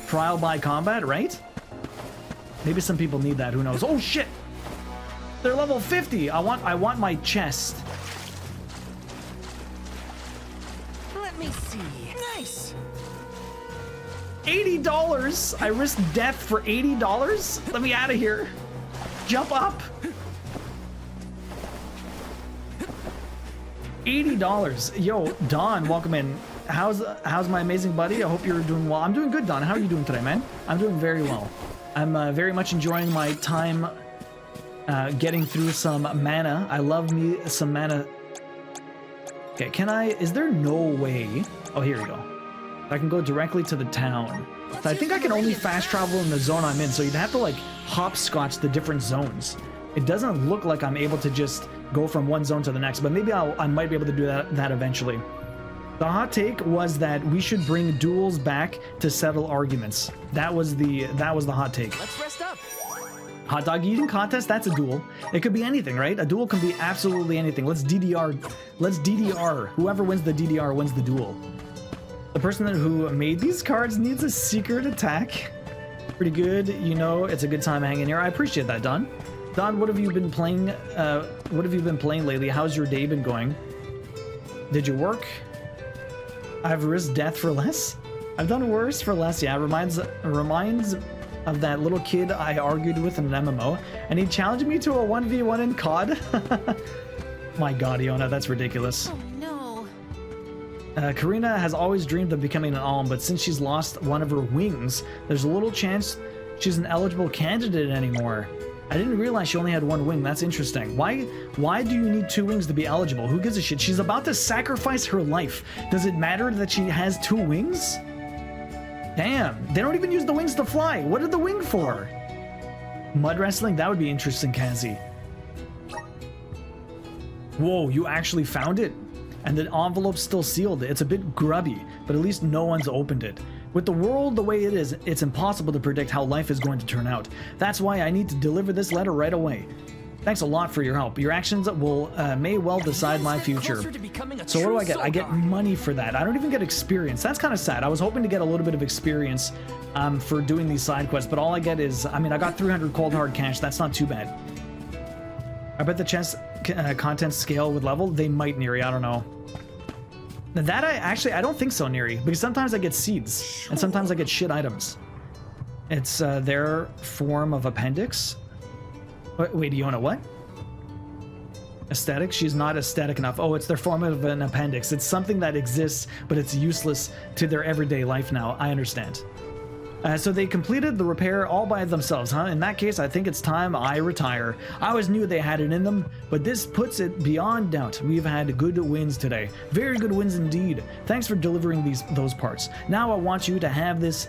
Trial by combat, right? Maybe some people need that, who knows? Oh shit! They're level 50! I want my chest. Let me see. Nice! $80! I risked death for $80? Let me out of here. Jump up! $80. Yo, Don, welcome in. How's my amazing buddy? I hope you're doing well. I'm doing good, Don. How are you doing today, man? I'm doing very well. I'm very much enjoying my time getting through some mana. I love me some mana. Okay, can I... Is there no way... Oh, here we go. I can go directly to the town. So I think I can only fast travel in the zone I'm in, so you'd have to, like, hopscotch the different zones. It doesn't look like I'm able to just go from one zone to the next, but maybe I might be able to do that eventually. The hot take was that we should bring duels back to settle arguments. That was the hot take. Let's rest up. Hot dog eating contest, that's a duel. It could be anything, right? A duel can be absolutely anything. Let's DDR. Let's DDR. Whoever wins the DDR wins the duel. The person who made these cards needs a secret attack. Pretty good. You know, it's a good time hanging here. I appreciate that, Don. Don, what have you been playing? What have you been playing lately? How's your day been going? Did you work? I've risked death for less. I've done worse for less. Yeah, reminds of that little kid I argued with in an MMO, and he challenged me to a 1v1 in COD. My God, Iona, that's ridiculous. Oh no. Karina has always dreamed of becoming an Alm, but since she's lost one of her wings, there's a little chance she's an eligible candidate anymore. I didn't realize she only had one wing. That's interesting. Why do you need 2 wings to be eligible? Who gives a shit? She's about to sacrifice her life. Does it matter that she has 2 wings? Damn, they don't even use the wings to fly. What are the wing for? Mud wrestling? That would be interesting, Kazi. Whoa, you actually found it? And the envelope's still sealed. It's a bit grubby, but at least no one's opened it. With the world the way it is, it's impossible to predict how life is going to turn out. That's why I need to deliver this letter right away. Thanks a lot for your help. Your actions may well decide my future. So what do I get? I get money for that. I don't even get experience. That's kind of sad. I was hoping to get a little bit of experience for doing these side quests, but all I get is, I mean, I got 300 cold hard cash. That's not too bad. I bet the chest content scale with level. They might, Neri. I don't know. That I don't think so, Neri, because sometimes I get seeds and sometimes I get shit items. It's their form of appendix. Wait, Iona, what? Aesthetic? She's not aesthetic enough. Oh, it's their form of an appendix. It's something that exists, but it's useless to their everyday life now. I understand. So they completed the repair all by themselves, huh? In that case, I think it's time I retire. I always knew they had it in them, but this puts it beyond doubt. We've had good wins today. Very good wins indeed. Thanks for delivering those parts. Now I want you to have this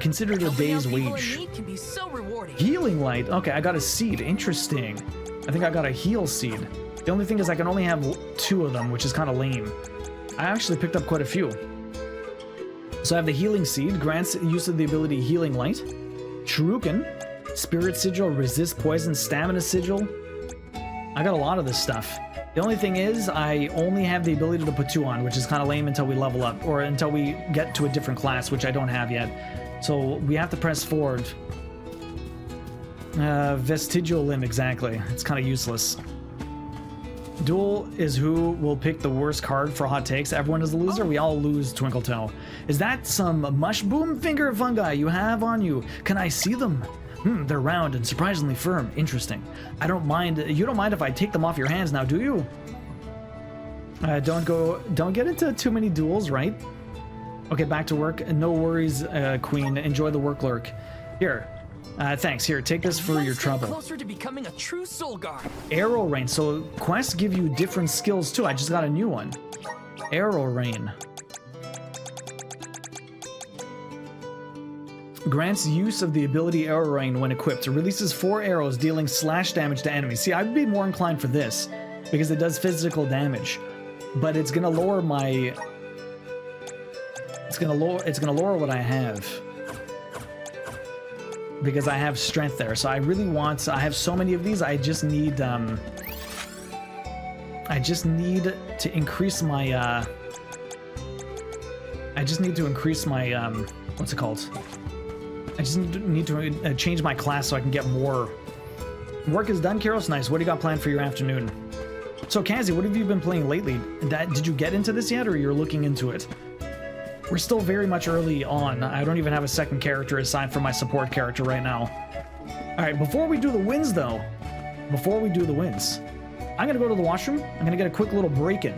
considered a day's wage. Can be so rewarding. Healing light. Okay, I got a seed. Interesting. I think I got a heal seed. The only thing is I can only have 2 of them, which is kind of lame. I actually picked up quite a few. So I have the healing seed, grants use of the ability healing light. Shuriken, spirit sigil, resist poison, stamina sigil. I got a lot of this stuff. The only thing is I only have the ability to put 2 on, which is kind of lame until we level up, or until we get to a different class, which I don't have yet. So we have to press forward. Vestigial limb, exactly. It's kind of useless. Duel is who will pick the worst card for hot takes. Everyone is a loser. We all lose, Twinkletail. Is that some mushroom finger fungi you have on you? Can I see them? They're round and surprisingly firm. Interesting. I don't mind. You don't mind if I take them off your hands now, do you? Don't get into too many duels, right? Okay, back to work. No worries, Queen. Enjoy the work lurk. Here. Thanks. Here, take this for your trouble. Closer to becoming a true soul guard. Arrow rain. So quests give you different skills too. I just got a new one. Arrow rain. Grants use of the ability Arrow Rain when equipped. Releases 4 arrows dealing slash damage to enemies. See, I'd be more inclined for this because it does physical damage, but it's gonna lower my. It's gonna lower what I have because I have strength there. So I really want. I have so many of these. I just need. I just need to increase my. I just need to increase my. What's it called? I just need to change my class so I can get more. Work is done, Karos. Nice. What do you got planned for your afternoon? So, Kazi, what have you been playing lately? Did you get into this yet, or you're looking into it? We're still very much early on. I don't even have a second character aside from my support character right now. All right, before we do the wins, though, I'm going to go to the washroom. I'm going to get a quick little break-in.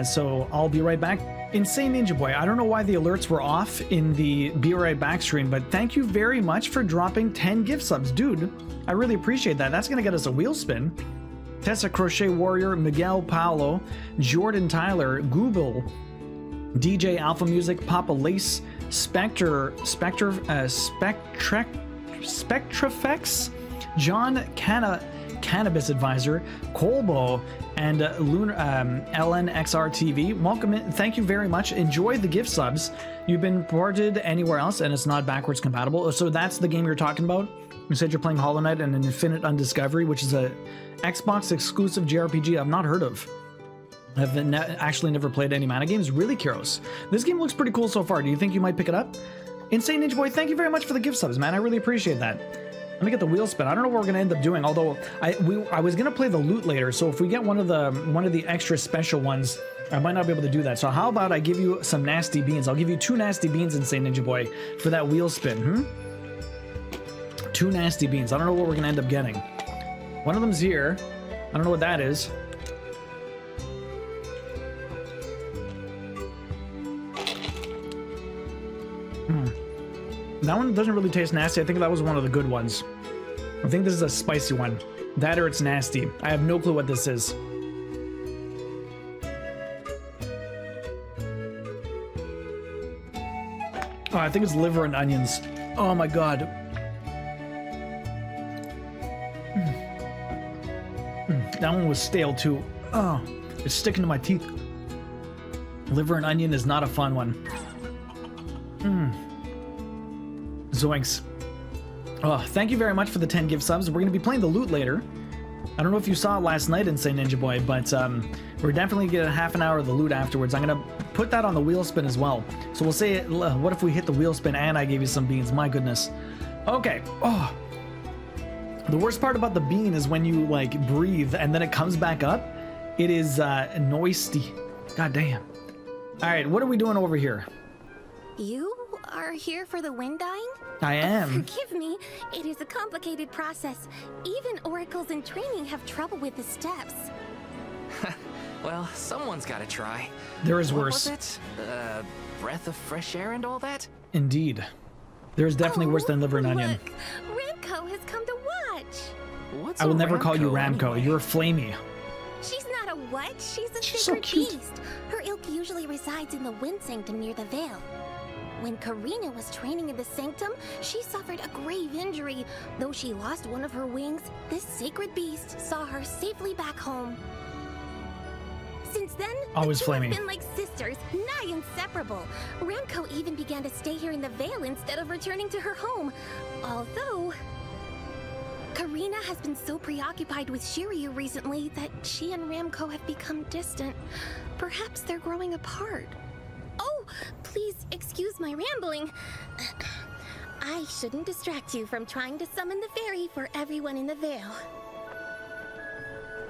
So I'll be right back. Insane Ninja Boy, I don't know why the alerts were off in the Be Right Back stream, but thank you very much for dropping 10 gift subs. Dude, I really appreciate that. That's going to get us a wheel spin. Tessa Crochet Warrior, Miguel Paolo, Jordan Tyler, Google, DJ Alpha Music, Papa Lace, Spectrafex, John Cannabis Advisor, Colbo, and LNXR TV. Welcome in. Thank you very much. Enjoy the gift subs. You've been ported anywhere else and it's not backwards compatible. So that's the game you're talking about? You said you're playing Hollow Knight and an Infinite Undiscovery, which is a Xbox exclusive JRPG I've not heard of. I've actually never played any mana games. Really, Kyros. This game looks pretty cool so far. Do you think you might pick it up? Insane Ninja Boy, thank you very much for the gift subs, man. I really appreciate that. Let me get the wheel spin. I don't know what we're gonna end up doing. Although I was gonna play the loot later, so if we get one of the extra special ones, I might not be able to do that. So how about I give you some nasty beans? I'll give you 2 nasty beans, Insane Ninja Boy, for that wheel spin. 2 nasty beans. I don't know what we're gonna end up getting. One of them's here. I don't know what that is. That one doesn't really taste nasty. I think that was one of the good ones. I think this is a spicy one. That or it's nasty. I have no clue what this is. Oh, I think it's liver and onions. Oh my god. That one was stale too. Oh, it's sticking to my teeth. Liver and onion is not a fun one. Zoinks. Oh, thank you very much for the 10 gift subs. We're going to be playing the loot later. I don't know if you saw it last night, Insane Ninja Boy, but we're definitely getting half an hour of the loot afterwards. I'm going to put that on the wheel spin as well. So we'll say, what if we hit the wheel spin and I gave you some beans? My goodness. Okay. Oh. The worst part about the bean is when you, like, breathe and then it comes back up. It is noisy. God damn. All right, what are we doing over here? You are here for the wind dying? I am. Forgive me, it is a complicated process. Even oracles in training have trouble with the steps. Well, someone's gotta try. There is What worse. was it? Breath of fresh air and all that? Indeed. There is definitely worse than liver and onion. Look, Ramco has come to watch. I will never call you Ramco. You're flamey. She's not a what? She's a She's so sacred cute. beast. Her ilk usually resides in the wind sanctum near the veil. When Karina was training in the sanctum, she suffered a grave injury. Though she lost one of her wings, this sacred beast saw her safely back home. Since then, Always the two have flaming. been like sisters, nigh inseparable. Ramco even began to stay here in the Vale instead of returning to her home. Although, Karina has been so preoccupied with Shiryu recently that she and Ramco have become distant. Perhaps they're growing apart. Oh, please excuse my rambling. I shouldn't distract you from trying to summon the fairy for everyone in the Vale.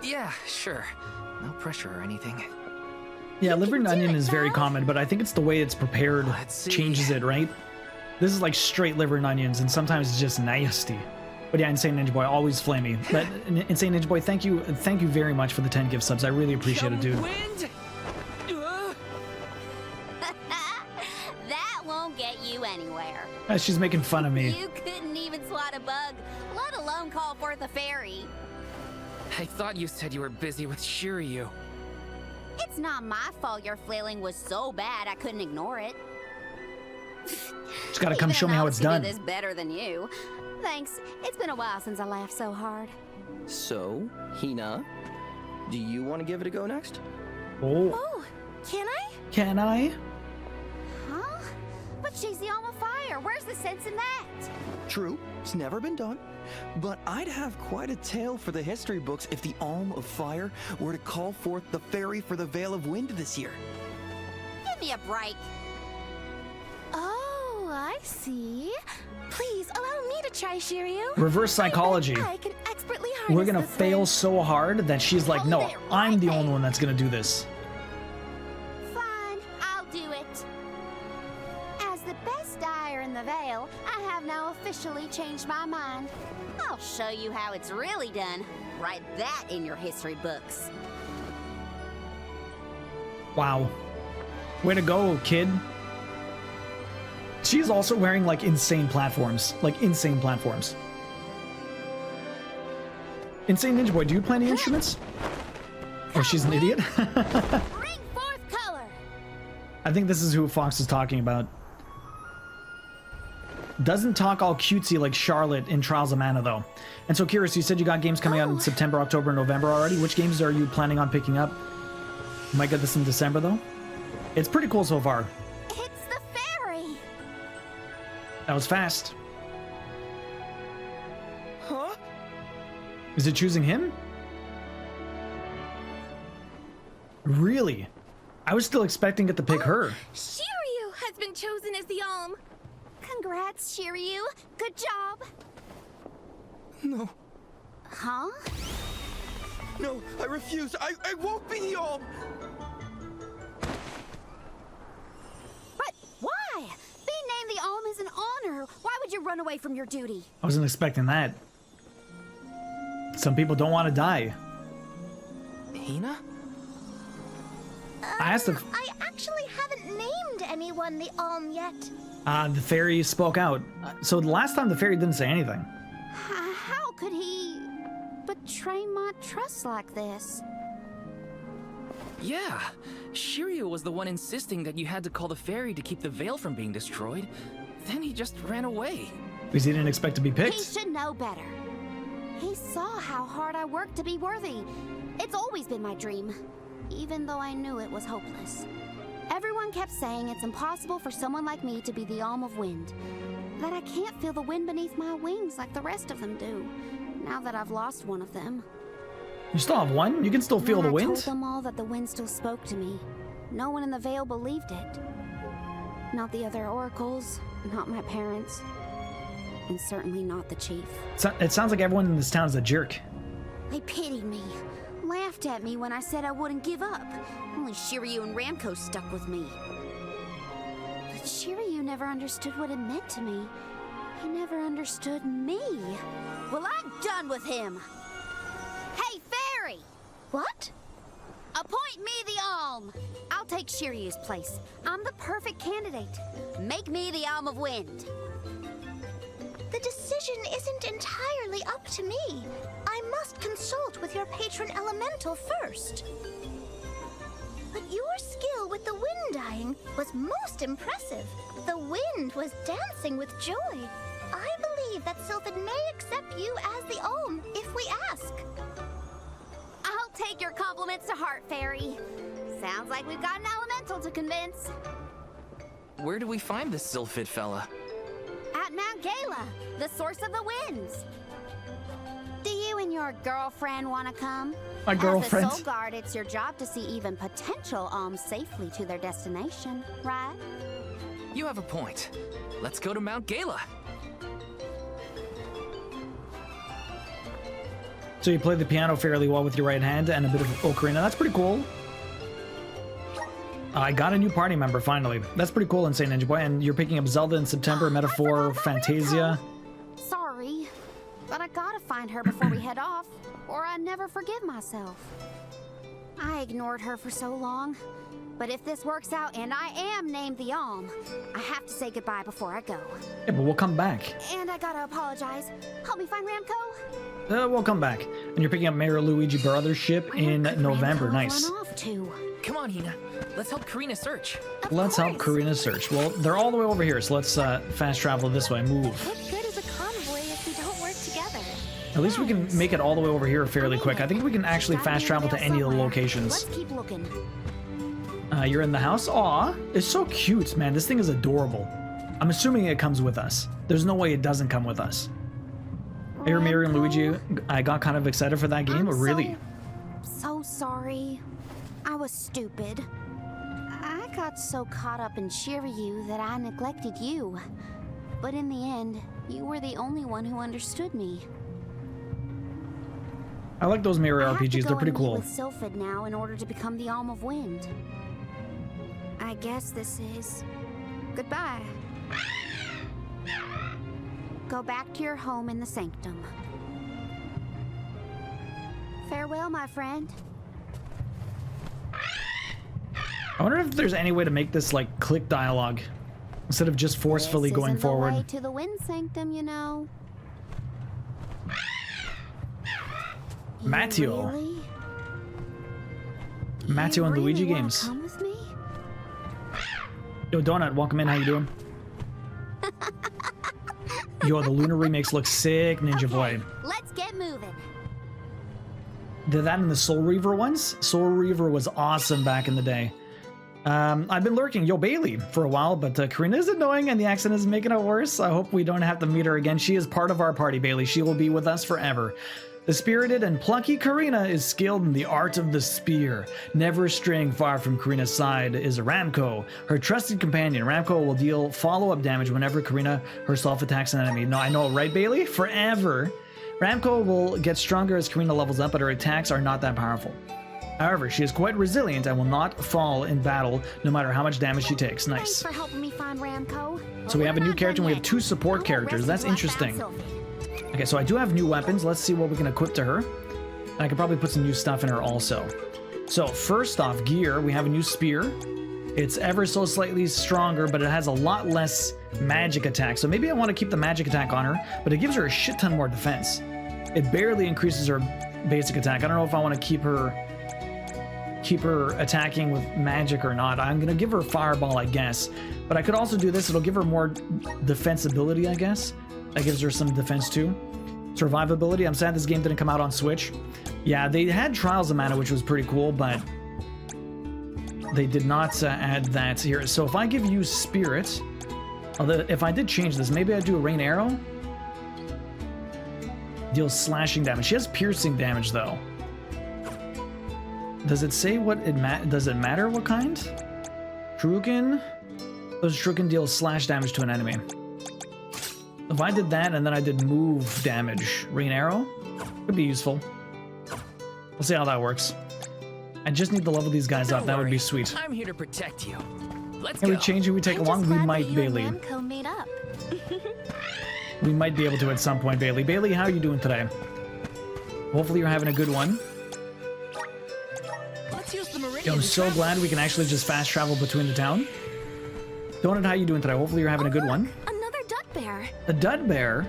Yeah, sure. No pressure or anything. Yeah, liver and onion is very common, but I think it's the way it's prepared changes it, right? This is like straight liver and onions, and sometimes it's just nasty. But yeah, Insane Ninja Boy, always flamey. But Insane Ninja Boy, thank you very much for the 10 gift subs. I really appreciate it, dude. Wind? That won't get you anywhere. She's making fun of me. You couldn't even swat a bug, let alone call forth a fairy. I thought you said you were busy with Shiryu. It's not my fault your flailing was so bad I couldn't ignore it. Just gotta come show me how it's done. This better than you. Thanks. It's been a while since I laughed so hard. So, Hina, do you want to give it a go next? Oh, can I? Can I? Huh? But she's the alma fire. Where's the sense in that? True, it's never been done. But I'd have quite a tale for the history books if the Alm of Fire were to call forth the fairy for the Veil of Wind this year. Give me a break. Oh, I see. Please allow me to try, Shiryu. Reverse psychology. I can expertly harness We're gonna this fail wind. so hard that she's like, no, I'm the only one that's gonna do this. Fine, I'll do it. As the best dyer in the Vale, I have now officially changed my mind. I'll show you how it's really done. Write that in your history books. Wow. Way to go, kid. She's also wearing like insane platforms. Like insane platforms. Insane Ninja Boy, do you play any instruments? Oh, she's an idiot? Bring forth color. I think this is who Fox is talking about. Doesn't talk all cutesy like Charlotte in Trials of Mana, though. And so, Curious, you said you got games coming out in September, October, and November already. Which games are you planning on picking up? You might get this in December, though. It's pretty cool so far. It's the fairy. That was fast. Huh? Is it choosing him? Really? I was still expecting it to pick her. Shiryu has been chosen as the Alm. Congrats, Shiryu. Good job. No. Huh? No, I refuse. I won't be the Alm. But why? Being named the Alm is an honor. Why would you run away from your duty? I wasn't expecting that. Some people don't want to die. Hina? I asked if... I actually haven't named anyone the Alm yet. The fairy spoke out. So the last time the fairy didn't say anything. How could he betray my trust like this? Yeah, Shiryu was the one insisting that you had to call the fairy to keep the veil from being destroyed. Then he just ran away. Because he didn't expect to be picked. He should know better. He saw how hard I worked to be worthy. It's always been my dream, even though I knew it was hopeless. Everyone kept saying it's impossible for someone like me to be the Alm of Wind. That I can't feel the wind beneath my wings like the rest of them do, now that I've lost one of them. You still have one? You can still feel the When I wind? told them all that the wind still spoke to me, no one in the Vale believed it. Not the other oracles, not my parents, and certainly not the chief. It sounds like everyone in this town is a jerk. They pitied me, laughed at me when I said I wouldn't give up. Only Shiryu and Ramco stuck with me. But Shiryu never understood what it meant to me. He never understood me. Well, I'm done with him. Hey, Fairy! What? Appoint me the Alm. I'll take Shiryu's place. I'm the perfect candidate. Make me the Alm of Wind. The decision isn't entirely up to me. I must consult with your patron elemental first. But your skill with the wind dyeing was most impressive. The wind was dancing with joy. I believe that Sylphid may accept you as the Alm if we ask. I'll take your compliments to heart, Fairy. Sounds like we've got an elemental to convince. Where do we find this Sylphid fella? At Mount Gala, the source of the winds. Do you and your girlfriend want to come? My girlfriend. As the Soul Guard, it's your job to see even potential alms safely to their destination, right? You have a point. Let's go to Mount Gala. So you play the piano fairly well with your right hand and a bit of ocarina. That's pretty cool. I got a new party member, finally. That's pretty cool, Insane Ninja Boy. And you're picking up Zelda in September, Metaphor, Fantasia. Sorry, but I gotta find her before we head off, or I'd never forgive myself. I ignored her for so long, but if this works out and I am named the Alm, I have to say goodbye before I go. Yeah, but we'll come back. And I gotta apologize. Help me find Ramco? We'll come back. And you're picking up Mayor Luigi Brothers ship in November. Nice. Run off to? Come on, Hina. Let's help Karina search. Let's help Karina search. Well, they're all the way over here, so let's fast travel this way. Move. What good is a convoy if we don't work together? At least we can make it all the way over here fairly quick. I think we can actually fast travel to any of the locations. Let's keep looking. You're in the house? Aw, it's so cute, man. This thing is adorable. I'm assuming it comes with us. There's no way it doesn't come with us. Hey, Mario and Luigi, I got kind of excited for that game, but really? So sorry. I was stupid. I got so caught up in Shiryu that I neglected you. But in the end, you were the only one who understood me. I like those mirror RPGs. They're pretty cool. I have to go and meet with Sylphid now in order to become the Alm of Wind. I guess this is goodbye. Go back to your home in the Sanctum. Farewell, my friend. I wonder if there's any way to make this like click dialogue instead of just forcefully going forward. The way to the Wind Sanctum, you know. Matteo. Matteo and Luigi games. Come with me? Yo, Donut, welcome in. How you doing? Yo, the Lunar remakes look sick, Ninja Boy. Let's get moving. Did that in the Soul Reaver ones? Soul Reaver was awesome back in the day. I've been lurking, yo, Bailey, for a while, but Karina is annoying and the accent is making it worse. I hope we don't have to meet her again. She is part of our party, Bailey. She will be with us forever. The spirited and plucky Karina is skilled in the art of the spear. Never straying far from Karina's side is Ramco, her trusted companion. Ramco will deal follow-up damage whenever Karina herself attacks an enemy. No, I know, right, Bailey? Forever. Ramco will get stronger as Karina levels up, but her attacks are not that powerful. However, she is quite resilient and will not fall in battle no matter how much damage she takes. Nice. Thanks for helping me find Ramco. So we have a new character and we have 2 support characters. That's interesting. Okay, so I do have new weapons. Let's see what we can equip to her. And I can probably put some new stuff in her also. So first off, gear, we have a new spear. It's ever so slightly stronger, but it has a lot less magic attack. So maybe I want to keep the magic attack on her, but it gives her a shit ton more defense. It barely increases her basic attack. I don't know if I want to keep her attacking with magic or not. I'm gonna give her fireball, I guess, but I could also do this. It'll give her more defensibility, I guess. That gives her some defense too. Survivability. I'm sad this game didn't come out on Switch. Yeah, they had Trials of Mana, which was pretty cool, but they did not add that here. So if I give you Spirit, although if I did change this, maybe I'd do a Rain Arrow. Deals slashing damage. She has piercing damage though. Does it say what it does it matter what kind? Shuriken? Those Shuriken deals slash damage to an enemy. If I did that and then I did move damage, Rain Arrow, could be useful. We'll see how that works. I just need to level these guys up. That would be sweet. I'm here to protect you. Let's Can go. we change who we take along? We might, Bailey. Ramco made up. We might be able to at some point, Bailey. Bailey, how are you doing today? Hopefully you're having a good one. Yo, I'm so glad we can actually just fast travel between the town. Donut, how you doing today? Hopefully you're having a good one. Another dud bear. A dud bear?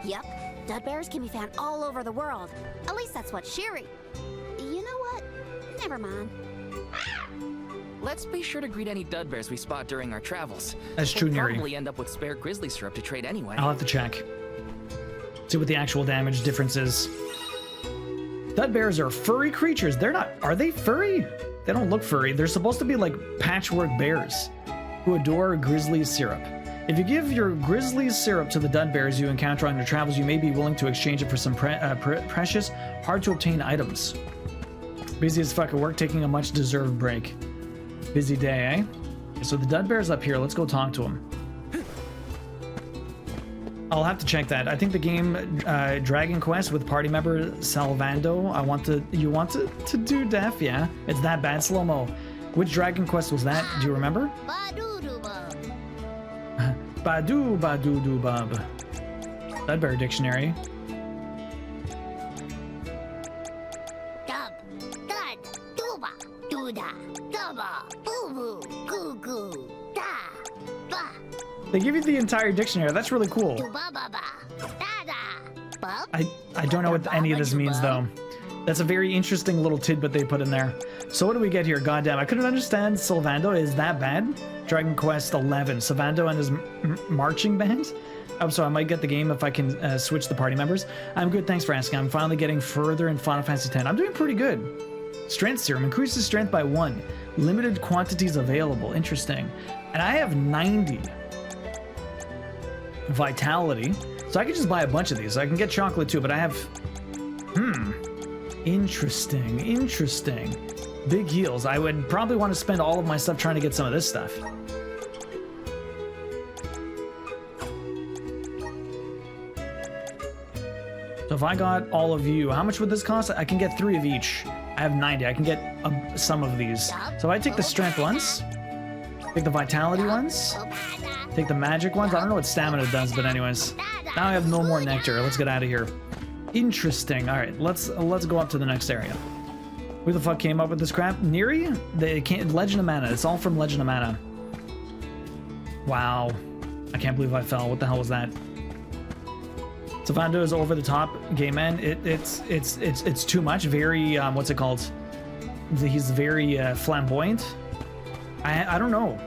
Yep, dud bears can be found all over the world. At least that's what Shiri. You know what? Never mind. Let's be sure to greet any dud bears we spot during our travels. That's true, We'll Neri. probably end up with spare grizzly syrup to trade anyway. I'll have to check. See what the actual damage difference is. Dud bears are furry creatures. They're not... Are they furry? They don't look furry. They're supposed to be like patchwork bears who adore grizzly syrup. If you give your grizzly syrup to the dud bears you encounter on your travels, you may be willing to exchange it for some precious, hard-to-obtain items. Busy as fuck at work, taking a much-deserved break. Busy day, eh? So the dud bear's up here. Let's go talk to him. I'll have to check that. I think the game Dragon Quest with party member Salvando. You want to do Def? Yeah, it's that bad. Slow-mo. Which Dragon Quest was that? Do you remember? Badu Badu Du Bub. Dud bear dictionary. Dub, dud, duba, duda, dubba, boo boo, goo goo, da, ba. They give you the entire dictionary. That's really cool. I don't know what any of this means though. That's a very interesting little tidbit they put in there. So what do we get here? Goddamn, I couldn't understand Sylvando. Is that bad? Dragon Quest 11. Sylvando and his marching band? Oh, so I might get the game if I can switch the party members. I'm good, thanks for asking. I'm finally getting further in Final Fantasy X. I'm doing pretty good. Strength serum increases strength by 1. Limited quantities available. Interesting. And I have 90 vitality. So I could just buy a bunch of these. I can get chocolate too, but I have... Interesting, interesting. Big heals. I would probably want to spend all of my stuff trying to get some of this stuff. So if I got all of you, how much would this cost? I can get 3 of each. I have 90. I can get some of these. So I take the strength ones, take the vitality ones, take the magic ones. I don't know what stamina does, but anyways. Now I have no more nectar. Let's get out of here. Interesting. All right, let's go up to the next area. Who the fuck came up with this crap? Neri? They can't. Legend of Mana. It's all from Legend of Mana. Wow. I can't believe I fell. What the hell was that? Savando is over the top, gay man. It's too much. Very what's it called? He's very flamboyant. I don't know.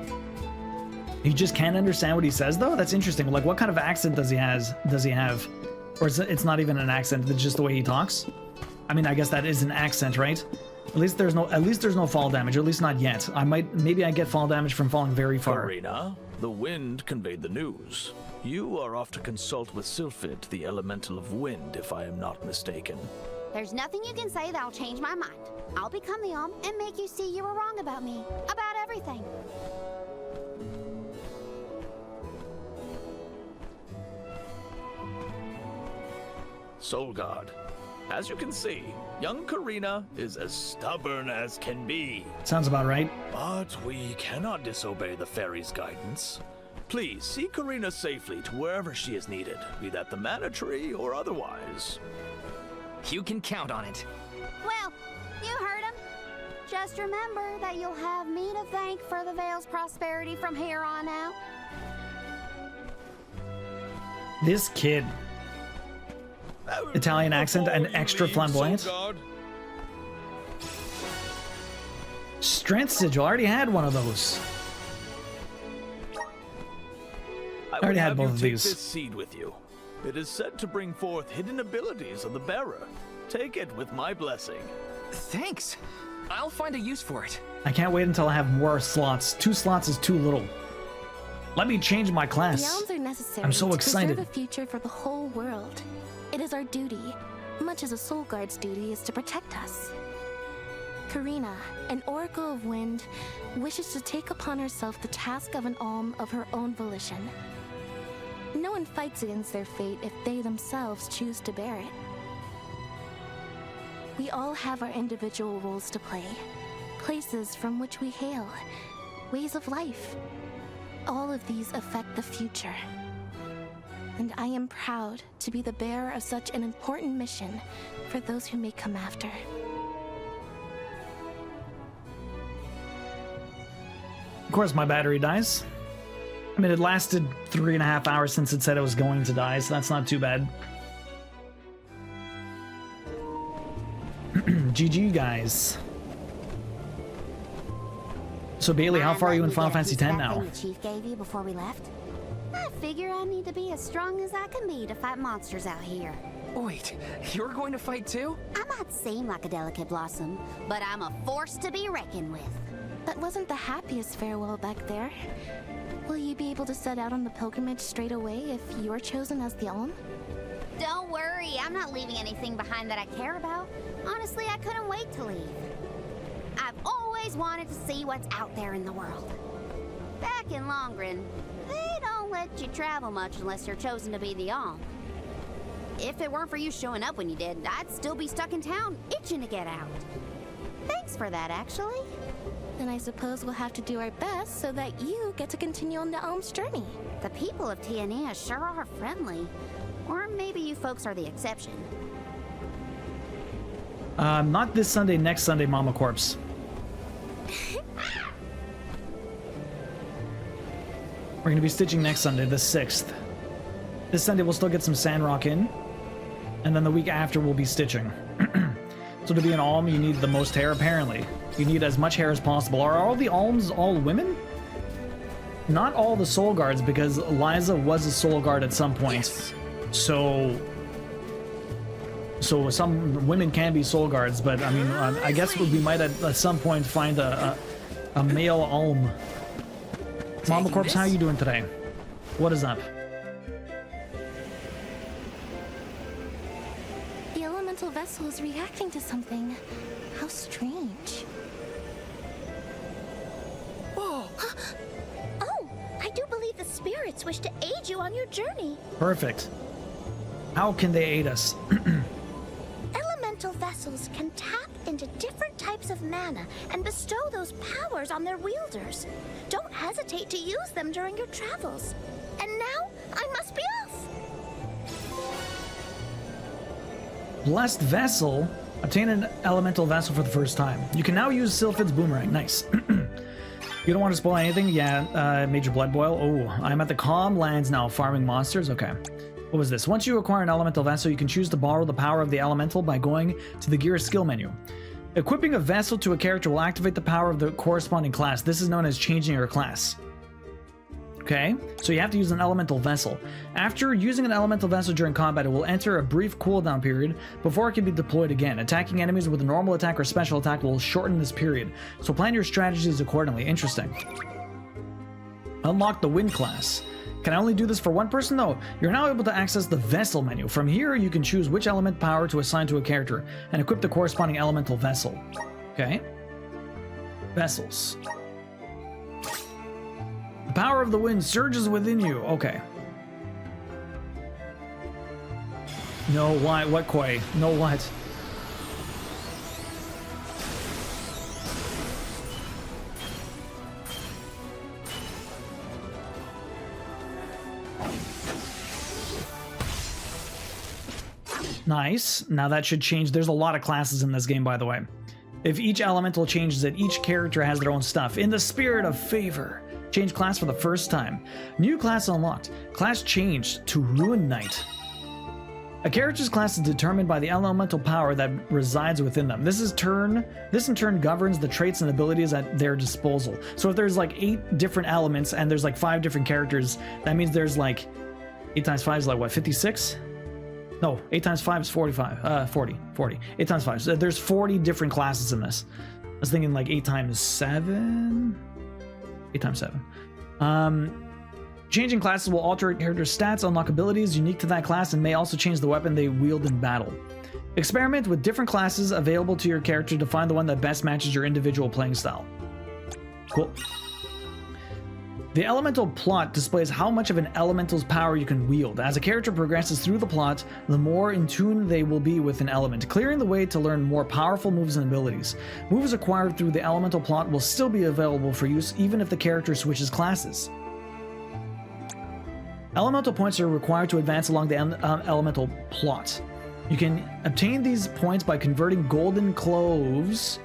You just can't understand what he says though. That's interesting. Like, what kind of accent does he have? Or it's not even an accent. It's just the way he talks. I mean, I guess that is an accent, right? At least there's no fall damage, or at least not yet. Maybe I get fall damage from falling very far. Karina, the wind conveyed the news. You are off to consult with Sylphid, the elemental of wind, if I am not mistaken. There's nothing you can say that'll change my mind. I'll become the Alm and make you see you were wrong about me. About everything. Soul Guard. As you can see, young Karina is as stubborn as can be. Sounds about right. But we cannot disobey the fairy's guidance. Please see Karina safely to wherever she is needed, be that the Mana Tree or otherwise. You can count on it. Well, you heard him. Just remember that you'll have me to thank for the Vale's prosperity from here on out. This kid. Italian accent and extra flamboyant. Strength sigil. I already had one of those. I already had both of these. Take this seed with you. It is said to bring forth hidden abilities of the bearer. Take it with my blessing. Thanks. I'll find a use for it. I can't wait until I have more slots. 2 slots is too little. Let me change my class. The elms are necessary I'm so excited. to preserve a future for the whole world. It is our duty, much as a soul guard's duty is to protect us. Karina, an oracle of wind, wishes to take upon herself the task of an alm of her own volition. No one fights against their fate if they themselves choose to bear it. We all have our individual roles to play, places from which we hail, ways of life. All of these affect the future. And I am proud to be the bearer of such an important mission for those who may come after. Of course, my battery dies. I mean, it lasted 3.5 hours since it said it was going to die, so that's not too bad. GG, guys. So, Bailey, how far are you in Final Fantasy X now? The chief gave you before we left? I figure I need to be as strong as I can be to fight monsters out here. Wait, you're going to fight too? I might seem like a delicate blossom, but I'm a force to be reckoned with. That wasn't the happiest farewell back there. Will you be able to set out on the pilgrimage straight away if you're chosen as the Alm? Don't worry, I'm not leaving anything behind that I care about. Honestly, I couldn't wait to leave. I've always wanted to see what's out there in the world. Back in Longren, they don't let you travel much unless you're chosen to be the Alm. If it weren't for you showing up when you did, I'd still be stuck in town, itching to get out. Thanks for that, actually. Then I suppose we'll have to do our best so that you get to continue on the Alm's journey. The people of Tiania sure are friendly. Or maybe you folks are the exception. Not this Sunday, next Sunday, Mama Corpse. We're going to be stitching next Sunday, the 6th. This Sunday we'll still get some Sandrock in. And then the week after we'll be stitching. So to be an Alm, you need the most hair, apparently. You need as much hair as possible. Are all the Alms all women? Not all the Soul Guards, because Liza was a Soul Guard at some point. Yes. So some women can be Soul Guards, but I mean, I guess we might at some point find a male Alm. Mama Corpse, how are you doing today? What is up? The elemental vessel is reacting to something. How strange. Whoa! Oh, I do believe the spirits wish to aid you on your journey. Perfect. How can they aid us? Elemental vessels can tap into different types of mana and bestow those powers on their wielders. Don't hesitate to use them during your travels. And now, I must be off. Blessed Vessel. Obtain an elemental vessel for the first time. You can now use Sylphid's Boomerang. Nice. You don't want to spoil anything? Yeah, Major Blood Boil. Oh, I'm at the Calm Lands now, farming monsters. Okay. What was this? Once you acquire an elemental vessel, you can choose to borrow the power of the elemental by going to the gear skill menu. Equipping a vessel to a character will activate the power of the corresponding class. This is known as changing your class. Okay, so you have to use an elemental vessel. After using an elemental vessel during combat, it will enter a brief cooldown period before it can be deployed again. Attacking enemies with a normal attack or special attack will shorten this period, so plan your strategies accordingly. Interesting. Unlock the wind class. Can I only do this for one person? No, you're now able to access the vessel menu. From here, you can choose which element power to assign to a character and equip the corresponding elemental vessel. Okay. Vessels. The power of the wind surges within you. Okay. No, why? What, Koi? No, what? Nice. Now that should change. There's a lot of classes in this game, by the way. If each elemental changes it, each character has their own stuff. In the spirit of favor. Change class for the first time. New class unlocked. Class changed to Ruin Knight. A character's class is determined by the elemental power that resides within them. This in turn governs the traits and abilities at their disposal. So if there's like 8 different elements and there's like 5 different characters, that means there's like 8 times 5 is like what, 56? No, 8 times 5 is 45. 40. 8 times 5. So there's 40 different classes in this. I was thinking like 8 times 7? 8 times 7. Changing classes will alter a character's stats, unlock abilities unique to that class, and may also change the weapon they wield in battle. Experiment with different classes available to your character to find the one that best matches your individual playing style. Cool. The elemental plot displays how much of an elemental's power you can wield. As a character progresses through the plot, the more in tune they will be with an element, clearing the way to learn more powerful moves and abilities. Moves acquired through the elemental plot will still be available for use even if the character switches classes. Elemental points are required to advance along the elemental plot. You can obtain these points by converting golden clovers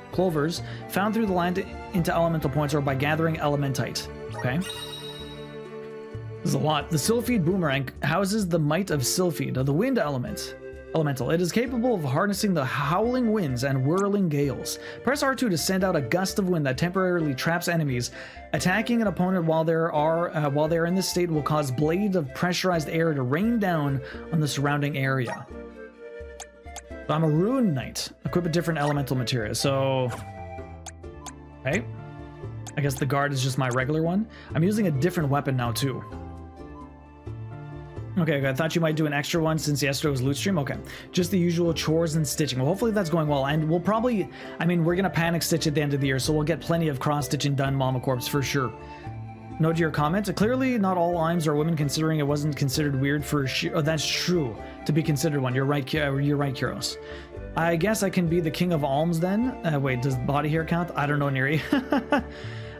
found through the land into elemental points or by gathering elementite. Okay. This is a lot. The Sylphid Boomerang houses the might of Sylphid, the wind elemental. It is capable of harnessing the howling winds and whirling gales. Press R2 to send out a gust of wind that temporarily traps enemies. Attacking an opponent while they are in this state will cause blades of pressurized air to rain down on the surrounding area. So I'm a Ruin Knight. Equip a different elemental material. So, okay. I guess the guard is just my regular one. I'm using a different weapon now too. Okay, I thought you might do an extra one since yesterday was loot stream. Okay, just the usual chores and stitching. Well, hopefully that's going well. And we'll probably, I mean, we're going to panic stitch at the end of the year, so we'll get plenty of cross-stitching done, Mama Corps, for sure. Note your comment. Clearly, not all Imes are women, considering it wasn't considered weird for... Oh, that's true. To be considered one. You're right, Kyros. I guess I can be the king of alms then? Wait, does body hair count? I don't know, Neri.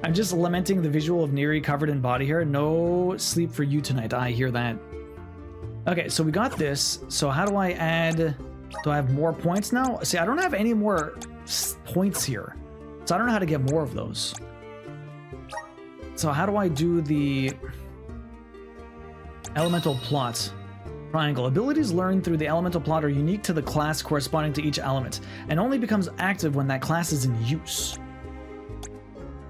I'm just lamenting the visual of Neri covered in body hair. No sleep for you tonight. I hear that. Okay, so we got this. So how do I add... Do I have more points now? See, I don't have any more points here. So I don't know how to get more of those. So how do I do the elemental plot? Triangle. Abilities learned through the elemental plot are unique to the class corresponding to each element, and only becomes active when that class is in use.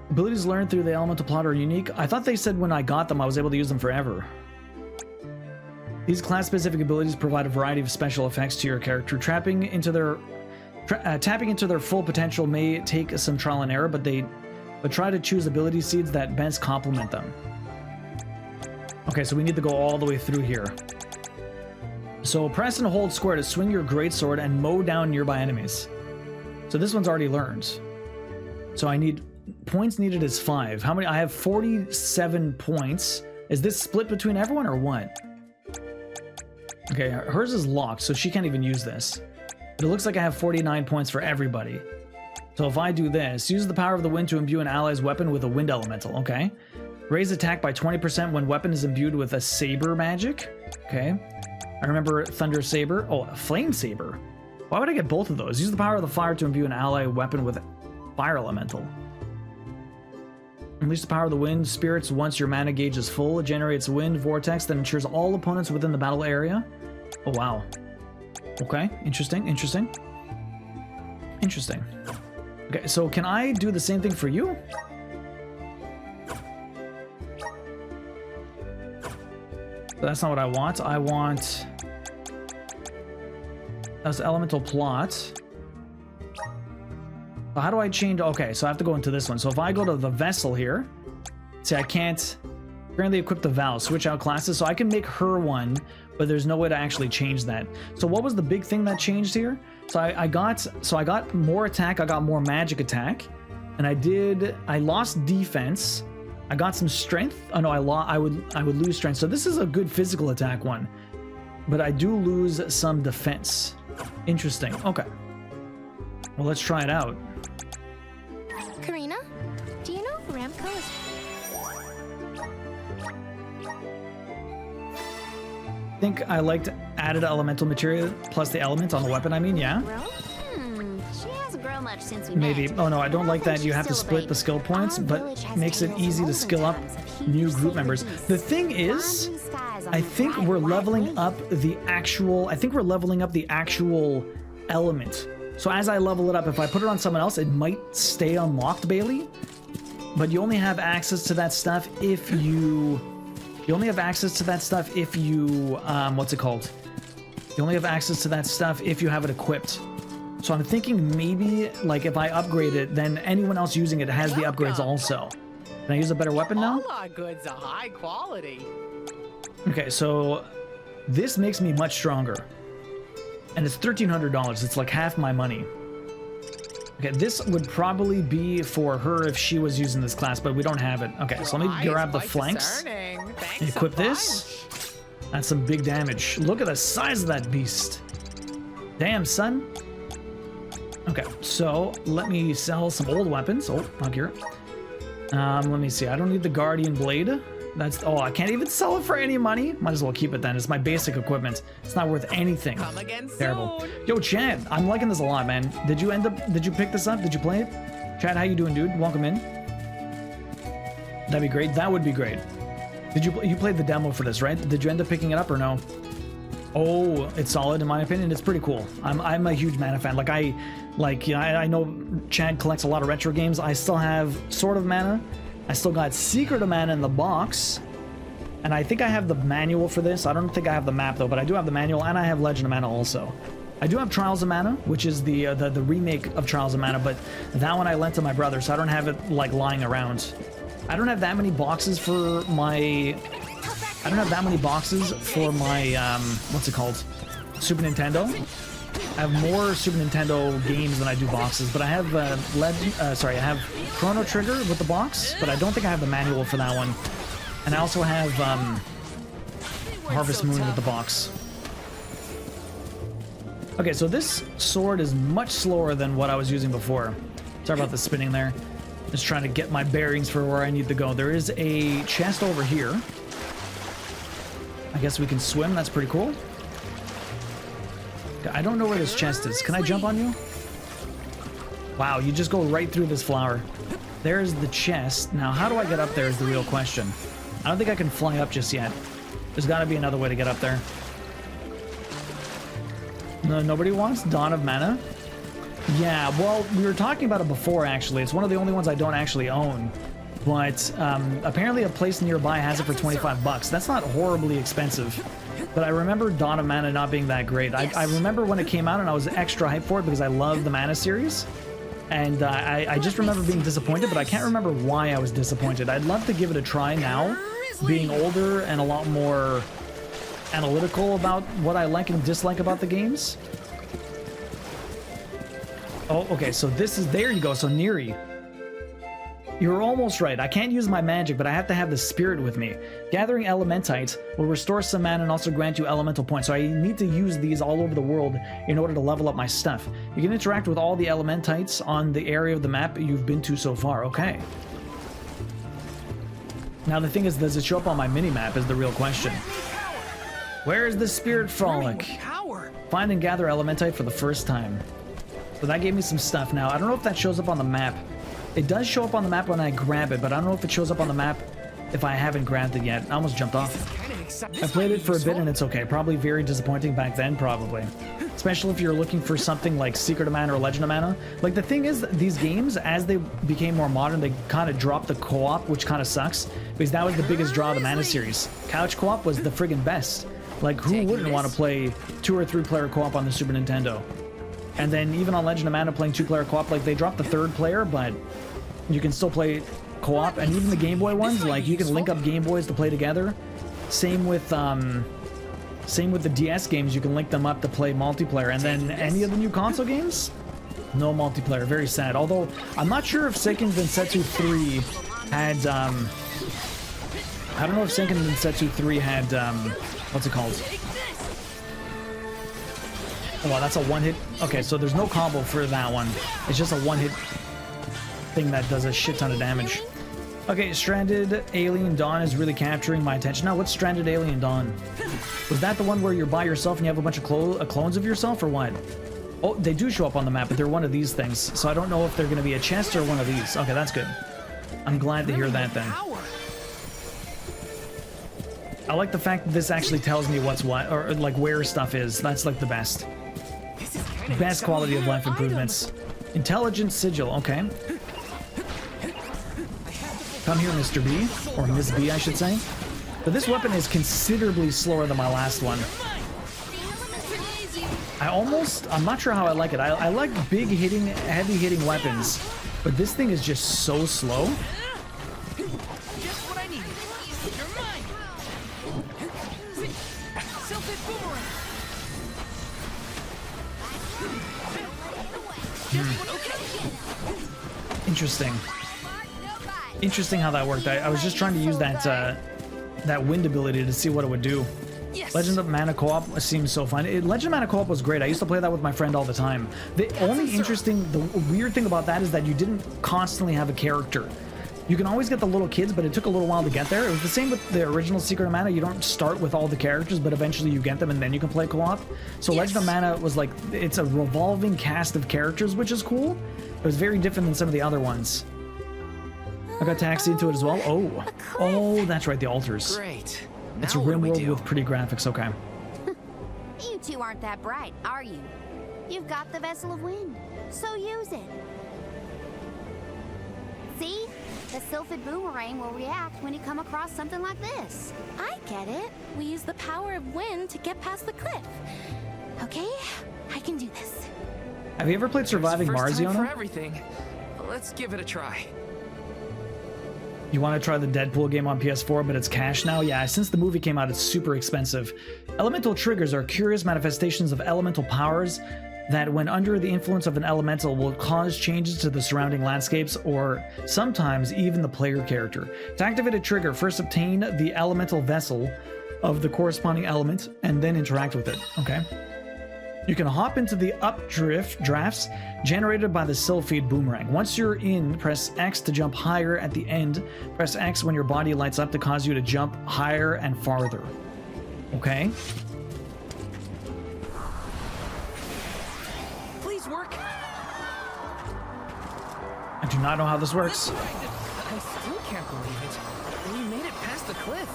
Abilities learned through the elemental plot are unique. I thought they said when I got them I was able to use them forever. These class-specific abilities provide a variety of special effects to your character. Tapping into their full potential may take some trial and error, but try to choose ability seeds that best complement them. Okay, so we need to go all the way through here. So press and hold square to swing your greatsword and mow down nearby enemies. So this one's already learned. So I need... Points needed is 5. How many? I have 47 points. Is this split between everyone or what? Okay, hers is locked, so she can't even use this. But it looks like I have 49 points for everybody. So if I do this, use the power of the wind to imbue an ally's weapon with a wind elemental. Okay. Raise attack by 20% when weapon is imbued with a saber magic. Okay. I remember Thunder Saber. Oh, a Flame Saber. Why would I get both of those? Use the power of the fire to imbue an ally weapon with fire elemental. Unleash the power of the wind spirits once your mana gauge is full. It generates wind vortex that ensures all opponents within the battle area. Oh, wow. Okay, interesting, interesting. Interesting. Okay, so can I do the same thing for you? That's not what I want. I want... That's elemental plot. How do I change? Okay, so I have to go into this one. So if I go to the vessel here, see, I can't currently equip the Vow, switch out classes, so I can make her one, but there's no way to actually change that. So what was the big thing that changed here? So I got more attack, I got more magic attack, and I lost defense. I got some strength. Oh no, I would lose strength. So this is a good physical attack one, but I do lose some defense. Interesting. Okay. Well, let's try it out. Karina, do you know if Ramco is... I think I liked added elemental material plus the element on the weapon, I mean, yeah. She hasn't grown much since we Maybe. met. Oh no, I don't like that you have to split the skill points, but makes it easy to skill up new group members. The thing is, I think we're leveling up the actual... element. So as I level it up, if I put it on someone else, it might stay unlocked, Bailey. But you only have access to that stuff if you... You only have access to that stuff if you... what's it called? You only have access to that stuff if you have it equipped. So I'm thinking maybe, like, if I upgrade it, then anyone else using it has the upgrades also. Can I use a better weapon now? All our goods are high quality. Okay, so this makes me much stronger. And it's $1,300. It's like half my money. Okay, this would probably be for her if she was using this class, but we don't have it. Okay, so let me grab the flanks. Equip this. That's some big damage. Look at the size of that beast. Damn, son. Okay, so let me sell some old weapons. Oh, not here. Let me see. I don't need the Guardian Blade. That's... Oh, I can't even sell it for any money. Might as well keep it then. It's my basic equipment. It's not worth anything. Come again soon. Terrible. Yo, Chad, I'm liking this a lot, man. Did you pick this up? Did you play it? Chad, how you doing, dude? Welcome in. That'd be great. That would be great. You played the demo for this, right? Did you end up picking it up or no? Oh, it's solid in my opinion. It's pretty cool. I'm a huge Mana fan. I know Chad collects a lot of retro games. I still have Sword of Mana. I still got Secret of Mana in the box. And I think I have the manual for this. I don't think I have the map though, but I do have the manual, and I have Legend of Mana also. I do have Trials of Mana, which is the remake of Trials of Mana, but that one I lent to my brother, so I don't have it like lying around. I don't have that many boxes for my... what's it called? Super Nintendo. I have more Super Nintendo games than I do boxes, but I have I have Chrono Trigger with the box, but I don't think I have the manual for that one. And I also have Harvest Moon with the box. Okay, so this sword is much slower than what I was using before. Sorry about the spinning there. Just trying to get my bearings for where I need to go. There is a chest over here. I guess we can swim. That's pretty cool. I don't know where this chest is. Can I jump on you? Wow, you just go right through this flower. There's the chest. Now, how do I get up there is the real question. I don't think I can fly up just yet. There's got to be another way to get up there. No, nobody wants Dawn of Mana? Yeah, well, we were talking about it before, actually. It's one of the only ones I don't actually own. But apparently a place nearby has it for 25 bucks. That's not horribly expensive. But I remember Dawn of Mana not being that great. I remember when it came out and I was extra hyped for it because I love the Mana series. And I just remember being disappointed, but I can't remember why I was disappointed. I'd love to give it a try now, being older and a lot more analytical about what I like and dislike about the games. Oh, okay, so this is... There you go, so Neri. You're almost right. I can't use my magic, but I have to have the spirit with me. Gathering Elementite will restore some mana and also grant you elemental points, so I need to use these all over the world in order to level up my stuff. You can interact with all the Elementites on the area of the map you've been to so far. Okay. Now the thing is, does it show up on my mini-map is the real question. Where is the Spirit Frolic? Find and gather Elementite for the first time. So that gave me some stuff. Now, I don't know if that shows up on the map. It does show up on the map when I grab it, but I don't know if it shows up on the map if I haven't grabbed it yet. I almost jumped off. I played it for a bit and it's okay. Probably very disappointing back then, probably. Especially if you're looking for something like Secret of Mana or Legend of Mana. Like, the thing is, these games, as they became more modern, they kind of dropped the co-op, which kind of sucks, because that was the biggest draw of the Mana series. Couch co-op was the friggin' best. Like, who wouldn't want to play 2 or 3 player co-op on the Super Nintendo? And then even on Legend of Mana, playing 2-player co-op, like, they dropped the 3rd player, but you can still play co-op. And even the Game Boy ones, like, you can link up Game Boys to play together. Same with the DS games, you can link them up to play multiplayer. And then any of the new console games, no multiplayer. Very sad. Although, I'm not sure if Seiken Densetsu 3 had, I don't know if Seiken Densetsu 3 had, what's it called? Oh, wow, that's a one-hit. Okay, so there's no combo for that one. It's just a one-hit thing that does a shit ton of damage. Okay, Stranded Alien Dawn is really capturing my attention. Now, what's Stranded Alien Dawn? Was that the one where you're by yourself and you have a bunch of clones of yourself, or what? Oh, they do show up on the map, but they're one of these things. So I don't know if they're going to be a chest or one of these. Okay, that's good. I'm glad to hear that then. I like the fact that this actually tells me what's what, or like where stuff is. That's like the best. Best quality of life improvements. Intelligent Sigil, okay. Come here, Mr. B, or Miss B, I should say. But this weapon is considerably slower than my last one. I'm not sure how I like it. I like big hitting, heavy hitting weapons, but this thing is just so slow. Interesting. Interesting how that worked. I was just trying to use that wind ability to see what it would do. Yes. Legend of Mana co-op seems so fun. Legend of Mana co-op was great. I used to play that with my friend all the time. The weird thing about that is that you didn't constantly have a character. You can always get the little kids, but it took a little while to get there. It was the same with the original Secret of Mana. You don't start with all the characters, but eventually you get them and then you can play co-op. So yes. Legend of Mana was like, it's a revolving cast of characters, which is cool. It was very different than some of the other ones. I got taxi into it as well. Oh, that's right, the altars. Great. It's a RimWorld with pretty graphics, okay. You two aren't that bright, are you? You've got the Vessel of Wind, so use it. See? The Sylphid Boomerang will react when you come across something like this. I get it. We use the power of wind to get past the cliff. Okay, I can do this. Have you ever played Surviving Mars, First time for everything. Let's give it a try. You want to try the Deadpool game on PS4, but it's cash now? Yeah, since the movie came out, it's super expensive. Elemental triggers are curious manifestations of elemental powers that, when under the influence of an elemental, will cause changes to the surrounding landscapes or sometimes even the player character. To activate a trigger, first obtain the elemental vessel of the corresponding element and then interact with it. Okay. You can hop into the drafts generated by the Sylphid Boomerang. Once you're in, press X to jump higher at the end. Press X when your body lights up to cause you to jump higher and farther. Okay? Please work. I do not know how this works. I still can't believe it. We made it past the cliff.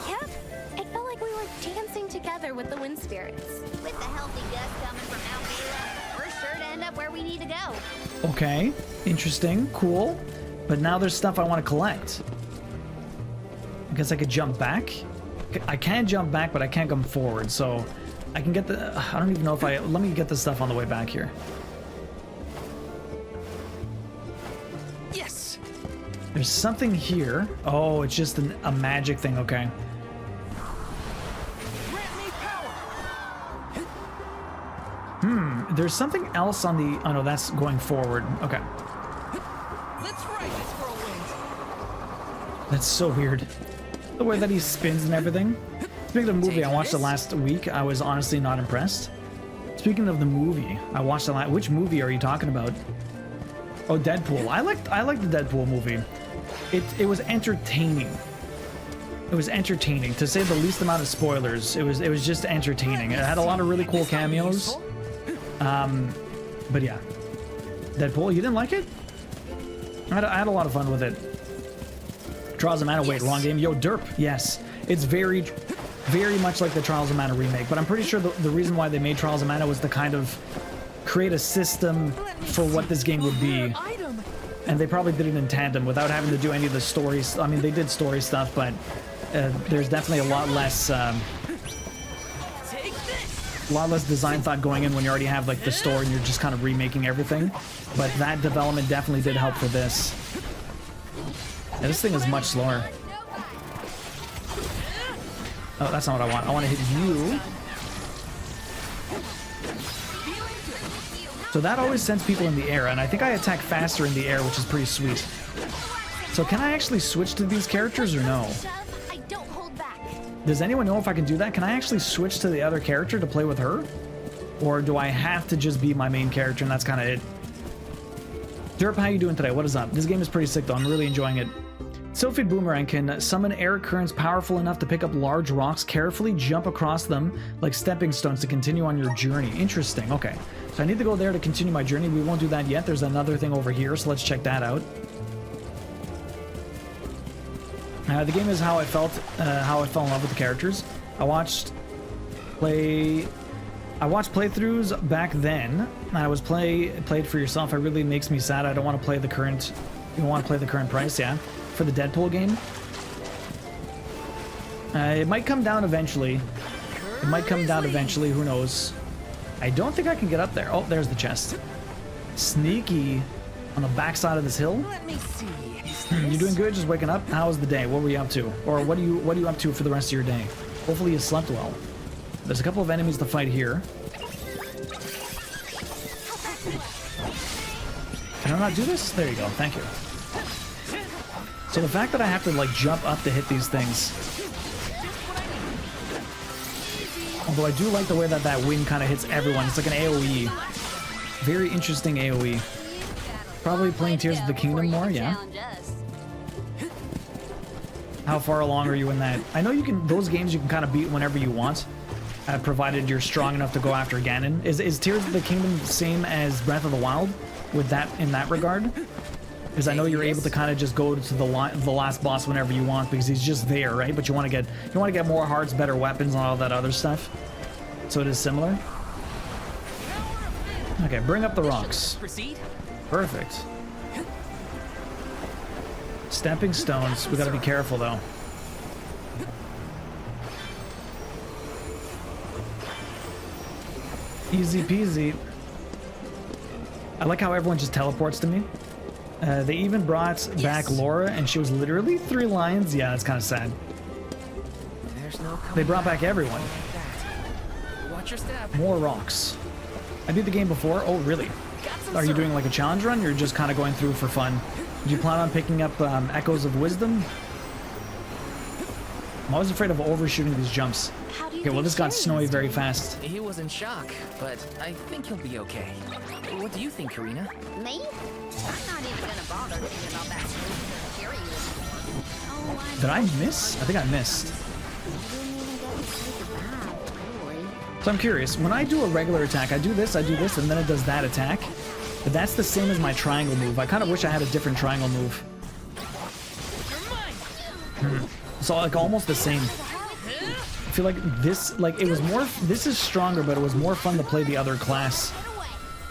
Yep. It felt like we were dancing together with the wind spirits. With the healthy gust coming from Almira, we're sure to end up where we need to go. Okay, interesting, cool. But now there's stuff I want to collect. I guess I could jump back. I can jump back, but I can't come forward, so I can get the... I don't even know if let me get the stuff on the way back here. Yes! There's something here. Oh, it's just a magic thing, okay. There's something else on the... Oh, no, that's going forward. Okay. Let's ride this whirlwind. That's so weird. The way that he spins and everything. Speaking of the movie, I watched it last week. I was honestly not impressed. Speaking of the movie, I watched it which movie are you talking about? Oh, Deadpool. I liked the Deadpool movie. It was entertaining. It was entertaining, to say the least amount of spoilers. It was just entertaining. It had a lot of really cool cameos. But yeah, Deadpool. You didn't like it? I had a lot of fun with it. Trials of Mana, wait, wrong game. Yo, derp, yes. It's very much like the Trials of Mana remake, but I'm pretty sure the reason why they made Trials of Mana was to kind of create a system for what this game would be. And they probably did it in tandem without having to do any of the stories. I mean, they did story stuff, but there's definitely a lot less design thought going in when you already have like the story and you're just kind of remaking everything. But that development definitely did help for this. Yeah, this thing is much slower. Oh, that's not what I want. I want to hit you. So that always sends people in the air, and I think I attack faster in the air, which is pretty sweet. So can I actually switch to these characters or no? Does anyone know if I can do that? Can I actually switch to the other character to play with her? Or do I have to just be my main character and that's kind of it? Derp, how you doing today? What is up? This game is pretty sick though. I'm really enjoying it. Sylphid Boomerang can summon air currents powerful enough to pick up large rocks, carefully jump across them like stepping stones to continue on your journey. Interesting. Okay. So I need to go there to continue my journey. We won't do that yet. There's another thing over here, so let's check that out. The game is how I fell in love with the characters. I watched playthroughs back then. And I was played for yourself. It really makes me sad. I don't want to play the current. You don't want to play the current price, yeah, for the Deadpool game. It might come down eventually. It might come down eventually. Who knows? I don't think I can get up there. Oh, there's the chest. Sneaky on the backside of this hill. Let me see. You doing good? Just waking up? How was the day? What were you up to? Or what are you up to for the rest of your day? Hopefully you slept well. There's a couple of enemies to fight here. Can I not do this? There you go. Thank you. So the fact that I have to like jump up to hit these things. Although I do like the way that that wind kind of hits everyone. It's like an AoE. Very interesting AoE. Probably playing Tears of the Kingdom more, yeah. How far along are you in that? I know you can, those games you can kind of beat whenever you want, provided you're strong enough to go after Ganon. Is Tears of the Kingdom the same as Breath of the Wild with that in that regard? Because I know you're able to kind of just go to the last boss whenever you want because he's just there, right? But you want to get more hearts, better weapons, and all that other stuff. So it is similar. Okay, bring up the rocks. Perfect. Stepping stones. We gotta be careful though. Easy peasy. I like how everyone just teleports to me. They even brought back Laura, and she was literally 3 lines. Yeah, that's kind of sad. They brought back everyone. Watch your step. More rocks. I beat the game before. Oh, really? Are you doing like a challenge run? You're just kind of going through for fun. Do you plan on picking up Echoes of Wisdom? I'm always afraid of overshooting these jumps. Okay, well this got snowy very fast. He was in shock, but I think he'll be okay. What do you think, Karina? Me? I'm not even gonna bother thinking about that smooth cherry anymore. Did I miss? I think I missed. So I'm curious, when I do a regular attack, I do this, and then it does that attack. But that's the same as my triangle move. I kind of wish I had a different triangle move. So like almost the same. I feel like this, like it was more, this is stronger, but it was more fun to play the other class.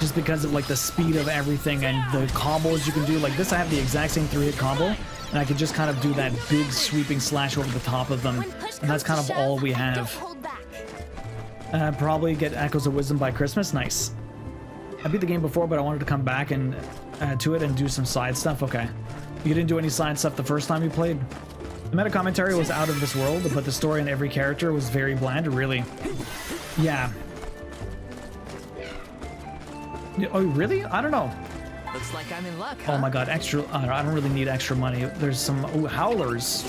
Just because of like the speed of everything and the combos you can do. Like this, I have the exact same 3-hit combo. And I could just kind of do that big sweeping slash over the top of them. And that's kind of all we have. Probably get Echoes of Wisdom by Christmas. Nice. I beat the game before, but I wanted to come back and to it and do some side stuff. Okay. You didn't do any side stuff the first time you played? The meta commentary was out of this world, but the story and every character was very bland. Really? Yeah. Oh, really? I don't know. Looks like I'm in luck, huh? Oh my god, extra. I don't really need extra money. There's some howlers.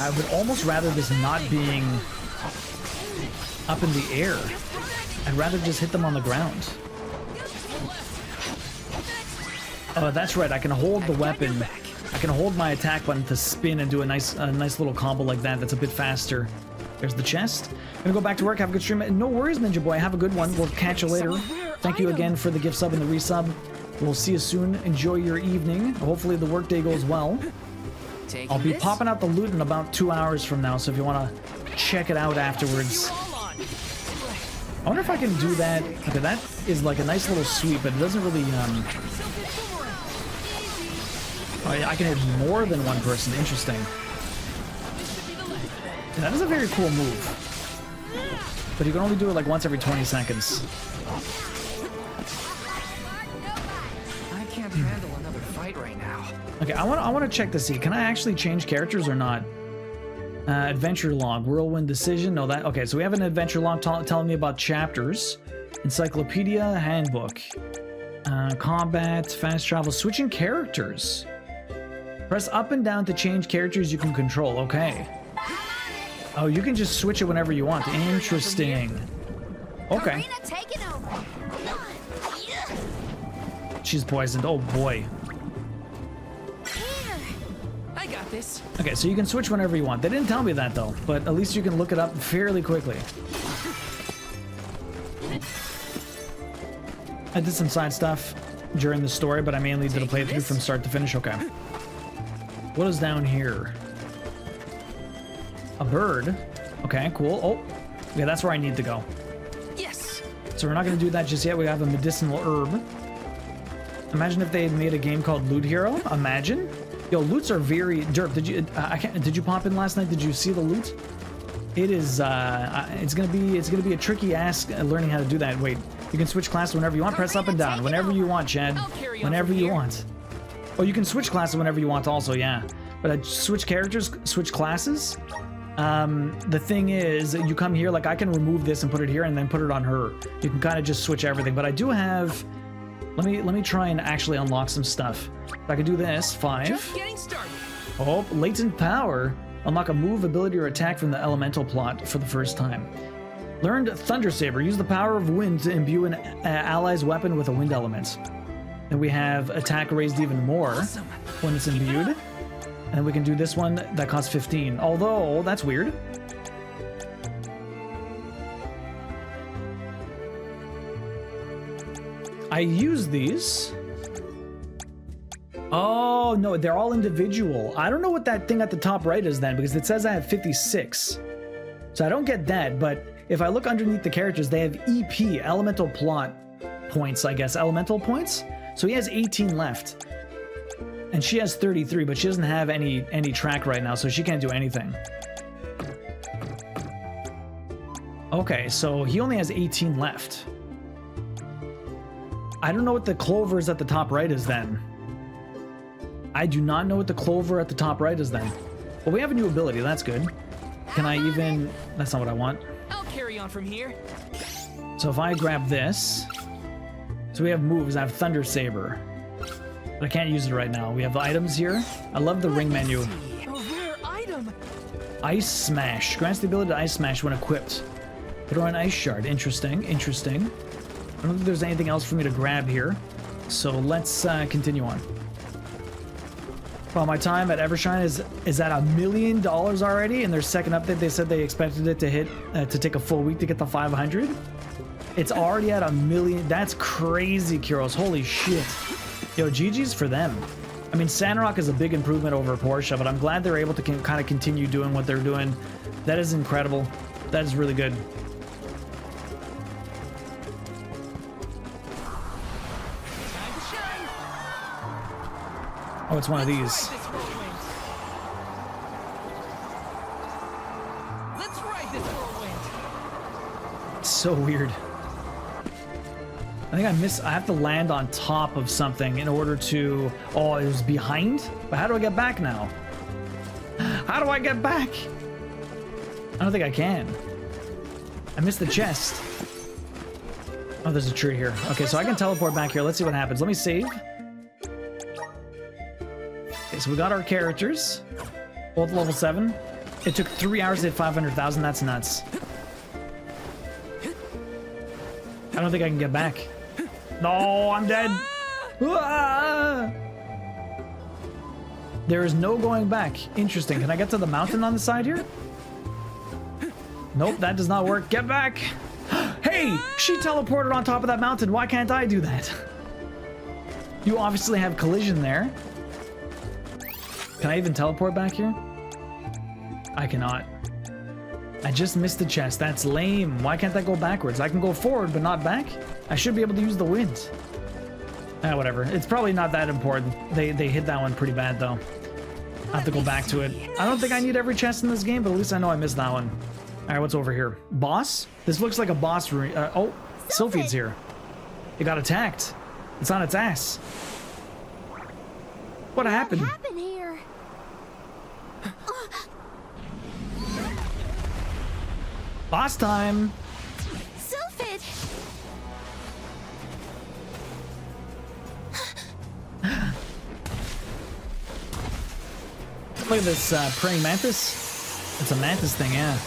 I would almost rather this not being up in the air. I'd rather just hit them on the ground. Oh, that's right. I can hold the weapon. I can hold my attack button to spin and do a nice little combo like that. That's a bit faster. There's the chest. I'm gonna go back to work. Have a good stream. No worries, Ninja Boy. Have a good one. We'll catch you later. Thank you again for the gift sub and the resub. We'll see you soon. Enjoy your evening. Hopefully the workday goes well. I'll be popping out the loot in about 2 hours from now, so if you want to check it out afterwards. I wonder if I can do that. Okay, that is like a nice little sweep, but it doesn't really, Oh, yeah, I can hit more than one person. Interesting. Yeah, that is a very cool move. But you can only do it like once every 20 seconds. I can't handle another fight right now. Okay, I want to check to see. Can I actually change characters or not? Adventure log, whirlwind decision. No, that okay. So we have an adventure log telling me about chapters, encyclopedia, handbook, combat, fast travel, switching characters. Press up and down to change characters you can control. Okay. Oh, you can just switch it whenever you want. Interesting. Okay. She's poisoned. Oh boy. I got this. Okay, so you can switch whenever you want. They didn't tell me that though, but at least you can look it up fairly quickly. I did some side stuff during the story, but I mainly did a playthrough from start to finish. Okay. What is down here? A bird. Okay, cool. Oh, yeah, that's where I need to go. Yes. So we're not going to do that just yet. We have a medicinal herb. Imagine if they had made a game called Loot Hero. Imagine. Yo, loots are very derp. Did you? Did you pop in last night? Did you see the loot? It is. It's gonna be a tricky ask learning how to do that. Wait, you can switch class whenever you want. Press up and down whenever you want, Chad. Whenever you want. Oh, you can switch classes whenever you want also, yeah. But switch characters, switch classes. The thing is, you come here, like I can remove this and put it here and then put it on her. You can kind of just switch everything. But I do have, let me try and actually unlock some stuff. If I could do this, 5. Just getting started. Oh, latent power. Unlock a move, ability, or attack from the elemental plot for the first time. Learned Thunder Saber. Use the power of wind to imbue an ally's weapon with a wind element. Then we have attack raised even more when it's imbued. And we can do this one that costs 15. Although, that's weird. I use these. Oh, no, they're all individual. I don't know what that thing at the top right is then, because it says I have 56. So I don't get that, but if I look underneath the characters, they have EP, elemental plot points, I guess. Elemental points? So he has 18 left. And she has 33, but she doesn't have any track right now, so she can't do anything. Okay, so he only has 18 left. I don't know what the clover is at the top right is then. I do not know what the clover at the top right is then. Well, we have a new ability, that's good. Can I even... That's not what I want. I'll carry on from here. So if I grab this... So we have moves, I have Thunder Saber. But I can't use it right now. We have the items here. I love the ring menu. A rare item. Ice Smash. Grants the ability to Ice Smash when equipped. Throw an Ice Shard. Interesting, interesting. I don't think there's anything else for me to grab here. So let's continue on. Well, my time at Evershine is at $1 million already. In their second update, they said they expected it to hit to take a full week to get the 500. It's already at $1 million. That's crazy, Kuros. Holy shit. Yo, GG's for them. I mean, Sandrock is a big improvement over Porsche, but I'm glad they're able to kind of continue doing what they're doing. That is incredible. That is really good. Oh, it's one of these. Let's ride this whirlwind. It's so weird. I think I have to land on top of something in order to... Oh, it was behind? But how do I get back now? How do I get back? I don't think I can. I missed the chest. Oh, there's a tree here. Okay, so I can teleport back here. Let's see what happens. Let me save. Okay, so we got our characters. Both level 7. It took 3 hours to hit 500,000. That's nuts. I don't think I can get back. No, I'm dead. Ah! There is no going back. Interesting. Can I get to the mountain on the side here? Nope, that does not work. Get back. Hey, Hey, she teleported on top of that mountain. Why can't I do that? You obviously have collision there. Can I even teleport back here? I cannot. I just missed the chest. That's lame. Why can't I go backwards? I can go forward, but not back? I should be able to use the wind. Ah, whatever. It's probably not that important. They hit that one pretty bad, though. I have to go back to it. I don't think I need every chest in this game, but at least I know I missed that one. All right, what's over here? Boss? This looks like a boss room. Oh, Sylphid's here. It got attacked. It's on its ass. What happened? What happened here? Boss time. Sylphid! Look at this praying mantis. It's a mantis thing, yeah.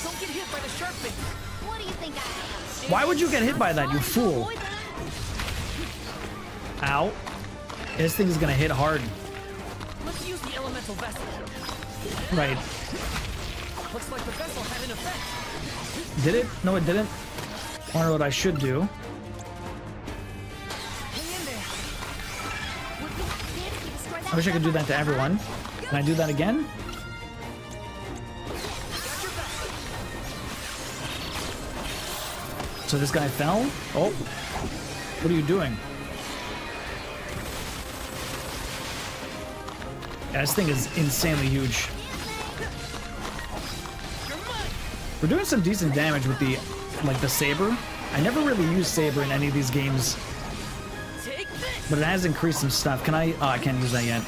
Don't get hit by the shark fin. What do you think I am? Why would you get hit by that, you fool? Ow. This thing is gonna hit hard. Let's use the elemental vessel. Right. Looks like the vessel had an effect. Did it? No, it didn't. I wonder what I should do. I wish I could do that to everyone. Can I do that again? So this guy fell? Oh. What are you doing? Yeah, this thing is insanely huge. We're doing some decent damage with the, like, the saber. I never really used saber in any of these games. But it has increased some stuff. Can I? Oh, I can't use that yet.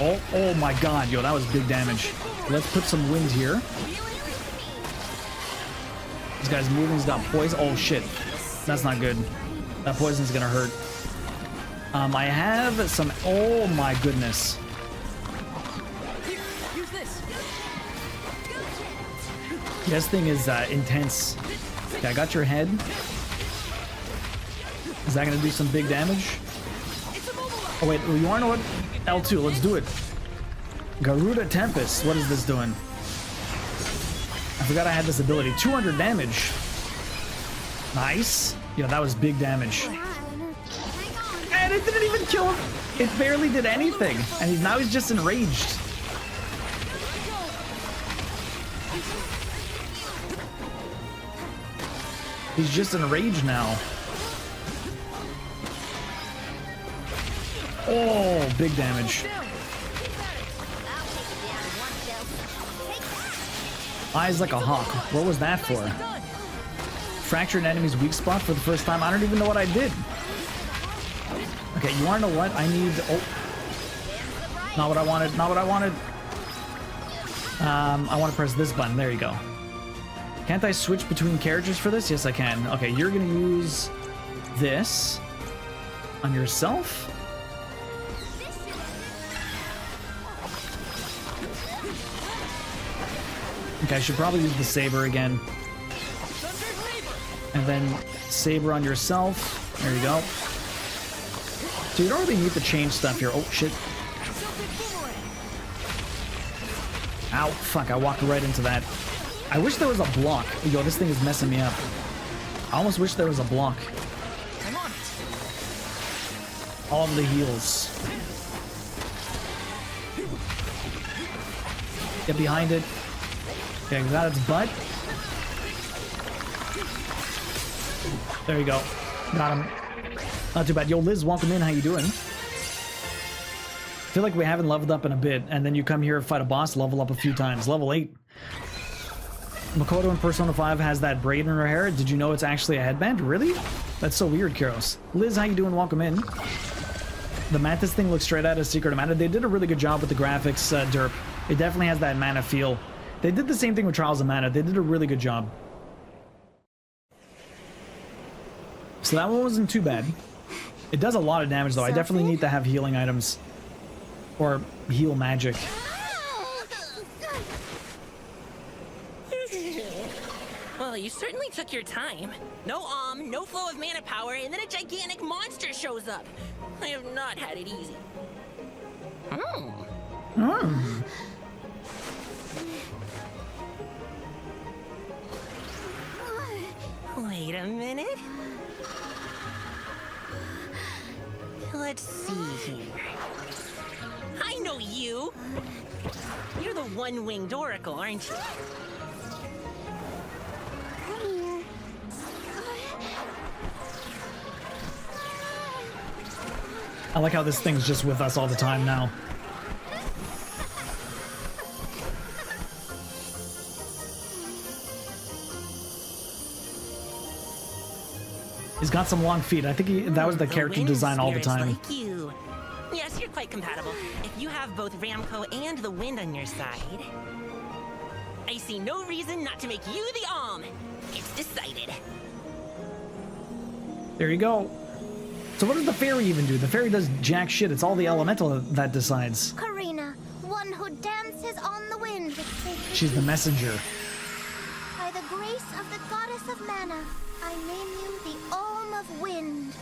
Oh my god, yo, that was big damage. Let's put some wind here. This guy's moving, he's got poison. Oh shit, that's not good. That poison's gonna hurt. I have some, oh my goodness. This thing is intense. Okay, I got your head. Is that gonna do some big damage? Oh wait, you wanna know what? L2, let's do it. Garuda Tempest, what is this doing? I forgot I had this ability. 200 damage. Nice. Yeah, that was big damage. And it didn't even kill him. It barely did anything. And now he's just enraged. He's just enraged now. Oh, big damage. Eyes like a hawk. What was that for? Fracture an enemy's weak spot for the first time. I don't even know what I did. Okay, you wanna know what? I need... Oh. Not what I wanted. Not what I wanted. I want to press this button. There you go. Can't I switch between characters for this? Yes, I can. Okay, you're gonna use this on yourself. Okay, I should probably use the saber again. And then saber on yourself. There you go. So you don't really need to change stuff here. Oh, shit. Ow, fuck, I walked right into that. I wish there was a block. Yo, this thing is messing me up. I almost wish there was a block. All of the heals. Get behind it. Okay, got its butt. There you go. Got him. Not too bad. Yo, Liz, welcome in. How you doing? I feel like we haven't leveled up in a bit, and then you come here and fight a boss, level up a few times. Level 8. Makoto in Persona 5 has that braid in her hair. Did you know it's actually a headband? Really? That's so weird, Kyros. Liz, how you doing? Welcome in. The Mantis thing looks straight out of Secret of Mana. They did a really good job with the graphics, Derp. It definitely has that Mana feel. They did the same thing with Trials of Mana. They did a really good job. So that one wasn't too bad. It does a lot of damage, though. I definitely need to have healing items. Or heal magic. Well, you certainly took your time. No no flow of mana power, and then a gigantic monster shows up. I have not had it easy. you. You're the one-winged oracle, aren't you? Come here. I like how this thing's just with us all the time now. He's got some long feet. I think that was the character design all the time. Like you. Yes, you're quite compatible. If you have both Ramco and the wind on your side, I see no reason not to make you the Alm. It's decided. There you go. So what does the fairy even do? The fairy does jack shit. It's all the elemental that decides. Karina, one who dances on the wind. She's the messenger. By the grace of the goddess of mana, I name you the Alm of Wind.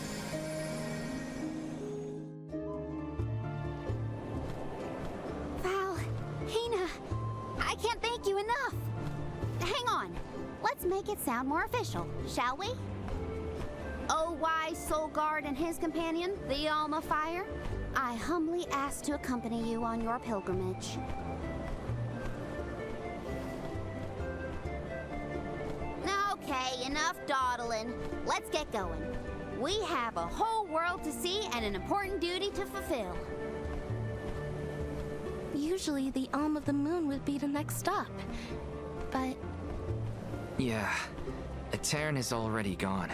Val, Hina, I can't thank you enough. Hang on. Let's make it sound more official, shall we? Oh, wise Soul Guard and his companion, the Alm of Fire, I humbly ask to accompany you on your pilgrimage. Okay, enough dawdling. Let's get going. We have a whole world to see and an important duty to fulfill. Usually the Alm of the Moon would be the next stop, but... Yeah, Etern is already gone.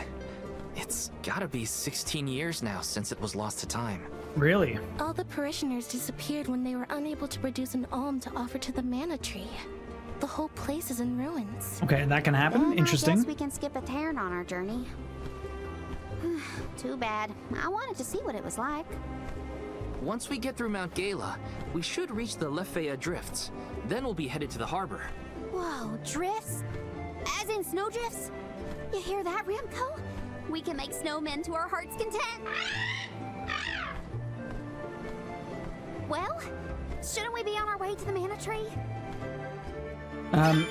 It's gotta be 16 years now since it was lost to time. Really? all the parishioners disappeared when they were unable to produce an alm to offer to the mana tree. The whole place is in ruins. Okay, that can happen. Then Interesting. I guess we can skip Etern on our journey. Too bad. I wanted to see what it was like. Once we get through Mount Gala, we should reach the Lefea Drifts. Then we'll be headed to the harbor. Whoa, drifts? As in snowdrifts? You hear that, Ramco? We can make snowmen to our heart's content. Well, shouldn't we be on our way to the mana tree?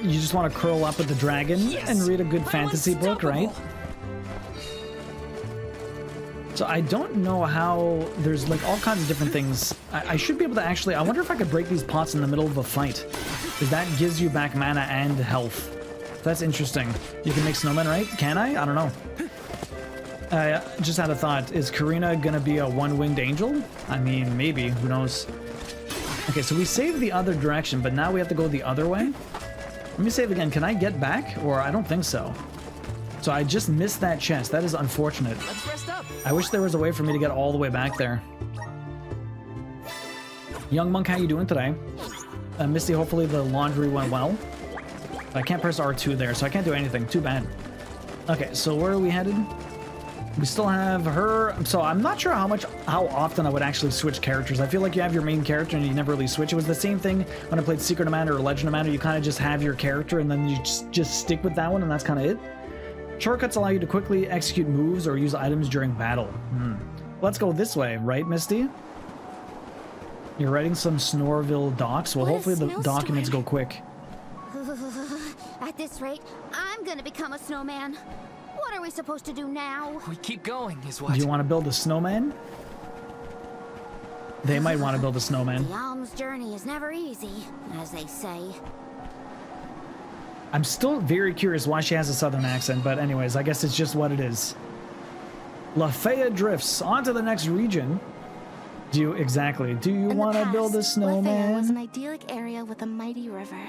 You just want to curl up with the dragon and read a good fantasy book, right? So I don't know how there's like all kinds of different things. I should be able to actually, I wonder if I could break these pots in the middle of a fight. Because that gives you back mana and health. That's interesting. You can make snowmen, right? Can I? I don't know. Just had a thought. Is Karina gonna be a one-winged angel? I mean, maybe. Who knows? Okay, so we saved the other direction, but now we have to go the other way. Let me save again. Can I get back? Or I don't think so. So I just missed that chest. That is unfortunate. Let's rest up. I wish there was a way for me to get all the way back there. Young Monk, how you doing today? Misty, hopefully the laundry went well. I can't press R2 there, so I can't do anything. Too bad. Okay, so where are we headed? We still have her. So I'm not sure how often I would actually switch characters. I feel like you have your main character and you never really switch. It was the same thing when I played Secret of Mana or Legend of Mana. You kind of just have your character and then you just stick with that one, and that's kind of it. Shortcuts allow you to quickly execute moves or use items during battle. Let's go this way, right, Misty? You're writing some Snorville docs? Well, hopefully the documents go quick. At this rate, I'm gonna become a snowman. What are we supposed to do now? We keep going, is what. Do you want to build a snowman? They might want to build a snowman. The alm's journey is never easy, as they say. I'm still very curious why she has a southern accent, but anyways, I guess it's just what it is. Lefea Drifts, on to the next region. Do you want to build a Lefea snowman? was an idyllic area with a mighty river.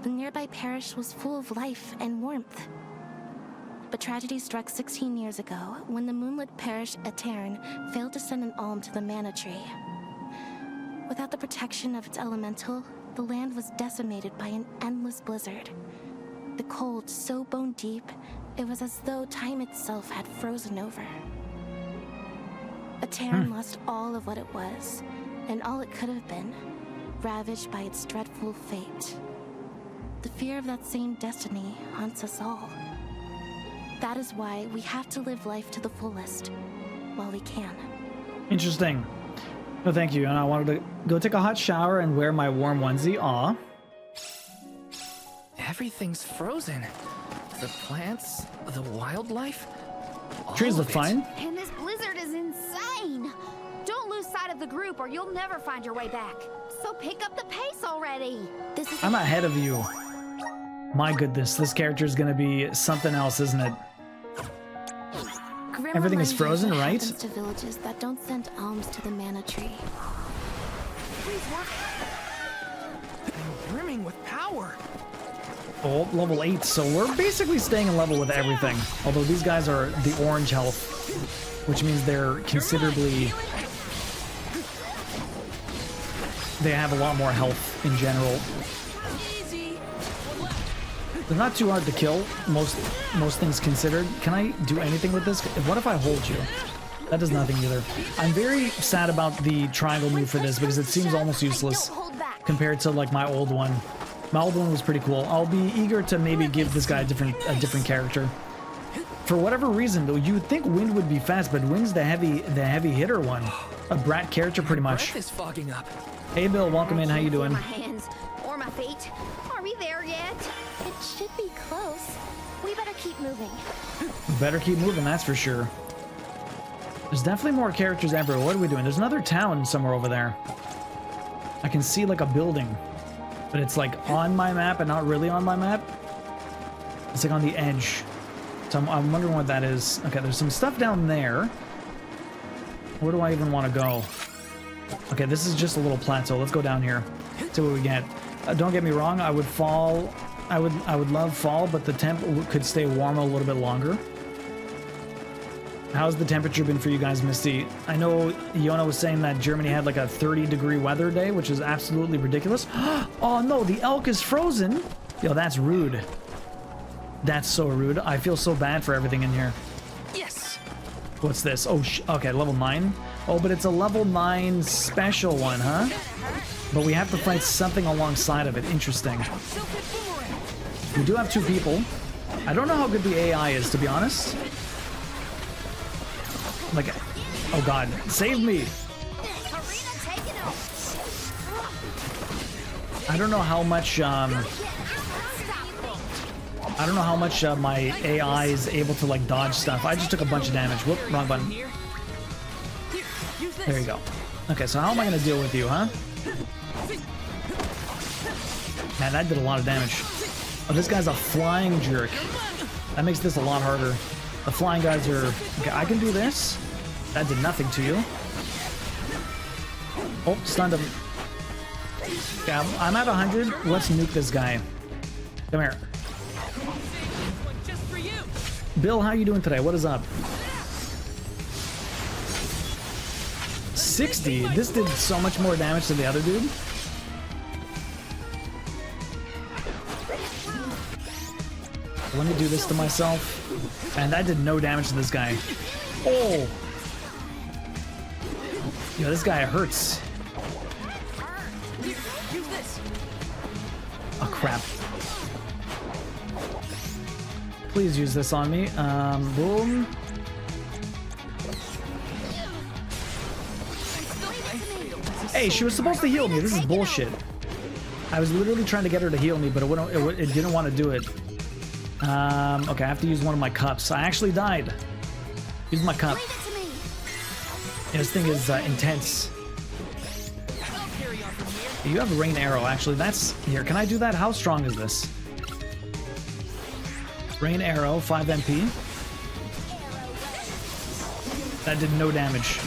The nearby parish was full of life and warmth. But tragedy struck 16 years ago when the moonlit parish Etern failed to send an alm to the mana tree. Without the protection of its elemental, the land was decimated by an endless blizzard. The cold so bone deep, it was as though time itself had frozen over. Etern lost all of what it was, and all it could have been, ravaged by its dreadful fate. The fear of that same destiny haunts us all. That is why we have to live life to the fullest, while we can. Interesting. No, thank you. And I wanted to go take a hot shower and wear my warm onesie. Aw. Everything's frozen. The plants, the wildlife. Trees look fine. And this blizzard is insane! Don't lose sight of the group or you'll never find your way back. so pick up the pace already. This is I'm ahead of you. My goodness, this character is gonna be something else, isn't it? Grim Everything is reminders frozen, what right? happens to villages that don't send alms to the mana tree. Brimming with power. Oh, level 8, so we're basically staying in level with everything. Although these guys are the orange health, which means they're considerably... They have a lot more health in general. They're not too hard to kill, most things considered. Can I do anything with this? What if I hold you? That does nothing either. I'm very sad about the triangle move for this because it seems almost useless compared to like my old one. My old one was pretty cool. I'll be eager to maybe give this guy a different character. For whatever reason, though, you would think Wind would be fast, but Wind's the heavy hitter one. A brat character, pretty much. Breath is fogging up. Hey, Bill, welcome in. How you doing? My hands or my feet. Are we there yet? It should be close. We better keep moving. Better keep moving, that's for sure. There's definitely more characters everywhere. What are we doing? There's another town somewhere over there. I can see like a building, but it's like on my map and not really on my map. It's like on the edge. So I'm wondering what that is. Okay, there's some stuff down there. Where do I even want to go? Okay, this is just a little plateau. Let's go down here. See what we get. Don't get me wrong. I would fall. I would love fall, but the temp could stay warm a little bit longer. How's the temperature been for you guys, Misty? I know Yona was saying that Germany had like a 30-degree weather day, which is absolutely ridiculous. Oh no, the elk is frozen. Yo, that's rude. That's so rude. I feel so bad for everything in here. Yes. What's this? Oh, okay, level 9. Oh, but it's a level 9 special one, huh? But we have to fight something alongside of it. Interesting. We do have 2 people. I don't know how good the AI is, to be honest. Like, oh god, save me! I don't know how much, my AI is able to, like, dodge stuff. I just took a bunch of damage. Whoop, wrong button. There you go. Okay, so how am I gonna deal with you, huh? Man, that did a lot of damage. Oh, this guy's a flying jerk. That makes this a lot harder. The flying guys are... Okay, I can do this. That did nothing to you. Oh, stunned him. Okay, I'm at 100. Let's nuke this guy. Come here. Bill, how you doing today? What is up? 60? This did so much more damage than the other dude. Let me do this to myself. And that did no damage to this guy. Oh! Yo, this guy hurts. Oh, crap. Please use this on me. Boom. Hey, she was supposed to heal me. This is bullshit. I was literally trying to get her to heal me, but it didn't want to do it. Okay, I have to use one of my cups. I actually died. Use my cup. Yeah, this thing is intense. You have a rain arrow, actually. That's... Here, can I do that? How strong is this? Rain arrow, 5 MP. That did no damage.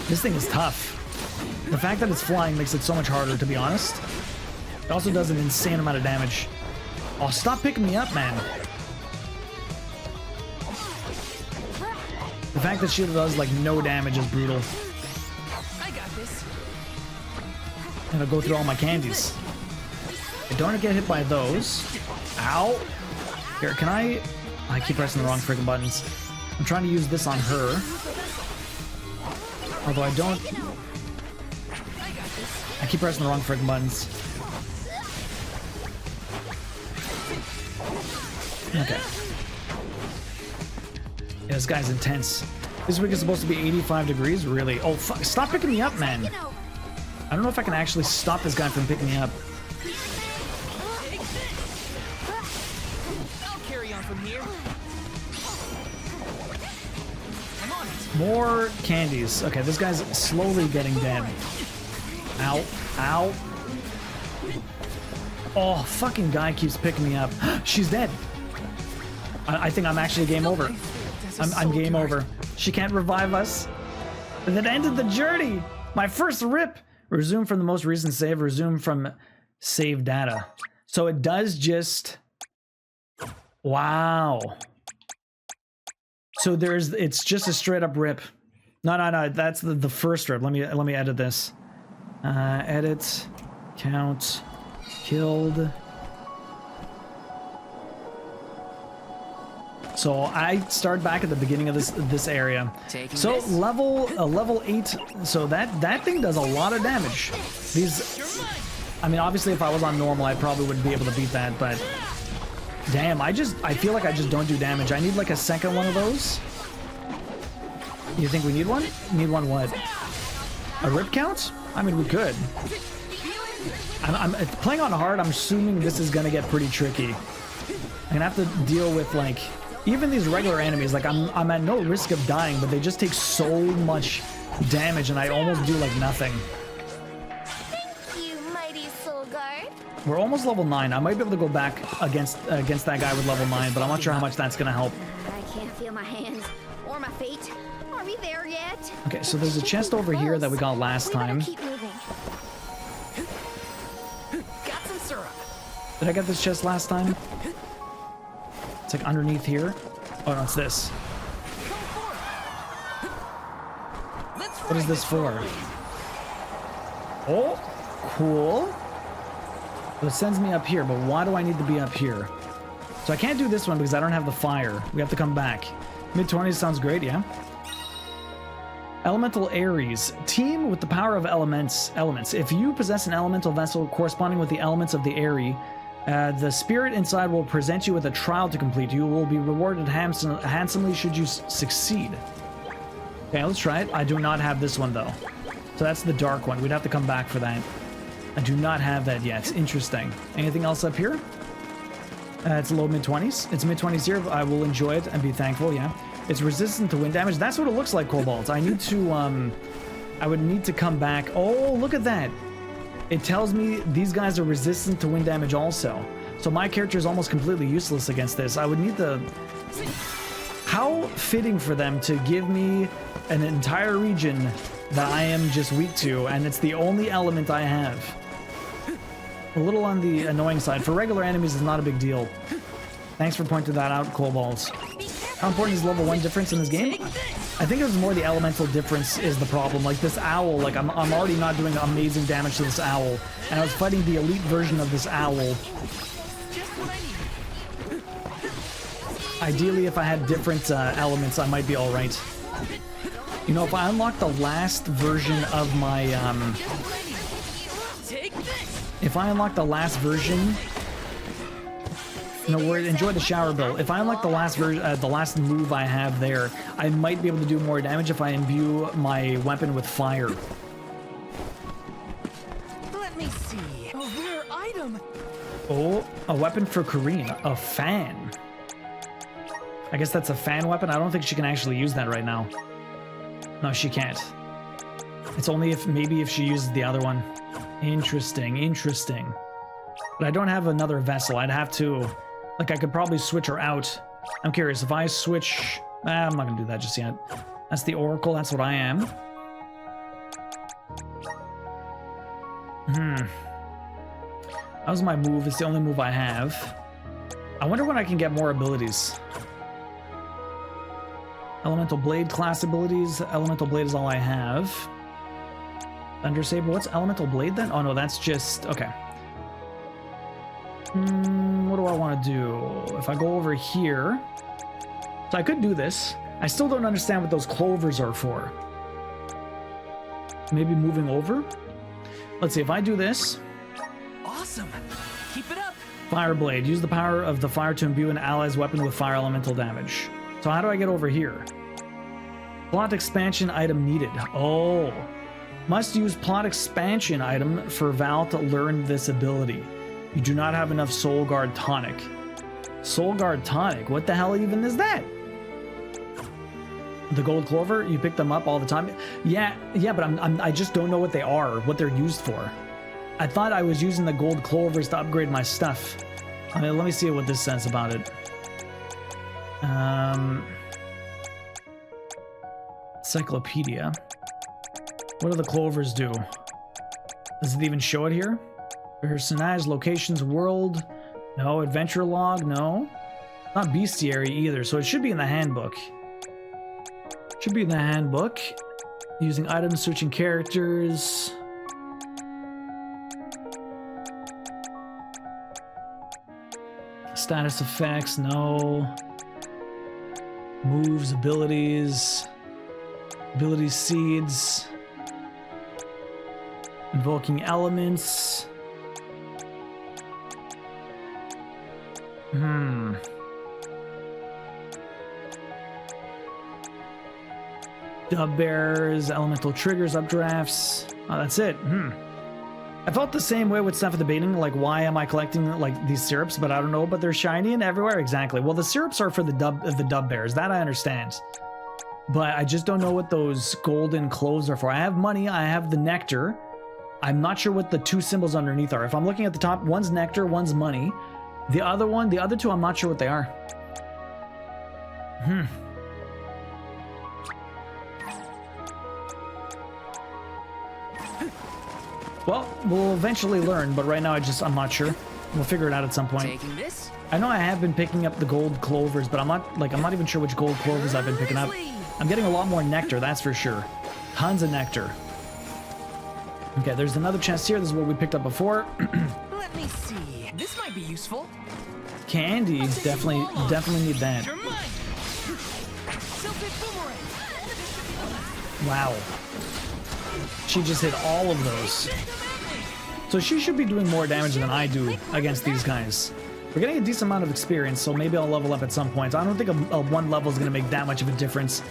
This thing is tough. The fact that it's flying makes it so much harder, to be honest. It also does an insane amount of damage. Oh, stop picking me up, man. The fact that she does, like, no damage is brutal. I got this. I'm gonna go through all my candies. I don't want to get hit by those. Ow! Here, can I keep pressing the wrong freaking buttons. I'm trying to use this on her. Although I don't... I keep pressing the wrong freaking buttons. Okay. Yeah, this guy's intense. This week is supposed to be 85 degrees? Really? Oh, fuck. Stop picking me up, man. I don't know if I can actually stop this guy from picking me up. I'll carry on from here. I'm on it. More candies. Okay, this guy's slowly getting dead. Ow. Ow. Oh, fucking guy keeps picking me up. She's dead. I think I'm actually game over. I'm game over. She can't revive us. That ended the journey. My first rip. Resume from the most recent save. Resume from save data. So it does just... Wow. So it's just a straight up rip. No. That's the first rip. Let me edit this. Edit. Count. Killed. So I start back at the beginning of this area. So level 8. So that thing does a lot of damage. I mean, obviously, if I was on normal, I probably wouldn't be able to beat that. But damn, I feel like I just don't do damage. I need like a second one of those. You think we need one? Need one what? A rip count? I mean, we could. I'm playing on hard. I'm assuming this is gonna get pretty tricky. I'm gonna have to deal with like even these regular enemies. Like I'm at no risk of dying, but they just take so much damage, and I almost do like nothing. Thank you, mighty soul guard. We're almost level 9. I might be able to go back against that guy with level 9, but I'm not sure how much that's gonna help. I can't feel my hands or my feet. Are we there yet? Okay, so there's a chest over here that we got last time. Keep moving. Got some syrup. Did I get this chest last time? It's like underneath here. Oh no, it's this. What is this for? Oh, cool. Well, it sends me up here, but why do I need to be up here? So I can't do this one because I don't have the fire. We have to come back. Mid-20s sounds great, yeah? Elemental Ares. Team with the power of elements. If you possess an elemental vessel corresponding with the elements of the Aerie, the spirit inside will present you with a trial to complete. You will be rewarded handsomely should you succeed. Okay, let's try it. I do not have this one, though. So that's the dark one. We'd have to come back for that. I do not have that yet. Interesting. Anything else up here? It's low mid-20s. It's mid-20s here. I will enjoy it and be thankful, yeah. It's resistant to wind damage. That's what it looks like, Cobalt. I need to, I would need to come back. Oh, look at that. It tells me these guys are resistant to wind damage also. So my character is almost completely useless against this. I would need to... How fitting for them to give me an entire region that I am just weak to, and it's the only element I have. A little on the annoying side. For regular enemies, it's not a big deal. Thanks for pointing that out, Cobalt. How important is level 1 difference in this game? I think it was more the elemental difference is the problem. Like this owl, like I'm already not doing amazing damage to this owl, and I was fighting the elite version of this owl. Ideally, if I had different elements, I might be all right. You know, if I unlock the last version of my if I unlock the last version. No, enjoy the shower bill. If I unlock the last the last move I have there, I might be able to do more damage if I imbue my weapon with fire. Let me see. A rare item. Oh, a weapon for Kareen. A fan. I guess that's a fan weapon. I don't think she can actually use that right now. No, she can't. It's only if maybe if she uses the other one. Interesting, interesting. But I don't have another vessel. I'd have to... Like, I could probably switch her out. I'm curious, if I switch... I'm not gonna do that just yet. That's the Oracle, that's what I am. That was my move, it's the only move I have. I wonder when I can get more abilities. Elemental Blade class abilities. Elemental Blade is all I have. Thunder Saber, what's Elemental Blade then? Oh no, that's just... Okay. What do I want to do? If I go over here... So I could do this. I still don't understand what those clovers are for. Maybe moving over? Let's see, if I do this... Awesome! Keep it up! Fire Blade. Use the power of the fire to imbue an ally's weapon with fire elemental damage. So how do I get over here? Plot expansion item needed. Oh. Must use plot expansion item for Val to learn this ability. You do not have enough Soul Guard tonic. Soul Guard tonic? What the hell even is that? The gold clover, you pick them up all the time. Yeah, but I just don't know what they are, what they're used for. I thought I was using the gold clovers to upgrade my stuff. I mean, let me see what this says about it. Encyclopedia. What do the clovers do? Does it even show it here? Personage, locations, world. No. Adventure log, no. Not bestiary either, so it should be in the handbook. Should be in the handbook. Using items, switching characters. Status effects, no. Moves, abilities. Ability seeds. Invoking elements. Dub bearers, elemental triggers, updrafts. Oh, that's it. I felt the same way with stuff debating, like why am I collecting like these syrups, but I don't know, but they're shiny and everywhere. Exactly. Well, the syrups are for the dub bears. That I understand. But I just don't know what those golden cloves are for. I have money, I have the nectar. I'm not sure what the two symbols underneath are. If I'm looking at the top, one's nectar, one's money. The other two, I'm not sure what they are. Well, we'll eventually learn, but right now I'm not sure. We'll figure it out at some point. Taking this? I know I have been picking up the gold clovers, but I'm not even sure which gold clovers I've been picking up. I'm getting a lot more nectar, that's for sure. Tons of nectar. Okay, there's another chest here. This is what we picked up before. Let me see. This might be useful. Candy, definitely need that. Wow. She just hit all of those. So she should be doing more damage than I do against these guys. We're getting a decent amount of experience, so maybe I'll level up at some point. I don't think a one level is going to make that much of a difference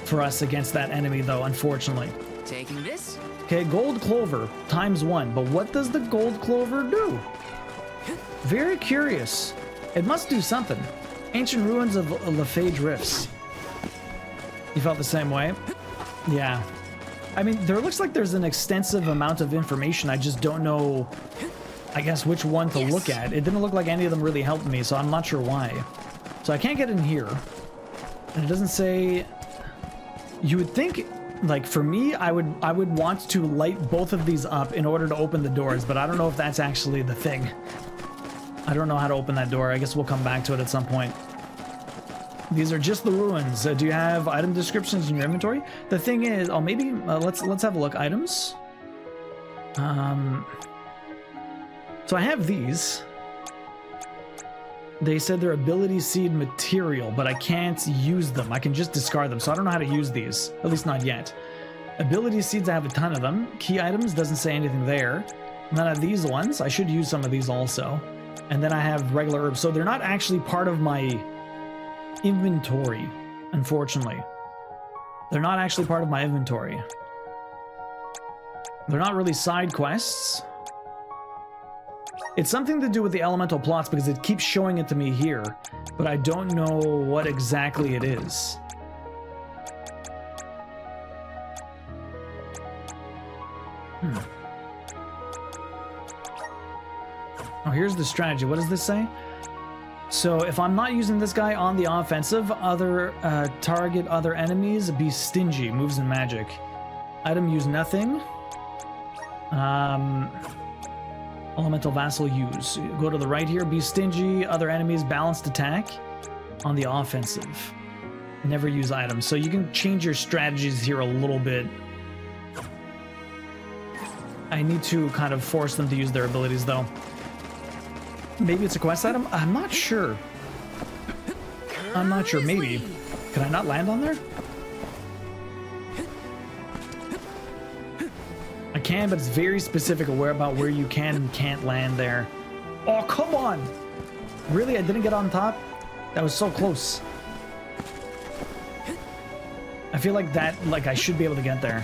for us against that enemy, though, unfortunately. Taking this? Okay, gold clover ×1, but what does the gold clover do? Very curious. It must do something. Ancient ruins of Lafage Rifts. You felt the same way? Yeah. I mean, there looks like there's an extensive amount of information. I just don't know, I guess, which one to look at. It didn't look like any of them really helped me, so I'm not sure why. So I can't get in here. And it doesn't say... You would think, like, for me, I would want to light both of these up in order to open the doors, but I don't know if that's actually the thing. I don't know how to open that door. I guess we'll come back to it at some point. These are just the ruins. Do you have item descriptions in your inventory? The thing is, oh, maybe let's have a look. Items. So I have these. They said they're ability seed material, but I can't use them. I can just discard them, so I don't know how to use these. At least not yet. Ability seeds, I have a ton of them. Key items, doesn't say anything there. And then I have these ones. I should use some of these also. And then I have regular herbs. So they're not actually part of my inventory, unfortunately. They're not actually part of my inventory. They're not really side quests. It's something to do with the elemental plots because it keeps showing it to me here, but I don't know what exactly it is. Oh, here's the strategy. What does this say? So if I'm not using this guy on the offensive, target other enemies, be stingy, moves and magic. Item, use nothing. Elemental vassal, use. Go to the right here, be stingy, other enemies, balanced attack. On the offensive. Never use items. So you can change your strategies here a little bit. I need to kind of force them to use their abilities though. Maybe it's a quest item? I'm not sure. I'm not sure. Maybe. Can I not land on there? I can, but it's very specific about where you can and can't land there. Oh, come on! Really? I didn't get on top? That was so close. I feel like I should be able to get there.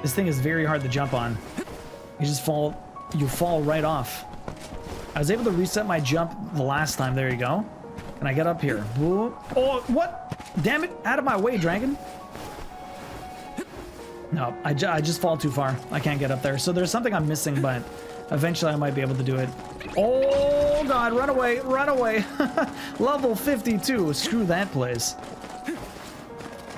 This thing is very hard to jump on. You fall right off. I was able to reset my jump the last time. There you go. Can I get up here? Whoa. Oh, what? Damn it! Out of my way, dragon. No, I just fall too far. I can't get up there. So there's something I'm missing, but eventually I might be able to do it. Oh god, run away, run away. Level 52. Screw that place.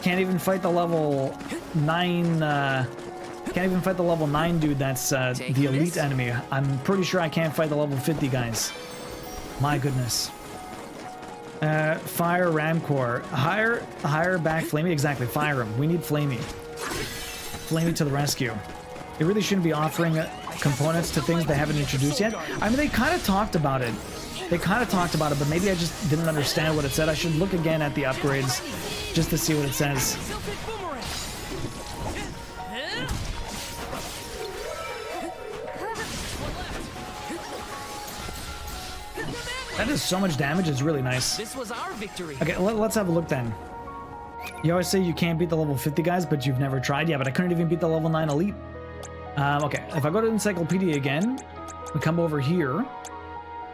Can't even fight the level 9 can't even fight the level 9 dude that's the elite enemy. I'm pretty sure I can't fight the level 50 guys. My goodness. Fire Ramcore. Hire back Flamey. Exactly, fire him. We need Flamey. Flamey to the rescue. They really shouldn't be offering components to things they haven't introduced yet. I mean, they kind of talked about it. They kind of talked about it, but maybe I just didn't understand what it said. I should look again at the upgrades just to see what it says. That does so much damage, it's really nice. This was our victory. Okay, let's have a look then. You always say you can't beat the level 50 guys, but you've never tried. Yeah, but I couldn't even beat the level 9 elite. Okay, if I go to Encyclopedia again, we come over here,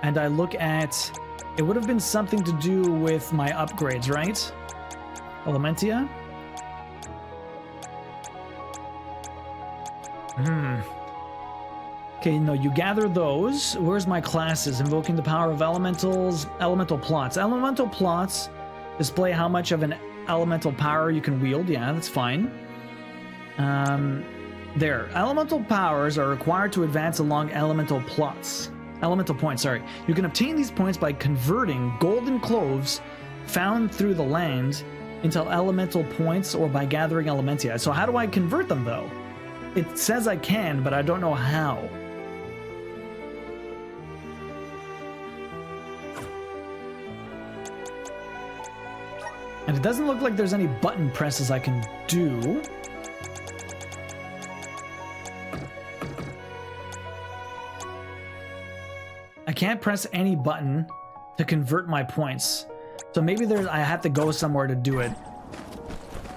and I look at... It would have been something to do with my upgrades, right? Elementia? Okay, no, you gather those. Where's my classes? Invoking the power of elementals. Elemental plots. Elemental plots display how much of an elemental power you can wield. Yeah, that's fine. There. Elemental powers are required to advance along elemental plots. Elemental points, sorry. You can obtain these points by converting golden cloves found through the land into elemental points or by gathering elementia. So how do I convert them, though? It says I can, but I don't know how. And it doesn't look like there's any button presses I can do. I can't press any button to convert my points. So maybe I have to go somewhere to do it.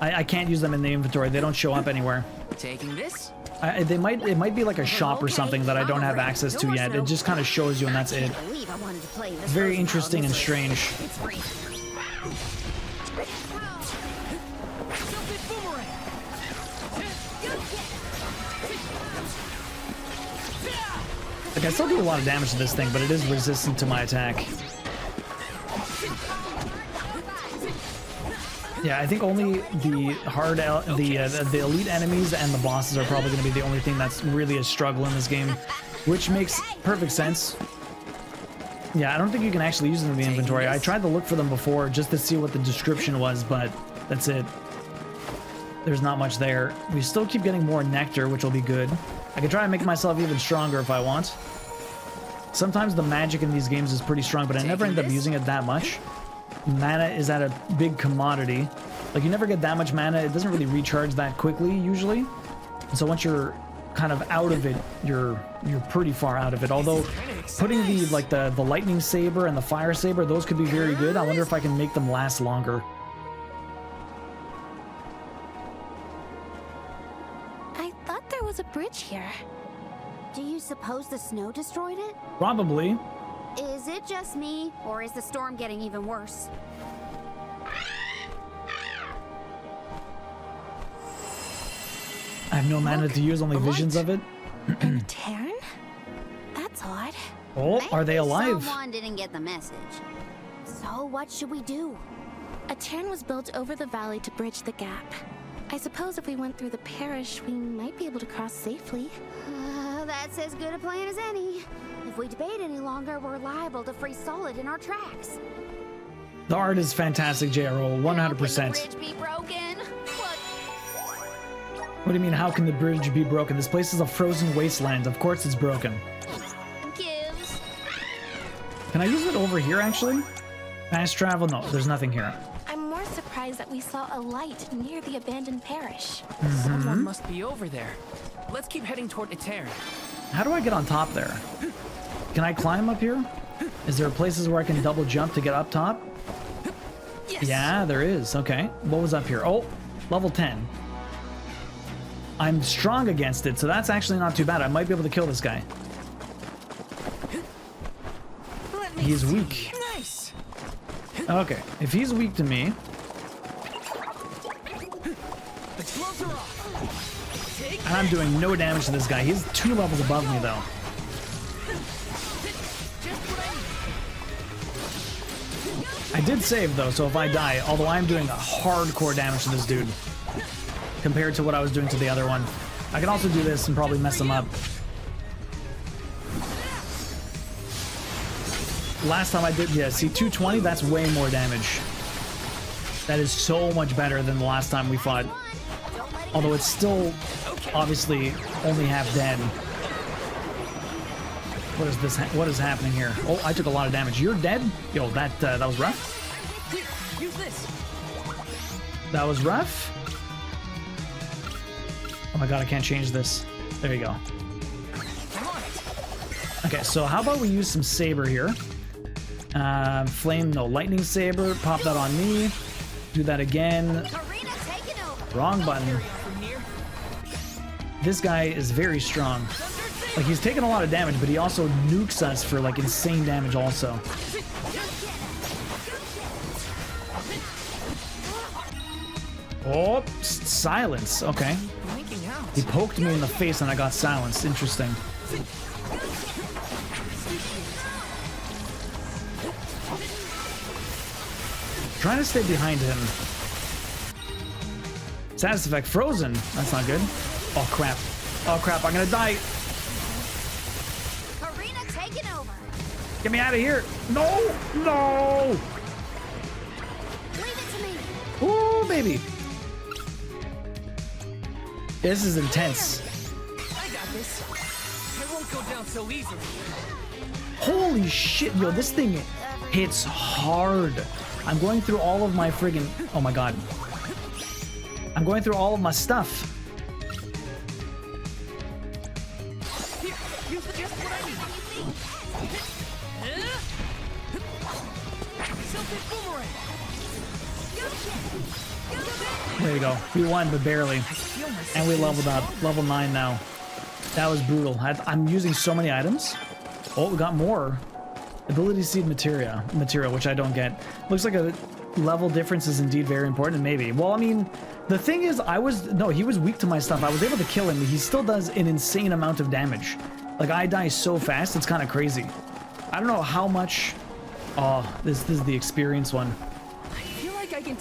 I can't use them in the inventory. They don't show up anywhere. Taking this? It might be like a shop or something that I don't have access to yet. It just kind of shows you and that's it. Very interesting and strange. Like, I still do a lot of damage to this thing, but it is resistant to my attack. Yeah, I think only the the elite enemies and the bosses are probably going to be the only thing that's really a struggle in this game, which makes perfect sense. Yeah, I don't think you can actually use them in the inventory. I tried to look for them before just to see what the description was, but that's it. There's not much there. We still keep getting more nectar, which will be good. I can try and make myself even stronger if I want. Sometimes the magic in these games is pretty strong, but I never end up using it that much. Mana is at a big commodity. Like, you never get that much mana. It doesn't really recharge that quickly, usually. And so once you're kind of out of it, you're pretty far out of it. Although, putting the lightning saber and the fire saber, those could be very good. I wonder if I can make them last longer. I thought there was a bridge here. Do you suppose the snow destroyed it? Probably. Is it just me, or is the storm getting even worse? I have no mana to use, only visions of it. And Terran? That's odd. Oh, are they alive? Someone didn't get the message. So what should we do? A Terran was built over the valley to bridge the gap. I suppose if we went through the parish, we might be able to cross safely. That's as good a plan as any. If we debate any longer, we're liable to freeze solid in our tracks. The art is fantastic, JRO, 100%. Can the bridge be broken? What do you mean, how can the bridge be broken? This place is a frozen wasteland. Of course it's broken. Gives. Can I use it over here, actually? Fast travel? No, there's nothing here. I'm more surprised that we saw a light near the abandoned parish. Someone must be over there. Let's keep heading toward Eter. How do I get on top there? Can I climb up here? Is there places where I can double jump to get up top? Yes. Yeah, there is. Okay. What was up here? Oh, level 10. I'm strong against it, so that's actually not too bad. I might be able to kill this guy. He's weak. Nice. Okay, if he's weak to me... And I'm doing no damage to this guy. He's 2 levels above me, though. I did save, though, so if I die, although I'm doing hardcore damage to this dude, compared to what I was doing to the other one. I can also do this and probably mess him up. Last time I did, yeah, see, 220, that's way more damage. That is so much better than the last time we fought. Although it's still, obviously, only half dead. What is this? What is happening here? Oh, I took a lot of damage. You're dead? Yo, that was rough. Use this. That was rough. Oh my god, I can't change this. There you go. Okay, so how about we use some saber here? Lightning saber. Pop that on me. Do that again. Wrong button. This guy is very strong. Like, he's taking a lot of damage, but he also nukes us for, like, insane damage also. Oh, silence. Okay. He poked me in the face and I got silenced. Interesting. Trying to stay behind him. Status effect frozen. That's not good. Oh crap. Oh crap, I'm gonna die. Get me out of here. No! No! Leave it to me. Ooh, baby. This is intense. I got this. It won't go down so easily. Holy shit, yo, this thing hits hard. I'm going through all of my friggin'... Oh my god. I'm going through all of my stuff. Here, use just what I need. There you go. We won, but barely. And we leveled up. Level 9 now. That was brutal. I'm using so many items. Oh, we got more. Ability seed material, which I don't get. Looks like a level difference is indeed very important. Maybe. Well, I mean, the thing is, he was weak to my stuff. I was able to kill him. He still does an insane amount of damage. Like, I die so fast, it's kind of crazy. I don't know how much... Oh, this is the experience one.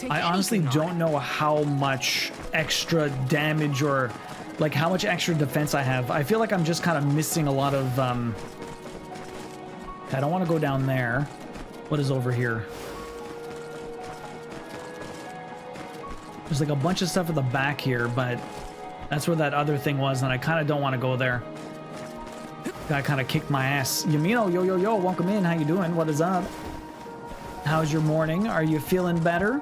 I honestly don't know how much extra damage or like how much extra defense I have. I feel like I'm just kind of missing a lot of I don't want to go down there. What is over here? There's like a bunch of stuff at the back here, but that's where that other thing was, and I kind of don't want to go there. Guy kind of kicked my ass. Yamino, yo, welcome in. How you doing? What is up? How's your morning? Are you feeling better?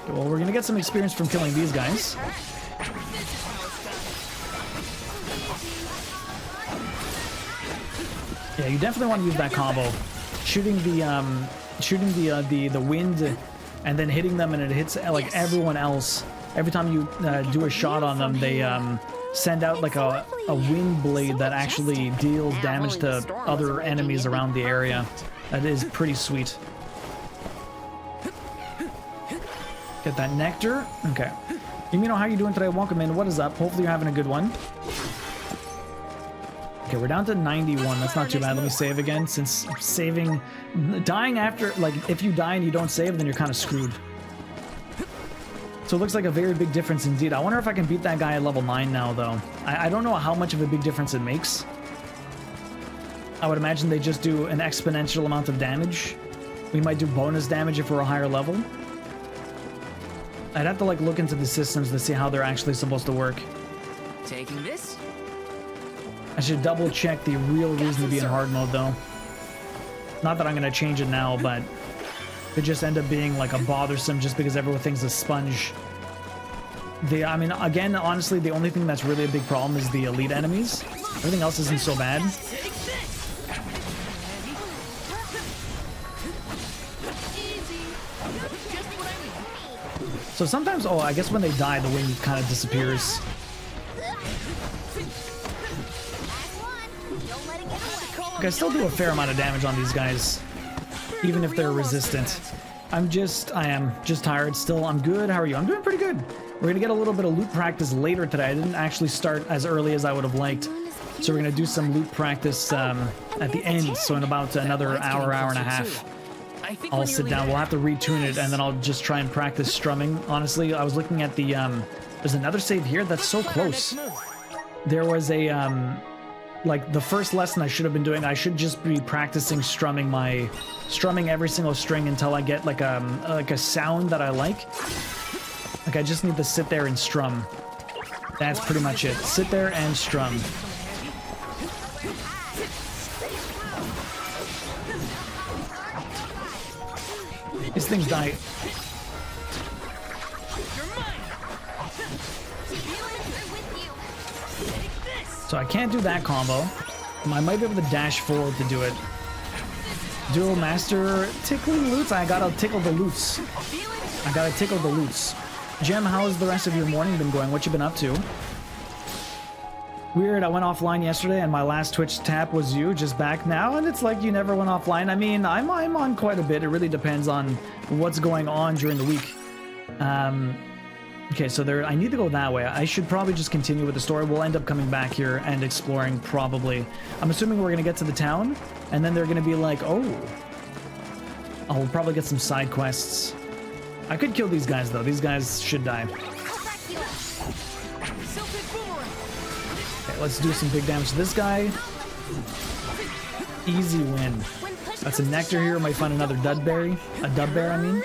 Well, we're gonna get some experience from killing these guys. Yeah, you definitely want to use that combo. Shooting the wind and then hitting them, and it hits like everyone else. Every time you do a shot on them, they send out like a wind blade that actually deals damage to other enemies around the area. That is pretty sweet. Get that nectar. Okay. Yumino, how are you doing today? Welcome in. What is up? Hopefully you're having a good one. Okay, we're down to 91. That's not too bad. Let me save again, since dying after, like, if you die and you don't save, then you're kind of screwed. So it looks like a very big difference indeed. I wonder if I can beat that guy at level 9 now, though. I don't know how much of a big difference it makes. I would imagine they just do an exponential amount of damage. We might do bonus damage if we're a higher level. I'd have to like look into the systems to see how they're actually supposed to work. Taking this? I should double check the real reason to be in hard mode though. Not that I'm gonna change it now, but it just end up being like a bothersome just because everything's a sponge. I mean, again, honestly, the only thing that's really a big problem is the elite enemies. Everything else isn't so bad. So sometimes, oh, I guess when they die, the wind kind of disappears. Okay, I still do a fair amount of damage on these guys. even if they're resistant. I am just tired still. I'm good. How are you? I'm doing pretty good. We're gonna get a little bit of loot practice later today. I didn't actually start as early as I would have liked. So we're gonna do some loot practice at the end. So in about another hour and a half, I'll sit down. We'll have to retune it, and then I'll just try and practice strumming. Honestly, I was looking at the there's another save here that's so close. There was a like the first lesson I should have been doing. I should just be practicing strumming every single string until I get like a sound that I like. Like I just need to sit there and strum. That's pretty much it. Sit there and strum. These things die. So I can't do that combo. I might be able to dash forward to do it. Dual master tickling loots. I gotta tickle the loots. I gotta tickle the loots. Jem, how's the rest of your morning been going? What you been up to? Weird, I went offline yesterday and my last Twitch tap was you, just back now, and it's like you never went offline. I mean, I'm on quite a bit. It really depends on what's going on during the week. Okay, so I need to go that way. I should probably just continue with the story. We'll end up coming back here and exploring, probably. I'm assuming we're going to get to the town, and then they're going to be like, oh, I'll probably get some side quests. I could kill these guys, though. These guys should die. Okay, let's do some big damage to this guy. Easy win. That's a nectar here. Might find another dudberry. A dubbear, I mean.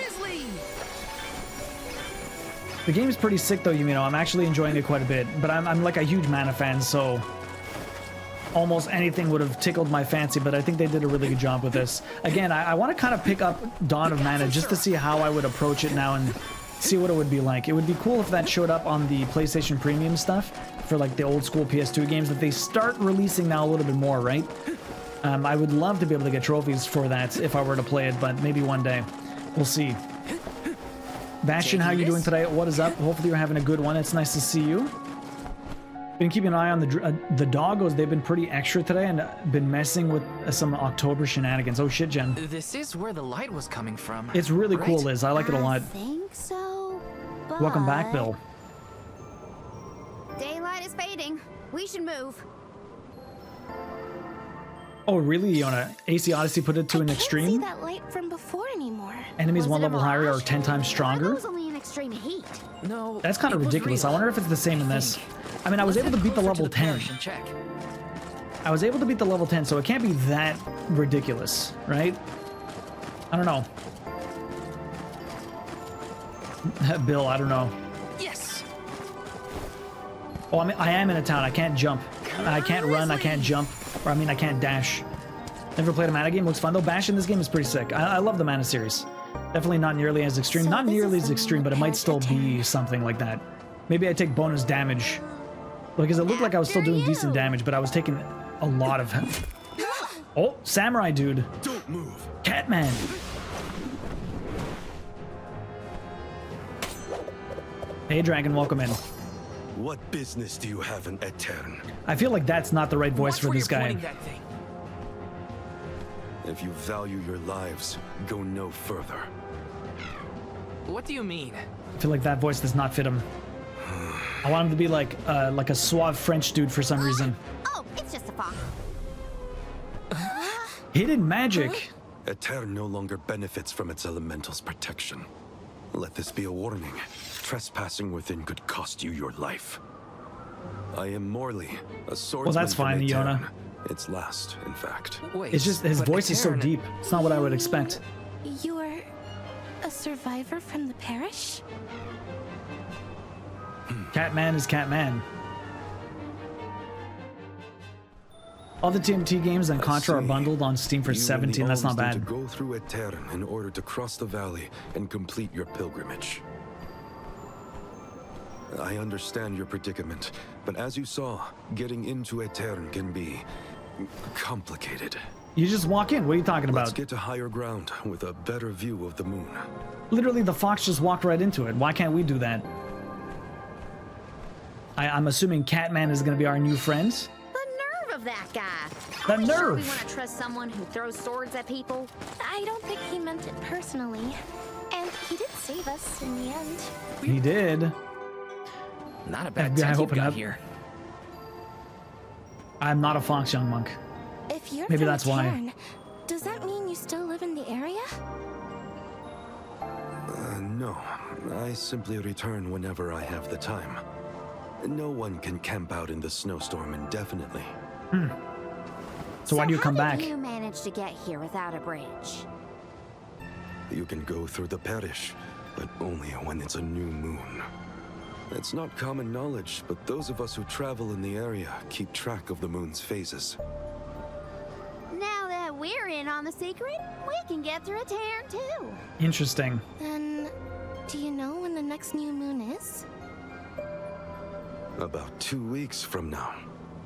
The game is pretty sick, though, you know. I'm actually enjoying it quite a bit. But I'm like a huge Mana fan, so almost anything would have tickled my fancy, but I think they did a really good job with this. Again, I want to kind of pick up Dawn of Mana just to see how I would approach it now and see what it would be like. It would be cool if that showed up on the PlayStation Premium stuff for like the old school PS2 games that they start releasing now a little bit more, right? I would love to be able to get trophies for that if I were to play it, but maybe one day. We'll see. Bastion, how you doing today? What is up? Hopefully you're having a good one. It's nice to see you. Been keeping an eye on the doggos. They've been pretty extra today and been messing with some October shenanigans. Oh shit, Jen. This is where the light was coming from. It's really cool, Liz. I like it a lot. I think so, but... Welcome back, Bill. Daylight is fading. We should move. Oh, really, Iona? AC Odyssey put it to an extreme? I can't see that light from before anymore. Enemies one level higher are 10 times stronger? That was only in extreme heat. No. That's kind of ridiculous. I wonder if it's the same in this. I mean, I was able to beat the level 10. I was able to beat the level 10, so it can't be that ridiculous, right? I don't know. Bill, I don't know. Yes. Oh, I am in a town. I can't jump. I can't run. I can't jump. Or, I mean, I can't dash. Never played a Mana game. Looks fun, though. Bash in this game is pretty sick. I love the Mana series. Definitely not nearly as extreme. Not nearly as extreme, but it might still be something like that. Maybe I take bonus damage. Because it looked like I was still doing decent damage, but I was taking a lot of... Oh, samurai dude. Don't move. Catman. Hey, Dragon, welcome in. What business do you have in Etern? I feel like that's not the right voice for this guy. If you value your lives, go no further. What do you mean? I feel like that voice does not fit him. I want him to be like a suave French dude for some reason. Oh, it's just a fox. Hidden magic. Etern no longer benefits from its elemental's protection. Let this be a warning. Trespassing within could cost you your life. I am Morley, a swordsman. Well, that's fine, Iona. Its last, in fact. Wait, it's just his voice is so deep. It's not what I would expect. You are a survivor from the parish? Catman is Catman. All the TMT games and Contra are bundled on Steam for $17. That's not bad. To go through Etern in order to cross the valley and complete your pilgrimage. I understand your predicament, but as you saw, getting into Etern can be complicated. You just walk in. What are you talking about? Let's get to higher ground with a better view of the moon. Literally, the fox just walked right into it. Why can't we do that? I'm assuming Catman is going to be our new friend. The nerve of that guy. The Are we sure nerve. we want to trust someone who throws swords at people? I don't think he meant it personally. And he did save us in the end. He did. Not a bad FBI tech you've open got up. here. I'm not a fox, young monk. If you're Maybe from that's why. Cairn, does that mean you still live in the area? No. I simply return whenever I have the time. No one can camp out in the snowstorm indefinitely. So why do you come how back? did you manage to get here without a bridge? You can go through the parish, but only when it's a new moon. It's not common knowledge, but those of us who travel in the area keep track of the moon's phases. Now that we're in on the secret, we can get through a tear too. Interesting. Then, do you know when the next new moon is? About 2 weeks from now.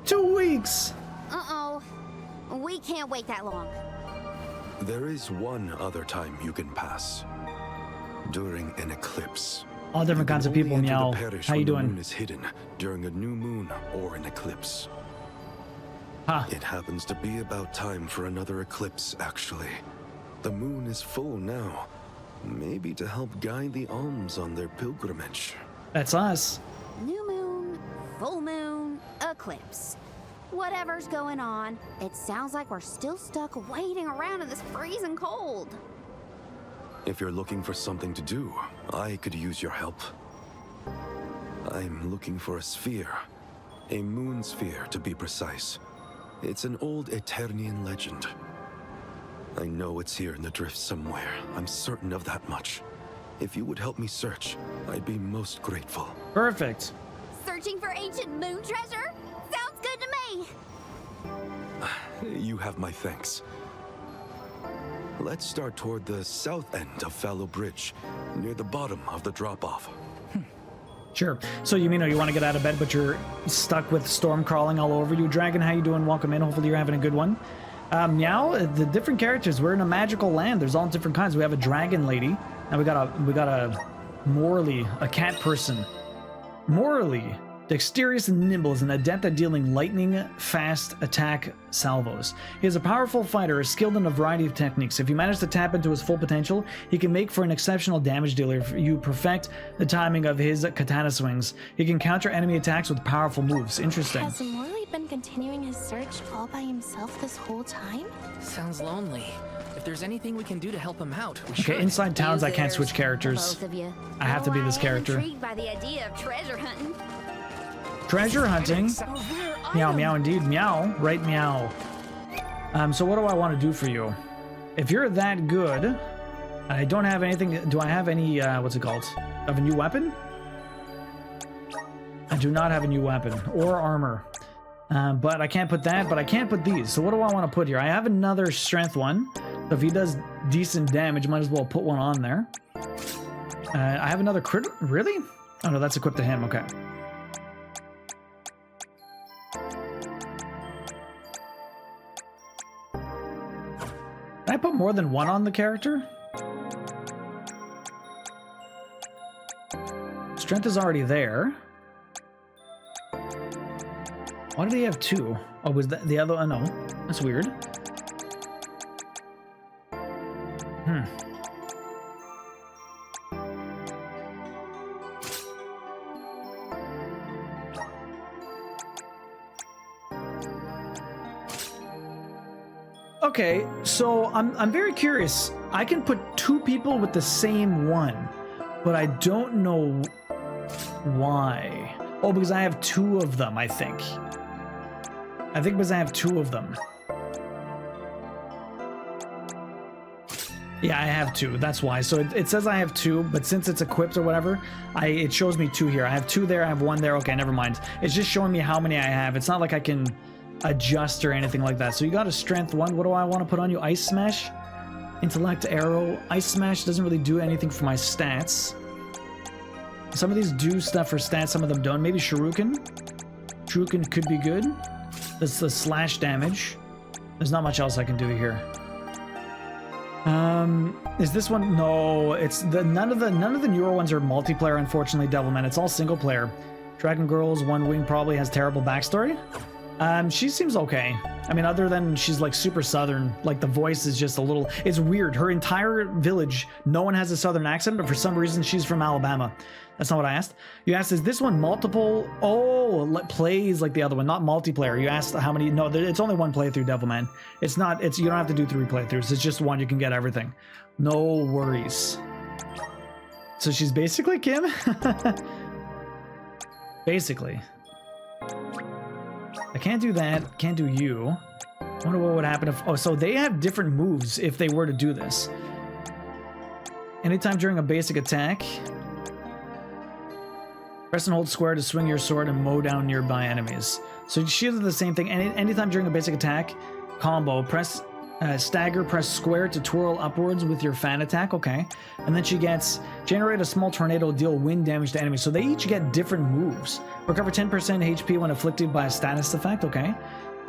2 weeks! Uh-oh. We can't wait that long. There is one other time you can pass. During an eclipse. All different kinds of people, Only enter Meow. the parish How you when the doing? moon is hidden during a new moon or an eclipse. Huh. It happens to be about time for another eclipse, actually. The moon is full now. Maybe to help guide the alms on their pilgrimage. That's us. New moon, full moon, eclipse. Whatever's going on, it sounds like we're still stuck waiting around in this freezing cold. If you're looking for something to do, I could use your help. I'm looking for a sphere. A moon sphere, to be precise. It's an old Eternian legend. I know it's here in the drift somewhere. I'm certain of that much. If you would help me search, I'd be most grateful. Perfect. Searching for ancient moon treasure? Sounds good to me. You have my thanks. Let's start toward the south end of Fallow Bridge, near the bottom of the drop-off. Sure. So you mean you want to get out of bed, but you're stuck with storm crawling all over you. Dragon, how you doing? Welcome in. Hopefully you're having a good one. Meow, the different characters. We're in a magical land. There's all different kinds. We have a dragon lady. Now we got a Morley, a cat person. Morley, dexterous and nimble, is an adept at dealing lightning-fast attack salvos. He is a powerful fighter, skilled in a variety of techniques. If you manage to tap into his full potential, he can make for an exceptional damage dealer if you perfect the timing of his katana swings. He can counter enemy attacks with powerful moves. Interesting. Has Morley been continuing his search all by himself this whole time? Sounds lonely. If there's anything we can do to help him out, we Okay, should. inside towns I can't switch characters. Both of you. I have to be this character. Intrigued by the idea of treasure hunting. Treasure hunting. Meow, meow, indeed. Meow. Right, meow. So what do I want to do for you? If you're that good, I don't have anything. Do I have any, what's it called? Of a new weapon? I do not have a new weapon or armor. But I can't put that, but I can't put these. So what do I want to put here? I have another strength one. So if he does decent damage, might as well put one on there. I have another crit. Really? Oh no, that's equipped to him. Okay. Can I put more than one on the character? Strength is already there. Why did he have two? Oh, was that the other? Oh, no. That's weird. Okay, so I'm very curious. I can put two people with the same one, but I don't know why. Oh, because I have two of them, I think. I think because I have two of them. Yeah, I have two. That's why. So it says I have two, but since it's equipped or whatever, it shows me two here. I have two there. I have one there. Okay, never mind. It's just showing me how many I have. It's not like I can adjust or anything like that. So you got a strength one. What do I want to put on you? Ice Smash? Intellect Arrow. Ice Smash doesn't really do anything for my stats. Some of these do stuff for stats, some of them don't. Maybe Shuriken. Shuriken could be good. That's the slash damage. There's not much else I can do here. Is this one? No, it's none of the newer ones are multiplayer, unfortunately, Devilman. It's all single player. Dragon Girls One Wing probably has terrible backstory. She seems okay. I mean, other than she's like super southern, like the voice is just a little, it's weird. Her entire village, no one has a southern accent, but for some reason she's from Alabama. That's not what I asked. You asked, is this one multiple? Oh, plays like the other one, not multiplayer. You asked how many, no, it's only one playthrough, Devilman. It's not, you don't have to do 3 playthroughs. It's just one, you can get everything. No worries. So she's basically Kim? Basically. I can't do that. Can't do you. I wonder what would happen if... Oh, so they have different moves if they were to do this. Anytime during a basic attack, press and hold square to swing your sword and mow down nearby enemies. So she does the same thing. Anytime during a basic attack combo, press stagger, press square to twirl upwards with your fan attack. Okay. And then she gets generate a small tornado, deal wind damage to enemies. So they each get different moves. Recover 10% HP when afflicted by a status effect. Okay.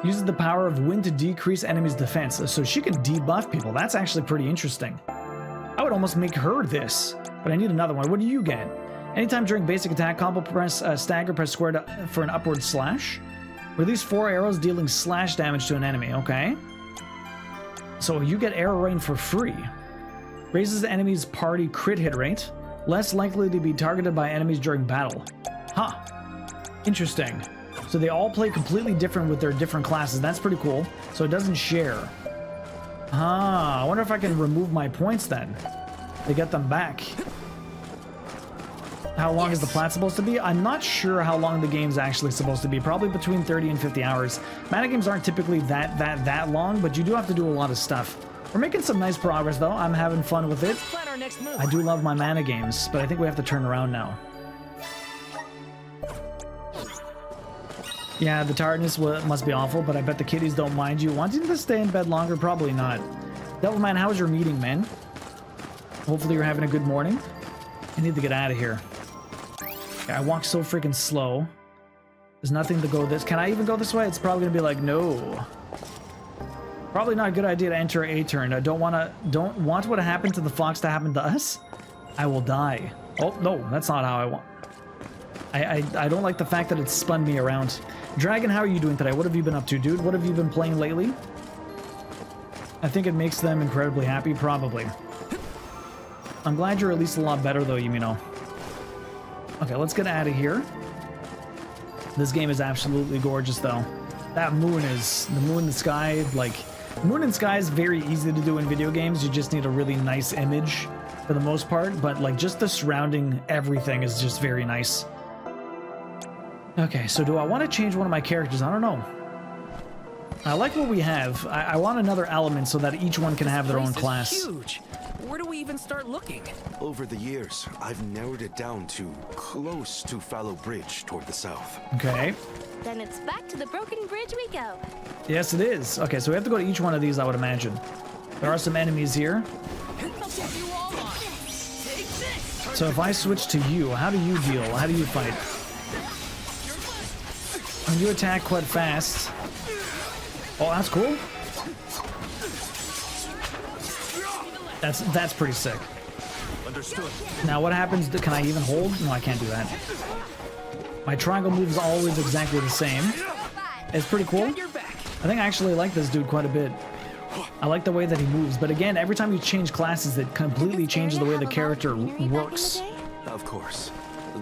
Uses the power of wind to decrease enemies' defense. So she can debuff people. That's actually pretty interesting. I would almost make her this, but I need another one. What do you get? Anytime during basic attack combo, press stagger, press square for an upward slash. Release 4 arrows, dealing slash damage to an enemy. Okay. So you get arrow rain for free. Raises the enemy's party crit hit rate. Less likely to be targeted by enemies during battle. Huh. Interesting. So they all play completely different with their different classes. That's pretty cool. So it doesn't share. Ah, I wonder if I can remove my points then. To get them back. How long is the plat supposed to be? I'm not sure how long the game's actually supposed to be. Probably between 30 and 50 hours. Mana games aren't typically that long, but you do have to do a lot of stuff. We're making some nice progress though. I'm having fun with it. I do love my mana games, but I think we have to turn around now. Yeah, the tiredness must be awful, but I bet the kitties don't mind you wanting to stay in bed longer. Probably not. Devilman, how was your meeting, man? Hopefully you're having a good morning. I need to get out of here. I walk so freaking slow. There's nothing to go this. Can I even go this way? It's probably gonna be like, no. Probably not a good idea to enter a turn. I don't want what happened to the fox to happen to us. I will die. Oh, no, that's not how I want. I don't like the fact that it spun me around. Dragon, how are you doing today? What have you been up to, dude? What have you been playing lately? I think it makes them incredibly happy, probably. I'm glad you're at least a lot better, though, Yumino. Okay, let's get out of here. This game is absolutely gorgeous, though. That moon is... The moon in the sky, like... Moon and sky is very easy to do in video games. You just need a really nice image for the most part. But, like, just the surrounding everything is just very nice. Okay, so do I want to change one of my characters? I don't know. I like what we have. I want another element so that each one can have their own class. Huge. Where do we even start looking? Over the years, I've narrowed it down to close to Fallow Bridge toward the south. Okay. Then it's back to the broken bridge we go. Yes, it is. Okay, so we have to go to each one of these, I would imagine. There are some enemies here. So if I switch to you, how do you deal? How do you fight? And you attack quite fast. Oh, that's cool. That's pretty sick. Understood. Now what happens? Can I even hold? No, I can't do that. My triangle move is always exactly the same. It's pretty cool. I think I actually like this dude quite a bit. I like the way that he moves, but again, every time you change classes, it completely changes the way the character works. Of course.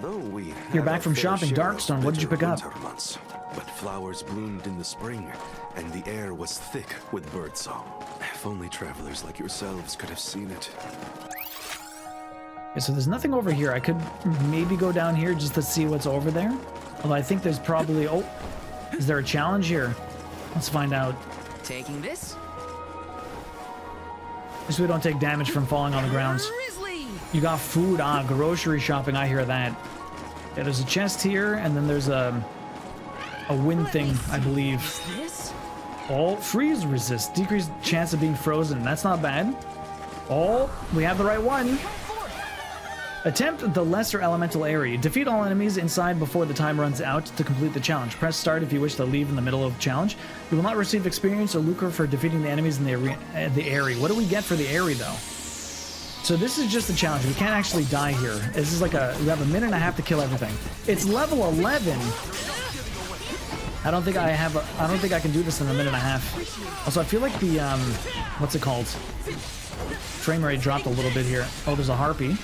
Though we You're back from shopping, Darkstorm. What did you pick up? Months, but flowers bloomed in the spring, and the air was thick with birdsong. If only travelers like yourselves could have seen it. Okay, so there's nothing over here. I could maybe go down here just to see what's over there. Although I think there's probably... Oh, is there a challenge here? Let's find out. Taking this? Just so we don't take damage from falling on the ground. You got food. Ah, grocery shopping. I hear that. Yeah, there's a chest here, and then there's a wind thing, I believe. Oh, freeze resist. Decreased chance of being frozen. That's not bad. Oh, we have the right one. Attempt the lesser elemental area. Defeat all enemies inside before the time runs out to complete the challenge. Press start if you wish to leave in the middle of the challenge. You will not receive experience or lucre for defeating the enemies in the area. What do we get for the area, though? So this is just a challenge. We can't actually die here. This is like we have a minute and a half to kill everything. It's level 11. I don't think I can do this in a minute and a half. Also, I feel like the what's it called? Frame rate dropped a little bit here. Oh, there's a harpy.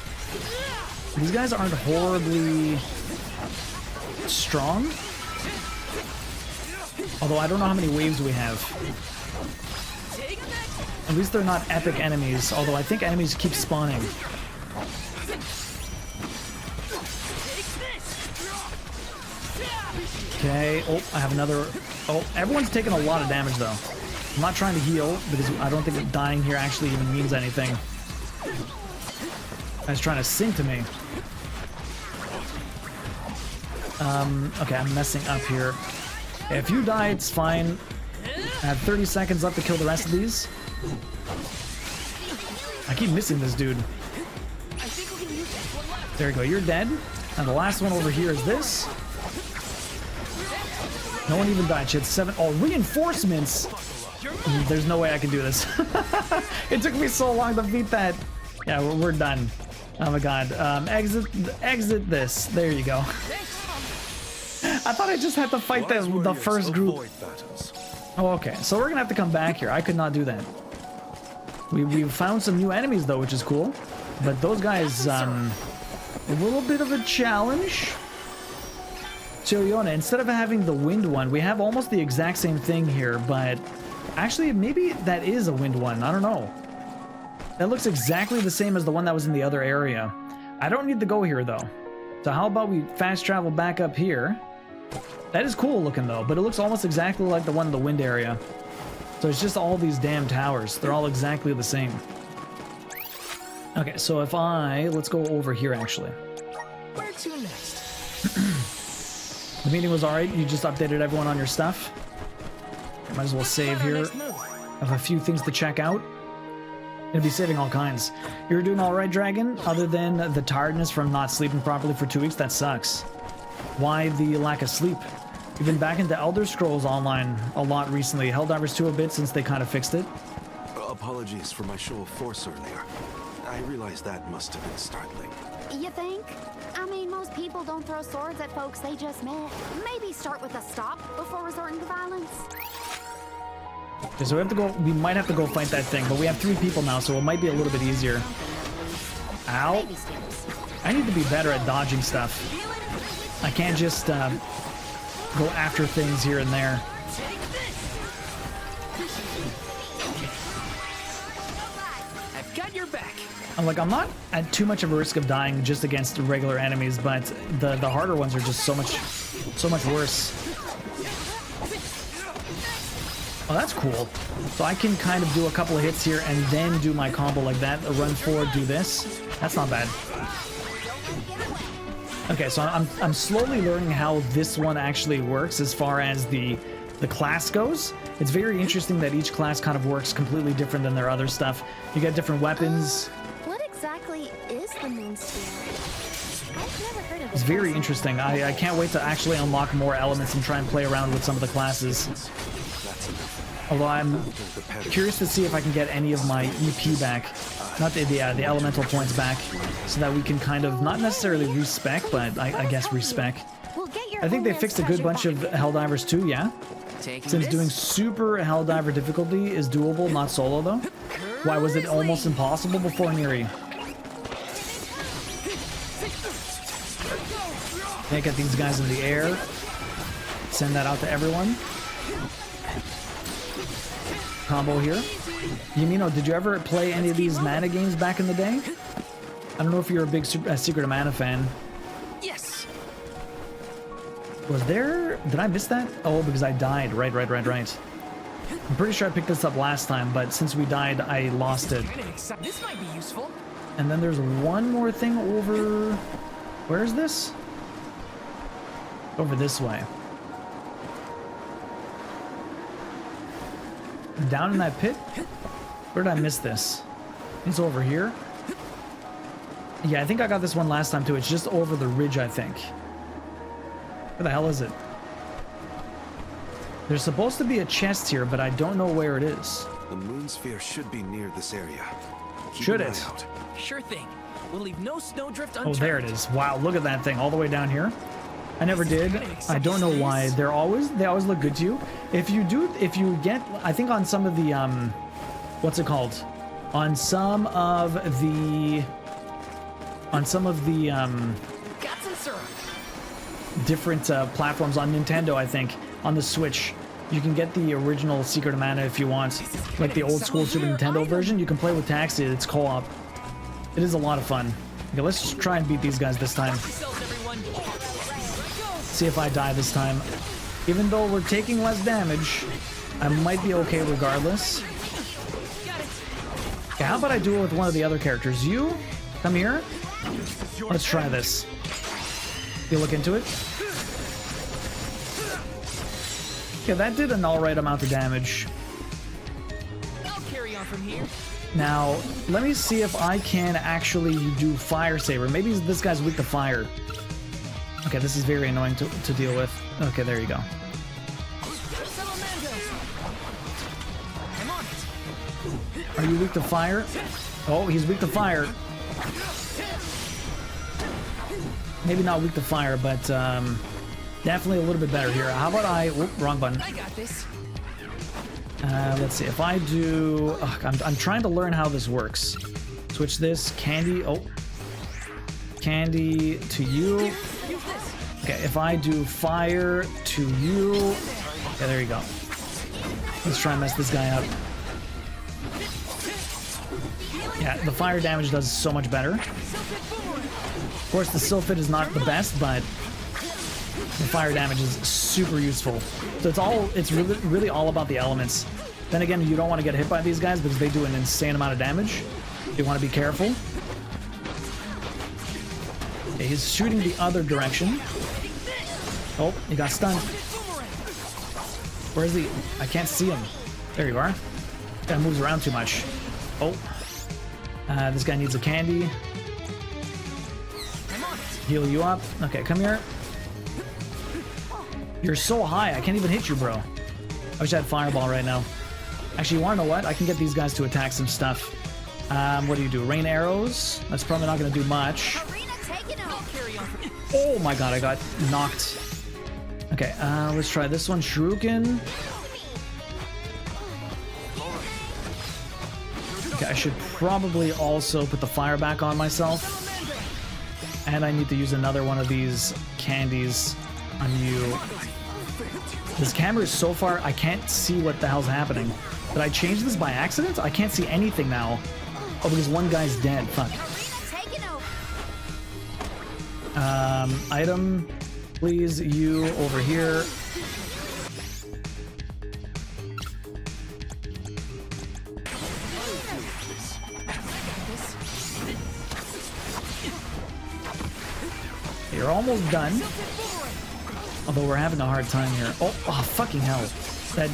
These guys aren't horribly strong. Although I don't know how many waves we have. At least they're not epic enemies, although I think enemies keep spawning. Okay, oh, I have another... Oh, everyone's taking a lot of damage, though. I'm not trying to heal, because I don't think that dying here actually even means anything. I was trying to sing to me. Okay, I'm messing up here. If you die, it's fine. I have 30 seconds left to kill the rest of these. I keep missing this dude. There you go, you're dead. And the last one over here is this. No one even died. She had 7. Oh, reinforcements! There's no way I can do this. It took me so long to beat that. Yeah, we're done. Oh my god. Exit this. There you go. I thought I just had to fight the first group. Oh, okay. So we're gonna have to come back here. I could not do that. We've found some new enemies though, which is cool. But those guys, a little bit of a challenge. So Yona, instead of having the wind one, we have almost the exact same thing here, but actually maybe that is a wind one. I don't know. That looks exactly the same as the one that was in the other area. I don't need to go here though. So how about we fast travel back up here? That is cool looking though, but it looks almost exactly like the one in the wind area. So it's just all these damn towers. They're all exactly the same. Okay, so if let's go over here actually. Where to next? The meeting was alright. You just updated everyone on your stuff. Might as well save here. I have a few things to check out. Gonna be saving all kinds. You're doing alright, Dragon? Other than the tiredness from not sleeping properly for 2 weeks? That sucks. Why the lack of sleep? You've been back into Elder Scrolls Online a lot recently. Helldivers 2 a bit since they kind of fixed it. Apologies for my show of force earlier. I realized that must have been startling. You think? I mean, most people don't throw swords at folks they just met. Maybe start with a stop before resorting to violence. Okay, so we might have to go fight that thing, but we have 3 people now, so it might be a little bit easier. Ow. I need to be better at dodging stuff. I can't just go after things here and there. I've got your back. I'm not at too much of a risk of dying just against regular enemies, but the harder ones are just so much worse. Oh, that's cool. So I can kind of do a couple of hits here and then do my combo like that. Run forward, do this. That's not bad. Okay, so I'm slowly learning how this one actually works as far as the class goes. It's very interesting that each class kind of works completely different than their other stuff. You get different weapons. What exactly is the moon sphere? I've never heard of it. It's very interesting. I can't wait to actually unlock more elements and try and play around with some of the classes. Although I'm curious to see if I can get any of my EP back. Not the elemental points back. So that we can kind of, not necessarily respec, but I guess respec. I think they fixed a good bunch of Helldivers too, yeah? Since doing super Helldiver difficulty is doable, not solo though. Why was it almost impossible before Neri? Can't get these guys in the air. Send that out to everyone. Combo here. Yumino, did you ever play any of these mana games back in the day? I don't know if you're a big Secret of Mana fan. Yes. Was there... Did I miss that? Oh, because I died. Right. I'm pretty sure I picked this up last time, but since we died, I lost it. This might be useful. And then there's one more thing over... Where is this? Over this way. Down in that pit? Where did I miss this? It's over here. Yeah, I think I got this one last time too. It's just over the ridge, I think. Where the hell is it? There's supposed to be a chest here, but I don't know where it is. The moon sphere should be near this area. Should it? Sure thing. We'll leave no snowdrift Oh, unturned. there it is. Wow, look at that thing all the way down here. I never did. I don't know why. They always look good to you. If you get, I think on some of the what's it called? On some of the different platforms on Nintendo, I think on the Switch, you can get the original Secret of Mana if you want, like the old school Super Nintendo version. You can play with Taxi. It's co-op. It is a lot of fun. Okay, let's just try and beat these guys this time. See if I die this time. Even though we're taking less damage, I might be okay regardless. Okay, how about I do it with one of the other characters? You, come here. Let's try this. You look into it. Okay, that did an alright amount of damage. I'll carry on from here. Now, let me see if I can actually do Fire Saber. Maybe this guy's weak to fire. Okay, this is very annoying to deal with. Okay, there you go. Are you weak to fire? Oh, he's weak to fire. Maybe not weak to fire, but definitely a little bit better here. How about I... Whoop, wrong button. I got this. Let's see. If I do... I'm trying to learn how this works. Switch this. Candy. Oh. Candy to you. Okay, if I do fire to you... Okay, there you go. Let's try and mess this guy up. Yeah, the fire damage does so much better. Of course, the Sylphid is not the best, but the fire damage is super useful. So it's really all about the elements. Then again, you don't want to get hit by these guys because they do an insane amount of damage. You want to be careful. Okay, he's shooting the other direction. Oh, he got stunned. Where is he? I can't see him. There you are. Guy moves around too much. Oh. This guy needs a candy. Heal you up. Okay, come here. You're so high, I can't even hit you, bro. I wish I had Fireball right now. Actually, you want to know what? I can get these guys to attack some stuff. What do you do? Rain arrows? That's probably not going to do much. Oh my god, I got knocked. Okay, let's try this one. Shuriken. Okay, I should probably also put the fire back on myself. And I need to use another one of these candies on you. This camera is so far, I can't see what the hell's happening. Did I change this by accident? I can't see anything now. Oh, because one guy's dead. Fuck. Item, please, you over here. You're almost done. Although we're having a hard time here. Oh, fucking hell. That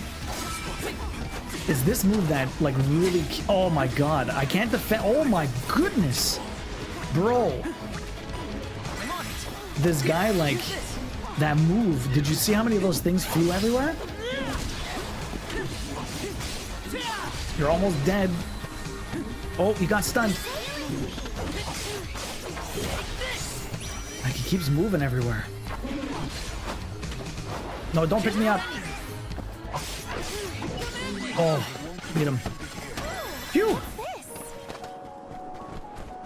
is this move that like really... Oh my god. I can't defend... Oh my goodness. Bro. This guy, like... That move. Did you see how many of those things flew everywhere? You're almost dead. Oh, you got stunned. Like, he keeps moving everywhere. No, don't pick me up. Oh, beat him. Phew!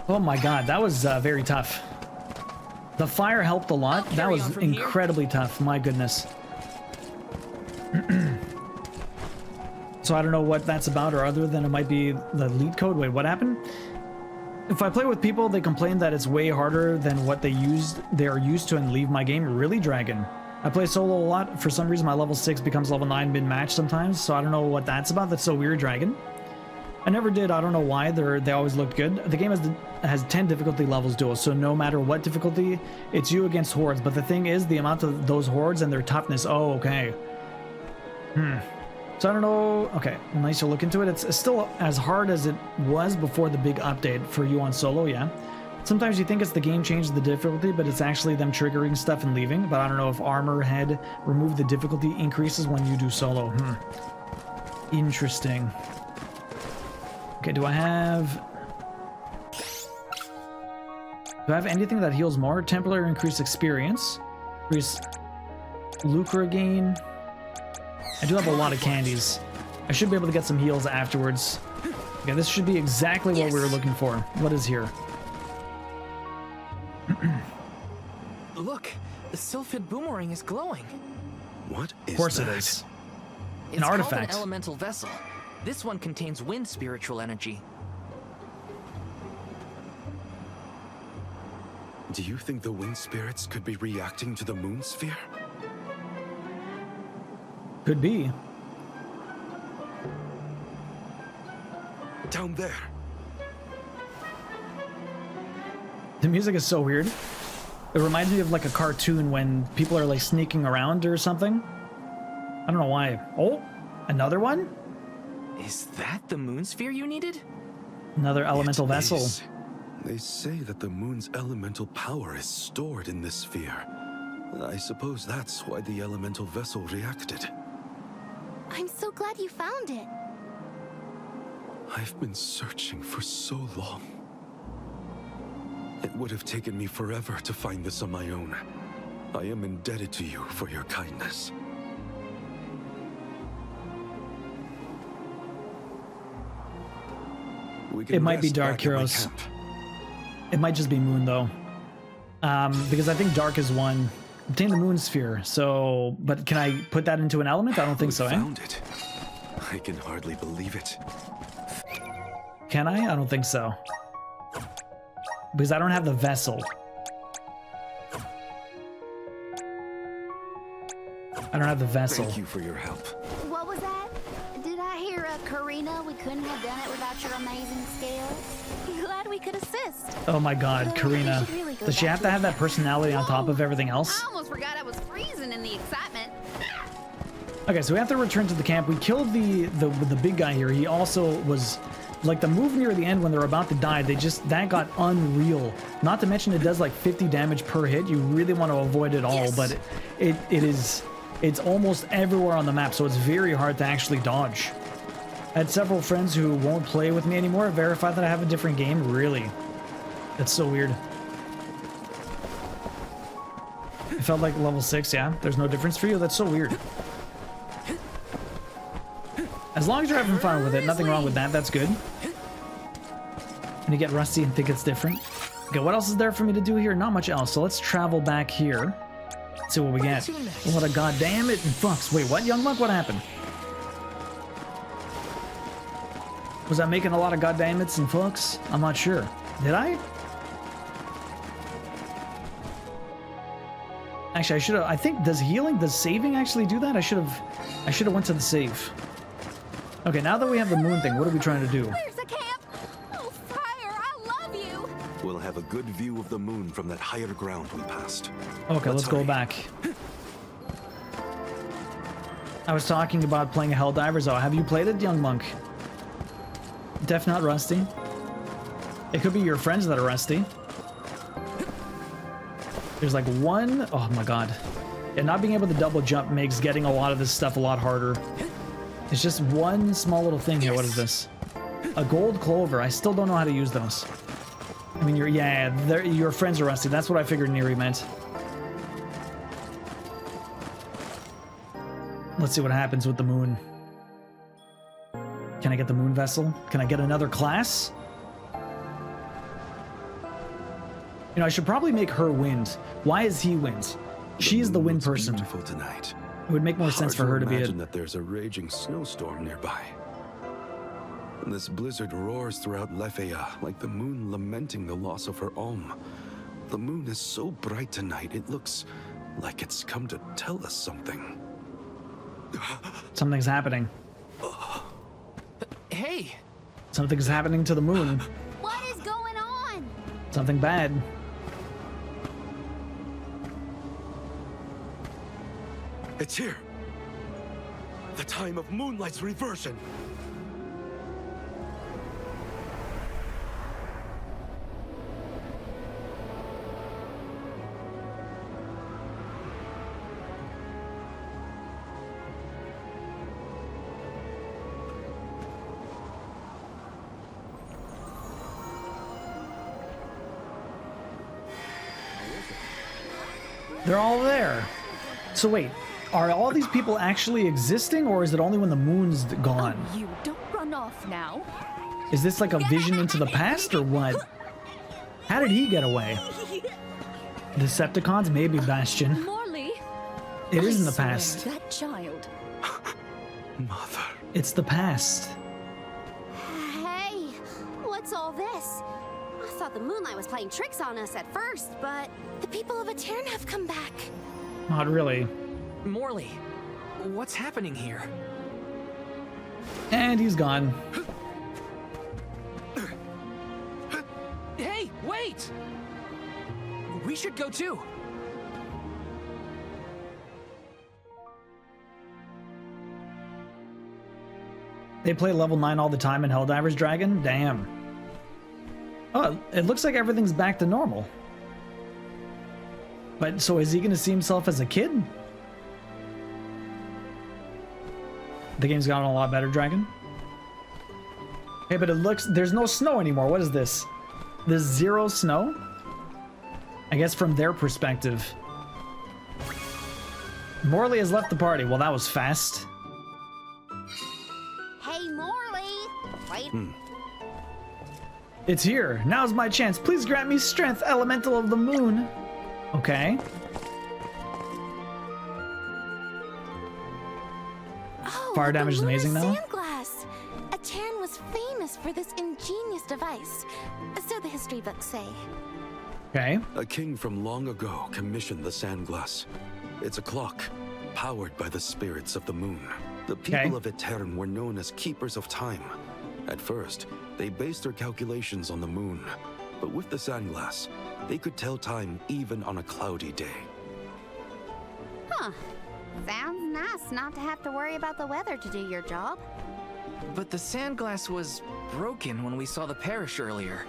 Oh my god, that was very tough. The fire helped a lot. That was incredibly tough. My goodness. So I don't know what that's about, or other than it might be the lead code. Wait, what happened? If I play with people, they complain that it's way harder than what they are used to and leave my game. Really, Dragon? I play solo a lot. For some reason, my level 6 becomes level 9 mid-match sometimes, so I don't know what that's about. That's so weird, Dragon. I never did. I don't know why. They always looked good. The game has 10 difficulty levels dual, so no matter what difficulty, it's you against hordes. But the thing is, the amount of those hordes and their toughness. Oh, okay. So I don't know. Okay, nice to look into it. It's still as hard as it was before the big update for you on solo, yeah. Sometimes you think it's the game changed the difficulty, but it's actually them triggering stuff and leaving. But I don't know if armor head remove the difficulty increases when you do solo. Interesting. Okay, do I have anything that heals more? Temporary increased experience. Increase lucre gain. I do have a lot of candies. I should be able to get some heals afterwards. Okay, this should be exactly what we were looking for. What is here? Look, the Sylphid boomerang is glowing. What is Of course that? it is. It's An called artifact. an elemental vessel. This one contains wind spiritual energy. Do you think the wind spirits could be reacting to the moon sphere? Could be. Down there. The music is so weird. It reminds me of like a cartoon when people are like sneaking around or something. I don't know why. Oh, another one? Is that the moon sphere you needed? Another elemental vessel. Is. They say that the moon's elemental power is stored in this sphere. I suppose that's why the elemental vessel reacted. I'm so glad you found it. I've been searching for so long. It would have taken me forever to find this on my own. I am indebted to you for your kindness. It might be Dark Heroes. It might just be Moon though. Because I think Dark is one. Obtain the Moon Sphere. So, but can I put that into an element? I don't think so, Found it. I can hardly believe it. Can I? I don't think so. Because I don't have the vessel. I don't have the vessel. Thank you for your help. What was that? Did I hear Karina? We couldn't have done it without your amazing skills. Glad we could assist. Oh my god, Karina. really go Does she back have to to a have that personality on top of everything else? I almost forgot I was freezing in the excitement. Okay, so we have to return to the camp. We killed the big guy here. He also was like the move near the end when they're about to die. That got unreal. Not to mention it does like 50 damage per hit. You really want to avoid it all, but it's almost everywhere on the map, so it's very hard to actually dodge. I had several friends who won't play with me anymore verify that I have a different game. Really, that's so weird. It felt like level 6. Yeah, there's no difference for you. That's so weird. As long as you're having fun with it, nothing wrong with that. That's good. And you get rusty and think it's different. Okay, what else is there for me to do here? Not much else. So let's travel back here. See what we get. What a goddamn it and fucks. Wait, what, young monk? What happened? Was I making a lot of goddammits and fucks? I'm not sure. Did I? Actually, I should have. I think does saving actually do that? I should have went to the save. Okay, now that we have the moon thing, what are we trying to do? Where's the camp? Oh, Fire, I love you. We'll have a good view of the moon from that higher ground we passed. Okay, let's go back. I was talking about playing a Helldivers. Oh, have you played it, young monk? Def not rusty. It could be your friends that are rusty. There's like one. Oh my god. And not being able to double jump makes getting a lot of this stuff a lot harder. It's just one small little thing here. What is this? A gold clover. I still don't know how to use those. I mean, your friends are rusty. That's what I figured Neri meant. Let's see what happens with the moon. Can I get the moon vessel? Can I get another class? You know, I should probably make her wind. Why is he wind? She is the wind person. Beautiful tonight. It would make more sense for her to be Imagine that there's a raging snowstorm nearby. And this blizzard roars throughout Lefeya like the moon lamenting the loss of her Om. The moon is so bright tonight, it looks like it's come to tell us something. Something's happening. Hey! Something's happening to the moon. What is going on? Something bad. It's here. The time of Moonlight's reversion. They're all there. So wait, are all these people actually existing, or is it only when the moon's gone? Oh, you don't run off now. Is this like a vision into the past, or what? How did he get away? Decepticons? Maybe Bastion. Morley. It is in the swear, past. That child. Mother. It's the past. Hey, what's all this? I thought the moonlight was playing tricks on us at first, but The people of Etern have come back. Not really. Morley, what's happening here? And he's gone. Hey, wait! We should go too. They play level 9 all the time in Helldiver's Dragon? Damn. Oh, it looks like everything's back to normal. But so is he gonna see himself as a kid? The game's gotten a lot better, Dragon. Hey, but it looks, there's no snow anymore. What is this? There's 0 snow? I guess from their perspective. Morley has left the party. Well, that was fast. hey, Morley. Wait. It's here. Now's my chance. Please grant me strength, elemental of the moon. Okay. Oh, Fire damage is the lunar amazing now. Sandglass. Etern was famous for this ingenious device, so the history books say. Okay. A king from long ago commissioned the Sandglass. It's a clock, powered by the spirits of the moon. The people of Etern were known as keepers of time. At first, they based their calculations on the moon. But with the Sandglass, they could tell time even on a cloudy day. Huh. Sounds nice not to have to worry about the weather to do your job. But the sandglass was broken when we saw the parish earlier.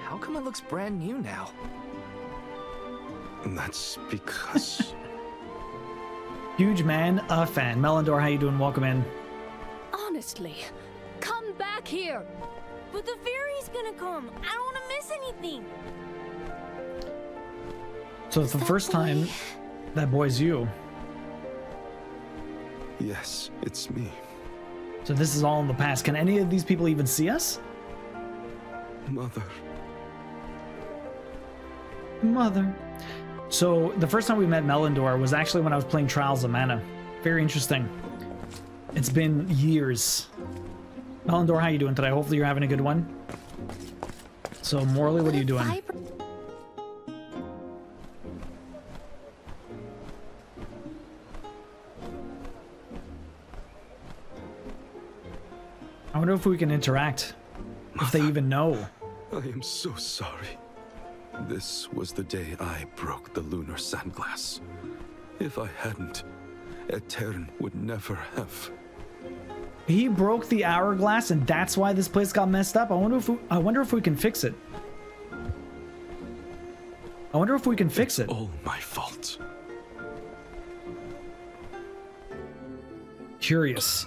How come it looks brand new now? That's because... Huge man, a fan. Melendor, how you doing? Welcome in. Honestly, come back here. But the fairy's gonna come. I don't want to miss anything. So it's the first time that boy's you. Yes, it's me. So this is all in the past. Can any of these people even see us? Mother. Mother. So the first time we met Melendor was actually when I was playing Trials of Mana. Very interesting. It's been years. Melendor, how you doing today? Hopefully you're having a good one. So Morley, what are you doing? I wonder if we can interact. If they even know. I am so sorry. This was the day I broke the lunar sandglass. If I hadn't, Etern would never have. He broke the hourglass, and that's why this place got messed up. I wonder if we can fix it. I wonder if we can fix it. All my fault. Curious.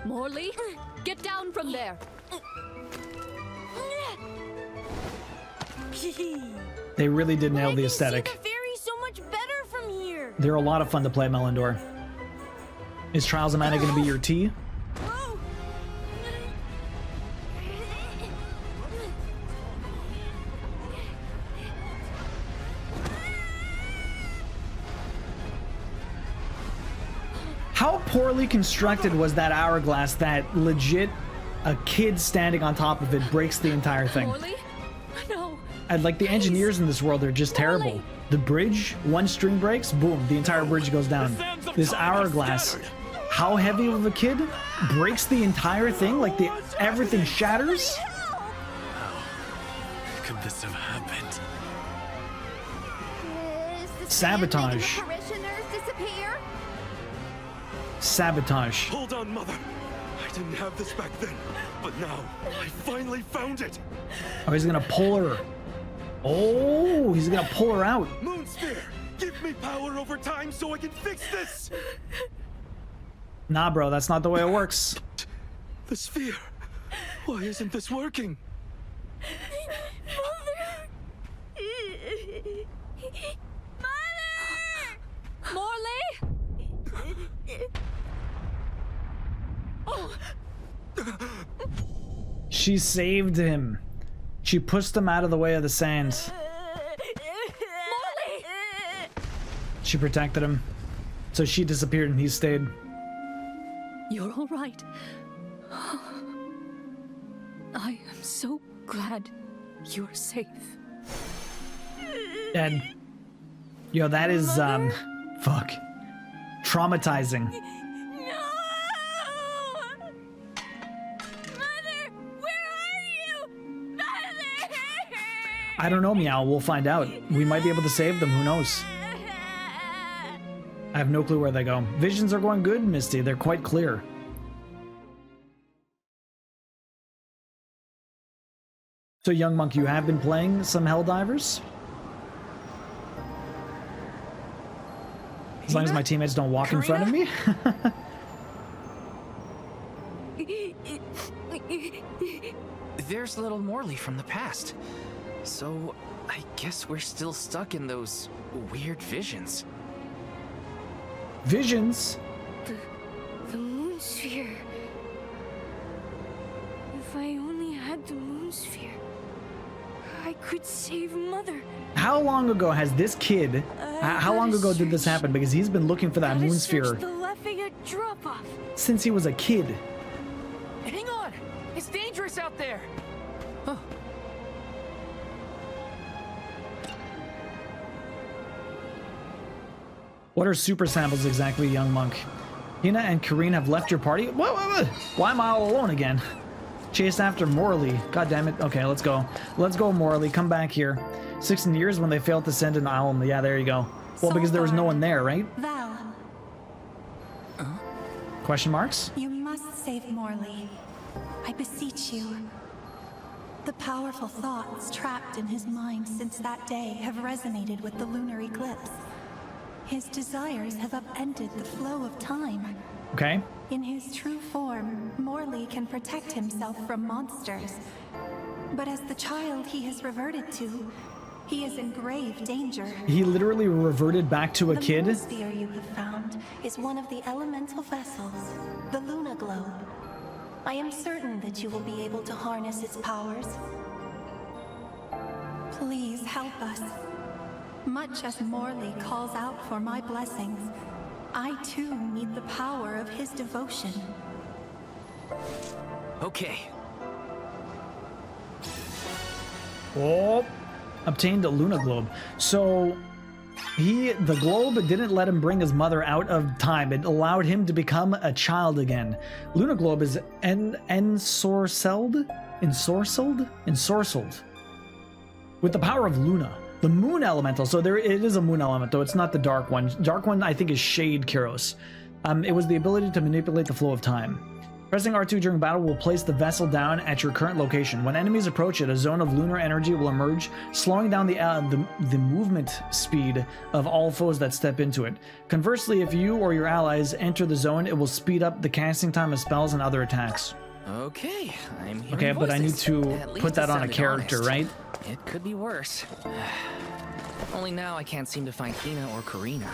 Morley, get down from there. They really did nail the I can see aesthetic. the fairy's so much better from here. They're a lot of fun to play, Melendor. Is Trials of Mana going to be your tea? How poorly constructed was that hourglass that legit a kid standing on top of it breaks the entire thing? Morley? No. And like the engineers in this world are just terrible. The bridge, one string breaks, boom, the entire bridge goes down. This hourglass, how heavy of a kid breaks the entire thing? Like everything shatters? How could this have happened? Sabotage. Parishioners disappear? Sabotage. Hold on, Mother. I didn't have this back then, but now I finally found it. Oh, he's gonna pull her. Oh, he's gonna pull her out. Moonsphere, give me power over time so I can fix this. Nah, bro, that's not the way it works. The sphere. Why isn't this working? Mother. She saved him. She pushed him out of the way of the sands. She protected him. So she disappeared and he stayed. You're all right. I am so glad you're safe. And yo, that is fuck. Traumatizing. I don't know, Meow. We'll find out. We might be able to save them. Who knows? I have no clue where they go. Visions are going good, Misty. They're quite clear. So, Young Monk, you have been playing some Helldivers? As long as my teammates don't walk in front of me? There's little Morley from the past. So, I guess we're still stuck in those weird visions. Visions? The moon sphere. If I only had the moon sphere, I could save Mother. How long ago has this kid... how long ago did this happen? Because he's been looking for that moon sphere The Lafayette drop-off. since he was a kid. Hang on! It's dangerous out there! Huh. What are super samples exactly, Young Monk? Hina and Kareen have left your party? Whoa. Why am I all alone again? Chased after Morley. God damn it. Okay, let's go. Let's go, Morley. Come back here. 16 years when they failed to send an Alm. Yeah, there you go. Well, because there was no one there, right? Val, Question marks? you must save Morley. I beseech you. The powerful thoughts trapped in his mind since that day have resonated with the lunar eclipse. His desires have upended the flow of time. Okay. In his true form, Morley can protect himself from monsters. But as the child he has reverted to, he is in grave danger. He literally reverted back to a kid? The moon sphere you have found is one of the elemental vessels, the Luna Globe. I am certain that you will be able to harness its powers. Please help us. Much as Morley calls out for my blessings, I too need the power of his devotion. Okay. Oh, obtained a Luna Globe. So, the globe didn't let him bring his mother out of time. It allowed him to become a child again. Luna Globe is ensorcelled with the power of Luna. The moon elemental, so it is a moon element, though it's not the dark one. Dark one, I think, is Shade Kyros. It was the ability to manipulate the flow of time. Pressing R2 during battle will place the vessel down at your current location. When enemies approach it, a zone of lunar energy will emerge, slowing down the movement speed of all foes that step into it. Conversely, if you or your allies enter the zone, it will speed up the casting time of spells and other attacks. Okay, I'm hearing Okay, but I need to put that on a character, right? It could be worse. Only now I can't seem to find Hina or Karina.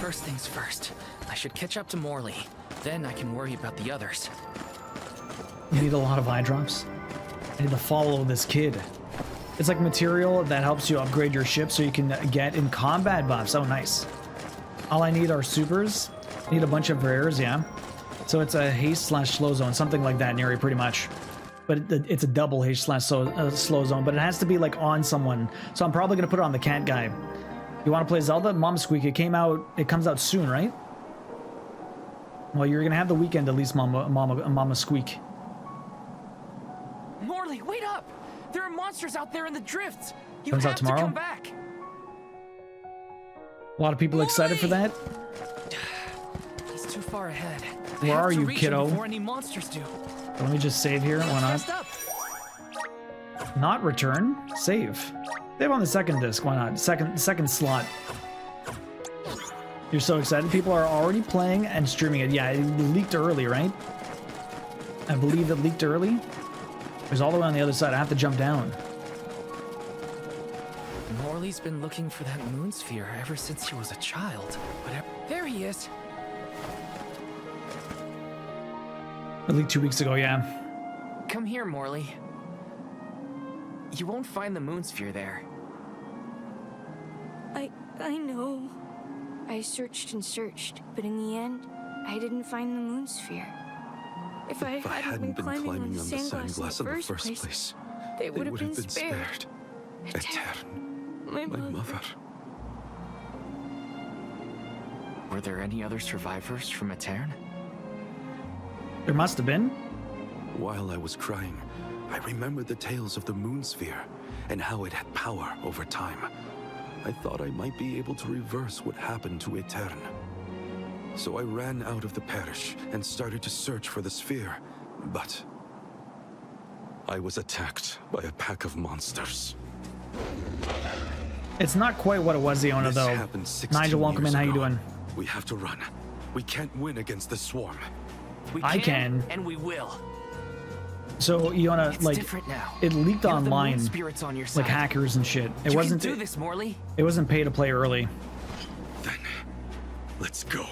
First things first, I should catch up to Morley. Then I can worry about the others. You need a lot of eye drops. I need to follow this kid. It's like material that helps you upgrade your ship so you can get in combat buffs. Oh, nice. All I need are supers. I need a bunch of rares, yeah. So it's a haste/slow zone, something like that, Neri, pretty much. But it's a double haste/slow zone, but it has to be like on someone. So I'm probably gonna put it on the cat guy. You want to play Zelda? Mama Squeak. It comes out soon, right? Well, you're gonna have the weekend at least, Mama Squeak. Morley, wait up! There are monsters out there in the drifts. You Comes have out tomorrow? to come back. A lot of people excited for that. He's too far ahead. Where are you, kiddo? Before any monsters do. Let me just save here. Why not? Not return. Save. Save on the second disc. Why not? Second slot. You're so excited. People are already playing and streaming it. Yeah, it leaked early, right? I believe it leaked early. It was all the way on the other side. I have to jump down. Morley's been looking for that moon sphere ever since he was a child. But there he is. It leaked 2 weeks ago, yeah. Come here, Morley. You won't find the moon sphere there. I know. I searched and searched, but in the end, I didn't find the moon sphere. If I hadn't been climbing on the sandglass in the first place, they would have been spared. Etern, my mother. Were there any other survivors from Etern? There must have been. While I was crying, I remembered the tales of the moon sphere and how it had power over time. I thought I might be able to reverse what happened to Etern. So I ran out of the parish and started to search for the sphere, but I was attacked by a pack of monsters. It's not quite what it was, Iona, though. Nigel, welcome in. How you doing? We have to run. We can't win against the swarm. I can. And we will. So, Iona, It's like, different now. it leaked You have the moon online, spirits on your like side. hackers and shit. It You wasn't. can do this, Morley. It wasn't pay to play early. Let's go.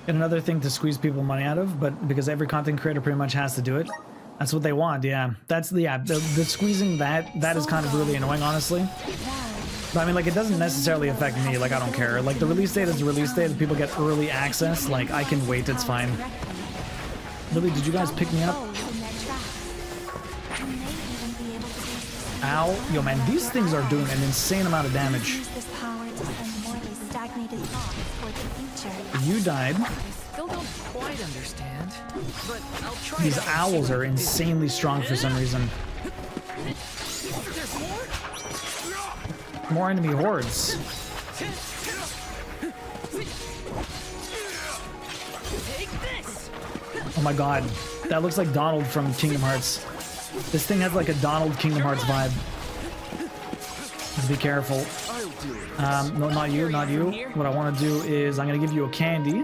And another thing to squeeze people money out of, but because every content creator pretty much has to do it, that's what they want. Yeah, that's the squeezing that is kind of really annoying, honestly. But I mean, like, it doesn't necessarily affect me. Like, I don't care. Like, the release date is the release date. If people get early access, like, I can wait. It's fine. Really, did you guys pick me up? Ow. Yo, man, these things are doing an insane amount of damage. You died. Still don't quite understand, but I'll try. These owls are insanely strong for some reason. There's more? More enemy hordes. Take this. Oh my god. That looks like Donald from Kingdom Hearts. This thing has like a Donald Kingdom Hearts vibe. Just be careful. No, not you, not you. What I want to do is I'm going to give you a candy.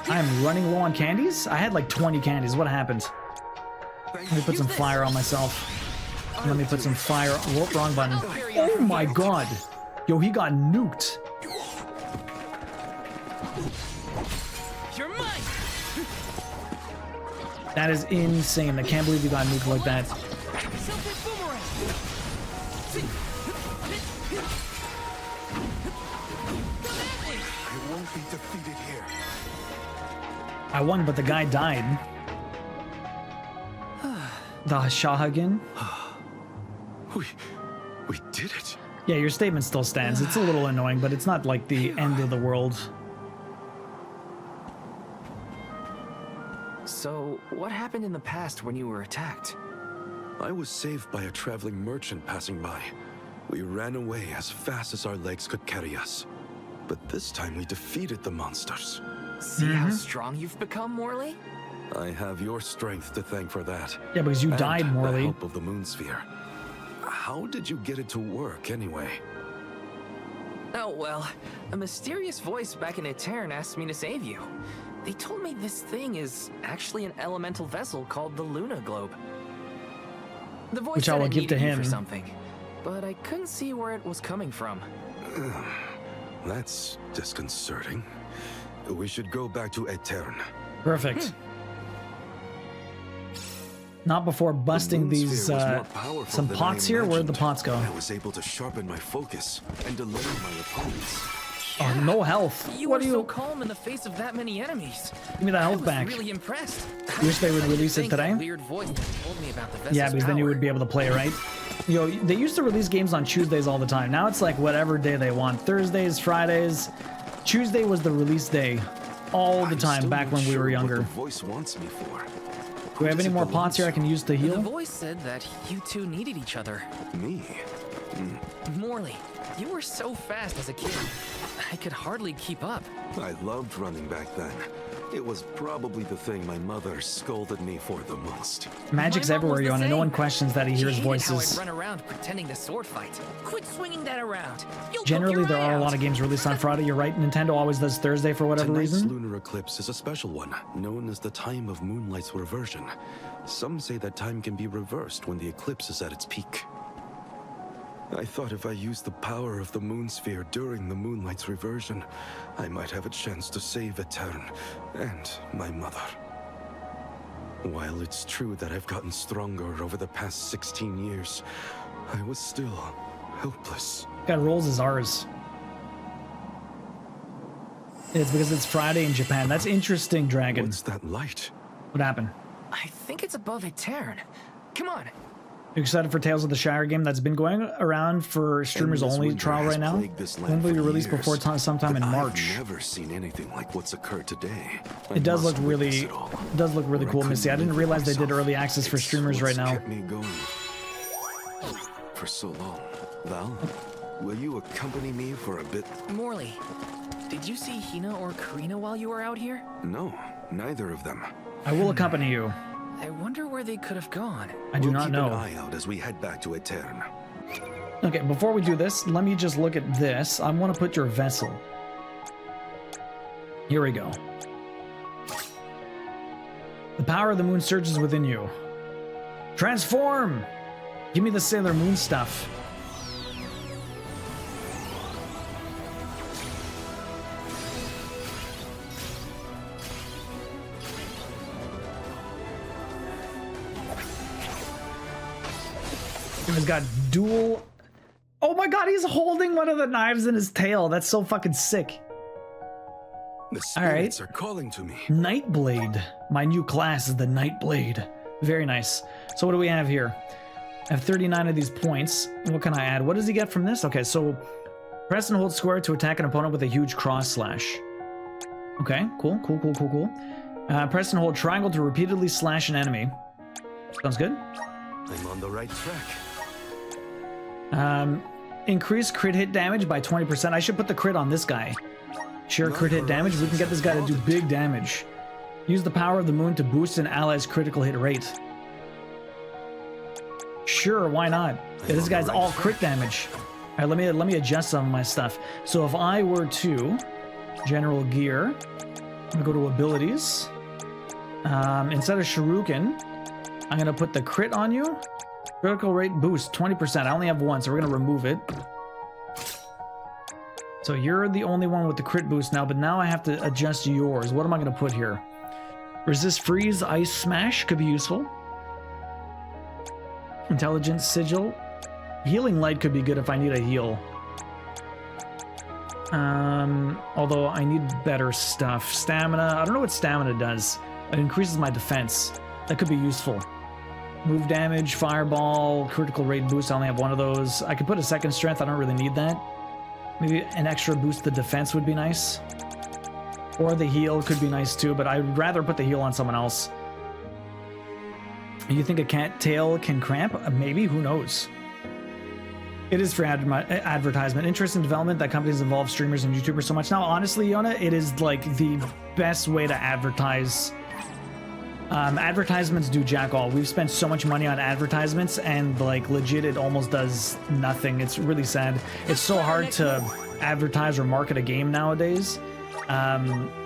I'm running low on candies? I had like 20 candies. What happened? Let me put some fire on myself. Let me put some fire. Whoop, wrong button. Oh my god. Yo, he got nuked. You're mine. That is insane. I can't believe you got nuked like that. I won't be defeated here. I won, but the guy died. The Shahagan? We did it. Yeah, your statement still stands. It's a little annoying, but it's not like the end of the world. So, what happened in the past when you were attacked? I was saved by a traveling merchant passing by. We ran away as fast as our legs could carry us. But this time we defeated the monsters. See how strong you've become, Morley? I have your strength to thank for that. Yeah, because you died, and Morley. the help of the moon sphere. How did you get it to work, anyway? Oh, well, a mysterious voice back in Etern asked me to save you. They told me this thing is actually an elemental vessel called the Luna Globe. The voice Which I said will it give to needed you him. for something, but I couldn't see where it was coming from. That's disconcerting. We should go back to Etern. Perfect. Not before busting The moon these, sphere was more powerful some than pots I here. Where'd the imagined. pots go? I was able to sharpen my focus and delay my opponents. Oh, no health. You What were do so you... calm in the face of that many enemies. Give me the I health was back. really impressed. You wish they would How do you release it think today? that weird voice that told me about the vessel's Yeah, because then you power? would be able to play, right? Yo, they used to release games on Tuesdays all the time. Now it's like whatever day they want. Thursdays, Fridays. Tuesday was the release day all the time back when we were younger. The voice wants me for. Do we have any more pots here I can use to The heal? voice said that you two needed each other. Me? Morley, you were so fast as a kid. I could hardly keep up. I loved running back then. It was probably the thing my mother scolded me for the most. Magic's My mom was everywhere, the Yona. No one same. questions that he She hears hated voices. how I'd run around pretending to sword fight. Quit swinging that around. You'll Generally, poke your there eye are a lot out. of games released on Friday. You're right. Nintendo always does Thursday for whatever Tonight's reason. lunar eclipse is a special one, known as the time of Moonlight's reversion. Some say that time can be reversed when the eclipse is at its peak. I thought if I used the power of the moon sphere during the Moonlight's reversion, I might have a chance to save Etern and my mother. While it's true that I've gotten stronger over the past 16 years, I was still helpless. Got rolls as ours. It's because it's Friday in Japan. That's interesting, Dragon. What's that light? What happened? I think it's above Etern. Come on. You excited for Tales of the Shire game that's been going around for streamers only trial right now? When will be released before sometime in March? I've never seen anything like what's occurred today. It does look really cool, Misty. I didn't realize they did early access for streamers right now. Kept me going for so long. Val, will you accompany me for a bit? Morley, did you see Hina or Karina while you were out here? No, neither of them. I will accompany you. I wonder where they could have gone. I do not know. Keep an eye out as we head back to Etern. Okay, before we do this, let me just look at this. I want to put your vessel. Here we go. The power of the moon surges within you. Transform! Give me the Sailor Moon stuff. He's got dual... Oh my god, he's holding one of the knives in his tail. That's so fucking sick. The spirits are calling to me. Nightblade. My new class is the Nightblade. Very nice. So what do we have here? I have 39 of these points. What can I add? What does he get from this? Okay, so press and hold square to attack an opponent with a huge cross slash. Okay, cool. Press and hold triangle to repeatedly slash an enemy. Sounds good. I'm on the right track. Increase crit hit damage by 20%. I should put the crit on this guy. Share crit hit damage. We can get this guy to do big damage. Use the power of the moon to boost an ally's critical hit rate. Sure, why not? Yeah, this guy's all crit damage. All right, let me adjust some of my stuff. So if I were to general gear, I'm gonna go to abilities. Instead of Shuriken, I'm gonna put the crit on you. Critical rate boost, 20%. I only have one, so we're gonna remove it. So you're the only one with the crit boost now, but now I have to adjust yours. What am I gonna put here? Resist freeze, ice smash could be useful. Intelligence sigil. Healing light could be good if I need a heal. Although I need better stuff. Stamina, I don't know what stamina does. It increases my defense. That could be useful. Move damage, fireball, critical rate boost. I only have one of those. I could put a second strength. I don't really need that. Maybe an extra boost to defense would be nice. Or the heal could be nice too, but I'd rather put the heal on someone else. You think a cat tail can cramp? Maybe, who knows? It is for advertisement. Interest in development that companies involve streamers and YouTubers so much. Now, honestly, Yona, it is like the best way to advertise. Advertisements do jack all. We've spent so much money on advertisements and like legit it almost does nothing. It's really sad. It's so hard to advertise or market a game nowadays.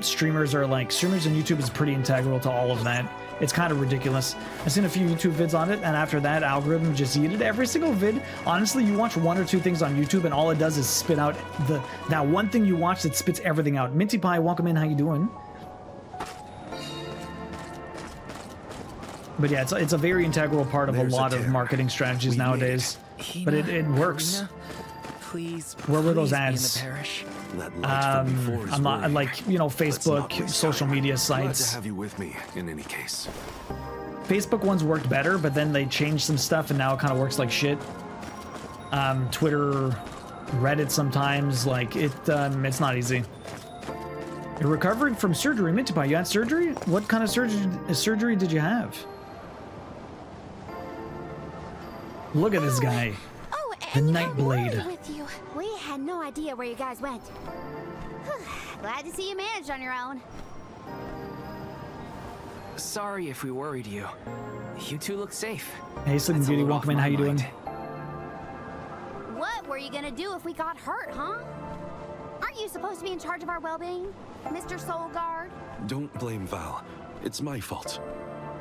Streamers and YouTube is pretty integral to all of that. It's kind of ridiculous. I've seen a few YouTube vids on it, and after that, algorithm just yeeted every single vid. Honestly, you watch one or two things on YouTube, and all it does is spit out that one thing you watch that spits everything out. Minty Pie, welcome in. How you doing? But yeah, it's a very integral part of a lot of marketing strategies nowadays. But it works. Please, where were those ads? I'm not like, you know, Facebook, social media sites. Glad to have you with me in any case. Facebook ones worked better, but then they changed some stuff and now it kind of works like shit. Twitter, Reddit sometimes, like it's not easy. You're recovering from surgery, Minty Pie. You had surgery? What kind of surgery did you have? Look at this guy. The Nightblade. With you. We had no idea where you guys went. Glad to see you managed on your own. Sorry if we worried you. You two look safe. Hey, Sleeping Beauty, welcome in. How you doing? What were you gonna do if we got hurt, huh? Aren't you supposed to be in charge of our well-being, Mr. Soul Guard? Don't blame Val. It's my fault.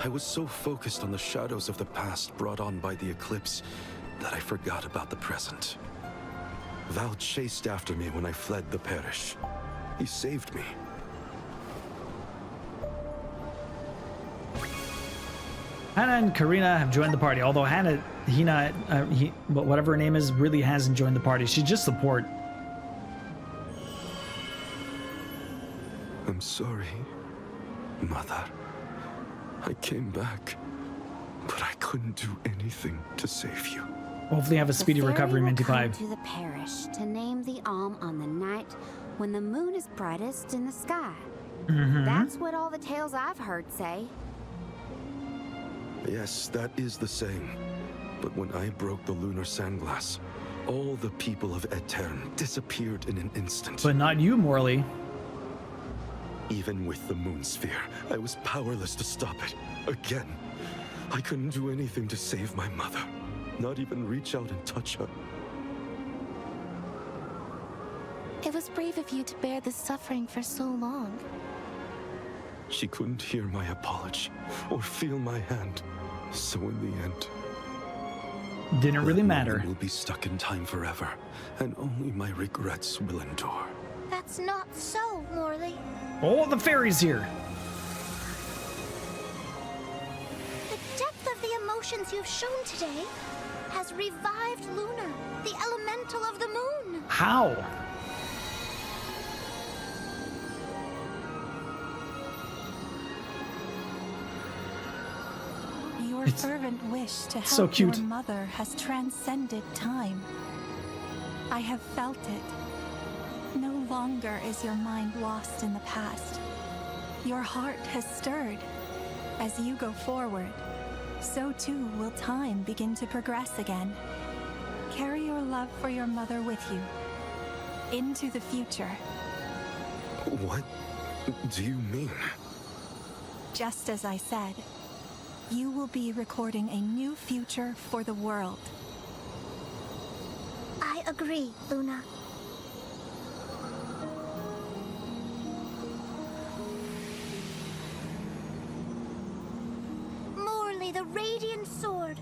I was so focused on the shadows of the past brought on by the eclipse that I forgot about the present. Val chased after me when I fled the parish. He saved me. Hannah and Karina have joined the party, although Hina, whatever her name is, really hasn't joined the party. She's just support. I'm sorry, Mother. I came back, but I couldn't do anything to save you. Hopefully have a speedy recovery, Minty Pie. To the parish to name the Alm on the night when the moon is brightest in the sky. That's what all the tales I've heard say. Yes, that is the saying. But when I broke the lunar sandglass, all the people of Aetern disappeared in an instant. But not you, Morley. Even with the moon sphere, I was powerless to stop it. Again, I couldn't do anything to save my mother. Not even reach out and touch her. It was brave of you to bear this suffering for so long. She couldn't hear my apology or feel my hand. So in the end, didn't really matter. Will be stuck in time forever, and only my regrets will endure. That's not so, Morley. Oh, the fairy's here. The depth of the emotions you've shown today has revived Luna, the elemental of the moon. How? Your fervent wish to help so cute. your mother has transcended time. I have felt it. No longer is your mind lost in the past. Your heart has stirred. As you go forward, so too will time begin to progress again. Carry your love for your mother with you into the future. What do you mean? Just as I said, you will be recording a new future for the world. I agree, Luna. Morley, the radiant sword.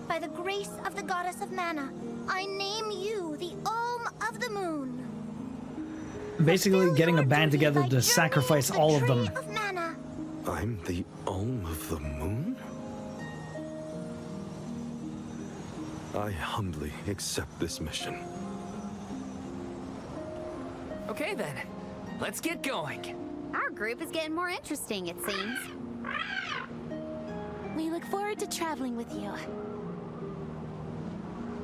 By the grace of the goddess of mana, I name you the Alm of the Moon. Basically getting a band together to sacrifice all of them. I'm the Alm of the Moon? I humbly accept this mission. Okay then, let's get going. Our group is getting more interesting, it seems. We look forward to traveling with you.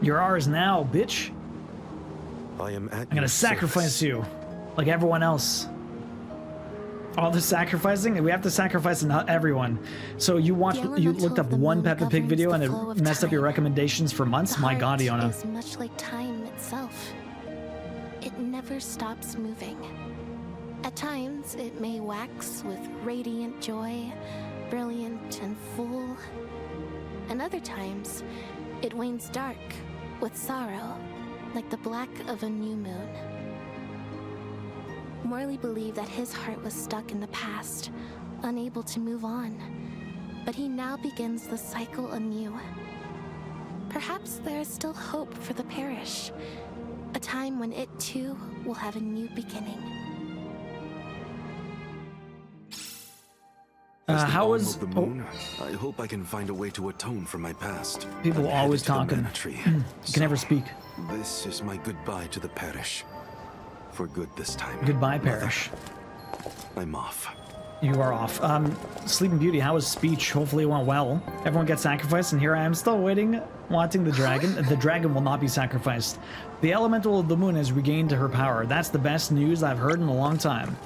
You're ours now, bitch. I'm gonna sacrifice you, like everyone else. All the sacrificing? We have to sacrifice not everyone. So you looked up one Peppa Pig video and it messed up your recommendations for months? My god, Iona. It's much like time itself. It never stops moving. At times, it may wax with radiant joy, brilliant and full. And other times, it wanes dark with sorrow, like the black of a new moon. Morley believed that his heart was stuck in the past, unable to move on. But he now begins the cycle anew. Perhaps there is still hope for the parish, a time when it too will have a new beginning. How was the moon? I hope I can find a way to atone for my past. People always talking. You can never speak. This is my goodbye to the parish. For good this time. Goodbye, parish. I'm off. You are off. Sleeping Beauty, how was speech? Hopefully it went well. Everyone gets sacrificed, and here I am still waiting, wanting the dragon. The dragon will not be sacrificed. The elemental of the moon has regained her power. That's the best news I've heard in a long time.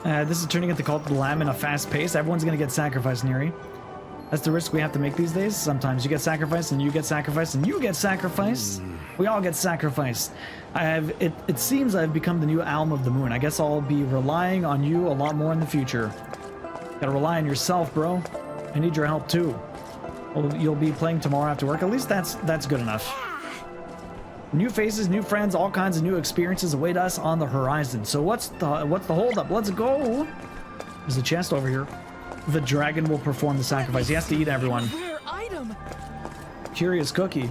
This is turning into Cult of the Lamb in a fast pace. Everyone's gonna get sacrificed, Neri. That's the risk we have to make these days. Sometimes you get sacrificed, and you get sacrificed, and you get sacrificed. We all get sacrificed. It seems I've become the new Alm of the Moon. I guess I'll be relying on you a lot more in the future. Gotta rely on yourself, bro. I need your help too. Well, you'll be playing tomorrow after work. At least that's good enough. New faces, new friends, all kinds of new experiences await us on the horizon. So what's the holdup? Let's go. There's a chest over here. The dragon will perform the sacrifice. He has to eat everyone. Rare item. Curious cookie.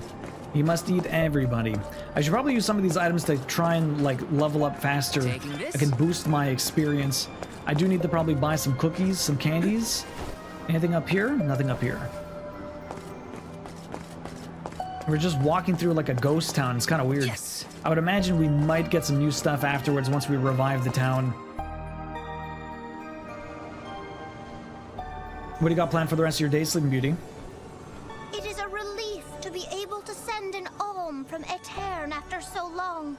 He must eat everybody. I should probably use some of these items to try and like level up faster. I can boost my experience. I do need to probably buy some cookies, some candies. Anything up here? Nothing up here. We're just walking through like a ghost town. It's kind of weird. Yes. I would imagine we might get some new stuff afterwards once we revive the town. What do you got planned for the rest of your day, Sleeping Beauty? It is a relief to be able to send an alm from Aetern after so long.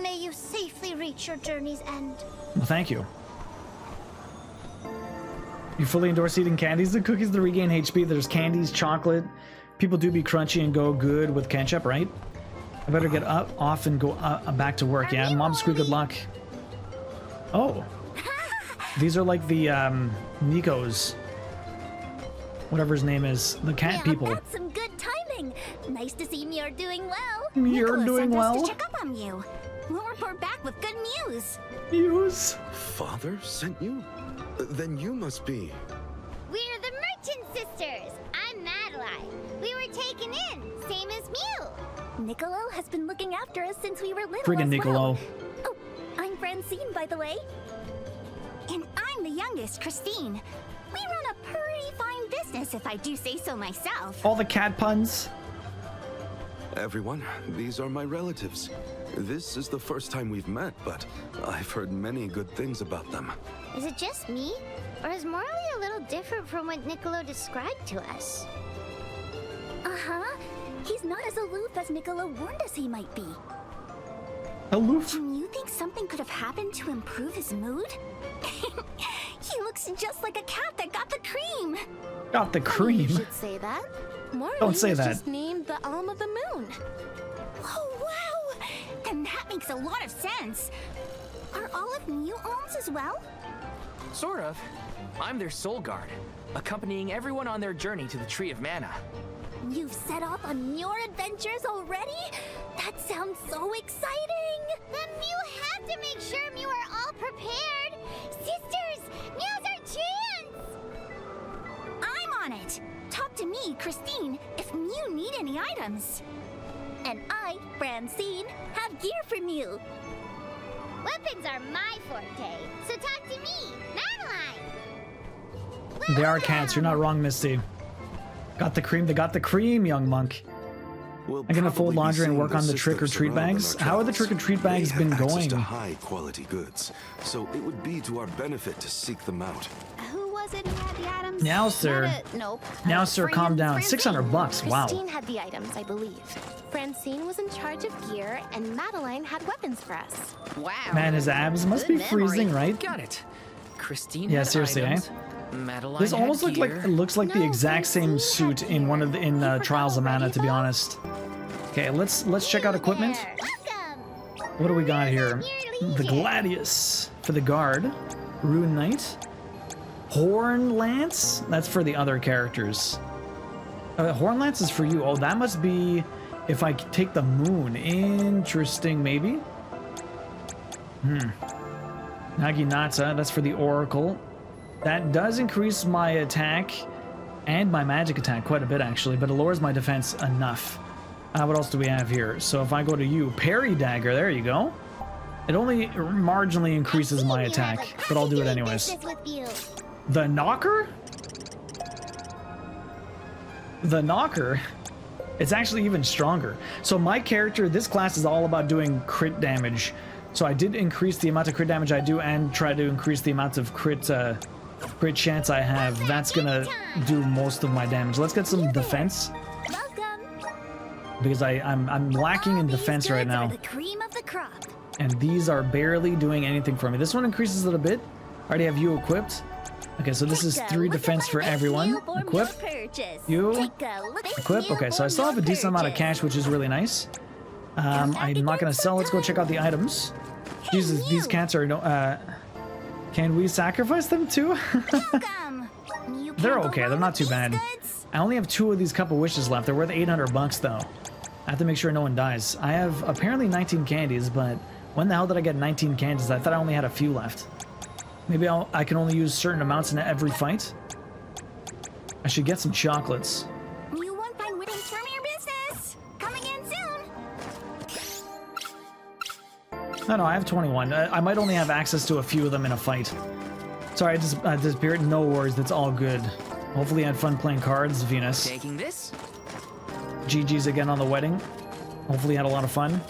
May you safely reach your journey's end. Well, thank you. You fully endorse eating candies and cookies to regain HP. There's candies, chocolate. People do be crunchy and go good with ketchup, right? I better get up, off, and go back to work. Yeah, Mom Squeak, good luck. Oh. These are like the Nikos. Whatever his name is. The cat people. That's some good timing. Nice to see you're doing well. You're doing well. To check up on you. We'll report back with good news. News? Father sent you? Then you must be... We're the Merchant Sisters. I'm Madeline. We were taken in, same as Mew. Niccolo has been looking after us since we were little. Friggin' Niccolo. Well. Oh, I'm Francine, by the way. And I'm the youngest, Christine. We run a pretty fine business, if I do say so myself. All the cat puns. Everyone, these are my relatives. This is the first time we've met, but I've heard many good things about them. Is it just me? Or is Morley a little different from what Niccolo described to us? Uh-huh. He's not as aloof as Niccolo warned us he might be. Aloof? Can you think something could have happened to improve his mood? He looks just like a cat that got the cream. Got the cream? You should say that. Morley Don't say was that. just named the Alm of the Moon. Oh, wow! Then that makes a lot of sense. Are all of Mew alms as well? Sort of. I'm their soul guard, accompanying everyone on their journey to the Tree of Mana. You've set off on your adventures already? That sounds so exciting! Then Mew have to make sure Mew are all prepared! Sisters, now's our chance! I'm on it! Talk to me, Christine, if Mew need any items. And I, Francine, have gear for Mew. Weapons are my forte, so talk to me, Madeline! They are cats. You're not wrong, Misty. Got the cream. They got the cream, young monk. I'm gonna fold laundry and work on the trick-or-treat bags. How have the trick-or-treat bags been going? To high-quality goods, so it would be to our benefit to seek them out. Who was it who had the items? Now, sir. Nope. Now, sir, calm down. $600. Wow. Christine had the items, I believe. Francine was in charge of gear, and Madeline had weapons for us. Wow. Man, his abs must be freezing, right? Got it. Christine. Yeah, had seriously, items. eh? Madeline This had almost gear. looks like the exact same suit in one of the Trials of Mana, to be honest. Okay, let's check out equipment. What do we got here? The Gladius for the guard, Rune Knight, Horn Lance. That's for the other characters. Horn Lance is for you. Oh, that must be if I take the moon. Interesting, maybe. Naginata. That's for the Oracle. That does increase my attack and my magic attack quite a bit, actually, but it lowers my defense enough. What else do we have here? So if I go to you, Parry Dagger, there you go. It only marginally increases my attack, but I'll do it anyways. The Knocker? The Knocker? It's actually even stronger. So my character, this class is all about doing crit damage. So I did increase the amount of crit damage I do and try to increase the amount of crit chance I have. That's gonna do most of my damage. Let's get some defense. Because I'm lacking in defense right now. The cream of the crop. And these are barely doing anything for me. This one increases it a bit. I already have you equipped. Okay, so this is 3 defense for everyone. Equip. You. Equip. Okay, so I still have a decent amount of cash, which is really nice. I'm not gonna sell. Let's go check out the items. Jesus, these cats are no. Can we sacrifice them too? They're okay. They're not too bad. I only have 2 of these cup of wishes left. They're worth $800 though. I have to make sure no one dies. I have apparently 19 candies, but when the hell did I get 19 candies? I thought I only had a few left. Maybe I can only use certain amounts in every fight. I should get some chocolates. You won't find winnings from your business. Coming in soon. No, I have 21. I might only have access to a few of them in a fight. Sorry, I just disappeared. No worries, that's all good. Hopefully you had fun playing cards, Venus. Taking this. GG's again on the wedding. Hopefully you had a lot of fun.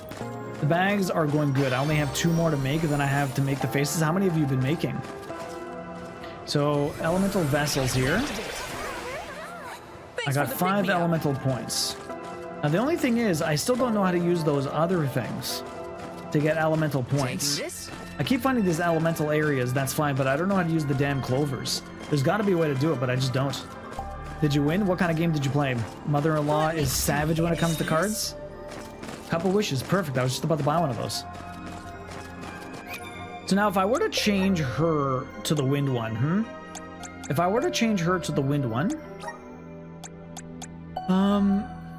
The bags are going good. I only have 2 more to make, and then I have to make the faces. How many have you been making? So, elemental vessels here. I got 5 elemental points. Now the only thing is, I still don't know how to use those other things to get elemental points. I keep finding these elemental areas, that's fine, but I don't know how to use the damn clovers. There's got to be a way to do it, but I just don't. Did you win? What kind of game did you play? Mother-in-law is savage when it comes to cards? Couple wishes, perfect. I was just about to buy one of those. So now if I were to change her to the wind one, If I were to change her to the wind one,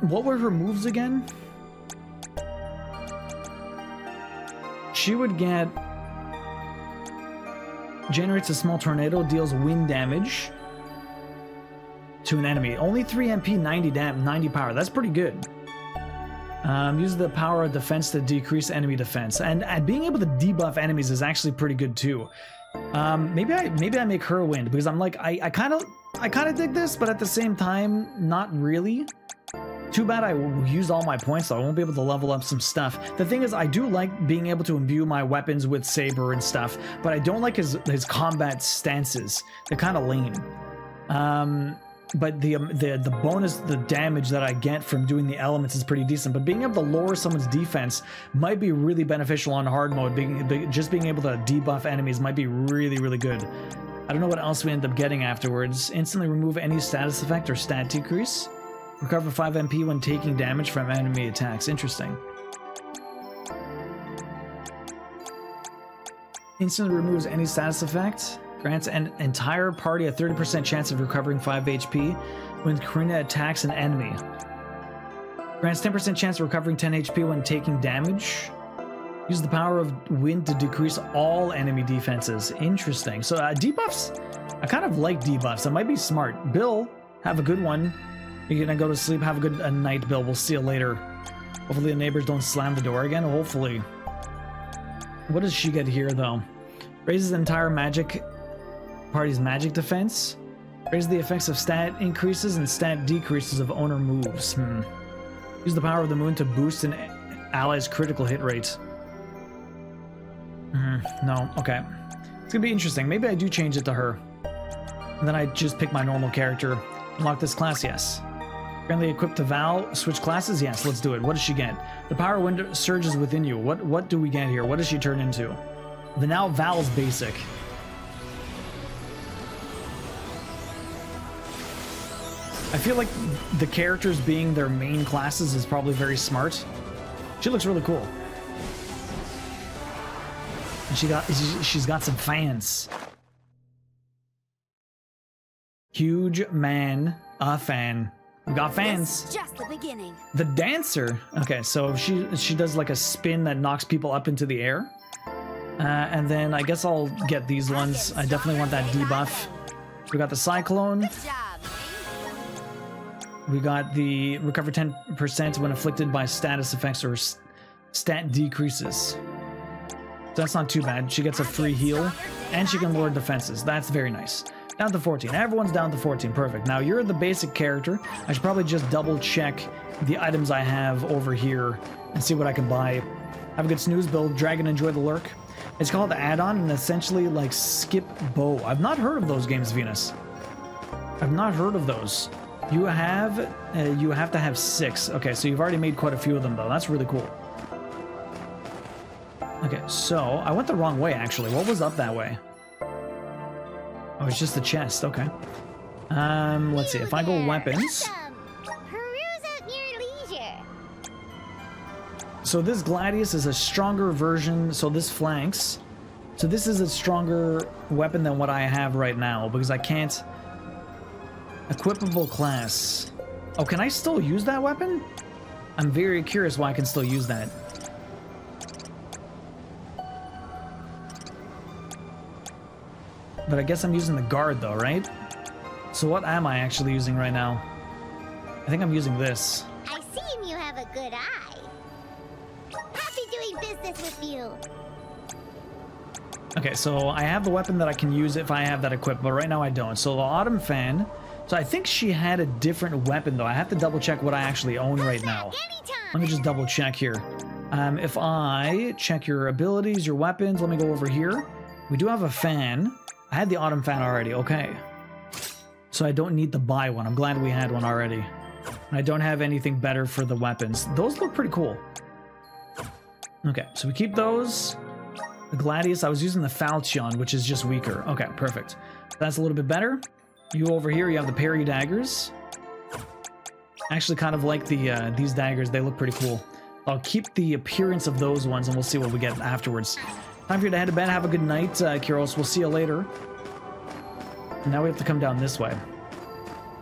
what were her moves again? She would get... Generates a small tornado, deals wind damage to an enemy. Only 3 MP, 90 power. That's pretty good. Use the power of defense to decrease enemy defense, and being able to debuff enemies is actually pretty good too. Maybe I make her wind because I'm like I kind of dig this, but at the same time, not really. Too bad I used all my points, so I won't be able to level up some stuff. The thing is, I do like being able to imbue my weapons with saber and stuff, but I don't like his combat stances. They're kind of lame. But the bonus, the damage that I get from doing the elements is pretty decent. But being able to lower someone's defense might be really beneficial on hard mode. Just being able to debuff enemies might be really, really good. I don't know what else we end up getting afterwards. Instantly remove any status effect or stat decrease. Recover 5 MP when taking damage from enemy attacks. Interesting. Instantly removes any status effect. Grants an entire party a 30% chance of recovering 5 HP when Karina attacks an enemy. Grants 10% chance of recovering 10 HP when taking damage. Use the power of wind to decrease all enemy defenses. Interesting. So debuffs, I kind of like debuffs. That might be smart. Bill, have a good one. You're gonna go to sleep. Have a good night, Bill. We'll see you later. Hopefully the neighbors don't slam the door again. Hopefully. What does she get here, though? Raises entire party's magic defense. Raises the effects of stat increases and stat decreases of owner moves. Use the power of the moon to boost an ally's critical hit rate. No, okay. It's gonna be interesting. Maybe I do change it to her. And then I just pick my normal character. Unlock this class, yes. Currently equipped to Val. Switch classes, yes. Let's do it. What does she get? The power wind surges within you. What do we get here? What does she turn into? The now Val's basic. I feel like the characters being their main classes is probably very smart. She looks really cool. And she's got some fans. Huge man, a fan. We got fans. This is just the beginning. The dancer. Okay, so she does like a spin that knocks people up into the air. And then I guess I'll get these ones. I definitely want that debuff. We got the cyclone. We got the recover 10% when afflicted by status effects or stat decreases. That's not too bad. She gets a free heal and she can lower defenses. That's very nice. Down to 14. Everyone's down to 14. Perfect. Now you're the basic character. I should probably just double check the items I have over here and see what I can buy. Have a good snooze, Bill. Dragon, enjoy the lurk. It's called add-on and essentially like skip bow. I've not heard of those games, Venus. I've not heard of those. You have to have 6. Okay, so you've already made quite a few of them though. That's really cool. Okay, so I went the wrong way actually. What was up that way? Oh, it's just the chest. Okay. Let's see. If I go weapons. So this Gladius is a stronger version. So this flanks. So this is a stronger weapon than what I have right now because I can't. Equipable class. Oh, can I still use that weapon? I'm very curious why I can still use that. But I guess I'm using the guard though, right? So what am I actually using right now? I think I'm using this. I see you have a good eye. Happy doing business with you. Okay, so I have the weapon that I can use if I have that equipped, but right now I don't. So the Autumn Fan So I think she had a different weapon, though. I have to double check what I actually own right now. Let me just double check here. If I check your abilities, your weapons, let me go over here. We do have a fan. I had the autumn fan already. Okay. So I don't need to buy one. I'm glad we had one already. And I don't have anything better for the weapons. Those look pretty cool. Okay, so we keep those. The Gladius, I was using the Falchion, which is just weaker. Okay, perfect. That's a little bit better. You over here, you have the parry daggers. Actually kind of like the these daggers. They look pretty cool. I'll keep the appearance of those ones, and we'll see what we get afterwards. Time for you to head to bed. Have a good night, Kyros. We'll see you later. And now we have to come down this way.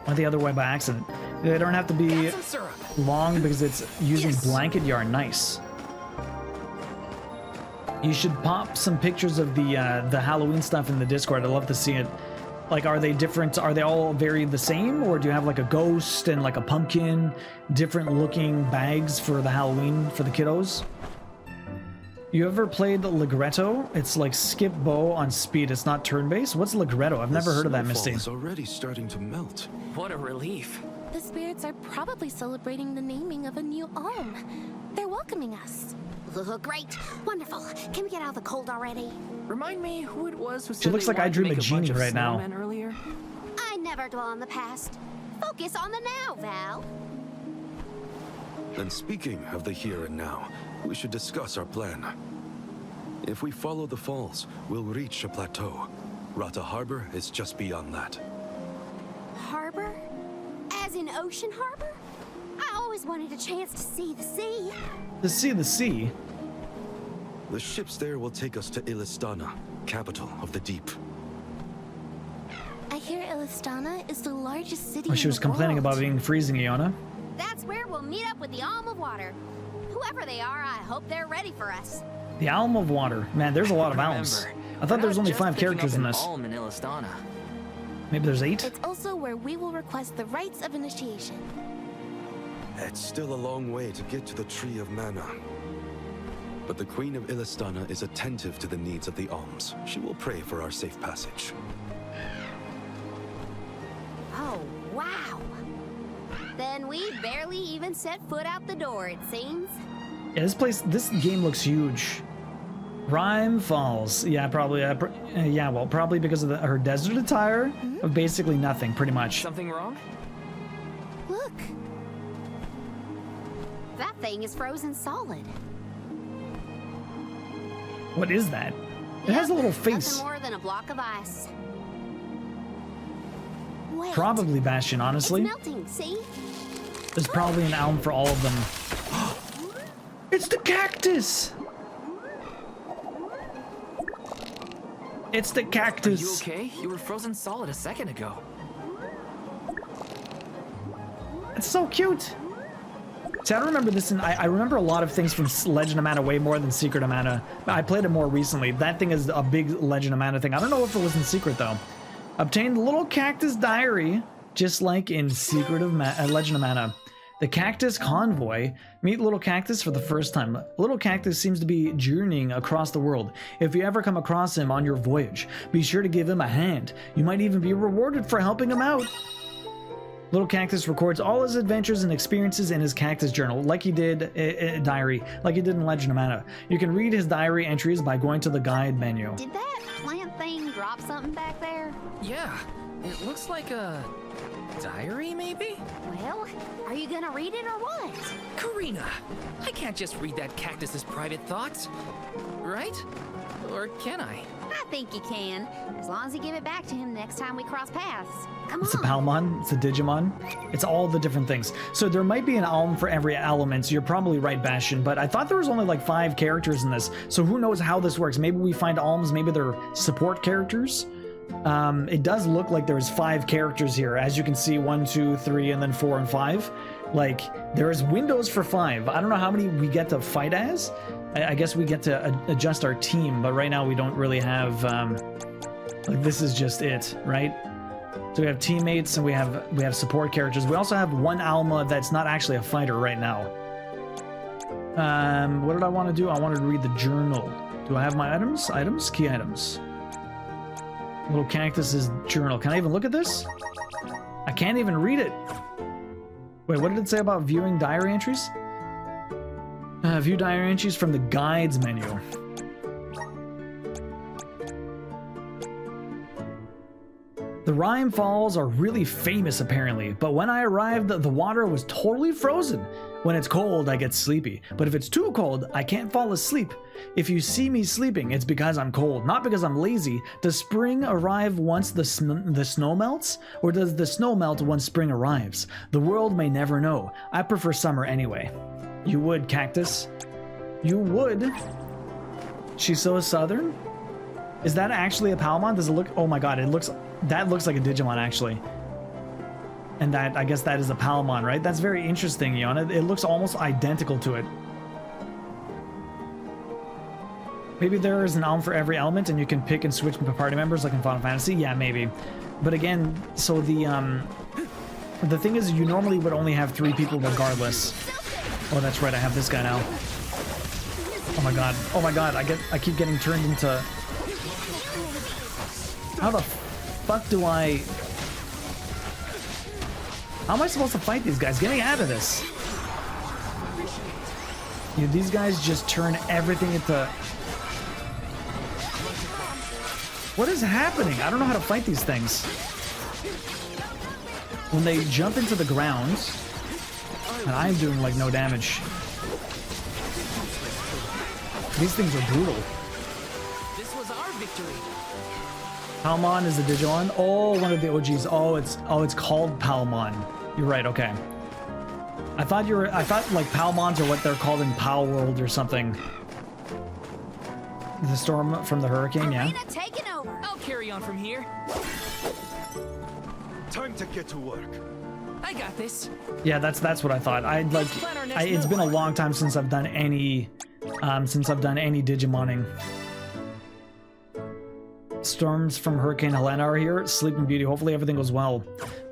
Went the other way by accident. They don't have to be long because it's using blanket yarn. Nice. You should pop some pictures of the Halloween stuff in the Discord. I'd love to see it. Like, are they different? Are they all very the same? Or do you have like a ghost and like a pumpkin? Different looking bags for the Halloween for the kiddos? You ever played Ligretto? It's like skip bow on speed. It's not turn-based. What's Ligretto? I've never heard of that, Misty. It's already starting to melt. What a relief. The spirits are probably celebrating the naming of a new alm. They're welcoming us. Great. Wonderful. Can we get out of the cold already? Remind me who it was who said She looks they like I wanted to dream make a a bunch genie of right now. snowmen earlier? I never dwell on the past. Focus on the now, Val. And speaking of the here and now, we should discuss our plan. If we follow the falls, we'll reach a plateau. Rata Harbor is just beyond that. Harbor? As in Ocean Harbor? I always wanted a chance to see the sea. To see the sea? The ships there will take us to Illistana, capital of the deep. I hear Illistana is the largest city Oh, she was complaining about being freezing, Iona. That's where we'll meet up with the Alm of Water. Whoever they are, I hope they're ready for us. The Alm of Water. Man, there's a lot of alms. I thought there was only 5 characters in this. Alm in Illistana. Maybe there's 8? It's also where we will request the rites of initiation. It's still a long way to get to the Tree of Mana. But the Queen of Illistana is attentive to the needs of the alms. She will pray for our safe passage. Oh, wow. Then we barely even set foot out the door, it seems. Yeah, this game looks huge. Rhyme Falls. Yeah, probably. Yeah, well, probably because of her desert attire of basically nothing, pretty much. Something wrong? Look. That thing is frozen solid. What is that? It has a little face. Nothing more than a block of ice. Wait. Probably Bastion, honestly. It's melting, see? There's probably an alm for all of them. It's the cactus! It's the cactus! Are you okay? You were frozen solid a second ago. It's so cute! See, I don't remember this, and I remember a lot of things from Legend of Mana way more than Secret of Mana. I played it more recently. That thing is a big Legend of Mana thing. I don't know if it was in Secret, though. Obtained the little cactus diary, just like in Secret of Legend of Mana. The Cactus Convoy. Meet Little Cactus for the first time. Little Cactus seems to be journeying across the world. If you ever come across him on your voyage, be sure to give him a hand. You might even be rewarded for helping him out. Little Cactus records all his adventures and experiences in his cactus journal, like he did diary, like he did in Legend of Mana. You can read his diary entries by going to the guide menu. Did that plant thing drop something back there? Yeah, it looks like a diary, maybe? Well, are you gonna read it or what? Karina, I can't just read that cactus's private thoughts, right? Or can I? I think you can, as long as you give it back to him next time we cross paths. Come It's a on. Palmon, it's a Digimon, it's all the different things. So there might be an alm for every element, so you're probably right, Bastion, but I thought there was only like 5 characters in this, so who knows how this works. Maybe we find alms, maybe they're support characters. It does look like there's 5 characters here, as you can see, 1, 2, 3, and then 4 and 5. Like, there's windows for 5. I don't know how many we get to fight as. I guess we get to adjust our team, but right now we don't really have, like, this is just it, right? So we have teammates and we have support characters. We also have one Alma that's not actually a fighter right now. What did I want to do? I wanted to read the journal. Do I have my items? Items? Key items. Little cactus's journal. Can I even look at this? I can't even read it. Wait, what did it say about viewing diary entries? View diary entries from the guides menu. The Rime Falls are really famous apparently, but when I arrived, the water was totally frozen. When it's cold, I get sleepy, but if it's too cold, I can't fall asleep. If you see me sleeping, it's because I'm cold, not because I'm lazy. Does spring arrive once the snow melts? Or does the snow melt once spring arrives? The world may never know. I prefer summer anyway. You would, Cactus. You would. She's so southern? Is that actually a Palmon? Does it look... Oh my god, it looks... That looks like a Digimon, actually. And that, I guess that is a Palmon, right? That's very interesting, Yana. It looks almost identical to it. Maybe there is an Alm for every element and you can pick and switch party members like in Final Fantasy? Yeah, maybe. But again, so the thing is, you normally would only have 3 people regardless. Oh, that's right, I have this guy now. Oh my god. Oh my god, I keep getting turned into... How the fuck do I... How am I supposed to fight these guys? Get me out of this. You know, these guys just turn everything into... What is happening? I don't know how to fight these things. When they jump into the ground, and I'm doing like no damage. These things are brutal. This was our victory. Palmon is the Digimon. Oh, one of the OGs. Oh, it's called Palmon. You're right. Okay. I thought like Palmons are what they're called in Pal World or something. The storm from the hurricane, yeah. Taking over. I'll carry on from here. Time to get to work. I got this. Yeah, that's what I thought. It's been a long time since I've done any Digimoning. Storms from Hurricane Helena are here. Sleeping Beauty. Hopefully everything goes well.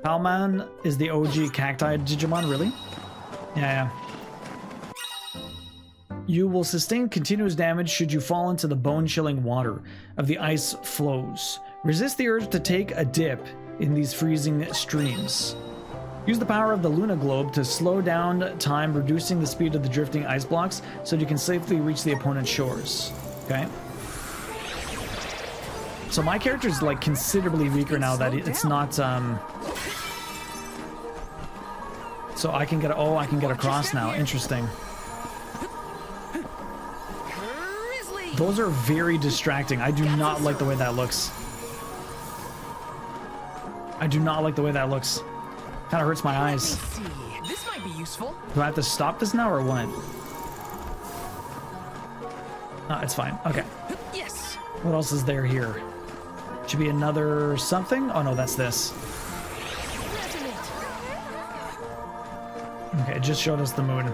Palmon is the OG cacti Digimon, really? Yeah. You will sustain continuous damage should you fall into the bone-chilling water of the ice flows. Resist the urge to take a dip in these freezing streams. Use the power of the Luna Globe to slow down time, reducing the speed of the drifting ice blocks so you can safely reach the opponent's shores. Okay? So my character is like considerably weaker now that it's not so I can get across now. Interesting. Those are very distracting. I do not like the way that looks. I do not like the way that looks. Kind of hurts my eyes. This might be useful. Do I have to stop this now or what? No, it's fine. Okay. Yes. What else is there here? Should be another something? Oh no, that's this. Okay, it just showed us the moon.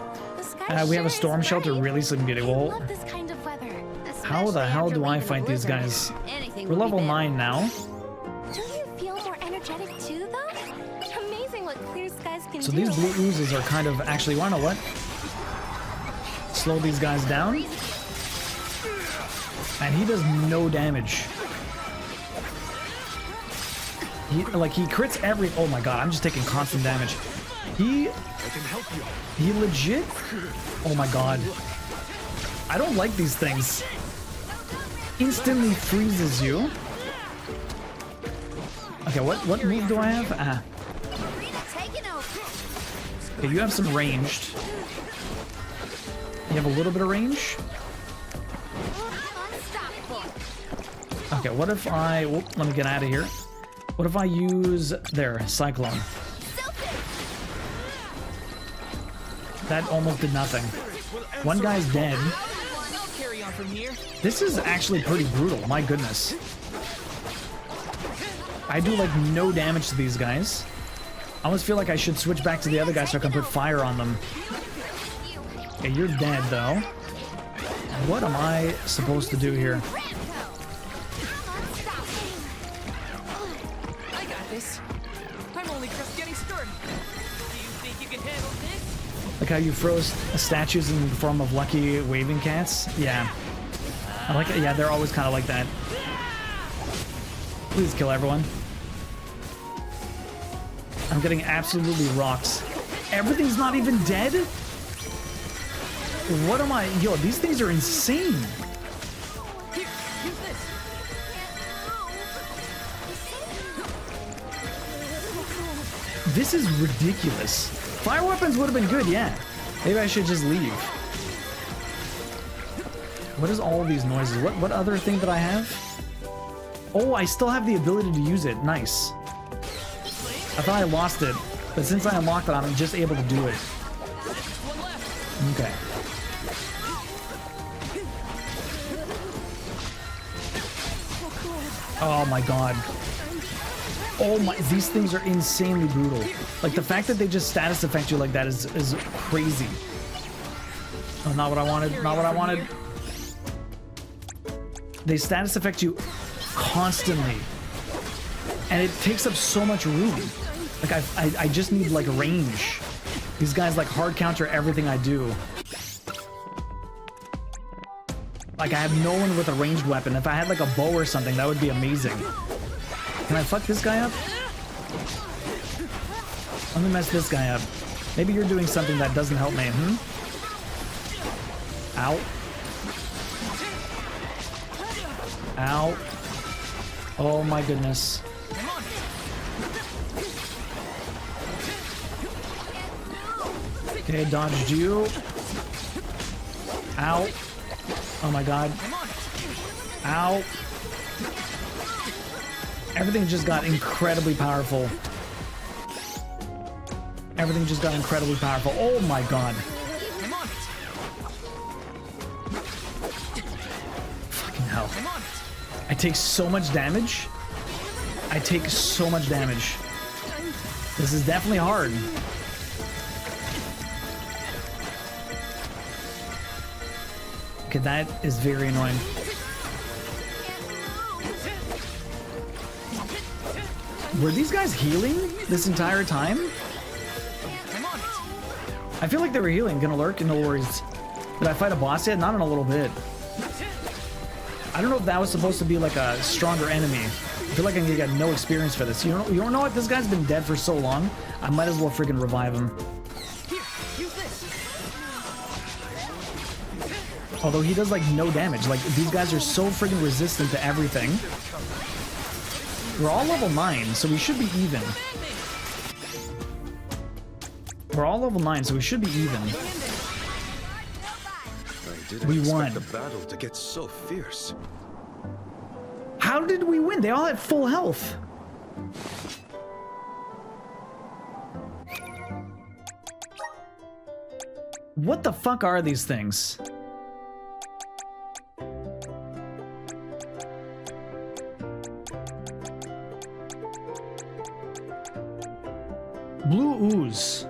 We have a storm shelter, really, Sleeping Beauty. Well, how the hell do I fight these guys? We're level 9 now. Do you feel more energetic too, though? Amazing what clear skies can do. So these blue oozes are kind of... Actually, you wanna know what? Slow these guys down. And he does no damage. He crits every... Oh my god, I'm just taking constant damage. He legit... Oh my god. I don't like these things. Instantly freezes you. Okay, what move do I have? Ah. Okay, you have some ranged. You have a little bit of range. Okay, what if I... Oh, let me get out of here. What if I use... There, Cyclone. That almost did nothing. One guy's dead. This is actually pretty brutal, my goodness. I do like no damage to these guys. I almost feel like I should switch back to the other guy so I can put fire on them. Okay, you're dead though. What am I supposed to do here? I got this. I'm only just getting started. Do you think you can handle this? Like how you froze statues in the form of lucky waving cats? Yeah. I like it. Yeah, they're always kind of like that. Please kill everyone. I'm getting absolutely rocked. Everything's not even dead? What am I? Yo, these things are insane. This is ridiculous. Fire weapons would have been good, yeah. Maybe I should just leave. What is all of these noises? What other thing that I have? Oh, I still have the ability to use it. Nice. I thought I lost it, but since I unlocked it, I'm just able to do it. Okay. Oh my god. Oh my, these things are insanely brutal. Like, the fact that they just status affect you like that is crazy. Oh, not what I wanted, not what I wanted. They status affect you constantly. And it takes up so much room. Like, I just need, like, range. These guys, like, hard counter everything I do. Like, I have no one with a ranged weapon. If I had, like, a bow or something, that would be amazing. Can I fuck this guy up? Let me mess this guy up. Maybe you're doing something that doesn't help me, Ow. Ow. Oh my goodness. Okay, dodged you. Ow. Oh my god. Ow. Everything just got incredibly powerful. Everything just got incredibly powerful. Oh my god. Fucking hell. I take so much damage. I take so much damage. This is definitely hard. Okay, that is very annoying. Were these guys healing this entire time? I feel like they were healing. Gonna lurk, no worries. Did I fight a boss yet? Not in a little bit. I don't know if that was supposed to be like a stronger enemy. I feel like I'm gonna get no experience for this. You don't know what? This guy's been dead for so long. I might as well freaking revive him. Although he does like no damage. Like, these guys are so freaking resistant to everything. We're all level 9, so we should be even. We're all level 9, so we should be even. We won. The battle to get so fierce. How did we win? They all had full health. What the fuck are these things? Blue ooze.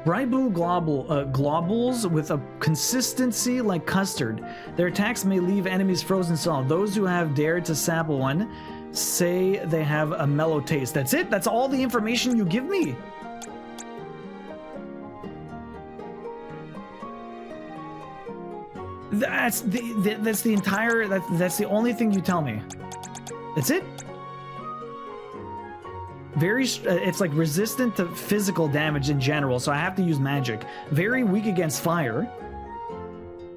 Bright blue globules with a consistency like custard. Their attacks may leave enemies frozen solid. Those who have dared to sample one say they have a mellow taste. That's it? That's all the information you give me? That's the entire, that's the only thing you tell me. That's it? It's like resistant to physical damage in general, so I have to use magic. Very weak against fire.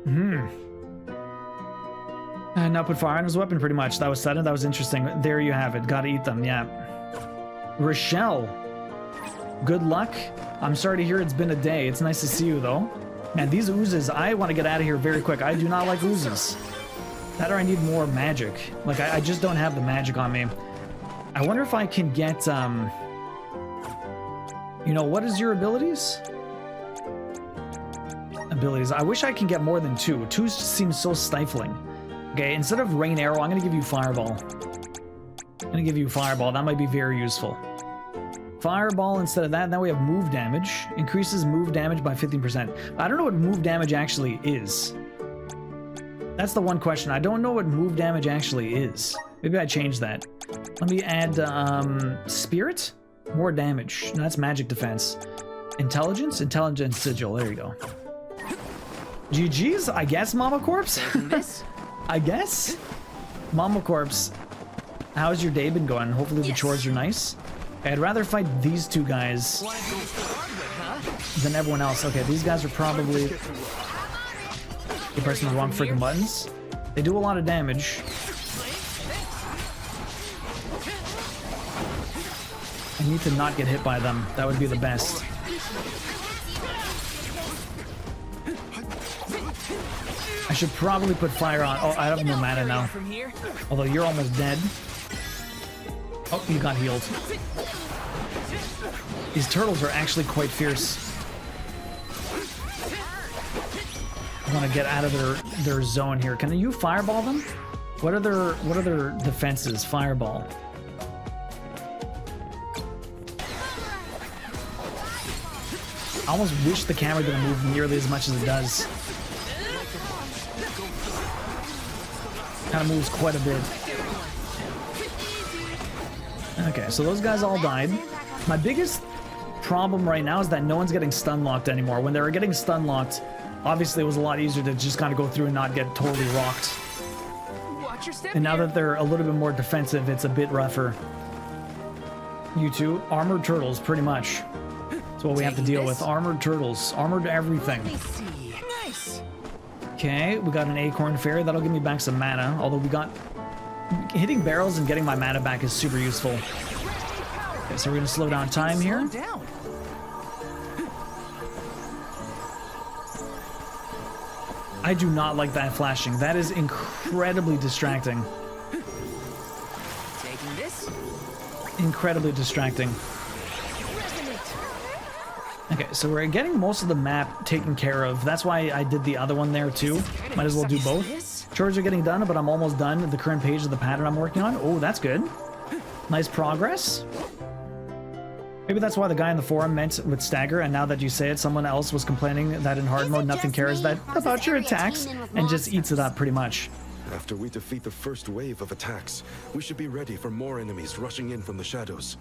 And now put fire on his weapon, pretty much. That was sudden, that was interesting. There you have it. Gotta eat them, yeah. Rochelle. Good luck. I'm sorry to hear it's been a day. It's nice to see you, though. Man, these oozes, I want to get out of here very quick. I do not like oozes. That or I need more magic. Like, I just don't have the magic on me. I wonder if I can get, you know, what is your abilities? Abilities. I wish I can get more than 2. 2 seems so stifling. Okay, instead of rain arrow, I'm going to give you fireball. I'm going to give you fireball. That might be very useful. Fireball instead of that. Now we have move damage. Increases move damage by 15%. I don't know what move damage actually is. That's the one question. I don't know what move damage actually is. Maybe I change that. Let me add spirit, more damage. No, that's magic defense. Intelligence, intelligence sigil. There you go. GG's, I guess, Mama Corpse. I guess, Mama Corpse. How's your day been going? Hopefully the chores are nice. I'd rather fight these two guys than everyone else. Okay, these guys are probably... You're pressing the wrong freaking buttons. They do a lot of damage. I need to not get hit by them. That would be the best. I should probably put fire on. Oh, I have no mana now. Although you're almost dead. Oh, you got healed. These turtles are actually quite fierce. I want to get out of their zone here. Can you fireball them? What are their defenses? Fireball. I almost wish the camera didn't move nearly as much as it does. Kind of moves quite a bit. Okay, so those guys all died. My biggest problem right now is that no one's getting stun locked anymore. When they were getting stun locked, obviously it was a lot easier to just kind of go through and not get totally rocked. And now that they're a little bit more defensive, it's a bit rougher. You two, armored turtles, pretty much. That's what we have to deal with. Armored turtles, armored everything. Okay, we got an acorn fairy. That'll give me back some mana. Although we got... Hitting barrels and getting my mana back is super useful. Okay, so we're gonna slow down time here. I do not like that flashing. That is incredibly distracting. Taking this. Incredibly distracting. Okay, so we're getting most of the map taken care of. That's why I did the other one there too. Might as well do both. Chores are getting done, but I'm almost done with the current page of the pattern I'm working on. Oh, that's good. Nice progress. Maybe that's why the guy in the forum meant with stagger, and now that you say it, someone else was complaining that in hard mode nothing cares about your attacks and just eats it up pretty much. After we defeat the first wave of attacks, we should be ready for more enemies rushing in from the shadows.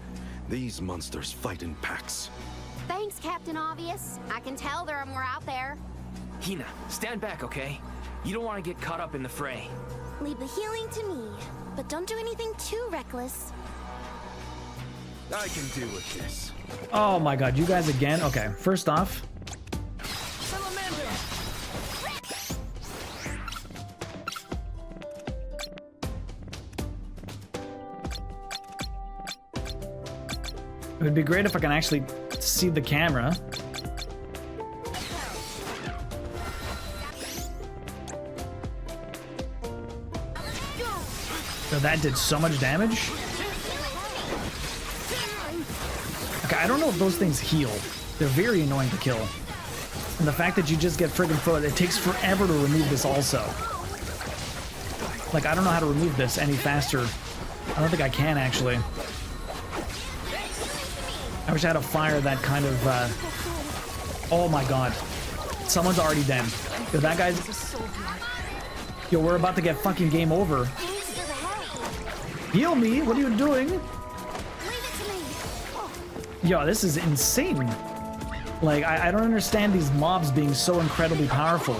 These monsters fight in packs. Thanks, Captain Obvious. I can tell there are more out there. Hina, stand back, okay? You don't want to get caught up in the fray. Leave the healing to me, but don't do anything too reckless. I can deal with this. Oh my god, you guys again? Okay, first off... It would be great if I can actually see the camera. So that did so much damage. Okay, I don't know if those things heal. They're very annoying to kill. And the fact that you just get friggin' foot, it takes forever to remove this also. Like, I don't know how to remove this any faster. I don't think I can, actually. I wish I had a fire that kind of, Oh my god. Someone's already dead. Yo, that guy's... Yo, we're about to get fucking game over. Heal me! What are you doing? Yo, this is insane. Like, I don't understand these mobs being so incredibly powerful.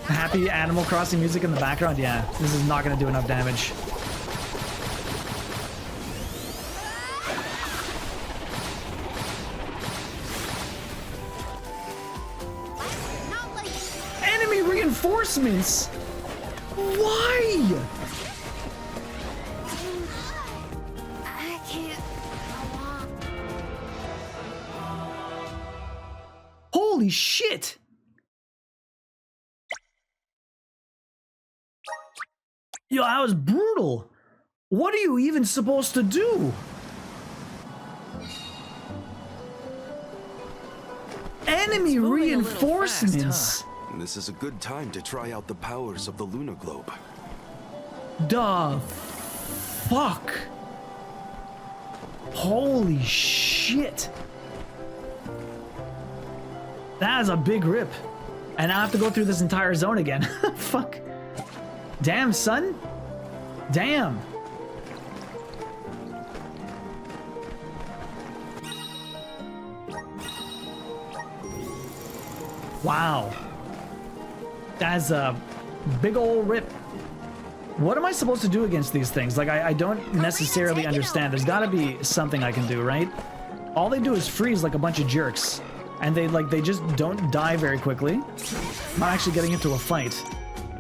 Happy Animal Crossing music in the background? Yeah, this is not gonna do enough damage. Enemy reinforcements? Why? I can't. Holy shit! Yo, that was brutal. What are you even supposed to do? Enemy reinforcements. This is a good time to try out the powers of the lunar globe. The fuck? Holy shit. That is a big rip. And I have to go through this entire zone again. Fuck. Damn, son. Damn. Wow. That's a big old rip. What am I supposed to do against these things? Like, I don't necessarily understand. There's got to be something I can do, right? All they do is freeze like a bunch of jerks. And they just don't die very quickly. I'm not actually getting into a fight.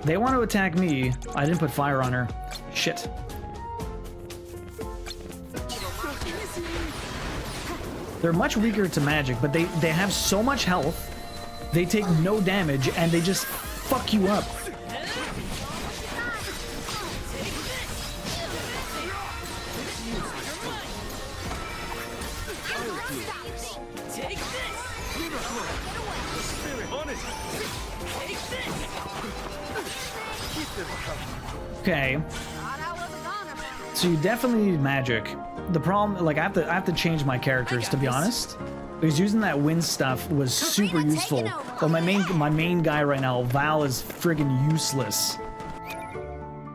They want to attack me. I didn't put fire on her. Shit. They're much weaker to magic, but they have so much health. They take no damage, and they just fuck you up. Okay. So you definitely need magic. The problem, like, I have to change my characters, to be honest. Because using that wind stuff was super useful. But my main guy right now, Val, is friggin' useless.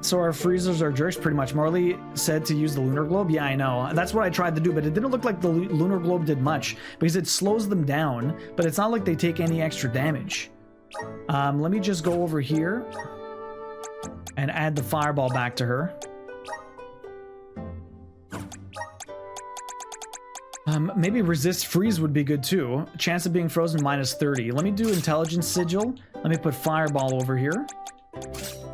So our freezers are jerks, pretty much. Marley said to use the lunar globe. Yeah, I know. That's what I tried to do, but it didn't look like the lunar globe did much. Because it slows them down, but it's not like they take any extra damage. Let me just go over here and add the fireball back to her. Maybe resist freeze would be good too. Chance of being frozen -30. Let me do intelligence sigil. Let me put fireball over here.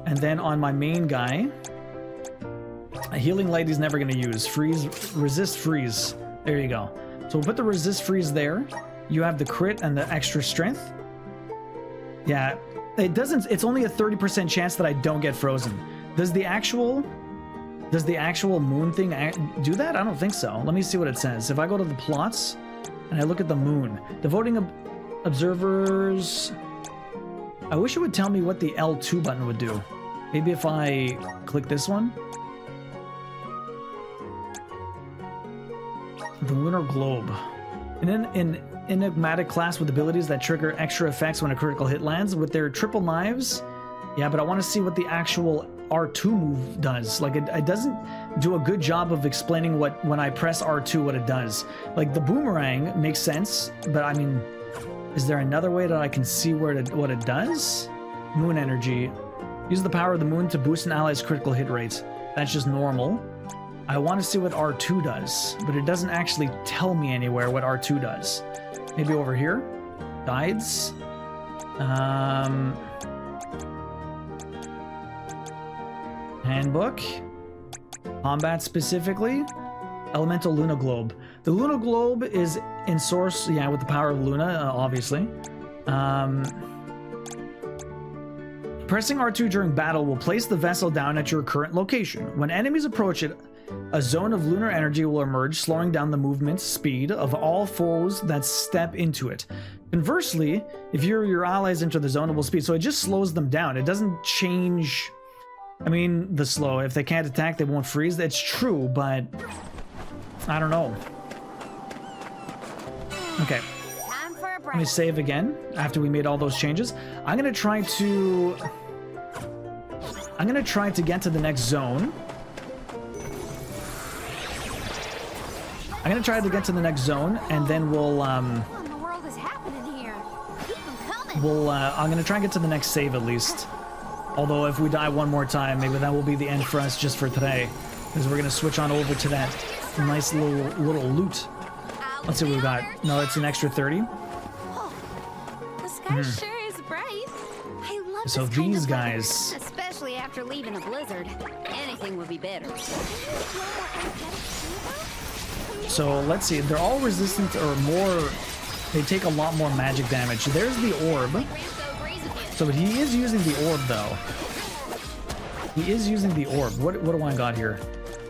And then on my main guy, a healing light he's never going to use. Freeze, resist freeze. There you go. So we'll put the resist freeze there. You have the crit and the extra strength. Yeah, it doesn't, it's only a 30% chance that I don't get frozen. Does the actual moon thing do that? I don't think so. Let me see what it says. If I go to the plots and I look at the moon, the voting observers, I wish it would tell me what the L2 button would do. Maybe if I click this one. The lunar globe. An enigmatic class with abilities that trigger extra effects when a critical hit lands with their triple knives. Yeah, but I want to see what the actual R2 move does. Like, it doesn't do a good job of explaining what, when I press R2, what it does. Like, the boomerang makes sense, but I mean, is there another way that I can see what it does? Moon energy. Use the power of the moon to boost an ally's critical hit rate. That's just normal. I want to see what R2 does, but it doesn't actually tell me anywhere what R2 does. Maybe over here? Guides? Handbook? Combat specifically? Elemental Luna Globe. The Luna Globe is in source, yeah, with the power of Luna, obviously. Pressing R2 during battle will place the vessel down at your current location. When enemies approach it, a zone of lunar energy will emerge, slowing down the movement speed of all foes that step into it. Conversely, if your allies enter the zonable speed, so it just slows them down. It doesn't change... I mean, the slow. If they can't attack, they won't freeze. That's true, but... I don't know. Okay. Let me save again after we made all those changes. I'm gonna try to get to the next zone. I'm gonna try to get to the next zone, and then we'll I'm gonna try and get to the next save at least. Although if we die one more time, maybe that will be the end for us just for today, because we're gonna switch on over to that nice little loot. Let's see what we got. No, it's an extra 30. The sky sure is bright. I love so this kind these of weather, guys, especially after leaving a blizzard. Anything would be better. so let's see, they're all resistant or more, they take a lot more magic damage. There's the orb. So he is using the orb though. He is using the orb. What do I got here?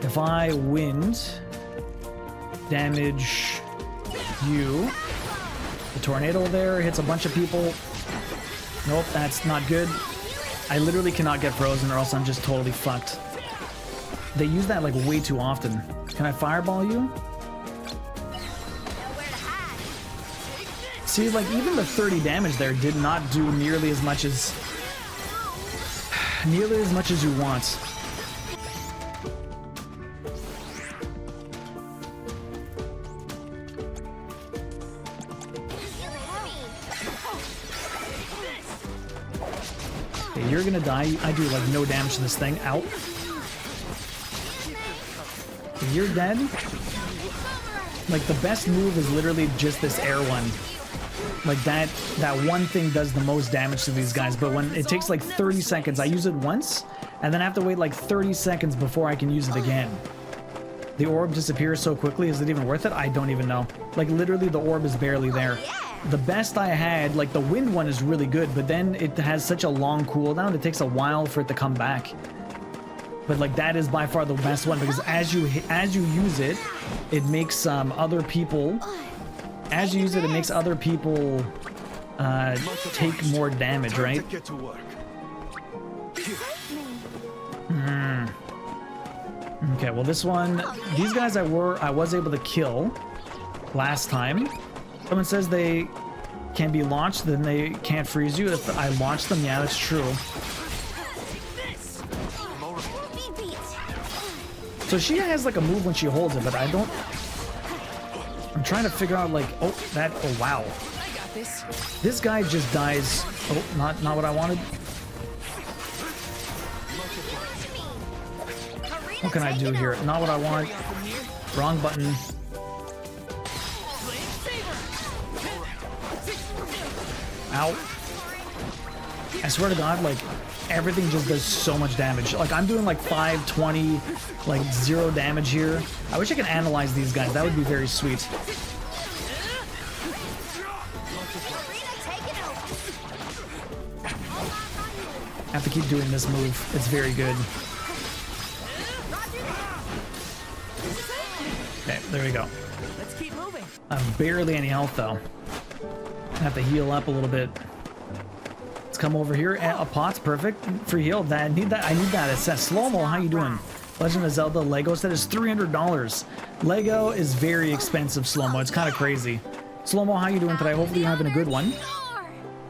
If I wind damage you, the tornado there hits a bunch of people. Nope, that's not good. I literally cannot get frozen or else I'm just totally fucked. They use that like way too often. Can I fireball you? See, like even the 30 damage there did not do nearly as much as you want. you're gonna die. I do like no damage to this thing. Ow. You're dead. Like the best move is literally just this air one. Like that one thing does the most damage to these guys, but when it takes like 30 seconds, I use it once, and then I have to wait like 30 seconds before I can use it again. The orb disappears so quickly, is it even worth it? I don't even know. Like literally the orb is barely there. The best I had, like the wind one is really good, but then it has such a long cooldown, it takes a while for it to come back. But like that is by far the best one, because as you use it, it makes other people, as you use it, it makes other people take more damage, right? Okay, well this one, these guys I was able to kill last time. Someone says they can be launched, then they can't freeze you. If I launch them, yeah, that's true. So she has like a move when she holds it, but I don't. I'm trying to figure out like, oh wow. This guy just dies. Oh, not what I wanted. What can I do here? Not what I want. Wrong button. Ow. I swear to God, like, everything just does so much damage. Like, I'm doing like 5, 20, like 0 damage here. I wish I could analyze these guys. That would be very sweet. I have to keep doing this move. It's very good. Okay, there we go. Let's keep moving. I'm barely any health though. I have to heal up a little bit. Let's come over here. A pot's perfect. Free heal. I need that. It says slow-mo. How you doing? Legend of Zelda Lego set is $300. Lego is very expensive. Slow-mo. It's kind of crazy. Slow-mo, how you doing today? Hopefully you're having a good one.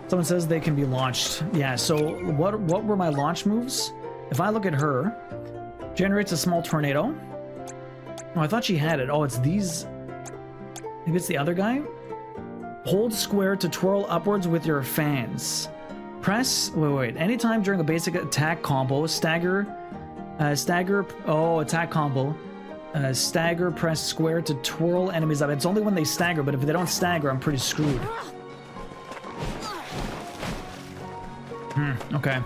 Someone says they can be launched. Yeah. So what were my launch moves? If I look at her, generates a small tornado. Oh, I thought she had it. Oh, it's these. Maybe it's the other guy. Hold square to twirl upwards with your fans. Press. Wait. Anytime during a basic attack combo, stagger. Oh, attack combo. Stagger. Press square to twirl enemies up. It's only when they stagger, but if they don't stagger, I'm pretty screwed. Okay.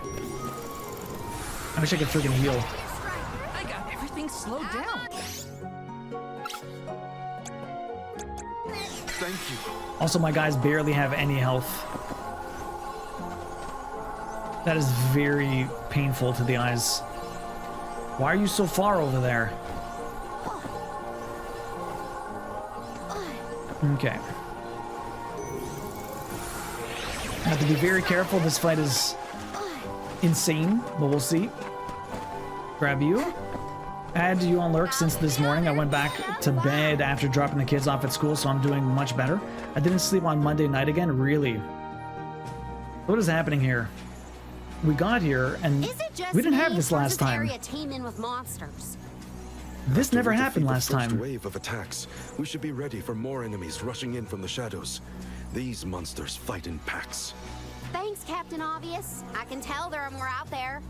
I wish I could freaking heal. I got everything slowed down. Thank you. Also, my guys barely have any health. That is very painful to the eyes. Why are you so far over there? Okay. I have to be very careful. This fight is insane, but we'll see. Grab you. Add you on lurk since this morning. I went back to bed after dropping the kids off at school, so I'm doing much better. I didn't sleep on Monday night again. Really? What is happening here? We got here and we didn't have this last time. This never happened last time. First wave of attacks. We should be ready for more enemies rushing in from the shadows. These monsters fight in packs. Thanks, Captain Obvious. I can tell there are more out there.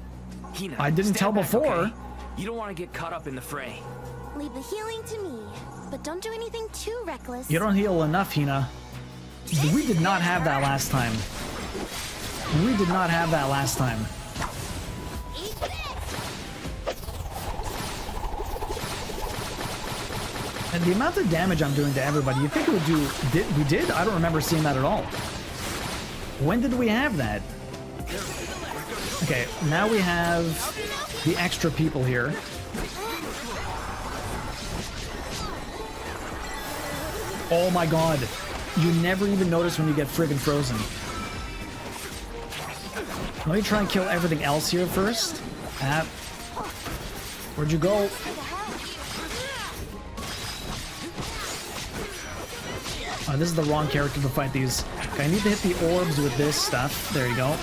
Hina, I didn't tell back, before. Okay? You don't want to get caught up in the fray. Leave the healing to me, but don't do anything too reckless. You don't heal enough, Hina. We did not have that last time. We did not have that last time. And the amount of damage I'm doing to everybody, you think it would do... We did? I don't remember seeing that at all. When did we have that? Okay, now we have the extra people here. Oh my god. You never even notice when you get friggin' frozen. Let me try and kill everything else here first. Where'd you go? Oh, this is the wrong character to fight these. Okay, I need to hit the orbs with this stuff. There you go.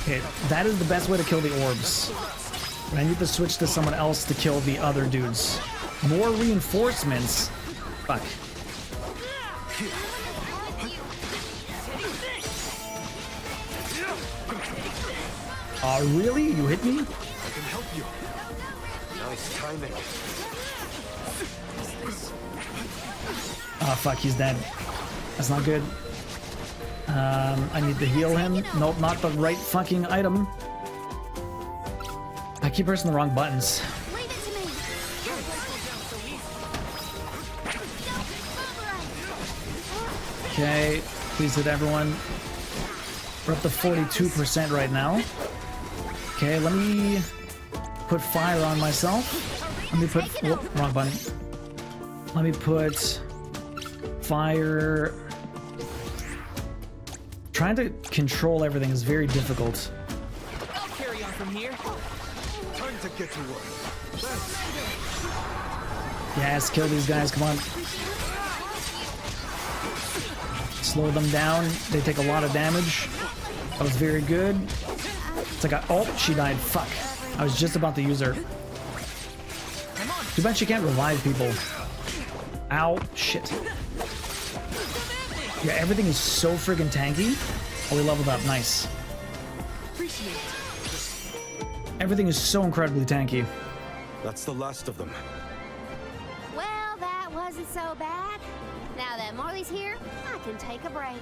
Okay, that is the best way to kill the orbs. But I need to switch to someone else to kill the other dudes. More reinforcements. Fuck. Oh, really? You hit me? I can help you. Nice timing. Oh, fuck, he's dead. That's not good. I need to heal him. Nope, not the right fucking item. I keep pressing the wrong buttons. Okay, please hit everyone. We're up to 42% right now. Okay, let me put fire on myself. Let me put, whoop, wrong button. Let me put fire. Trying to control everything is very difficult. I'll carry on from here. Time to get to work. Yes, kill these guys, come on. Slow them down. They take a lot of damage. That was very good. It's like oh, she died. Fuck. I was just about to use her. Too bad she can't revive people. Ow. Shit. Yeah, everything is so friggin' tanky. Oh, we leveled up. Nice. Everything is so incredibly tanky. That's the last of them. Well, that wasn't so bad. Now that Morley's here, I can take a break.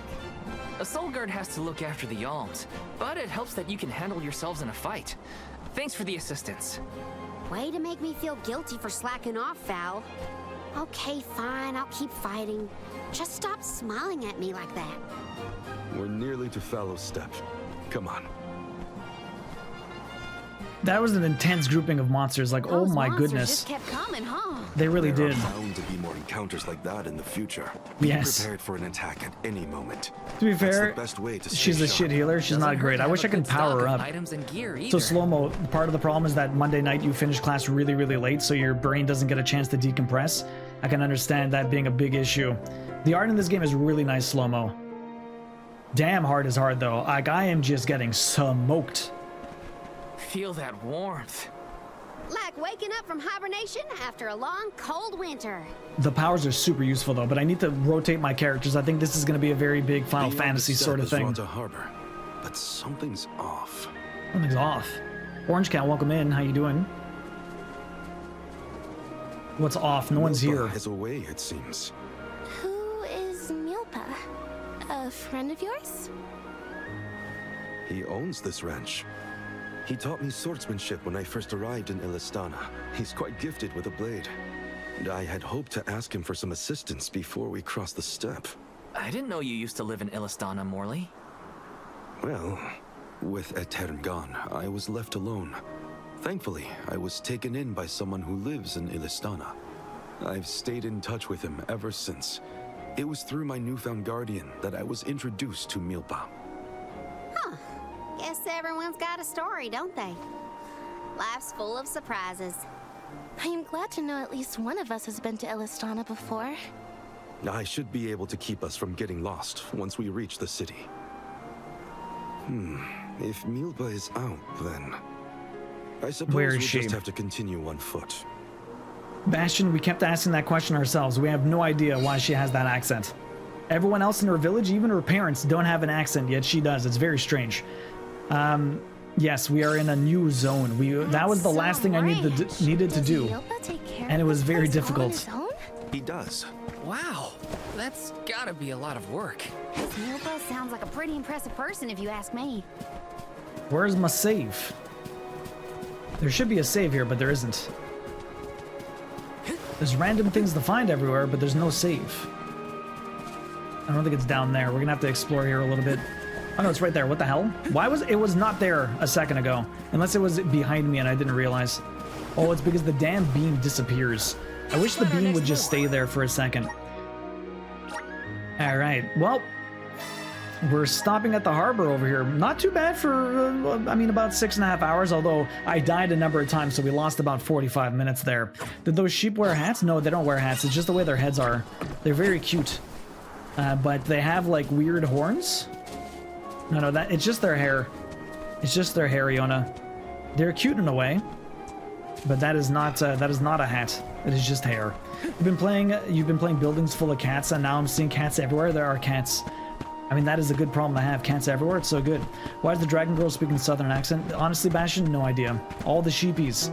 A soul guard has to look after the alms, but it helps that you can handle yourselves in a fight. Thanks for the assistance. Way to make me feel guilty for slacking off, Val. Okay, fine, I'll keep fighting. Just stop smiling at me like that. We're nearly to Fallow Step. Come on. That was an intense grouping of monsters. Like, oh my goodness. Just kept coming, huh? They really There did. are bound to be more encounters like that in the future. Yes. Be prepared for an attack at any moment. To be That's fair, the best way to she's stay a shit sharp. healer. She's not great. I wish I could power her up. Items and gear So either. slow-mo, part of the problem is that Monday night you finish class really, really late, so your brain doesn't get a chance to decompress. I can understand that being a big issue. The art in this game is really nice slow-mo. Damn hard is hard, though. Like, I am just getting smoked. Feel that warmth. Like waking up from hibernation after a long, cold winter. The powers are super useful, though, but I need to rotate my characters. I think this is going to be a very big Final Beyond Fantasy the step sort of is thing. Ronta Harbor, but something's off. Something's off. Orange Cat, welcome in. How you doing? What's off? No one's here. Milpa is away, it seems. Who is Milpa? A friend of yours? He owns this ranch. He taught me swordsmanship when I first arrived in Illistana. He's quite gifted with a blade. And I had hoped to ask him for some assistance before we crossed the steppe. I didn't know you used to live in Illistana, Morley. Well, with Etern gone, I was left alone. Thankfully, I was taken in by someone who lives in Illistana. I've stayed in touch with him ever since. It was through my newfound guardian that I was introduced to Milpa. Huh. Guess everyone's got a story, don't they? Life's full of surprises. I am glad to know at least one of us has been to Illistana before. I should be able to keep us from getting lost once we reach the city. If Milpa is out, then I suppose Where we'll is she? just have to continue on foot. Bastion, we kept asking that question ourselves. We have no idea why she has that accent. Everyone else in her village, even her parents, don't have an accent, yet she does. It's very strange. Yes, we are in a new zone. That was the last thing I needed to do, and it was very difficult. He does. Wow, that's gotta be a lot of work. Milpa sounds like a pretty impressive person if you ask me. Where's my save? There should be a save here, but there isn't. There's random things to find everywhere, but there's no save. I don't think it's down there. We're gonna have to explore here a little bit. Oh no, it's right there. What the hell? Why was it was not there a second ago? Unless it was behind me and I didn't realize. Oh, it's because the damn beam disappears. I wish the beam would just stay there for a second. All right. Well, we're stopping at the harbor over here. Not too bad for, I mean, about 6.5 hours, although I died a number of times, so we lost about 45 minutes there. Did those sheep wear hats? No, they don't wear hats. It's just the way their heads are. They're very cute. But they have, like, weird horns. No, it's just their hair. It's just their hair, Iona. They're cute in a way, but that is not a hat. It is just hair. You've been playing buildings full of cats, and now I'm seeing cats everywhere. There are cats I mean, that is a good problem to have. Can't say everywhere. It's so good. Why does the dragon girl speak in southern accent? Honestly, Bastion, no idea. All the sheepies